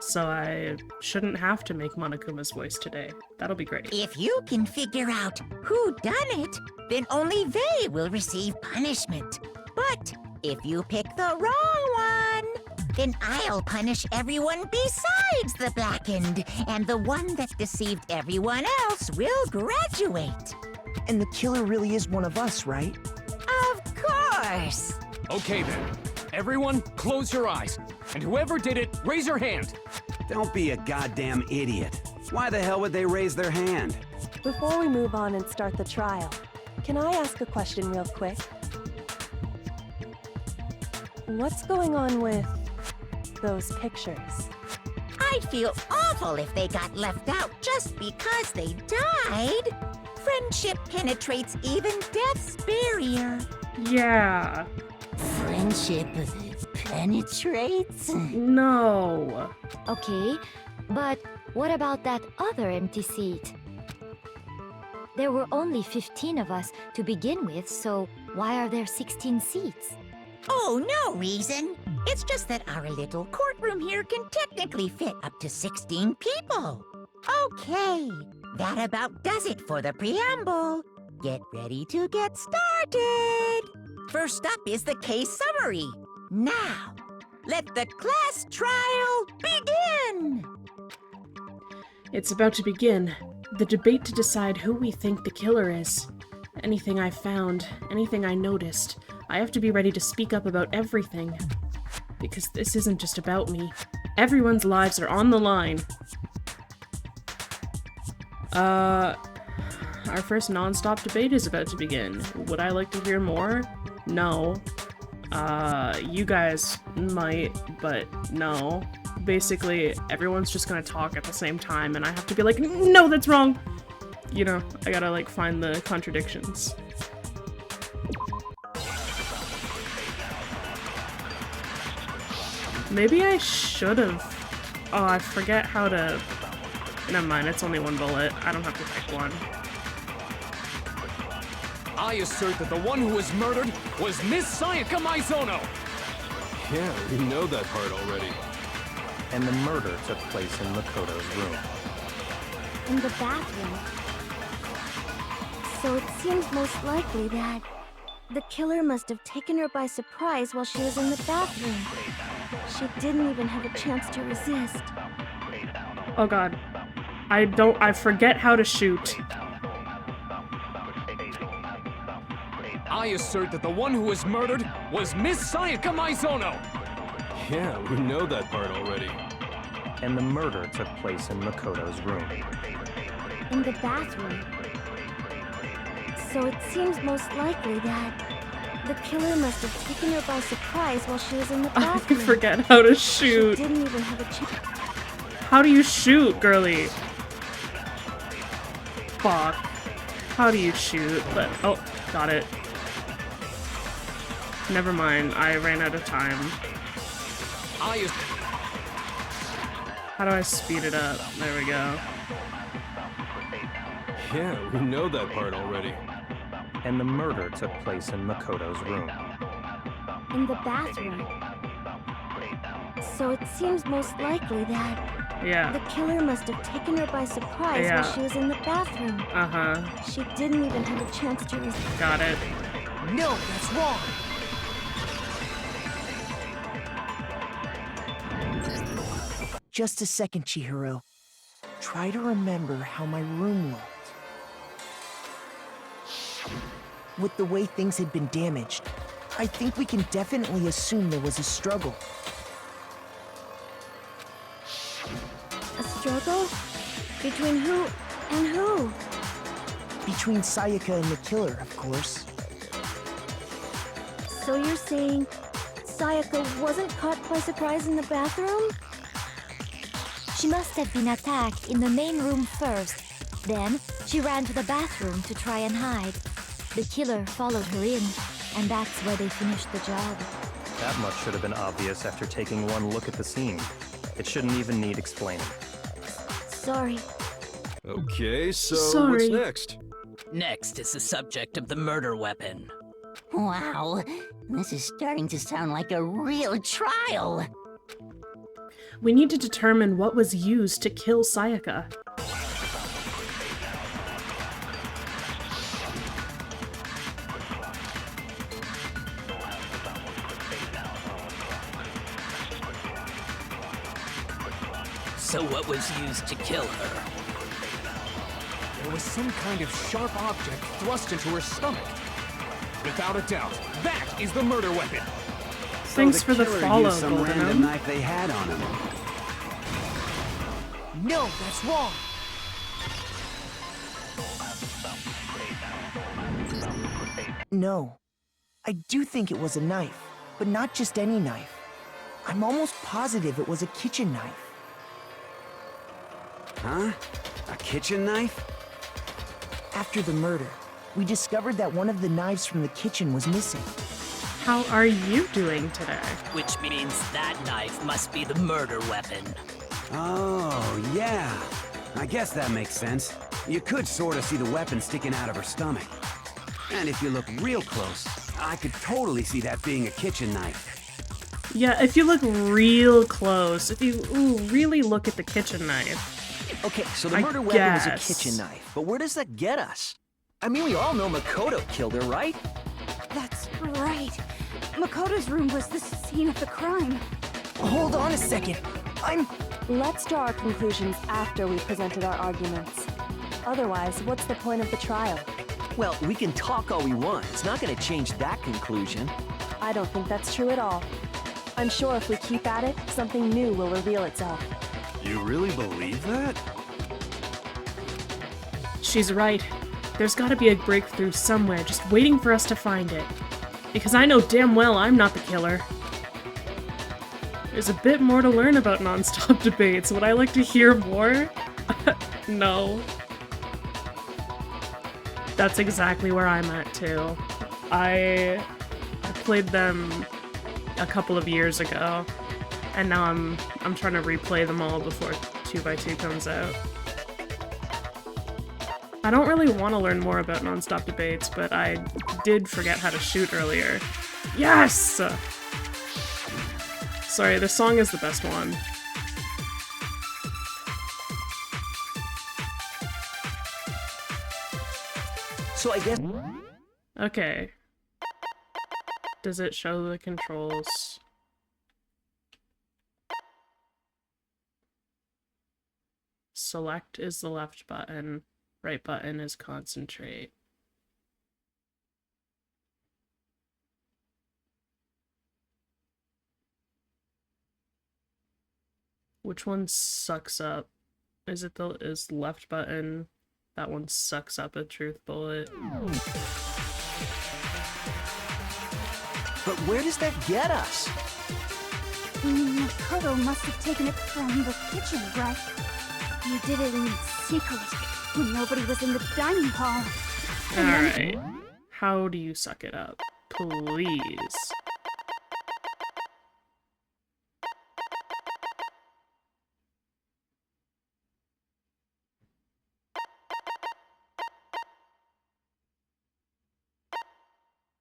So I shouldn't have to make Monokuma's voice today. That'll be great. If you can figure out who done it, then only they will receive punishment. But if you pick the wrong one, then I'll punish everyone besides the Blackened, and the one that deceived everyone else will graduate. And the killer really is one of us, right? Of course! Okay then. Everyone, close your eyes. And whoever did it, raise your hand. Don't be a goddamn idiot. Why the hell would they raise their hand? Before we move on and start the trial, can I ask a question real quick? What's going on with those pictures? I'd feel awful if they got left out just because they died. Friendship penetrates even death's barrier. Yeah. Friendship penetrates? No. Okay, but what about that other empty seat? There were only 15 of us to begin with, so why are there 16 seats? Oh, no reason. It's just that our little courtroom here can technically fit up to 16 people. Okay, that about does it for the preamble. Get ready to get started. First up is the case summary. Now, let the class trial begin! It's about to begin. The debate to decide who we think the killer is. Anything I found, anything I noticed, I have to be ready to speak up about everything. Because this isn't just about me. Everyone's lives are on the line. Our first non-stop debate is about to begin. Would I like to hear more? No. You guys might, but no. Basically, everyone's just gonna talk at the same time, and I have to be like, no, that's wrong! You know, I gotta, like, find the contradictions. Maybe I should've... Oh, I forget how to... Never mind, it's only one bullet. I don't have to pick one. I assert that the one who was murdered was Miss Sayaka Maizono! Yeah, we know that part already. And the murder took place in Makoto's room. In the bathroom. So it seems most likely that the killer must have taken her by surprise while she was in the bathroom. She didn't even have a chance to resist. Oh god. I forget how to shoot. I assert that the one who was murdered was Miss Sayaka Maizono! Yeah, we know that part already. And the murder took place in Makoto's room. In the bathroom. So it seems most likely that the killer must have taken her by surprise while she was in the bathroom. I forget how to shoot. She didn't even have a chance. How do you shoot, girly? Fuck. How do you shoot? But oh, got it. Never mind, I ran out of time. How do I speed it up? There we go. Yeah, we know that part already. And the murder took place in Makoto's room. In the bathroom. So it seems most likely that the killer must have taken her by surprise while she was in the bathroom. Uh-huh. She didn't even have a chance to resist. Got it. No, that's wrong. Just a second, Chihiro. Try to remember how my room looked. With the way things had been damaged, I think we can definitely assume there was a struggle. A struggle? Between who and who? Between Sayaka and the killer, of course. So you're saying Sayaka wasn't caught by surprise in the bathroom? She must have been attacked in the main room first. Then, she ran to the bathroom to try and hide. The killer followed her in, and that's where they finished the job. That much should have been obvious after taking one look at the scene. It shouldn't even need explaining. Sorry. Okay, so Sorry. what's next? Next is the subject of the murder weapon. Wow, this is starting to sound like a real trial. We need to determine what was used to kill Sayaka. So what was used to kill her? There was some kind of sharp object thrust into her stomach. Without a doubt, that is the murder weapon. Thanks for the killer follow, used some random Goldenum. knife they had on him. No, that's wrong. No. I do think it was a knife, but not just any knife. I'm almost positive it was a kitchen knife. Huh? A kitchen knife? After the murder, we discovered that one of the knives from the kitchen was missing. How are you doing today? Which means that knife must be the murder weapon. Oh, yeah. I guess that makes sense. You could sort of see the weapon sticking out of her stomach. And if you look real close, I could totally see that being a kitchen knife. Yeah, if you look real close, if you really look at the kitchen knife. Okay, so the murder weapon is a kitchen knife, but where does that get us? I mean, we all know Makoto killed her, right? That's right. Makoto's room was the scene of the crime. Hold on a second. Let's draw our conclusions after we've presented our arguments. Otherwise, what's the point of the trial? Well, we can talk all we want. It's not going to change that conclusion. I don't think that's true at all. I'm sure if we keep at it, something new will reveal itself. You really believe that? She's right. There's gotta be a breakthrough somewhere, just waiting for us to find it. Because I know damn well I'm not the killer. There's a bit more to learn about non-stop debates. Would I like to hear more? No. That's exactly where I'm at too. I played them a couple of years ago, and now I'm trying to replay them all before 2x2 comes out. I don't really want to learn more about non-stop debates, but I did forget how to shoot earlier. Yes! Sorry, this song is the best one. So I guess... Okay. Does it show the controls? Select is the left button, right button is concentrate. Which one sucks up? Is it is left button? That one sucks up a truth bullet. But where does that get us? Makoto must have taken it from the kitchen, right? He did it in secret, when nobody was in the dining hall. Alright. How do you suck it up? Please.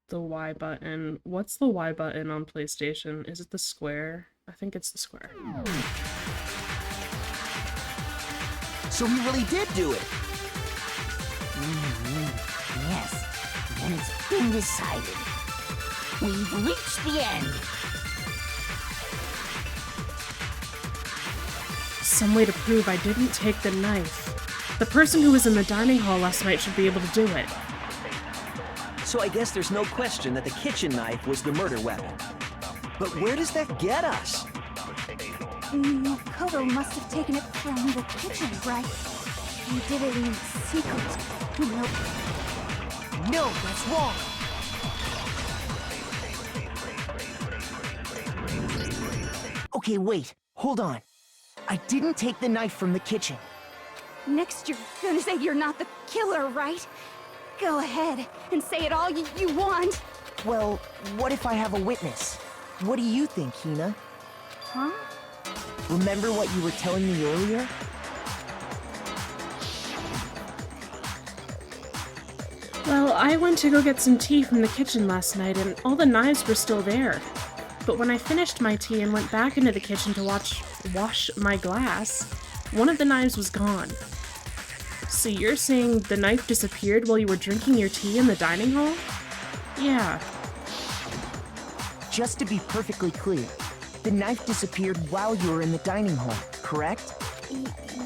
The Y button. What's the Y button on PlayStation? Is it the square? I think it's the square. So he really did do it! Yes, then it's been decided. We've reached the end. Some way to prove I didn't take the knife. The person who was in the dining hall last night should be able to do it. So I guess there's no question that the kitchen knife was the murder weapon. But where does that get us? Makoto must have taken it from the kitchen, right? He did it in secret. No, that's wrong. Okay, wait. Hold on. I didn't take the knife from the kitchen. Next, you're gonna say you're not the killer, right? Go ahead and say it all you want. Well, what if I have a witness? What do you think, Hina? Huh? Remember what you were telling me earlier? Well, I went to go get some tea from the kitchen last night, and all the knives were still there. But when I finished my tea and went back into the kitchen to wash my glass, one of the knives was gone. So you're saying the knife disappeared while you were drinking your tea in the dining hall? Yeah. Just to be perfectly clear, the knife disappeared while you were in the dining hall, correct?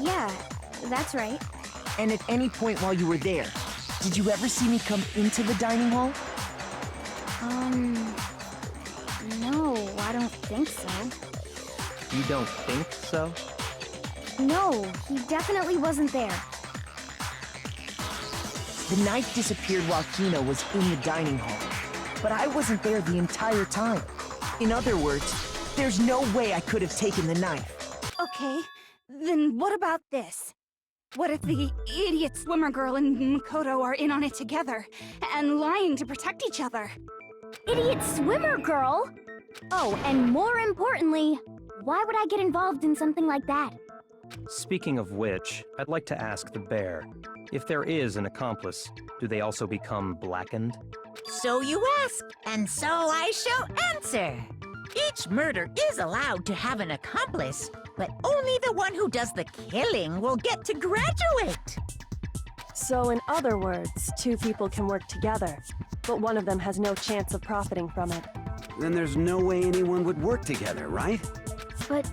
Yeah, that's right. And at any point while you were there, did you ever see me come into the dining hall? No, I don't think so. You don't think so? No, he definitely wasn't there. The knife disappeared while Hina was in the dining hall, but I wasn't there the entire time. In other words, there's no way I could have taken the knife. Okay, then what about this? What if the idiot swimmer girl and Makoto are in on it together, and lying to protect each other? Idiot swimmer girl? Oh, and more importantly, why would I get involved in something like that? Speaking of which, I'd like to ask the bear, if there is an accomplice, do they also become blackened? So you ask, and so I shall answer. Each murder is allowed to have an accomplice, but only the one who does the killing will get to graduate. So in other words, two people can work together, but one of them has no chance of profiting from it. Then there's no way anyone would work together, right? But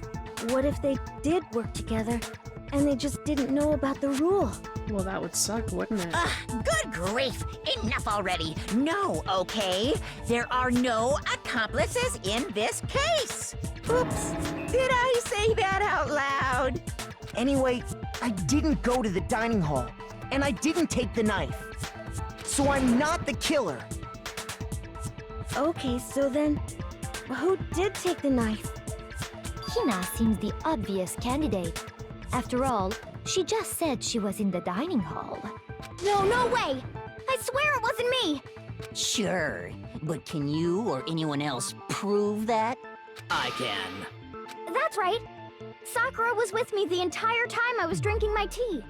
what if they did work together, and they just didn't know about the rule? Well, that would suck, wouldn't it? Good grief! Enough already! No, okay? There are no accomplices in this case! Oops! Did I say that out loud? Anyway, I didn't go to the dining hall, and I didn't take the knife. So I'm not the killer. Okay, so then, who did take the knife? Hina seems the obvious candidate. After all, she just said she was in the dining hall. No way! I swear it wasn't me! Sure, but can you or anyone else prove that? I can. That's right! Sakura was with me the entire time I was drinking my tea.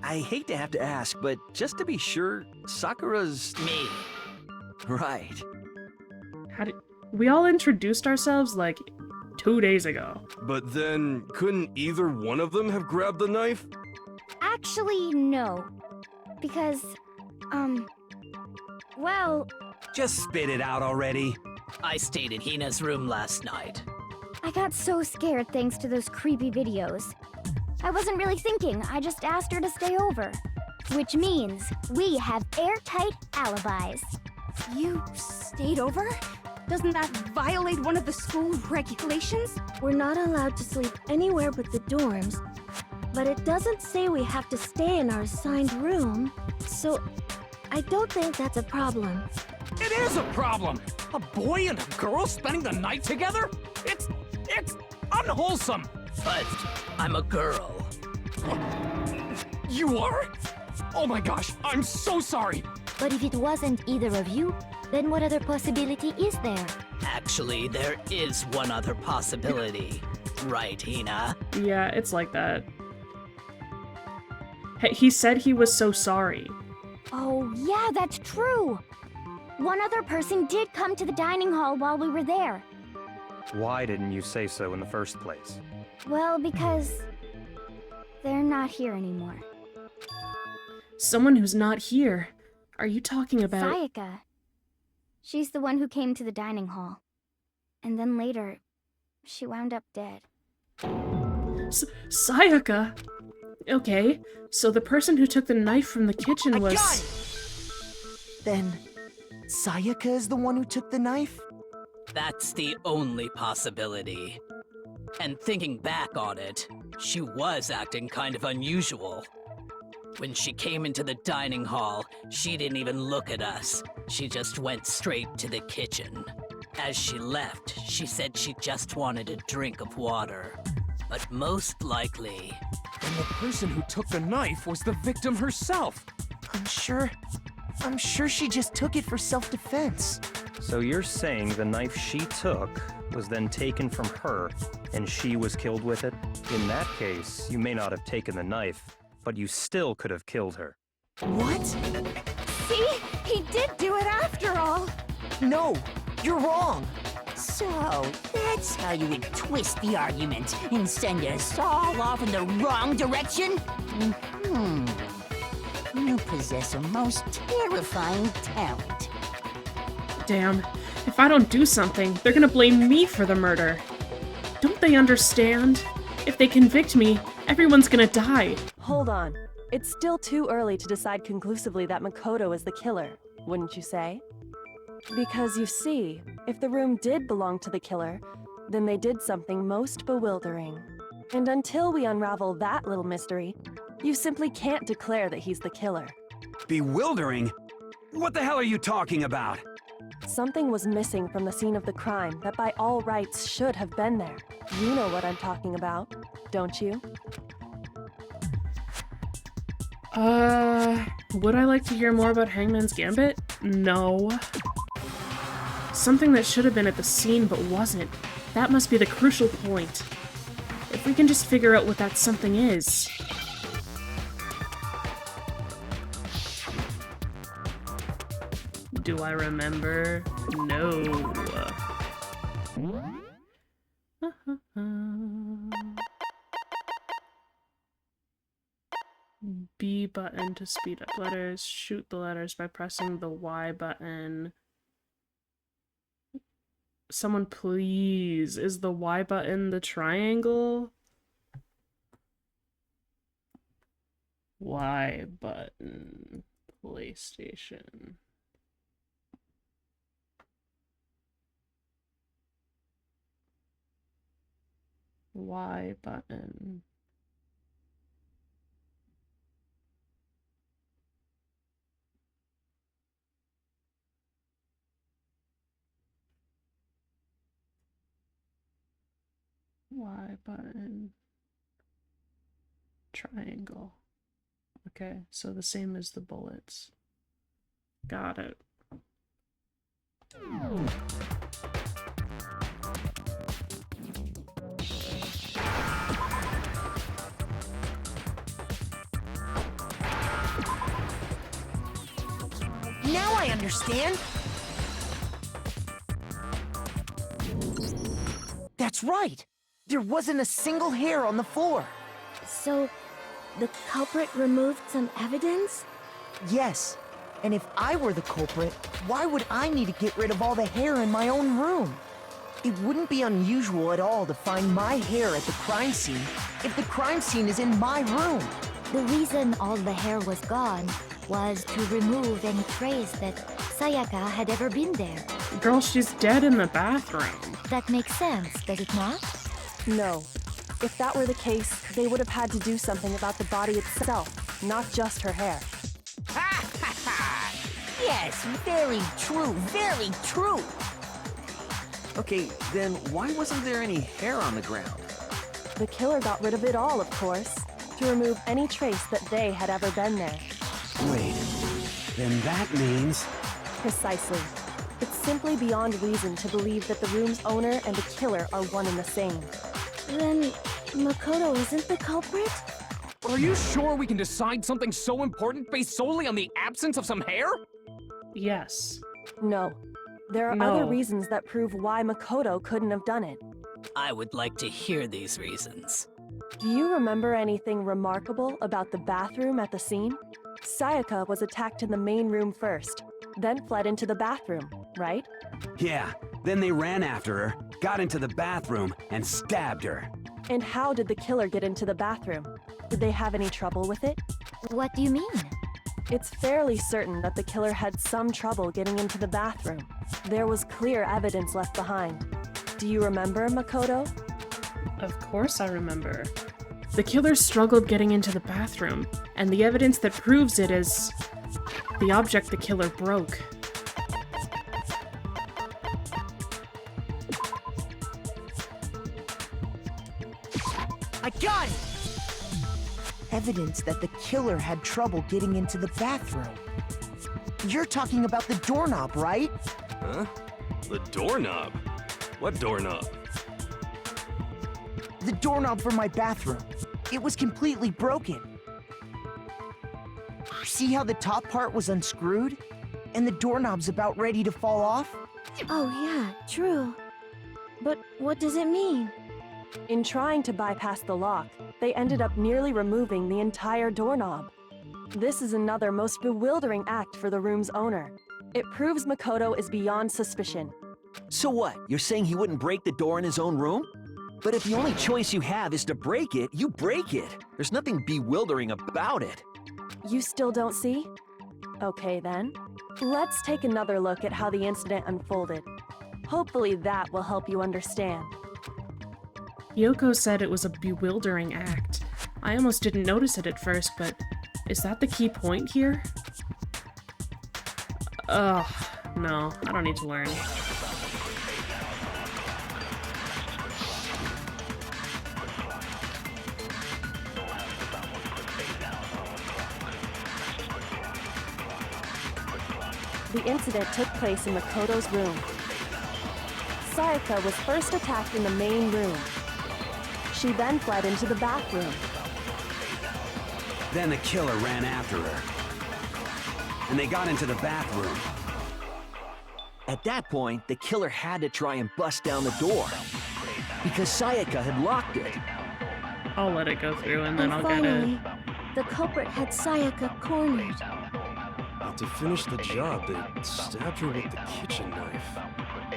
I hate to have to ask, but just to be sure, Sakura's... Me. Right. We all introduced ourselves like 2 days ago. But then, couldn't either one of them have grabbed the knife? Actually, no. Because, well... Just spit it out already. I stayed in Hina's room last night. I got so scared thanks to those creepy videos. I wasn't really thinking, I just asked her to stay over. Which means we have airtight alibis. You stayed over? Doesn't that violate one of the school regulations? We're not allowed to sleep anywhere but the dorms, but it doesn't say we have to stay in our assigned room, so I don't think that's a problem. It is a problem! A boy and a girl spending the night together? It's unwholesome! But I'm a girl. You are? Oh my gosh, I'm so sorry! But if it wasn't either of you, then what other possibility is there? Actually, there is one other possibility. Right, Hina? Yeah, it's like that. Hey, he said he was so sorry. Oh, yeah, that's true! One other person did come to the dining hall while we were there. Why didn't you say so in the first place? Well, because... they're not here anymore. Someone who's not here? Are you talking about... Sayaka. She's the one who came to the dining hall. And then later, she wound up dead. Sayaka? Okay, so the person who took the knife from the kitchen was... I got it! Then, Sayaka is the one who took the knife? That's the only possibility. And thinking back on it, she was acting kind of unusual. When she came into the dining hall, she didn't even look at us. She just went straight to the kitchen. As she left, she said she just wanted a drink of water. But most likely... And the person who took the knife was the victim herself. I'm sure she just took it for self-defense. So you're saying the knife she took was then taken from her, and she was killed with it? In that case, you may not have taken the knife, but you still could have killed her. What? See? He did do it after all! No, you're wrong. So, that's how you would twist the argument and send us all off in the wrong direction? You possess a most terrifying talent. Damn. If I don't do something, they're gonna blame me for the murder. Don't they understand? If they convict me, everyone's gonna die. Hold on. It's still too early to decide conclusively that Makoto is the killer, wouldn't you say? Because you see, if the room did belong to the killer, then they did something most bewildering. And until we unravel that little mystery, you simply can't declare that he's the killer. Bewildering? What the hell are you talking about? Something was missing from the scene of the crime that by all rights should have been there. You know what I'm talking about, don't you? Would I like to hear more about Hangman's Gambit? No. Something that should have been at the scene but wasn't. That must be the crucial point. If we can just figure out what that something is. Do I remember? No. B button to speed up letters. Shoot the letters by pressing the Y button. Someone please. Is the Y button the triangle? Y button. PlayStation. Y button. Y button. Triangle. Okay, so the same as the bullets. Got it. Now I understand. That's right. There wasn't a single hair on the floor. So, the culprit removed some evidence? Yes. And if I were the culprit, why would I need to get rid of all the hair in my own room? It wouldn't be unusual at all to find my hair at the crime scene if the crime scene is in my room. The reason all the hair was gone was to remove any trace that Sayaka had ever been there. Girl, she's dead in the bathroom. That makes sense, does it not? No. If that were the case, they would have had to do something about the body itself, not just her hair. Yes, very true, very true. Okay, then why wasn't there any hair on the ground? The killer got rid of it all, of course, to remove any trace that they had ever been there. Wait, then that means... Precisely. It's simply beyond reason to believe that the room's owner and the killer are one and the same. Then, Makoto isn't the culprit? Are you sure we can decide something so important based solely on the absence of some hair? Yes. No. There are other reasons that prove why Makoto couldn't have done it. I would like to hear these reasons. Do you remember anything remarkable about the bathroom at the scene? Sayaka was attacked in the main room first, then fled into the bathroom, right? Yeah, then they ran after her, got into the bathroom, and stabbed her. And how did the killer get into the bathroom? Did they have any trouble with it? What do you mean? It's fairly certain that the killer had some trouble getting into the bathroom. There was clear evidence left behind. Do you remember, Makoto? Of course I remember. The killer struggled getting into the bathroom, and the evidence that proves it is the object the killer broke. I got it! evidence that the killer had trouble getting into the bathroom. You're talking about the doorknob, right? Huh? The doorknob? What doorknob? The doorknob for my bathroom. It was completely broken. See how the top part was unscrewed? And the doorknob's about ready to fall off? Oh yeah, true. But what does it mean? In trying to bypass the lock, they ended up nearly removing the entire doorknob. This is another most bewildering act for the room's owner. It proves Makoto is beyond suspicion. So what? You're saying he wouldn't break the door in his own room? But if the only choice you have is to break it, you break it. There's nothing bewildering about it. You still don't see? Okay then. Let's take another look at how the incident unfolded. Hopefully that will help you understand. Yoko said it was a bewildering act. I almost didn't notice it at first, but is that the key point here? Ugh, no, I don't need to learn. The incident took place in Makoto's room. Sayaka was first attacked in the main room. She then fled into the bathroom. Then the killer ran after her. And they got into the bathroom. At that point, the killer had to try and bust down the door. Because Sayaka had locked it. I'll let it go through and then I'll get it. Finally, the culprit had Sayaka cornered. But to finish the job, they stabbed her with the kitchen knife.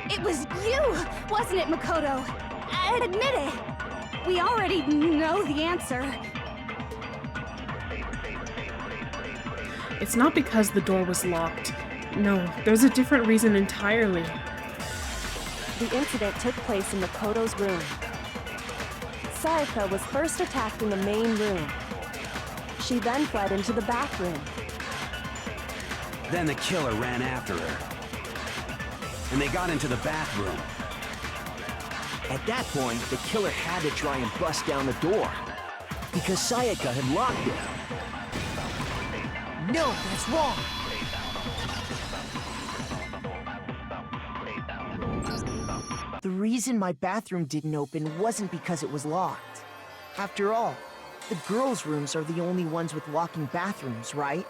It was you, wasn't it, Makoto? Admit it. We already know the answer. It's not because the door was locked. No, there's a different reason entirely. The incident took place in Makoto's room. Sayaka was first attacked in the main room. She then fled into the bathroom. Then the killer ran after her. And they got into the bathroom. At that point, the killer had to try and bust down the door. Because Sayaka had locked it. No, that's wrong. The reason my bathroom didn't open wasn't because it was locked. After all, the girls' rooms are the only ones with locking bathrooms, right?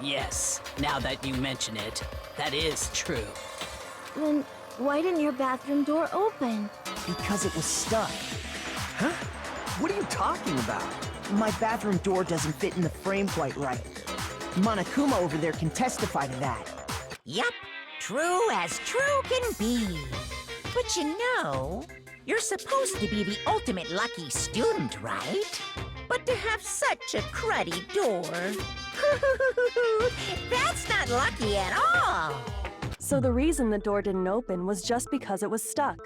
Yes, now that you mention it, that is true. Then why didn't your bathroom door open? Because it was stuck. Huh? What are you talking about? My bathroom door doesn't fit in the frame quite right. Monokuma over there can testify to that. Yup, true as true can be. But you know, you're supposed to be the ultimate lucky student, right? But to have such a cruddy door... that's not lucky at all! So the reason the door didn't open was just because it was stuck.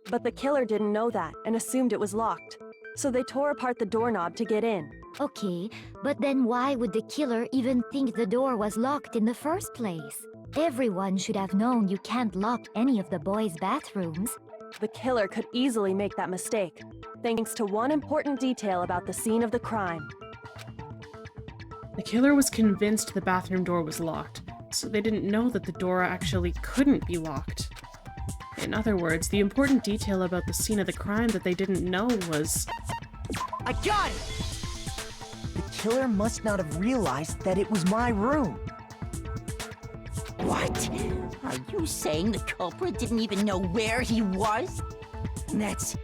But the killer didn't know that and assumed it was locked. So they tore apart the doorknob to get in. Okay, but then why would the killer even think the door was locked in the first place? Everyone should have known you can't lock any of the boys' bathrooms. The killer could easily make that mistake, thanks to one important detail about the scene of the crime. The killer was convinced the bathroom door was locked, so they didn't know that the door actually couldn't be locked. In other words, the important detail about the scene of the crime that they didn't know was... I got it! The killer must not have realized that it was my room. What? Are you saying the culprit didn't even know where he was? That's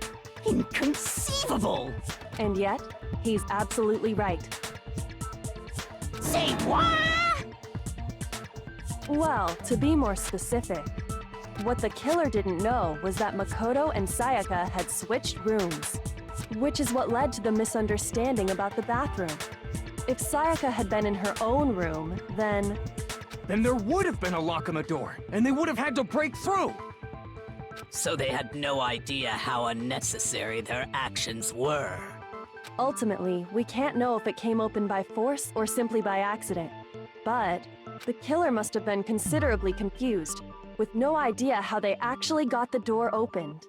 inconceivable! And yet, he's absolutely right. Say what? Well, to be more specific, what the killer didn't know was that Makoto and Sayaka had switched rooms, which is what led to the misunderstanding about the bathroom. If Sayaka had been in her own room, then there would have been a lock on the door, and they would have had to break through! So they had no idea how unnecessary their actions were. Ultimately, we can't know if it came open by force or simply by accident. But the killer must have been considerably confused, with no idea how they actually got the door opened.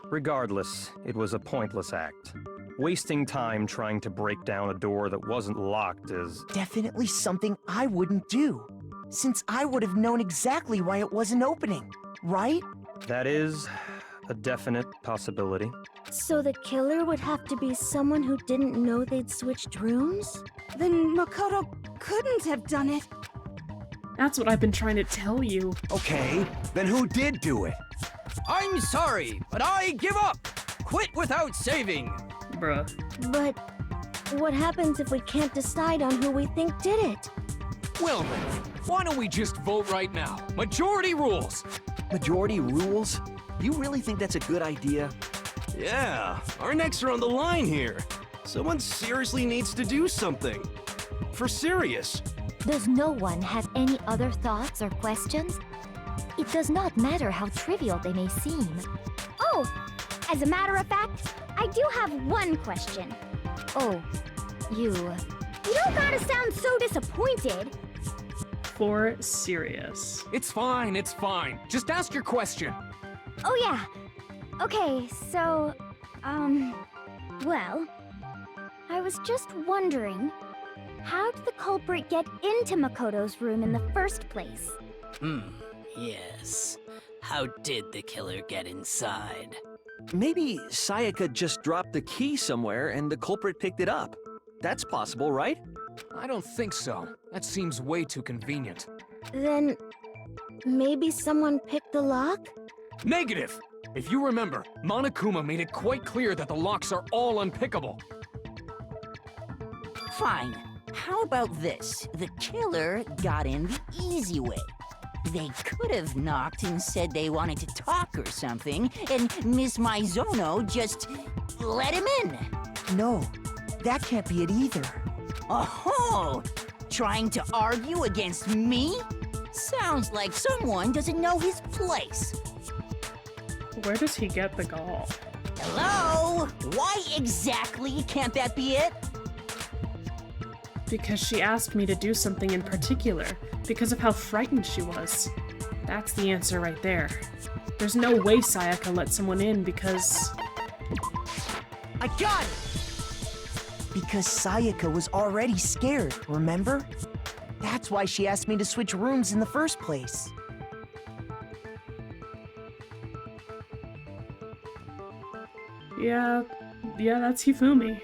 Regardless, it was a pointless act. Wasting time trying to break down a door that wasn't locked is... Definitely something I wouldn't do, since I would have known exactly why it wasn't opening, right? That is a definite possibility. So the killer would have to be someone who didn't know they'd switched rooms? Then Makoto couldn't have done it. That's what I've been trying to tell you. Okay, then who did do it? I'm sorry, but I give up! Quit without saving! Bruh. But what happens if we can't decide on who we think did it? Well then, why don't we just vote right now? Majority rules! Majority rules? You really think that's a good idea? Yeah, our necks are on the line here. Someone seriously needs to do something. For serious. Does no one have any other thoughts or questions? It does not matter how trivial they may seem. Oh, as a matter of fact, I do have one question. Oh, you don't gotta sound so disappointed. For serious. It's fine, it's fine. Just ask your question. Oh yeah. Okay, so, well, I was just wondering, how did the culprit get into Makoto's room in the first place? Yes. How did the killer get inside? Maybe Sayaka just dropped the key somewhere and the culprit picked it up. That's possible, right? I don't think so. That seems way too convenient. Then maybe someone picked the lock? Negative! If you remember, Monokuma made it quite clear that the locks are all unpickable. Fine. How about this? The killer got in the easy way. They could have knocked and said they wanted to talk or something, and Miss Maizono just let him in. No, that can't be it either. Oh, trying to argue against me? Sounds like someone doesn't know his place. Where does he get the gall? Hello? Why exactly can't that be it? Because she asked me to do something in particular, because of how frightened she was. That's the answer right there. There's no way Sayaka let someone in because... I got it! Because Sayaka was already scared, remember? That's why she asked me to switch rooms in the first place. Yeah, that's Hifumi.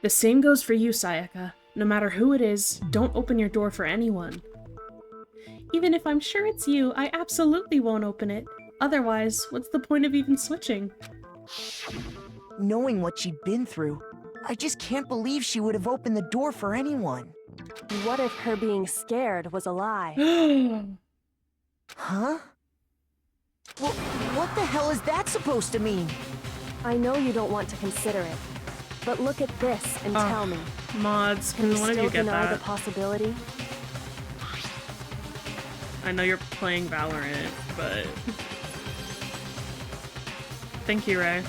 The same goes for you, Sayaka. No matter who it is, don't open your door for anyone. Even if I'm sure it's you, I absolutely won't open it. Otherwise, what's the point of even switching? Knowing what she'd been through, I just can't believe she would have opened the door for anyone. What if her being scared was a lie? Huh? Well, what the hell is that supposed to mean? I know you don't want to consider it, but look at this and tell me. Mods, can one of you get deny that? the possibility? I know you're playing Valorant, but... Thank you, Ray.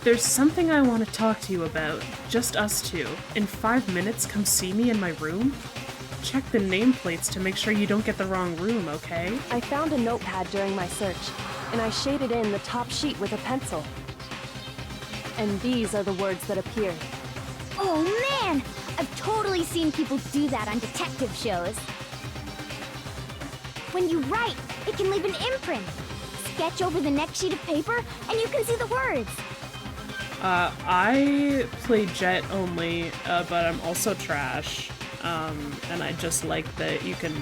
There's something I want to talk to you about. Just us two. In 5 minutes, come see me in my room? Check the nameplates to make sure you don't get the wrong room, okay? I found a notepad during my search, and I shaded in the top sheet with a pencil. And these are the words that appeared. Oh man! I've totally seen people do that on detective shows. When you write, it can leave an imprint. Sketch over the next sheet of paper, and you can see the words. I play Jet only, but I'm also trash. And I just like that you can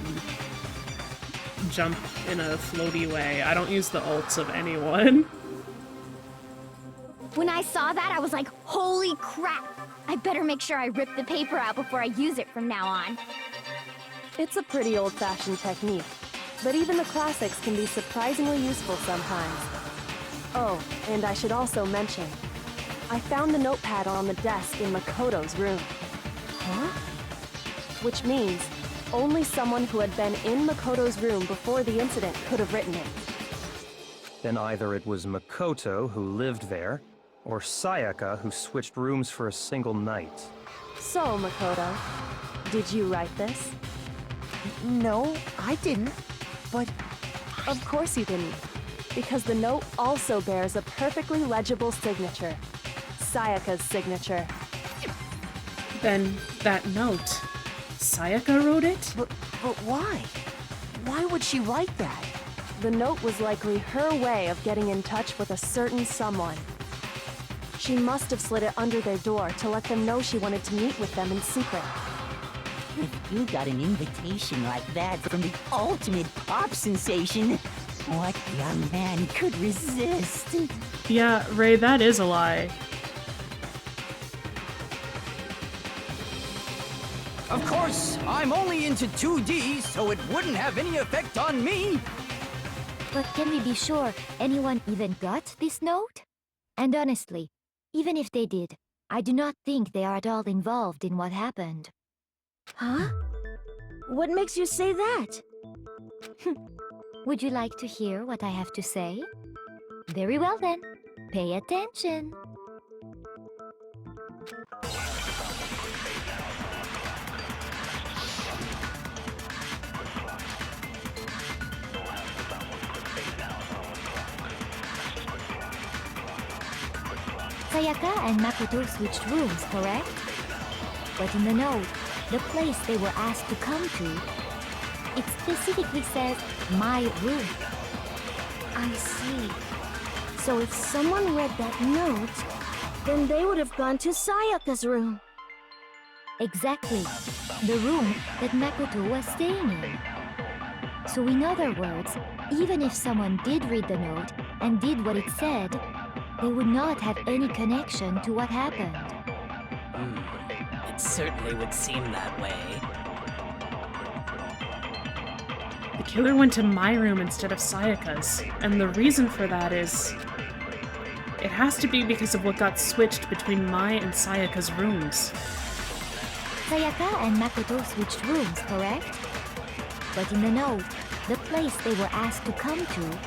jump in a floaty way. I don't use the ults of anyone. When I saw that, I was like, holy crap! I better make sure I rip the paper out before I use it from now on. It's a pretty old-fashioned technique, but even the classics can be surprisingly useful sometimes. Oh, and I should also mention, I found the notepad on the desk in Makoto's room. Huh? Which means only someone who had been in Makoto's room before the incident could have written it. Then either it was Makoto who lived there, or Sayaka who switched rooms for a single night. So, Makoto, did you write this? No, I didn't. But... Of course you didn't. Because the note also bears a perfectly legible signature. Sayaka's signature. Then that note, Sayaka wrote it? But why? Why would she write that? The note was likely her way of getting in touch with a certain someone. She must have slid it under their door to let them know she wanted to meet with them in secret. If you got an invitation like that from the ultimate pop sensation, what young man could resist? Yeah, Ray, that is a lie. Of course, I'm only into 2D, so it wouldn't have any effect on me. But can we be sure anyone even got this note? And honestly, even if they did, I do not think they are at all involved in what happened. Huh? What makes you say that? Would you like to hear what I have to say? Very well then, pay attention. Sayaka and Makoto switched rooms, correct? But in the note, the place they were asked to come to, it specifically says, my room. I see. So if someone read that note, then they would have gone to Sayaka's room. Exactly. The room that Makoto was staying in. So in other words, even if someone did read the note and did what it said, they would not have any connection to what happened. It certainly would seem that way. The killer went to my room instead of Sayaka's, and the reason for that is... it has to be because of what got switched between my and Sayaka's rooms. Sayaka and Makoto switched rooms, correct? But in the note, the place they were asked to come to,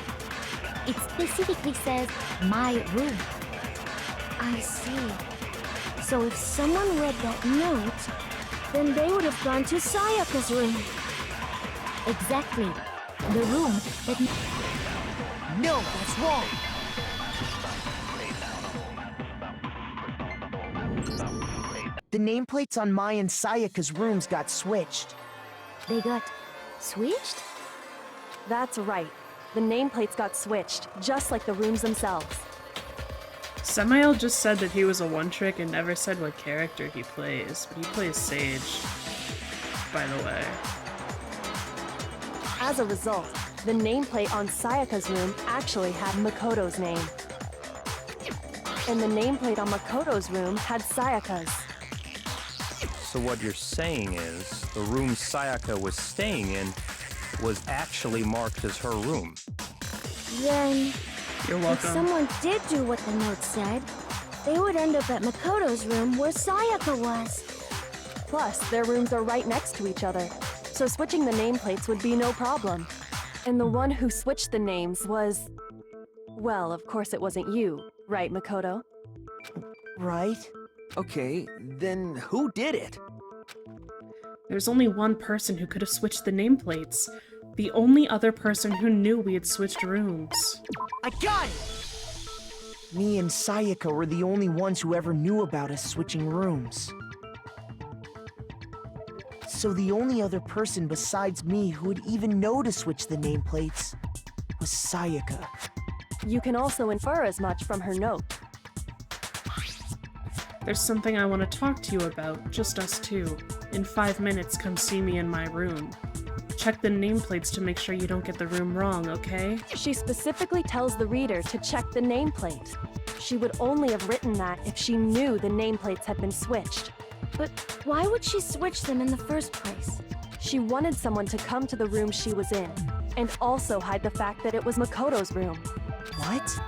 it specifically says, my room. I see. So if someone read that note, then they would have gone to Sayaka's room. Exactly. The room that... No, that's wrong! The nameplates on Mai and Sayaka's rooms got switched. They got switched? That's right. The nameplates got switched, just like the rooms themselves. Samael just said that he was a one-trick and never said what character he plays, but he plays Sage, by the way. As a result, the nameplate on Sayaka's room actually had Makoto's name. And the nameplate on Makoto's room had Sayaka's. So what you're saying is, the room Sayaka was staying in was actually marked as her room. Then, You're if welcome. someone did do what the note said, they would end up at Makoto's room where Sayaka was. Plus, their rooms are right next to each other, so switching the nameplates would be no problem. And the one who switched the names was... well, of course it wasn't you, right, Makoto? Right? Okay, then who did it? There's only one person who could have switched the nameplates. The only other person who knew we had switched rooms. I got it! Me and Sayaka were the only ones who ever knew about us switching rooms. So the only other person besides me who would even know to switch the nameplates was Sayaka. You can also infer as much from her note. There's something I want to talk to you about, just us two. In 5 minutes, come see me in my room. Check the nameplates to make sure you don't get the room wrong, okay? She specifically tells the reader to check the nameplate. She would only have written that if she knew the nameplates had been switched. But why would she switch them in the first place? She wanted someone to come to the room she was in, and also hide the fact that it was Makoto's room. What?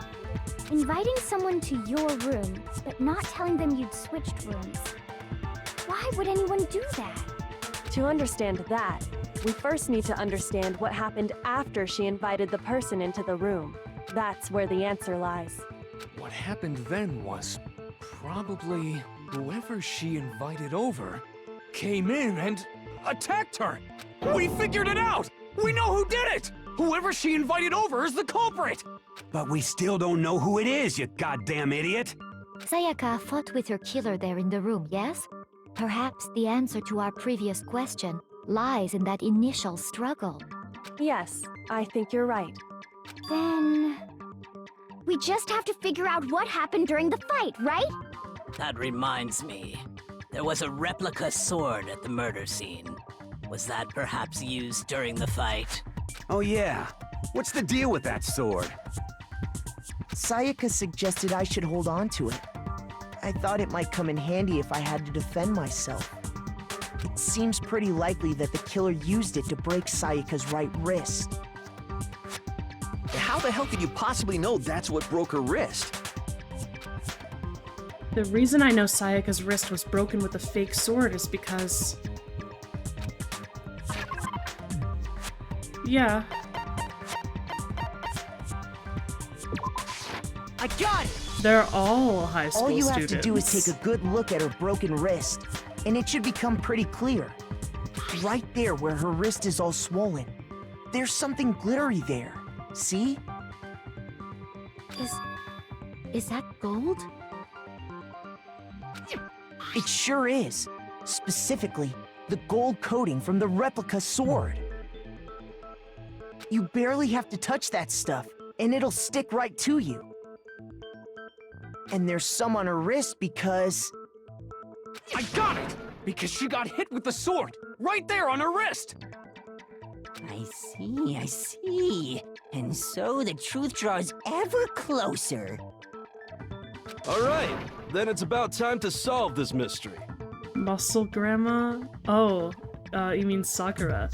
Inviting someone to your room, but not telling them you'd switched rooms. Why would anyone do that? To understand that, we first need to understand what happened after she invited the person into the room. That's where the answer lies. What happened then was probably whoever she invited over came in and attacked her. We figured it out! We know who did it! Whoever she invited over is the culprit! But we still don't know who it is, you goddamn idiot! Sayaka fought with her killer there in the room, yes? Perhaps the answer to our previous question lies in that initial struggle. Yes, I think you're right. Then... we just have to figure out what happened during the fight, right? That reminds me. There was a replica sword at the murder scene. Was that perhaps used during the fight? Oh yeah. What's the deal with that sword? Sayaka suggested I should hold on to it. I thought it might come in handy if I had to defend myself. It seems pretty likely that the killer used it to break Sayaka's right wrist. How the hell could you possibly know that's what broke her wrist? The reason I know Sayaka's wrist was broken with a fake sword is because... yeah. I got it! They're all high school All you students. have to do is take a good look at her broken wrist, and it should become pretty clear. Right there where her wrist is all swollen. There's something glittery there. See? Is that gold? It sure is. Specifically, the gold coating from the replica sword. You barely have to touch that stuff, and it'll stick right to you. And there's some on her wrist because... I got it! Because she got hit with the sword! Right there on her wrist! I see. And so the truth draws ever closer. Alright, then it's about time to solve this mystery. Muscle Grandma? Oh, you mean Sakura.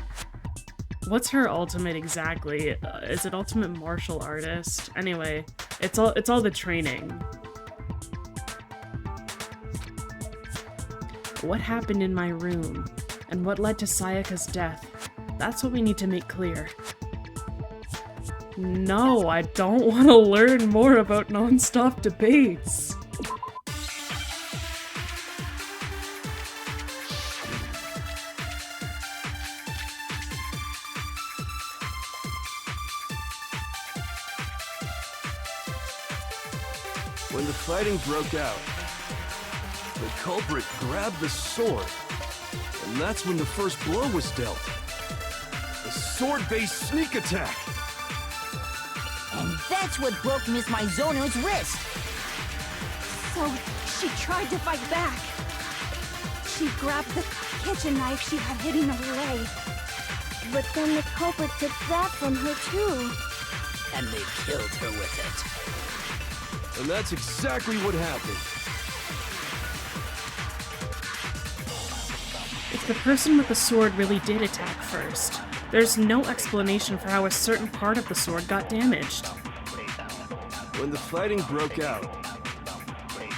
What's her ultimate exactly? Is it ultimate martial artist? Anyway, it's all the training. What happened in my room? And what led to Sayaka's death? That's what we need to make clear. No, I don't want to learn more about non-stop debates. When the fighting broke out, the culprit grabbed the sword, and that's when the first blow was dealt. A sword-based sneak attack! And that's what broke Miss Mizono's wrist! So, she tried to fight back. She grabbed the kitchen knife she had hidden away. But then the culprit took that from her too. And they killed her with it. And that's exactly what happened. If the person with the sword really did attack first, there's no explanation for how a certain part of the sword got damaged. When the fighting broke out,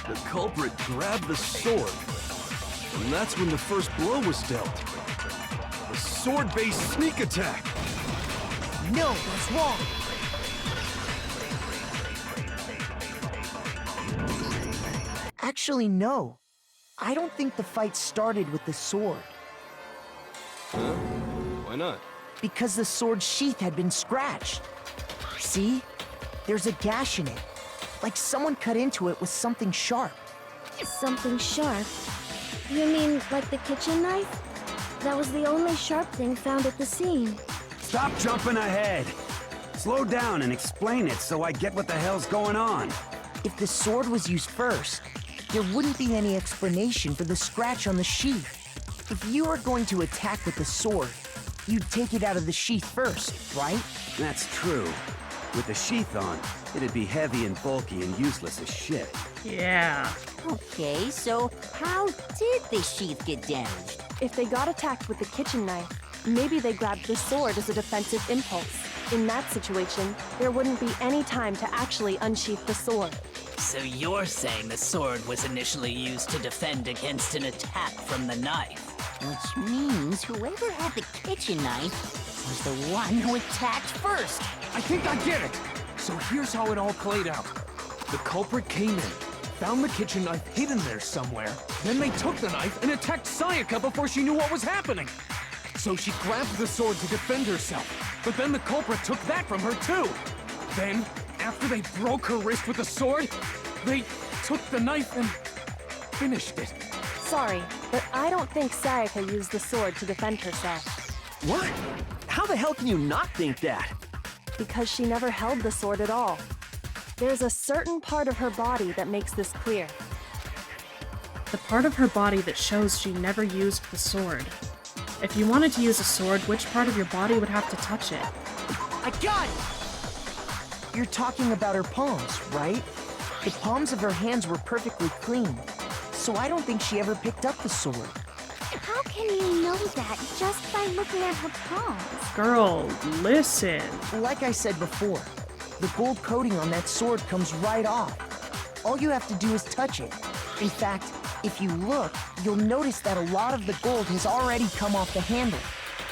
the culprit grabbed the sword, and that's when the first blow was dealt. A sword-based sneak attack! No, that's wrong! Actually, no. I don't think the fight started with the sword. Huh? Why not? Because the sword's sheath had been scratched. See? There's a gash in it. Like someone cut into it with something sharp. Something sharp? You mean like the kitchen knife? That was the only sharp thing found at the scene. Stop jumping ahead! Slow down and explain it so I get what the hell's going on. If the sword was used first, there wouldn't be any explanation for the scratch on the sheath. If you were going to attack with the sword, you'd take it out of the sheath first, right? That's true. With the sheath on, it'd be heavy and bulky and useless as shit. Yeah. Okay, so how did the sheath get damaged? If they got attacked with the kitchen knife, maybe they grabbed the sword as a defensive impulse. In that situation, there wouldn't be any time to actually unsheath the sword. So you're saying the sword was initially used to defend against an attack from the knife? Which means whoever had the kitchen knife was the one who attacked first. I think I get it! So here's how it all played out. The culprit came in, found the kitchen knife hidden there somewhere, then they took the knife and attacked Sayaka before she knew what was happening. So she grabbed the sword to defend herself, but then the culprit took that from her too. Then, After they broke her wrist with the sword, they took the knife and finished it. Sorry, but I don't think Sayaka used the sword to defend herself. What? How the hell can you not think that? Because she never held the sword at all. There's a certain part of her body that makes this clear. The part of her body that shows she never used the sword. If you wanted to use a sword, which part of your body would have to touch it? I got it! You're talking about her palms, right? The palms of her hands were perfectly clean, so I don't think she ever picked up the sword. How can you know that just by looking at her palms? Girl, listen. Like I said before, the gold coating on that sword comes right off. All you have to do is touch it. In fact, if you look, you'll notice that a lot of the gold has already come off the handle.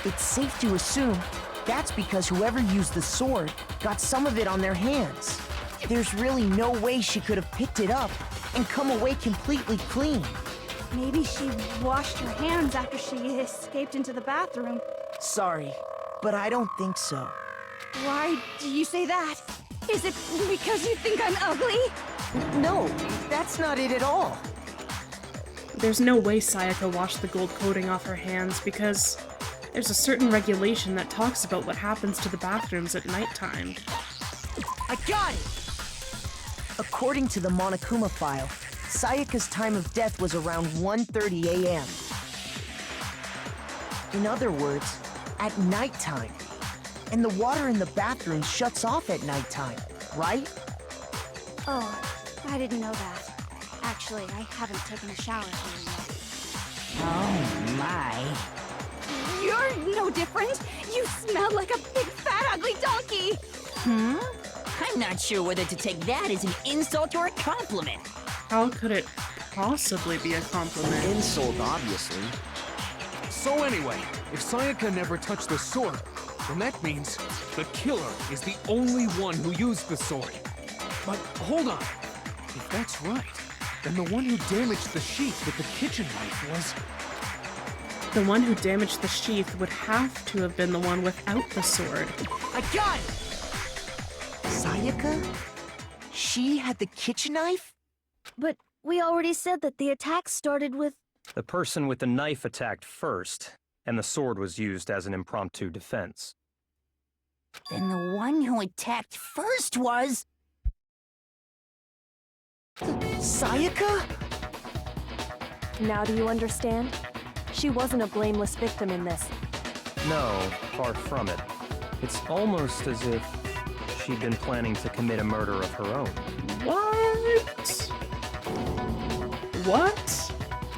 It's safe to assume that's because whoever used the sword got some of it on their hands. There's really no way she could have picked it up and come away completely clean. Maybe she washed her hands after she escaped into the bathroom. Sorry, but I don't think so. Why do you say that? Is it because you think I'm ugly? No, that's not it at all. There's no way Sayaka washed the gold coating off her hands because there's a certain regulation that talks about what happens to the bathrooms at nighttime. I got it! According to the Monokuma file, Sayaka's time of death was around 1:30 a.m. In other words, at nighttime. And the water in the bathroom shuts off at nighttime, right? Oh, I didn't know that. Actually, I haven't taken a shower here yet. Oh my. You're no different! You smell like a big fat ugly donkey! I'm not sure whether to take that as an insult or a compliment. How could it possibly be a compliment? An insult, obviously. So anyway, if Sayaka never touched the sword, then that means the killer is the only one who used the sword. But hold on. If that's right, then the one who damaged the sheath with the kitchen knife was... The one who damaged the sheath would have to have been the one without the sword. I got it! Sayaka? She had the kitchen knife? But we already said that the attack started with... The person with the knife attacked first, and the sword was used as an impromptu defense. Then the one who attacked first was... Sayaka? Now do you understand? She wasn't a blameless victim in this. No, far from it. It's almost as if she'd been planning to commit a murder of her own. What? What?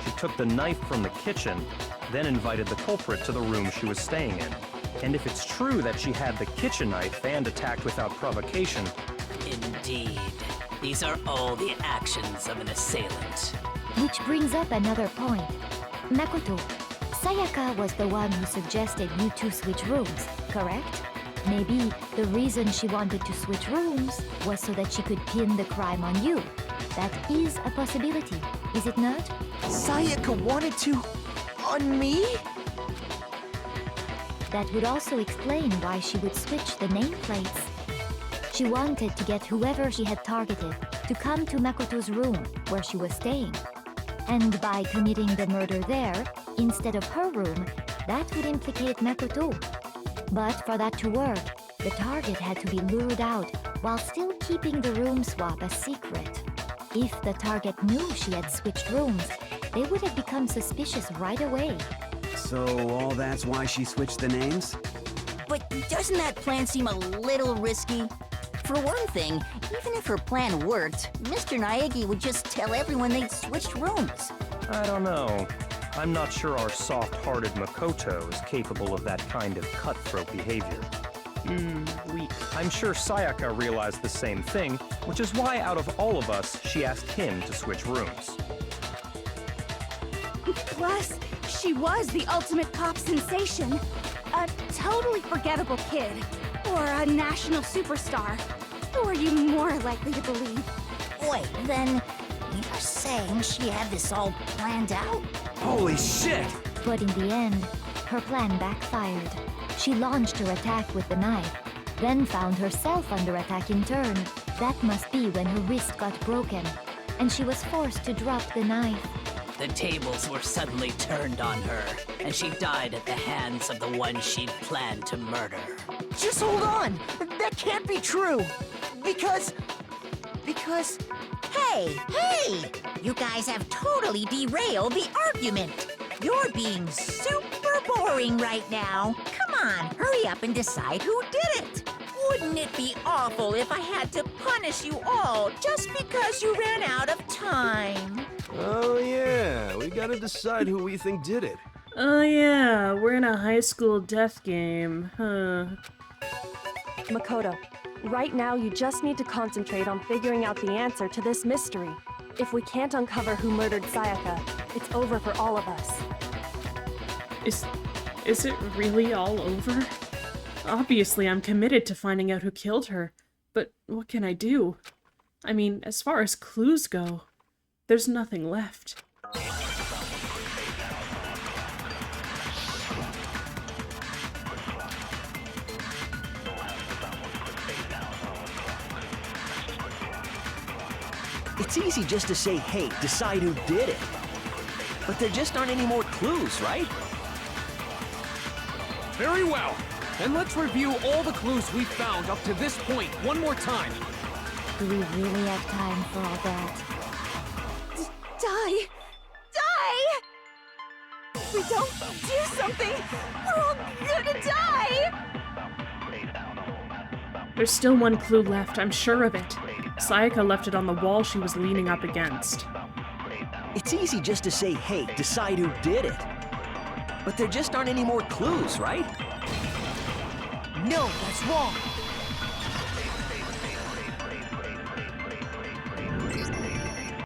She took the knife from the kitchen, then invited the culprit to the room she was staying in. And if it's true that she had the kitchen knife and attacked without provocation... Indeed. These are all the actions of an assailant. Which brings up another point. Makoto, Sayaka was the one who suggested you two switch rooms, correct? Maybe the reason she wanted to switch rooms was so that she could pin the crime on you. That is a possibility, is it not? Sayaka wanted to... on me? That would also explain why she would switch the nameplates. She wanted to get whoever she had targeted to come to Makoto's room where she was staying. And by committing the murder there, instead of her room, that would implicate Makoto. But for that to work, the target had to be lured out while still keeping the room swap a secret. If the target knew she had switched rooms, they would have become suspicious right away. So all that's why she switched the names? But doesn't that plan seem a little risky? For one thing, even if her plan worked, Mr. Naegi would just tell everyone they'd switched rooms. I don't know. I'm not sure our soft-hearted Makoto is capable of that kind of cutthroat behavior. Weak. I'm sure Sayaka realized the same thing, which is why out of all of us, she asked him to switch rooms. Plus, she was the ultimate pop sensation. A totally forgettable kid. Or a national superstar. Who are you more likely to believe? Wait, then you're saying she had this all planned out? Holy shit! But in the end, her plan backfired. She launched her attack with the knife, then found herself under attack in turn. that must be when her wrist got broken, and she was forced to drop the knife. The tables were suddenly turned on her, and she died at the hands of the one she'd planned to murder. Just hold on! That can't be true! Because... Hey! You guys have totally derailed the argument. You're being super boring right now. Come on, hurry up and decide who did it. Wouldn't it be awful if I had to punish you all just because you ran out of time? Oh yeah, we gotta decide who we think did it. Oh yeah, we're in a high school death game, huh? Makoto, right now you just need to concentrate on figuring out the answer to this mystery. If we can't uncover who murdered Sayaka, it's over for all of us. Is it really all over? Obviously, I'm committed to finding out who killed her, but what can I do? I mean, as far as clues go, there's nothing left. It's easy just to say, hey, decide who did it. But there just aren't any more clues, right? Very well. Then let's review all the clues we found up to this point one more time. Do we really have time for all that? Die! If we don't do something, we're all gonna die! There's still one clue left, I'm sure of it. Sayaka left it on the wall she was leaning up against. It's easy just to say, hey, decide who did it. But there just aren't any more clues, right? No, that's wrong.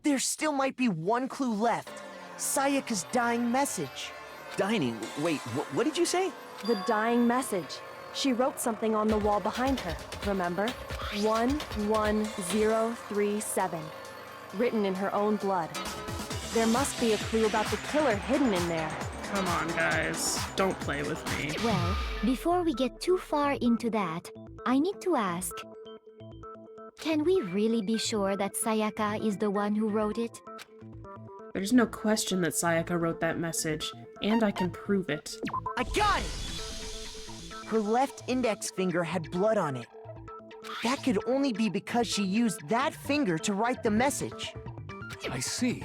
There still might be one clue left. Sayaka's dying message. Dining? Wait, what did you say? The dying message. She wrote something on the wall behind her, remember? 11037. Written in her own blood. There must be a clue about the killer hidden in there. Come on, guys. Don't play with me. Well, before we get too far into that, I need to ask, can we really be sure that Sayaka is the one who wrote it? There's no question that Sayaka wrote that message, and I can prove it. I got it! Her left index finger had blood on it. That could only be because she used that finger to write the message. I see.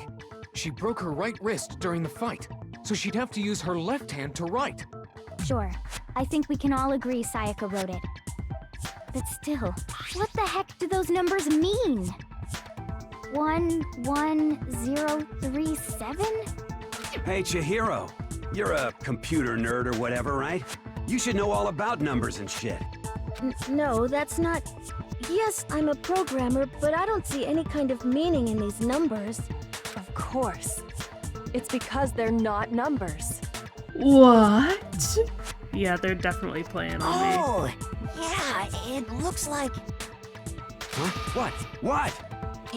She broke her right wrist during the fight, so she'd have to use her left hand to write. Sure. I think we can all agree Sayaka wrote it. But still, what the heck do those numbers mean? 11037? Hey, Chihiro. You're a computer nerd or whatever, right? You should know all about numbers and shit. No, that's not... Yes, I'm a programmer, but I don't see any kind of meaning in these numbers. Of course. It's because they're not numbers. What? Yeah, they're definitely playing on me. Oh, yeah, it looks like... Huh? What? What?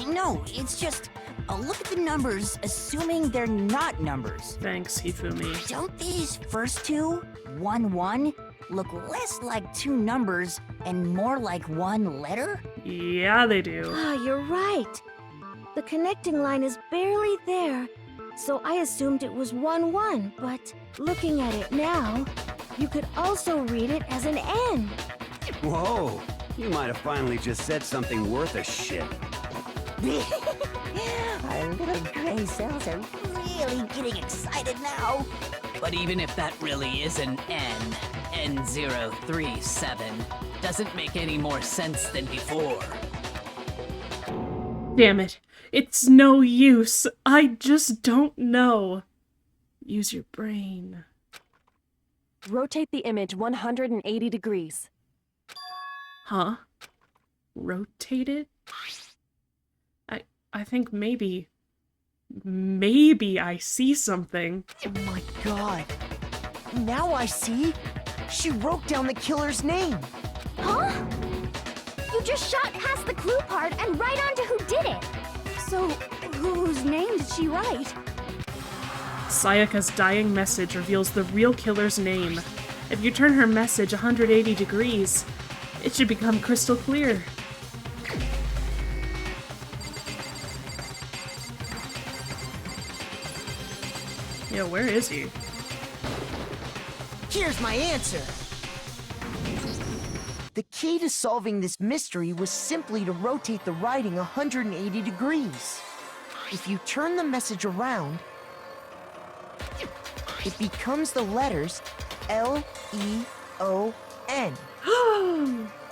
No, it's just... look at the numbers, assuming they're not numbers. Thanks, Hifumi. Don't these first two, 1-1, look less like two numbers and more like one letter? Yeah, they do. Ah, you're right. The connecting line is barely there, so I assumed it was 1-1, but looking at it now, you could also read it as an N. Whoa, you might have finally just said something worth a shit. Our little gray cells are really getting excited now. But even if that really is an N037, doesn't make any more sense than before. Damn it. It's no use. I just don't know. Use your brain. Rotate the image 180 degrees. Huh? Rotate it? I think maybe I see something. Oh my god. Now I see. She wrote down the killer's name. Huh? You just shot past the clue part and right onto who did it. So, whose name did she write? Sayaka's dying message reveals the real killer's name. If you turn her message 180 degrees, it should become crystal clear. Yo, where is he? Here's my answer. The key to solving this mystery was simply to rotate the writing 180 degrees. If you turn the message around, it becomes the letters L-E-O-N.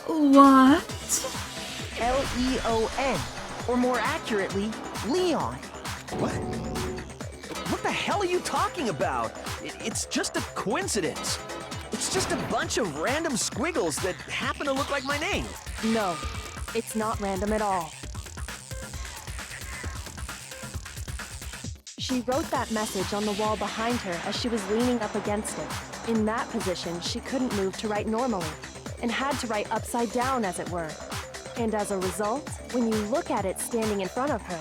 What? L-E-O-N, or more accurately, Leon. What? What the hell are you talking about? It's just a coincidence. It's just a bunch of random squiggles that happen to look like my name. No, it's not random at all. She wrote that message on the wall behind her as she was leaning up against it. In that position, she couldn't move to write normally, and had to write upside down, as it were. And as a result, when you look at it standing in front of her,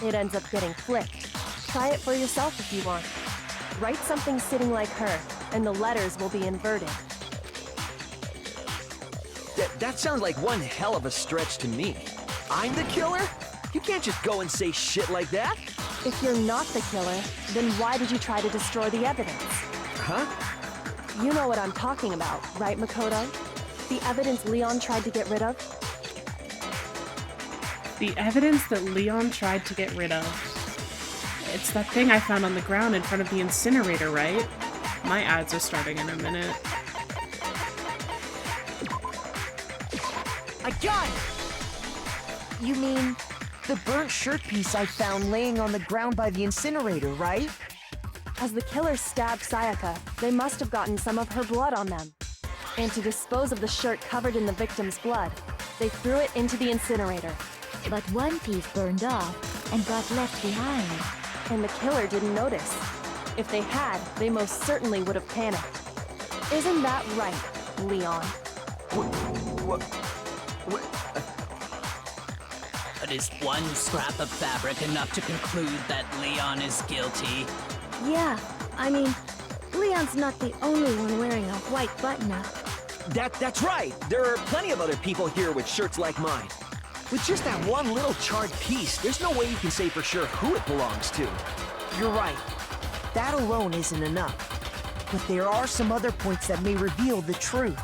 it ends up getting flipped. Try it for yourself if you want. Write something sitting like her, and the letters will be inverted. That sounds like one hell of a stretch to me. I'm the killer? You can't just go and say shit like that. If you're not the killer, then why did you try to destroy the evidence? Huh? You know what I'm talking about, right, Makoto? The evidence Leon tried to get rid of? The evidence that Leon tried to get rid of. It's that thing I found on the ground in front of the incinerator, right? My ads are starting in a minute. I got it! You mean the burnt shirt piece I found laying on the ground by the incinerator, right? As the killer stabbed Sayaka, they must have gotten some of her blood on them. And to dispose of the shirt covered in the victim's blood, they threw it into the incinerator. But one piece burned off and got left behind. And the killer didn't notice. If they had, they most certainly would have panicked. Isn't that right, Leon? But is one scrap of fabric enough to conclude that Leon is guilty? Yeah, I mean, Leon's not the only one wearing a white button-up. That's right. There are plenty of other people here with shirts like mine. With just that one little charred piece, there's no way you can say for sure who it belongs to. You're right. That alone isn't enough. But there are some other points that may reveal the truth.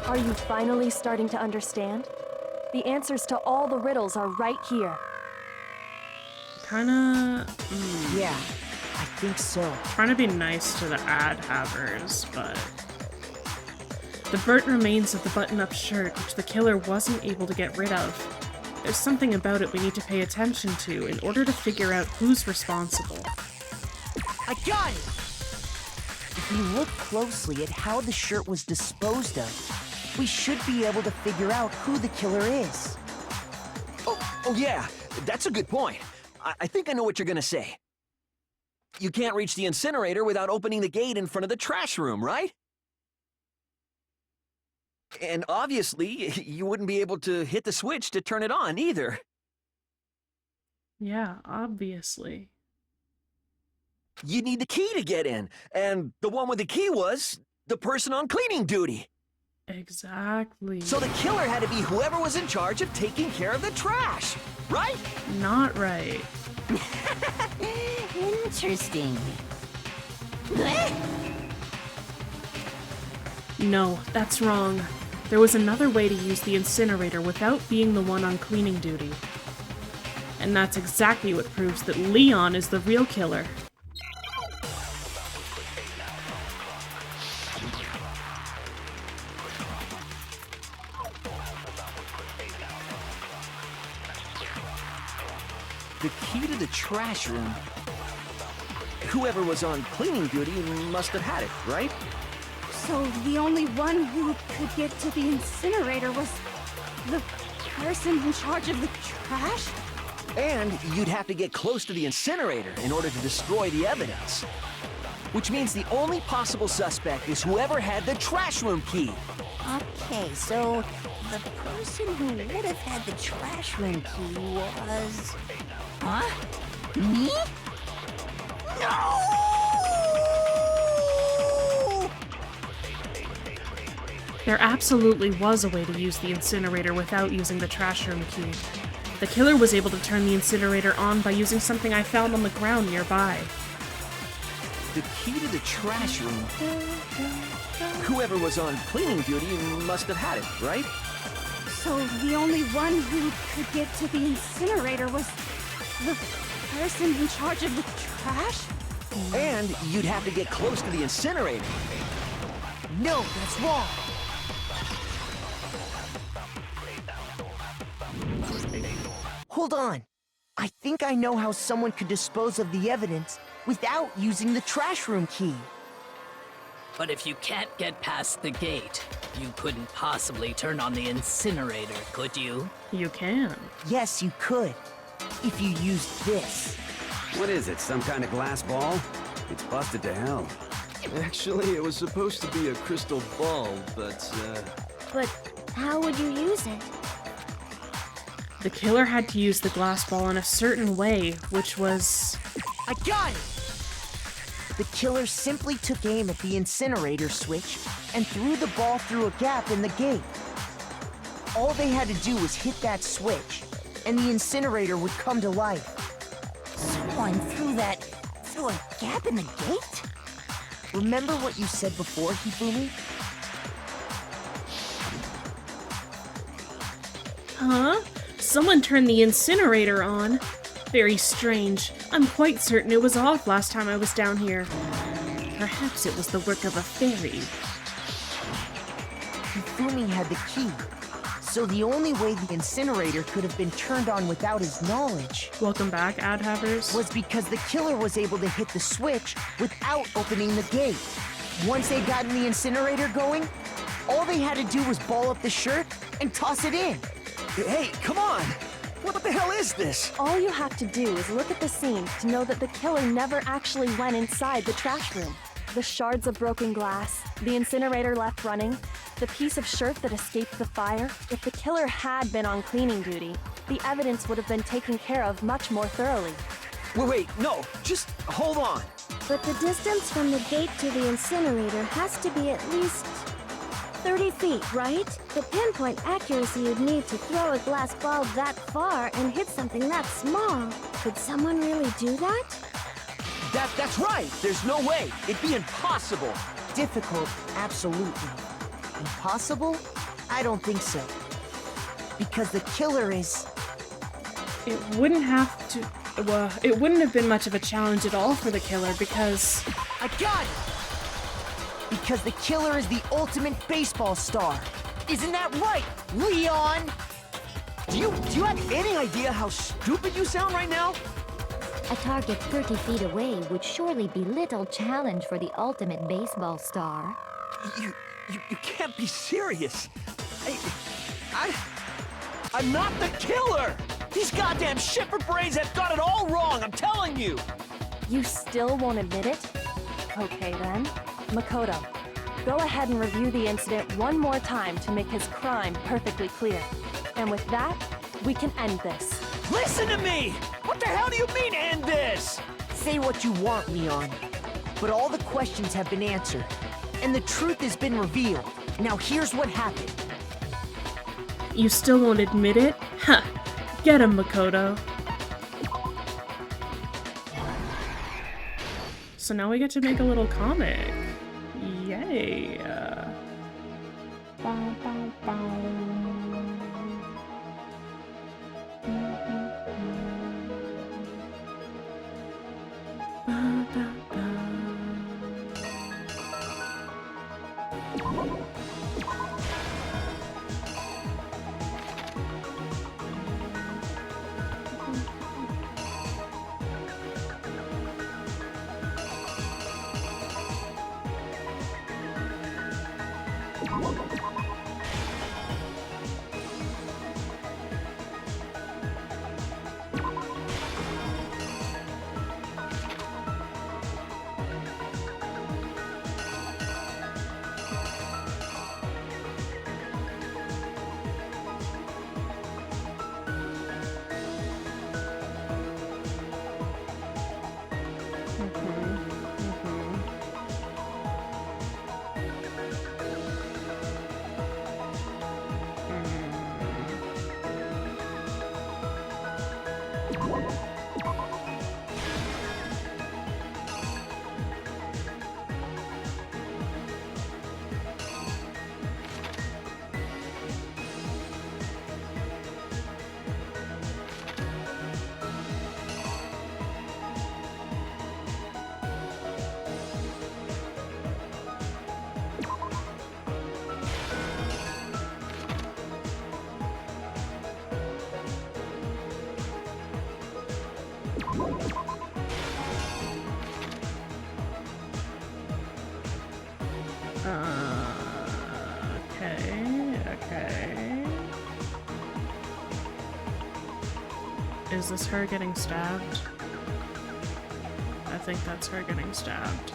Are you finally starting to understand? The answers to all the riddles are right here. Kinda... Yeah, I think so. Trying to be nice to the ad havers, but... The burnt remains of the button-up shirt, which the killer wasn't able to get rid of. There's something about it we need to pay attention to in order to figure out who's responsible. I got it! If we look closely at how the shirt was disposed of, we should be able to figure out who the killer is. Oh yeah, that's a good point. I think I know what you're gonna say. You can't reach the incinerator without opening the gate in front of the trash room, right? And obviously, you wouldn't be able to hit the switch to turn it on either. Yeah, obviously. You need the key to get in, and the one with the key was the person on cleaning duty. Exactly. So the killer had to be whoever was in charge of taking care of the trash, right? Not right. Interesting. No, that's wrong. There was another way to use the incinerator without being the one on cleaning duty. And that's exactly what proves that Leon is the real killer. The key to the trash room. Whoever was on cleaning duty must have had it, right? So the only one who could get to the incinerator was the person in charge of the trash? And you'd have to get close to the incinerator in order to destroy the evidence. Which means the only possible suspect is whoever had the trash room key. Okay, so the person who would have had the trash room key was... Huh? Me? No! There absolutely was a way to use the incinerator without using the trash room key. The killer was able to turn the incinerator on by using something I found on the ground nearby. The key to the trash room. Whoever was on cleaning duty must have had it, right? So the only one who could get to the incinerator was the person in charge of the trash? And you'd have to get close to the incinerator. No, that's wrong. Hold on. I think I know how someone could dispose of the evidence without using the trash room key. But if you can't get past the gate, you couldn't possibly turn on the incinerator, could you? You can. Yes, you could. If you used this. What is it, some kind of glass ball? It's busted to hell. Actually, it was supposed to be a crystal ball, but, But how would you use it? The killer had to use the glass ball in a certain way, which was... I got it! The killer simply took aim at the incinerator switch and threw the ball through a gap in the gate. All they had to do was hit that switch, and the incinerator would come to life. Someone threw a gap in the gate? Remember what you said before, Hifumi? Huh? Someone turned the incinerator on. Very strange. I'm quite certain it was off last time I was down here. Perhaps it was the work of a fairy. Hifumi had the key, so the only way the incinerator could have been turned on without his knowledge... Welcome back, ad havers. ...was because the killer was able to hit the switch without opening the gate. Once they got the incinerator going, all they had to do was ball up the shirt and toss it in. Hey, come on! What the hell is this? All you have to do is look at the scene to know that the killer never actually went inside the trash room. The shards of broken glass, the incinerator left running, the piece of shirt that escaped the fire. If the killer had been on cleaning duty, the evidence would have been taken care of much more thoroughly. Wait, no, just hold on. But the distance from the gate to the incinerator has to be at least 30 feet, right? The pinpoint accuracy you'd need to throw a glass ball that far and hit something that small. Could someone really do that? That's right! There's no way! It'd be impossible! Difficult, absolutely. Impossible? I don't think so. Because the killer is... It wouldn't have to... Well, it wouldn't have been much of a challenge at all for the killer because... I got it! Because the killer is the ultimate baseball star. Isn't that right, Leon? Do you have any idea how stupid you sound right now? A target 30 feet away would surely be little challenge for the ultimate baseball star. You can't be serious. I'm not the killer! These goddamn shipper brains have got it all wrong, I'm telling you! You still won't admit it? Okay then. Makoto, go ahead and review the incident one more time to make his crime perfectly clear. And with that, we can end this. Listen to me! What the hell do you mean, end this? Say what you want, Leon. But all the questions have been answered, and the truth has been revealed. Now here's what happened. You still won't admit it? Ha! Get him, Makoto. So now we get to make a little comic. Yay! Bow, bow, bow. Okay. Is this her getting stabbed? I think that's her getting stabbed.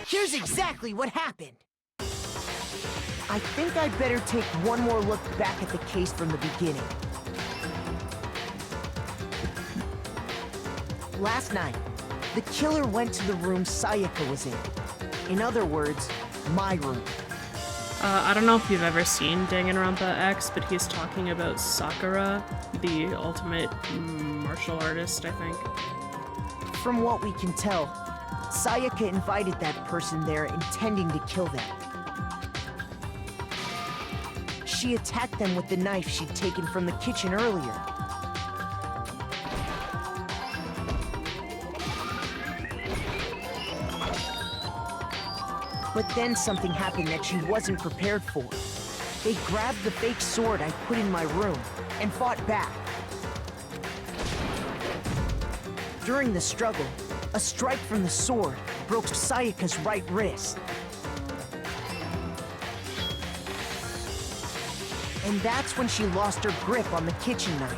Here's exactly what happened. I think I'd better take one more look back at the case from the beginning. Last night, the killer went to the room Sayaka was in. In other words, my room. I don't know if you've ever seen Danganronpa X, but he's talking about Sakura, the ultimate martial artist, I think. From what we can tell, Sayaka invited that person there intending to kill them. She attacked them with the knife she'd taken from the kitchen earlier. But then something happened that she wasn't prepared for. They grabbed the fake sword I put in my room and fought back. During the struggle, a strike from the sword broke Sayaka's right wrist. And that's when she lost her grip on the kitchen knife.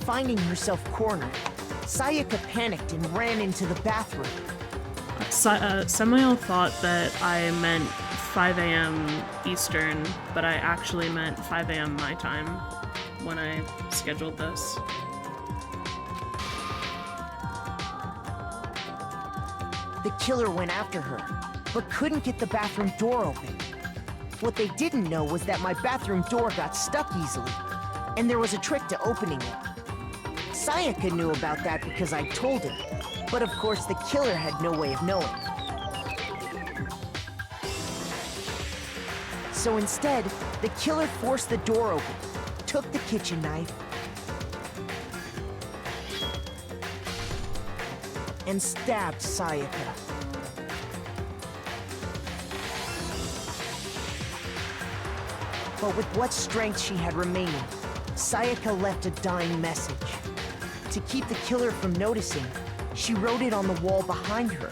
Finding herself cornered, Sayaka panicked and ran into the bathroom. Samael thought that I meant 5 a.m. Eastern, but I actually meant 5 a.m. my time when I scheduled this. The killer went after her, but couldn't get the bathroom door open. What they didn't know was that my bathroom door got stuck easily, and there was a trick to opening it. Sayaka knew about that because I told her, but of course the killer had no way of knowing. So instead, the killer forced the door open, took the kitchen knife, and stabbed Sayaka. But with what strength she had remaining, Sayaka left a dying message. To keep the killer from noticing, she wrote it on the wall behind her.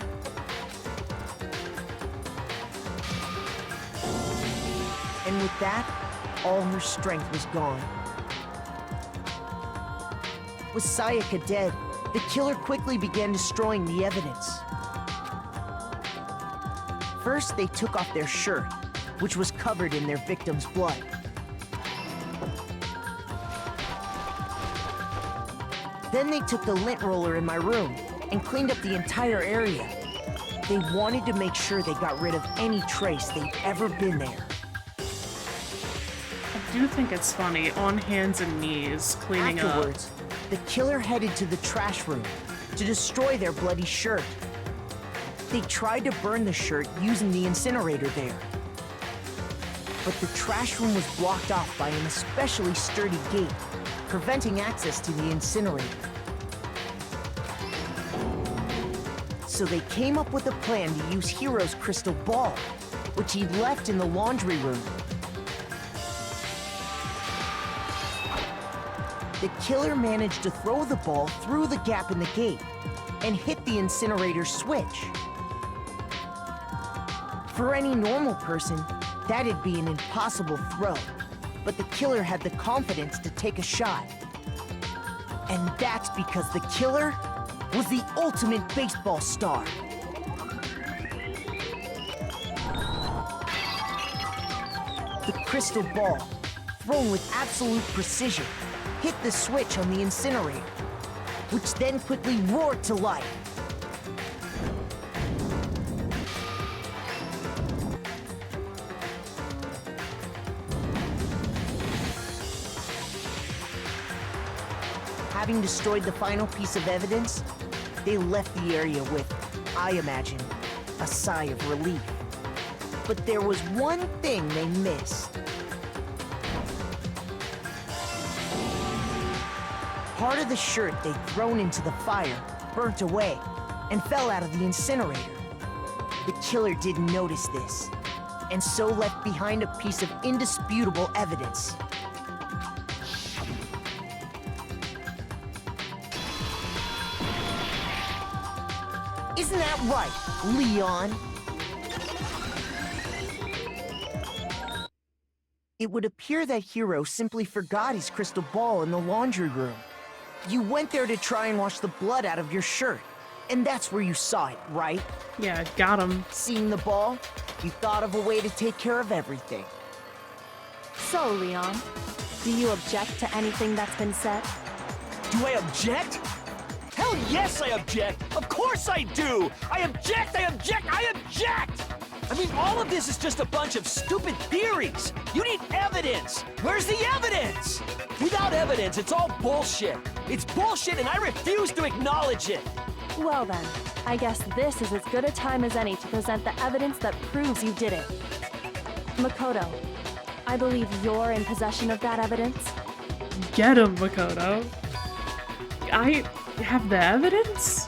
And with that, all her strength was gone. With Sayaka dead, the killer quickly began destroying the evidence. First, they took off their shirt, which was covered in their victim's blood. Then they took the lint roller in my room and cleaned up the entire area. They wanted to make sure they got rid of any trace they'd ever been there. I do think it's funny, on hands and knees, cleaning Afterwards, the killer headed to the trash room to destroy their bloody shirt. They tried to burn the shirt using the incinerator there. But the trash room was blocked off by an especially sturdy gate, preventing access to the incinerator. So they came up with a plan to use Hiro's crystal ball, which he'd left in the laundry room. The killer managed to throw the ball through the gap in the gate and hit the incinerator switch. For any normal person, that'd be an impossible throw, but the killer had the confidence to take a shot. And that's because the killer was the ultimate baseball star. The crystal ball, thrown with absolute precision, hit the switch on the incinerator, which then quickly roared to life. Having destroyed the final piece of evidence, they left the area with, I imagine, a sigh of relief. But there was one thing they missed. Part of the shirt they'd thrown into the fire burnt away and fell out of the incinerator. The killer didn't notice this, and so left behind a piece of indisputable evidence. Isn't that right, Leon? It would appear that Hiro simply forgot his crystal ball in the laundry room. You went there to try and wash the blood out of your shirt, and that's where you saw it, right? Yeah, got him. Seeing the ball, you thought of a way to take care of everything. So, Leon, do you object to anything that's been said? Do I object? Hell yes, I object! Of course I do! I object! I object! I object! I mean, all of this is just a bunch of stupid theories! You need evidence! Where's the evidence? Without evidence, it's all bullshit! It's bullshit and I refuse to acknowledge it! Well then, I guess this is as good a time as any to present the evidence that proves you did it. Makoto, I believe you're in possession of that evidence. Get him, Makoto. I have the evidence?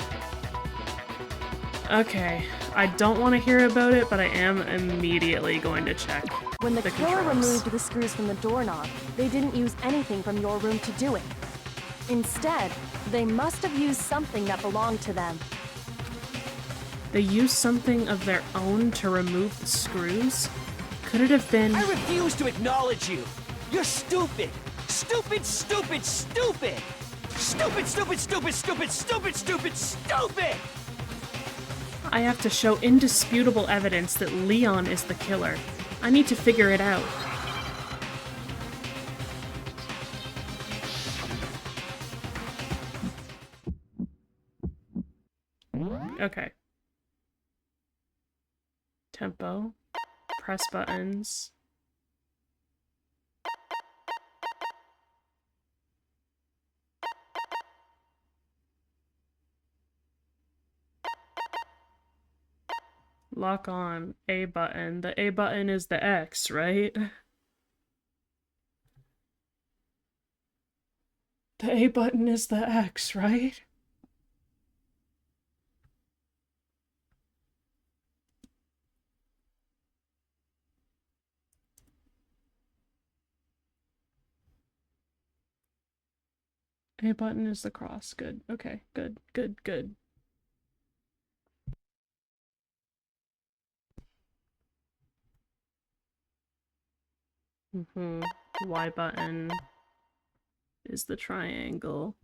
Okay, I don't want to hear about it, but I am immediately going to check. When the killer controls. removed the screws from the doorknob, they didn't use anything from your room to do it. Instead, they must have used something that belonged to them. They used something of their own to remove the screws? Could it have been— I refuse to acknowledge you! You're stupid! Stupid, stupid, stupid! Stupid, stupid, stupid, stupid, stupid, stupid, stupid! I have to show indisputable evidence that Leon is the killer. I need to figure it out. Okay. Tempo. Press buttons. Lock on. A button. The A button is the X, right? The A button is the X, right? A button is the cross. Good. Okay. Good. Good. Good. Y button is the triangle.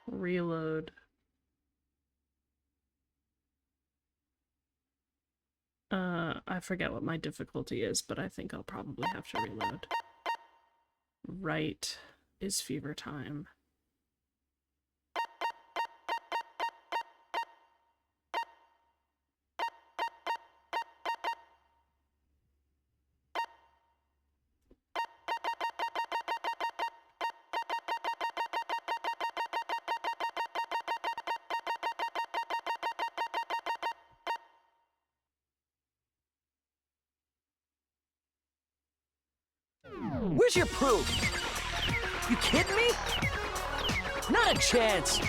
Reload. I forget what my difficulty is, but I think I'll probably have to reload. Right is fever time. Where's your proof? You kidding me? Not a chance.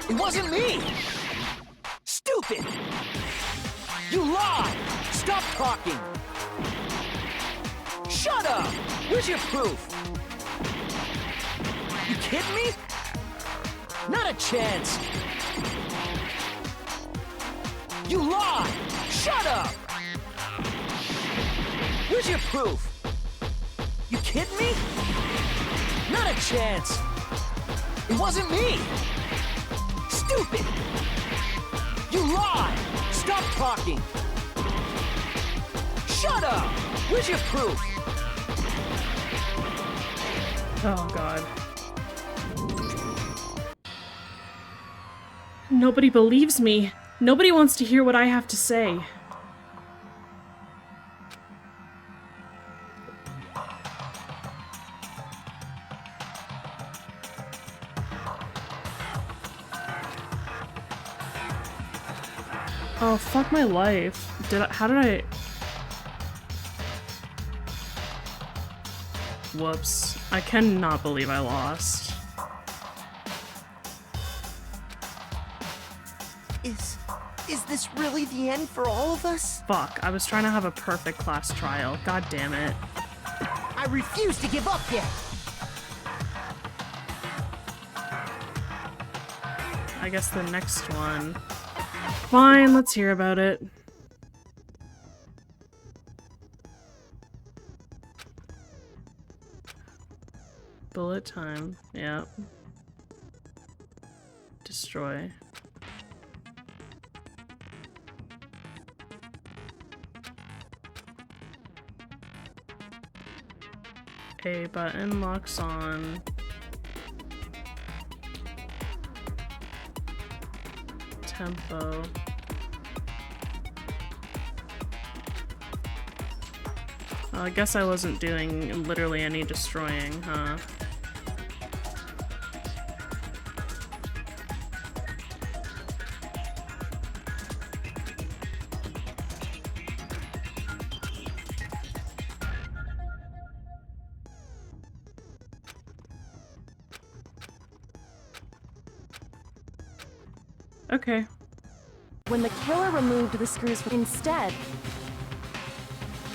It wasn't me. Stupid. You lied. Stop talking. Shut up. Where's your proof? You kidding me? Not a chance. You lied. Shut up. Where's your proof? You kidding me? Not a chance. It wasn't me. Stupid. You lied. Stop talking. Shut up. Where's your proof? Oh god. Nobody believes me. Nobody wants to hear what I have to say. Oh, fuck my life. How did I... Whoops. I cannot believe I lost. Is this really the end for all of us? Fuck, I was trying to have a perfect class trial. God damn it. I refuse to give up yet! I guess the next one. Fine, let's hear about it. Bullet time, yeah. Destroy. A button locks on. Tempo. Well, I guess I wasn't doing literally any destroying, huh? Okay. When the killer removed the screws instead...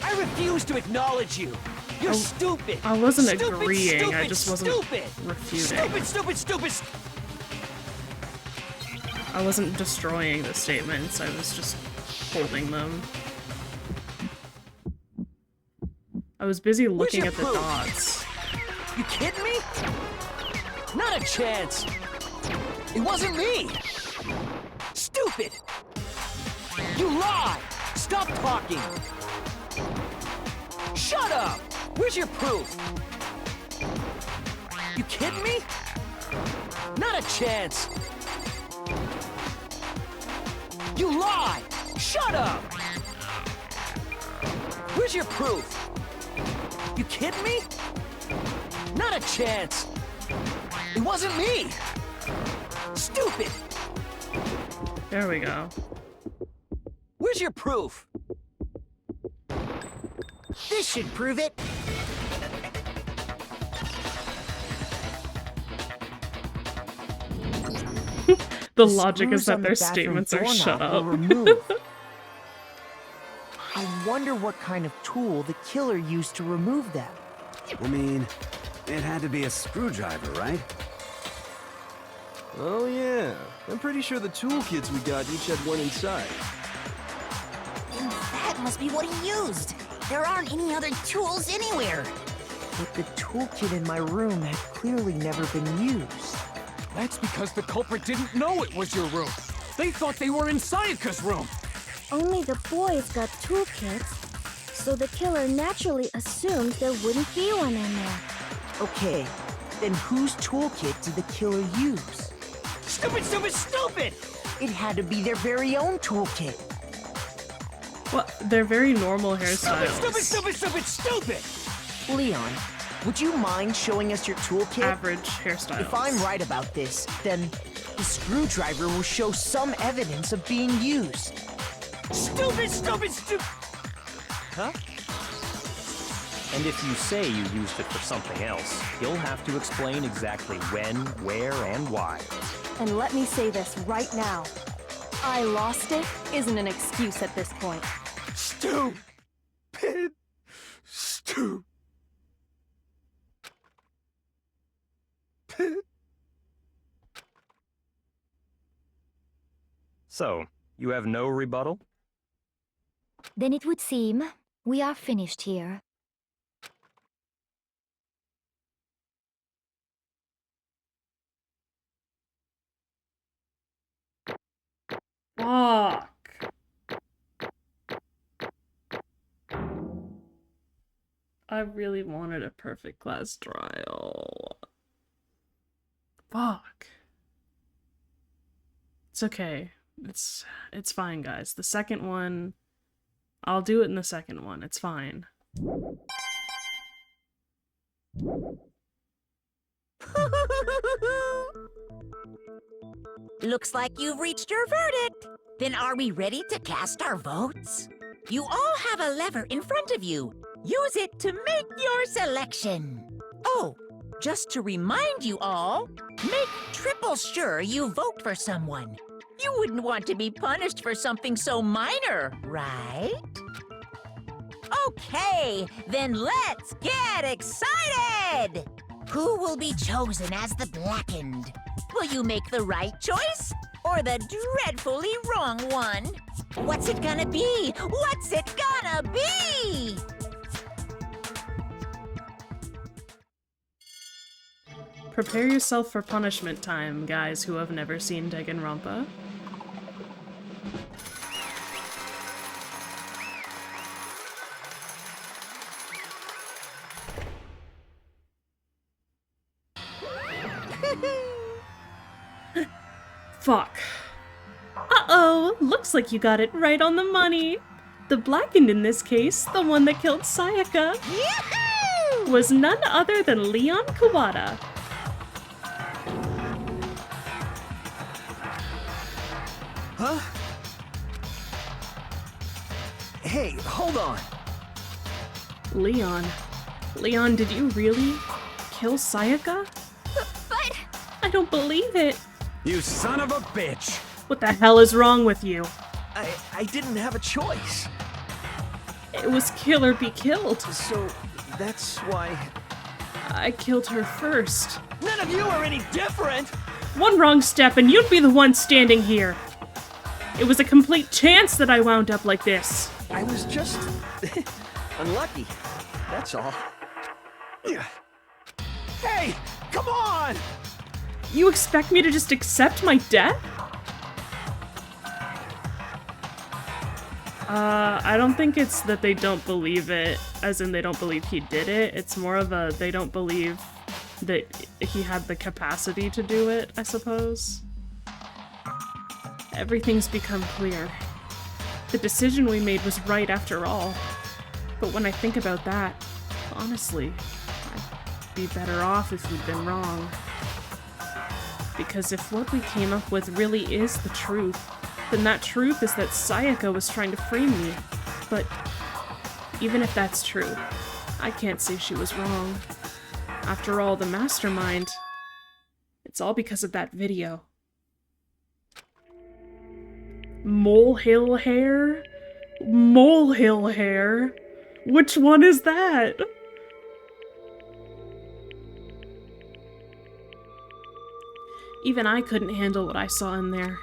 I refuse to acknowledge you! You're stupid! I wasn't stupid, agreeing, stupid, I just wasn't stupid. refuting. Stupid! I wasn't destroying the statements, I was just holding them. I was busy looking at the dots. You kidding me? Not a chance! It wasn't me! Stupid! You lied! Stop talking! Shut up! Where's your proof? You kidding me? Not a chance! You lied! Shut up! Where's your proof? You kidding me? Not a chance! It wasn't me! Stupid! There we go. Where's your proof? This should prove it. The logic is that their statements are shut up. I wonder what kind of tool the killer used to remove them. I mean, it had to be a screwdriver, right? Oh yeah, I'm pretty sure the toolkits we got each had one inside. And that must be what he used. There aren't any other tools anywhere. But the toolkit in my room had clearly never been used. That's because the culprit didn't know it was your room. They thought they were in Sayaka's room. Only the boys got toolkits, so the killer naturally assumed there wouldn't be one in there. Okay, then whose toolkit did the killer use? Stupid! It had to be their very own toolkit. What? They're very normal hairstyles. Stupid! Leon, would you mind showing us your toolkit? Average hairstyles. If I'm right about this, then the screwdriver will show some evidence of being used. Stupid! Huh? And if you say you used it for something else, you'll have to explain exactly when, where, and why. And let me say this right now. I lost it isn't an excuse at this point. Stupid. Stupid. So, you have no rebuttal? Then it would seem we are finished here. Fuck. I really wanted a perfect class trial. Fuck. It's okay. It's fine, guys. The second one, I'll do it in the second one. It's fine. Looks like you've reached your verdict. Then are we ready to cast our votes? You all have a lever in front of you. Use it to make your selection. Oh, just to remind you all, make triple sure you vote for someone. You wouldn't want to be punished for something so minor, right? Okay, then let's get excited! Who will be chosen as the Blackened? Will you make the right choice or the dreadfully wrong one? What's it gonna be? What's it gonna be? Prepare yourself for punishment time, guys who have never seen Danganronpa. Fuck. Uh-oh, looks like you got it right on the money. The Blackened in this case, the one that killed Sayaka, was none other than Leon Kawada. Huh? Hey, hold on. Leon, did you really kill Sayaka? But... I don't believe it. You son of a bitch! What the hell is wrong with you? I didn't have a choice. It was kill or be killed. So, that's why... I killed her first. None of you are any different! One wrong step and you'd be the one standing here. It was a complete chance that I wound up like this. I was just... unlucky. That's all. Hey! Come on! You expect me to just accept my death? I don't think it's that they don't believe it, as in they don't believe he did it. It's more of a they don't believe that he had the capacity to do it, I suppose. Everything's become clear. The decision we made was right after all. But when I think about that, honestly, I'd be better off if we'd been wrong. Because if what we came up with really is the truth, then that truth is that Sayaka was trying to frame me. But even if that's true, I can't say she was wrong. After all, the mastermind, it's all because of that video. Molehill hair? Molehill hair? Which one is that? Even I couldn't handle what I saw in there.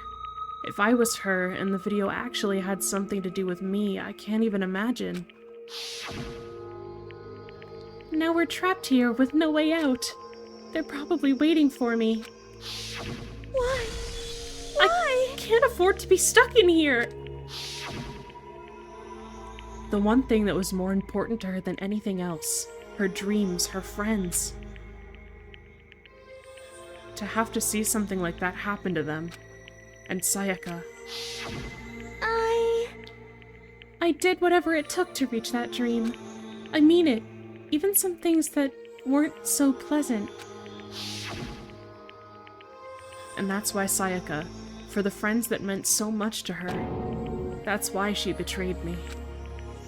If I was her and the video actually had something to do with me, I can't even imagine. Now we're trapped here with no way out. They're probably waiting for me. Why? I can't afford to be stuck in here. The one thing that was more important to her than anything else, her dreams, her friends. To have to see something like that happen to them. And Sayaka. I did whatever it took to reach that dream. I mean it. Even some things that weren't so pleasant. And that's why Sayaka, for the friends that meant so much to her, that's why she betrayed me.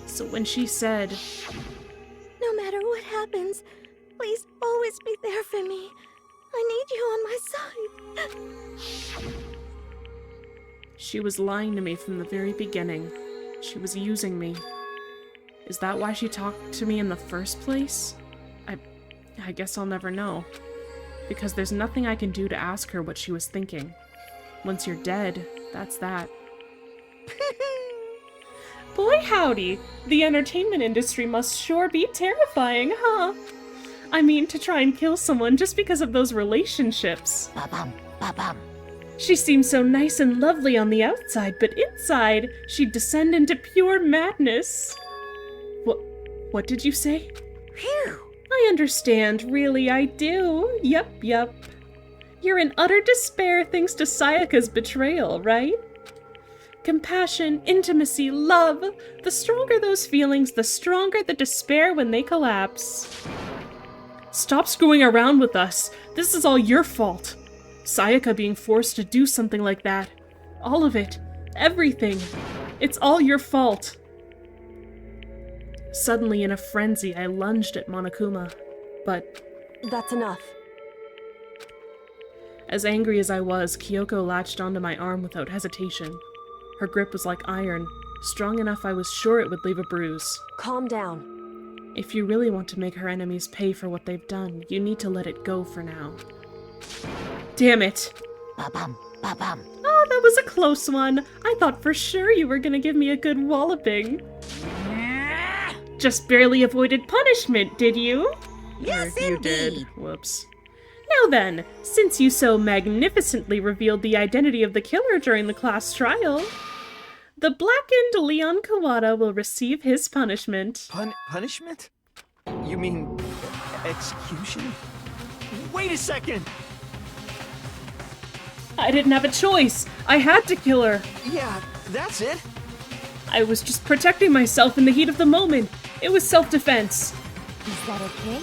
So when she said, no matter what happens, please always be there for me. I need you on my side. She was lying to me from the very beginning. She was using me. Is that why she talked to me in the first place? I guess I'll never know. Because there's nothing I can do to ask her what she was thinking. Once you're dead, that's that. Boy howdy, the entertainment industry must sure be terrifying, huh? I mean, to try and kill someone just because of those relationships. Ba-bum, ba-bum. She seems so nice and lovely on the outside, but inside, she'd descend into pure madness. What did you say? Phew. I understand, really, I do. Yup. You're in utter despair thanks to Sayaka's betrayal, right? Compassion, intimacy, love. The stronger those feelings, the stronger the despair when they collapse. Stop screwing around with us. This is all your fault. Sayaka being forced to do something like that. All of it. Everything. It's all your fault. Suddenly, in a frenzy, I lunged at Monokuma, but... That's enough. As angry as I was, Kyoko latched onto my arm without hesitation. Her grip was like iron, strong enough I was sure it would leave a bruise. Calm down. If you really want to make her enemies pay for what they've done, you need to let it go for now. Damn it! Ba-bum, ba-bum. Oh, that was a close one. I thought for sure you were gonna give me a good walloping. Just barely avoided punishment, did you? Yes, you indeed. did. Whoops. Now then, since you so magnificently revealed the identity of the killer during the class trial, the blackened Leon Kawada will receive his punishment. Punishment? You mean execution? Wait a second! I didn't have a choice. I had to kill her. Yeah, that's it. I was just protecting myself in the heat of the moment. It was self-defense. Is that okay?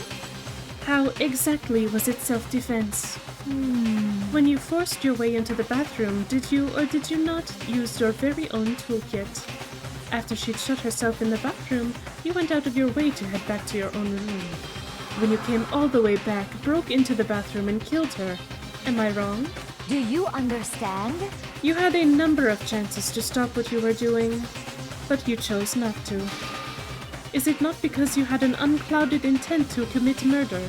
How exactly was it self-defense? When you forced your way into the bathroom, did you or did you not use your very own toolkit? After she'd shut herself in the bathroom, you went out of your way to head back to your own room. When you came all the way back, broke into the bathroom and killed her. Am I wrong? Do you understand? You had a number of chances to stop what you were doing, but you chose not to. Is it not because you had an unclouded intent to commit murder?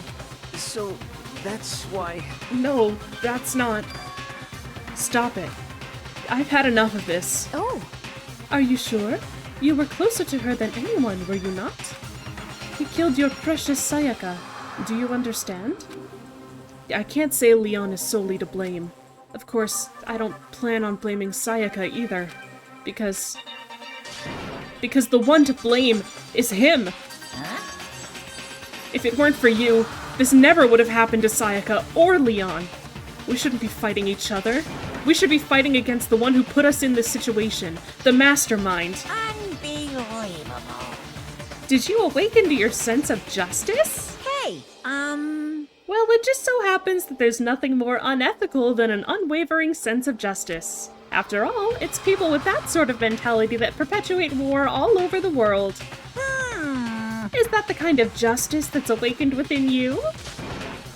So, that's why... No, that's not. Stop it. I've had enough of this. Oh. Are you sure? You were closer to her than anyone, were you not? You killed your precious Sayaka. Do you understand? I can't say Leon is solely to blame. Of course, I don't plan on blaming Sayaka either. Because the one to blame is him. Huh? If it weren't for you, this never would have happened to Sayaka or Leon. We shouldn't be fighting each other. We should be fighting against the one who put us in this situation, the mastermind. Unbelievable. Did you awaken to your sense of justice? Hey, Well, it just so happens that there's nothing more unethical than an unwavering sense of justice. After all, it's people with that sort of mentality that perpetuate war all over the world. Is that the kind of justice that's awakened within you?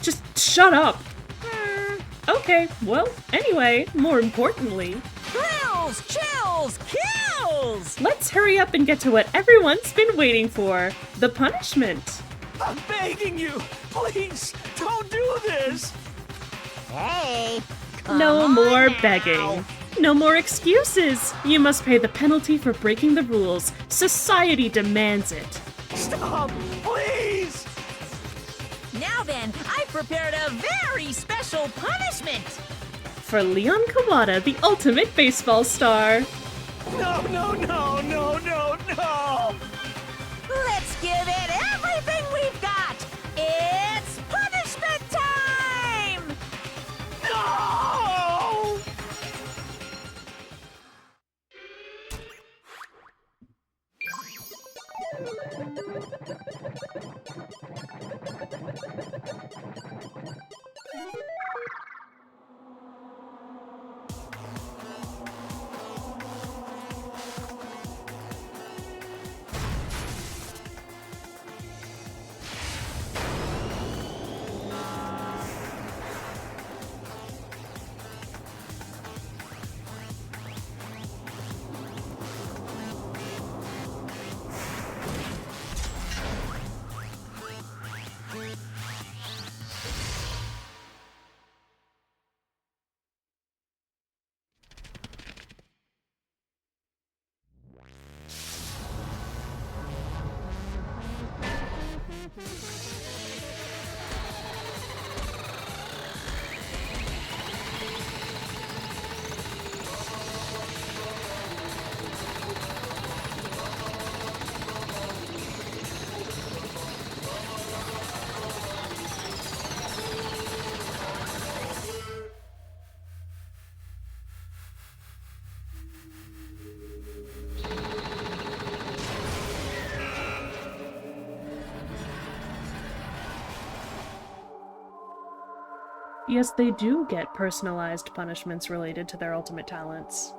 Just shut up. Okay, well, anyway, more importantly... Thrills, chills, kills! Let's hurry up and get to what everyone's been waiting for. The punishment. I'm begging you! Please, don't do this! Hey! No more begging. No more excuses. You must pay the penalty for breaking the rules. Society demands it. Stop! Please! Now then, I've prepared a very special punishment! For Leon Kawada, the ultimate baseball star. No, no, no, no, no, no! Let's give it everything we've got! It's punishment time! No! Yes, they do get personalized punishments related to their ultimate talents.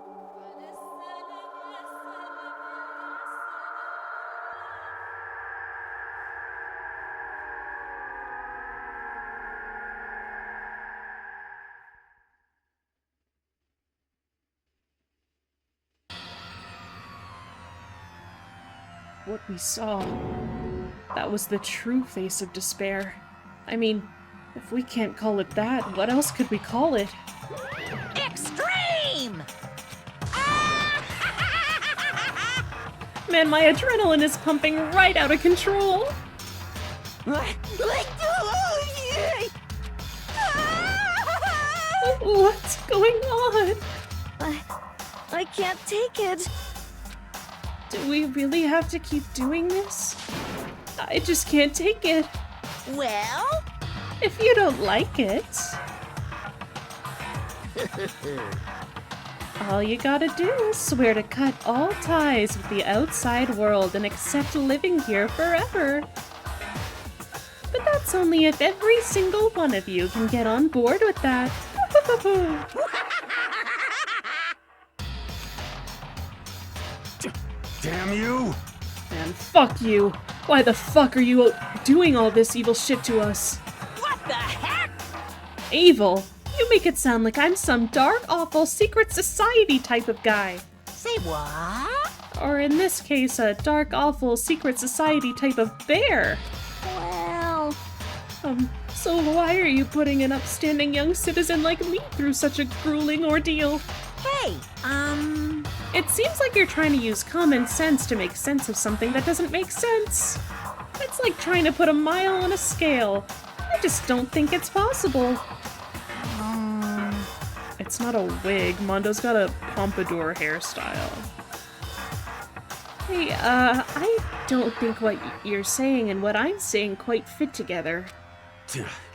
What we saw, that was the true face of despair. I mean, if we can't call it that, what else could we call it? Extreme! Man, my adrenaline is pumping right out of control! What's going on? I can't take it. Do we really have to keep doing this? I just can't take it. Well? If you don't like it... all you gotta do is swear to cut all ties with the outside world and accept living here forever. But that's only if every single one of you can get on board with that. Damn you! Man, fuck you! Why the fuck are you doing all this evil shit to us? What the heck? Evil? You make it sound like I'm some dark, awful, secret society type of guy. Say what? Or in this case, a dark, awful, secret society type of bear. Well... so why are you putting an upstanding young citizen like me through such a grueling ordeal? Hey, It seems like you're trying to use common sense to make sense of something that doesn't make sense. It's like trying to put a mile on a scale. I just don't think it's possible. It's not a wig. Mondo's got a pompadour hairstyle. Hey, I don't think what you're saying and what I'm saying quite fit together.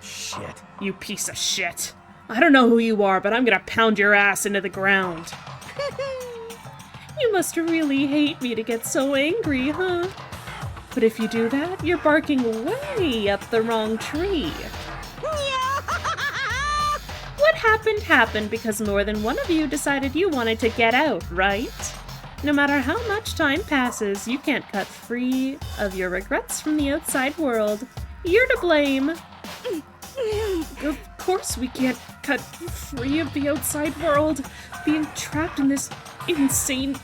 Shit. You piece of shit. I don't know who you are, but I'm gonna pound your ass into the ground. You must really hate me to get so angry, huh? But if you do that, you're barking way up the wrong tree. What happened because more than one of you decided you wanted to get out, right? No matter how much time passes, you can't cut free of your regrets from the outside world. You're to blame. Of course we can't cut free of the outside world, being trapped in this insane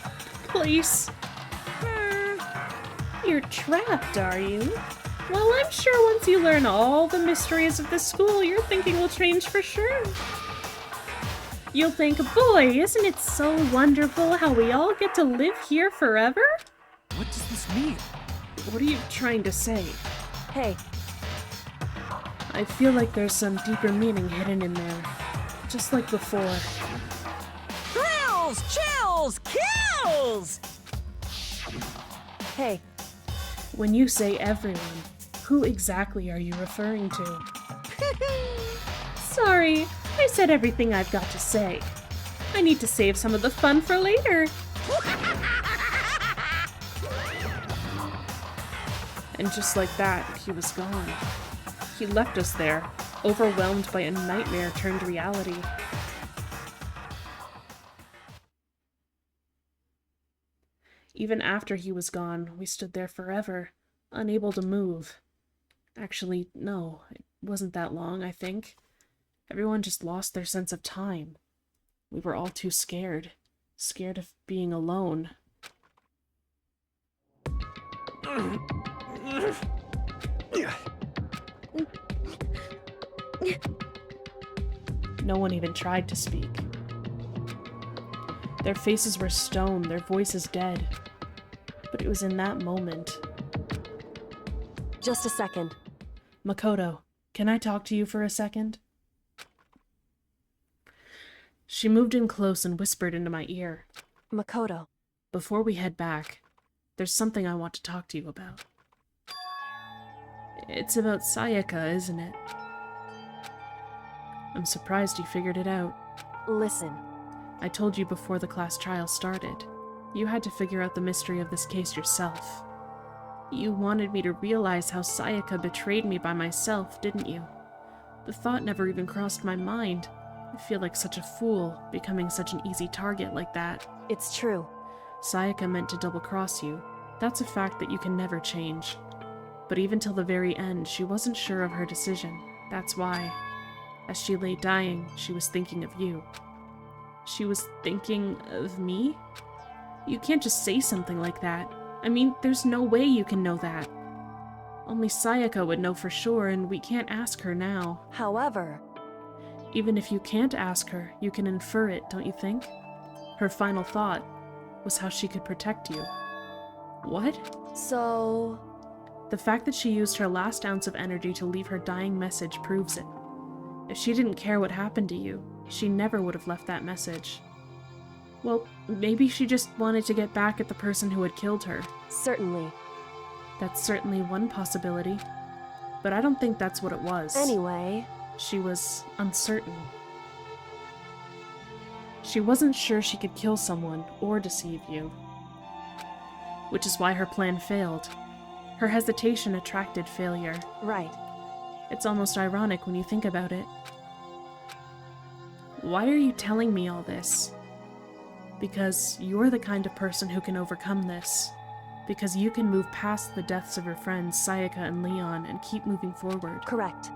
place. You're trapped, are you? Well, I'm sure once you learn all the mysteries of the school, your thinking will change for sure. You'll think, boy, isn't it so wonderful how we all get to live here forever? What does this mean? What are you trying to say? Hey. I feel like there's some deeper meaning hidden in there. Just like before. Thrills! Chills! Kills! Hey. When you say everyone, who exactly are you referring to? Sorry, I said everything I've got to say. I need to save some of the fun for later. And just like that, he was gone. He left us there, overwhelmed by a nightmare turned reality. Even after he was gone, we stood there forever, unable to move. Actually, no, it wasn't that long, I think. Everyone just lost their sense of time. We were all too scared. Scared of being alone. No one even tried to speak. Their faces were stone, their voices dead. But it was in that moment. Just a second. Makoto, can I talk to you for a second? She moved in close and whispered into my ear. Makoto. Before we head back, there's something I want to talk to you about. It's about Sayaka, isn't it? I'm surprised you figured it out. Listen. I told you before the class trial started. You had to figure out the mystery of this case yourself. You wanted me to realize how Sayaka betrayed me by myself, didn't you? The thought never even crossed my mind. I feel like such a fool, becoming such an easy target like that. It's true. Sayaka meant to double-cross you. That's a fact that you can never change. But even till the very end, she wasn't sure of her decision. That's why, as she lay dying, she was thinking of you. She was thinking of me? You can't just say something like that. I mean, there's no way you can know that. Only Sayaka would know for sure, and we can't ask her now. However... Even if you can't ask her, you can infer it, don't you think? Her final thought was how she could protect you. What? So... The fact that she used her last ounce of energy to leave her dying message proves it. If she didn't care what happened to you, she never would have left that message. Well, maybe she just wanted to get back at the person who had killed her. Certainly. That's certainly one possibility. But I don't think that's what it was. Anyway... She was uncertain. She wasn't sure she could kill someone or deceive you. Which is why her plan failed. Her hesitation attracted failure. Right. It's almost ironic when you think about it. Why are you telling me all this? Because you're the kind of person who can overcome this. Because you can move past the deaths of your friends, Sayaka and Leon, and keep moving forward. Correct.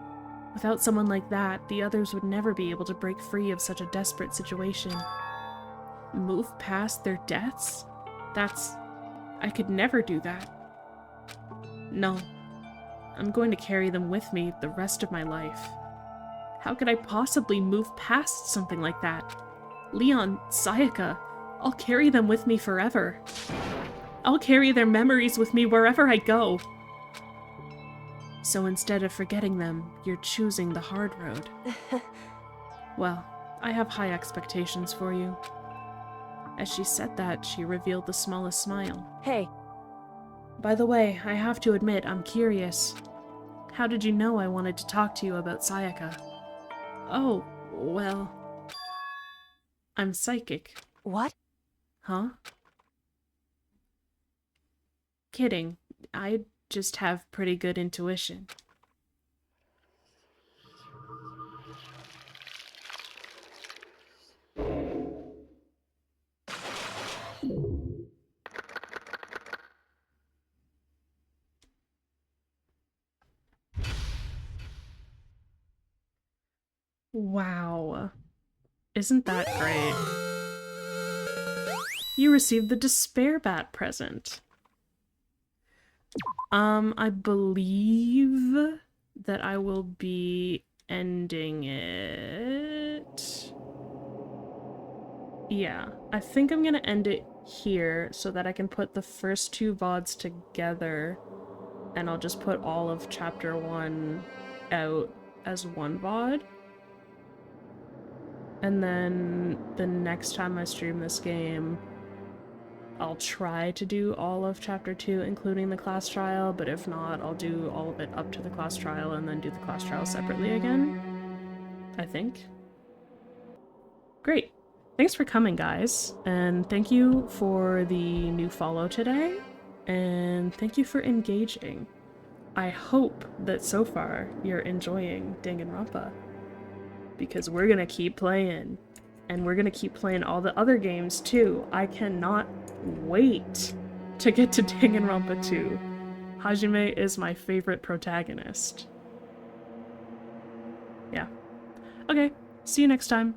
Without someone like that, the others would never be able to break free of such a desperate situation. Move past their deaths? I could never do that. No. I'm going to carry them with me the rest of my life. How could I possibly move past something like that? Leon, Sayaka, I'll carry them with me forever. I'll carry their memories with me wherever I go. So instead of forgetting them, you're choosing the hard road. Well, I have high expectations for you. As she said that, she revealed the smallest smile. Hey. By the way, I have to admit, I'm curious. How did you know I wanted to talk to you about Sayaka? Oh, well... I'm psychic. What? Huh? Kidding. I just have pretty good intuition. Wow. Isn't that great? You received the Despair Bat present. I believe that I will be ending it. Yeah, I think I'm gonna end it here so that I can put the first two VODs together, and I'll just put all of Chapter 1 out as one VOD. And then the next time I stream this game, I'll try to do all of Chapter 2, including the class trial, but if not, I'll do all of it up to the class trial and then do the class trial separately again. I think. Great. Thanks for coming, guys, and thank you for the new follow today, and thank you for engaging. I hope that so far you're enjoying Danganronpa, because we're gonna keep playing, and we're gonna keep playing all the other games too. I cannot wait to get to Danganronpa 2. Hajime is my favorite protagonist. Yeah. Okay, see you next time.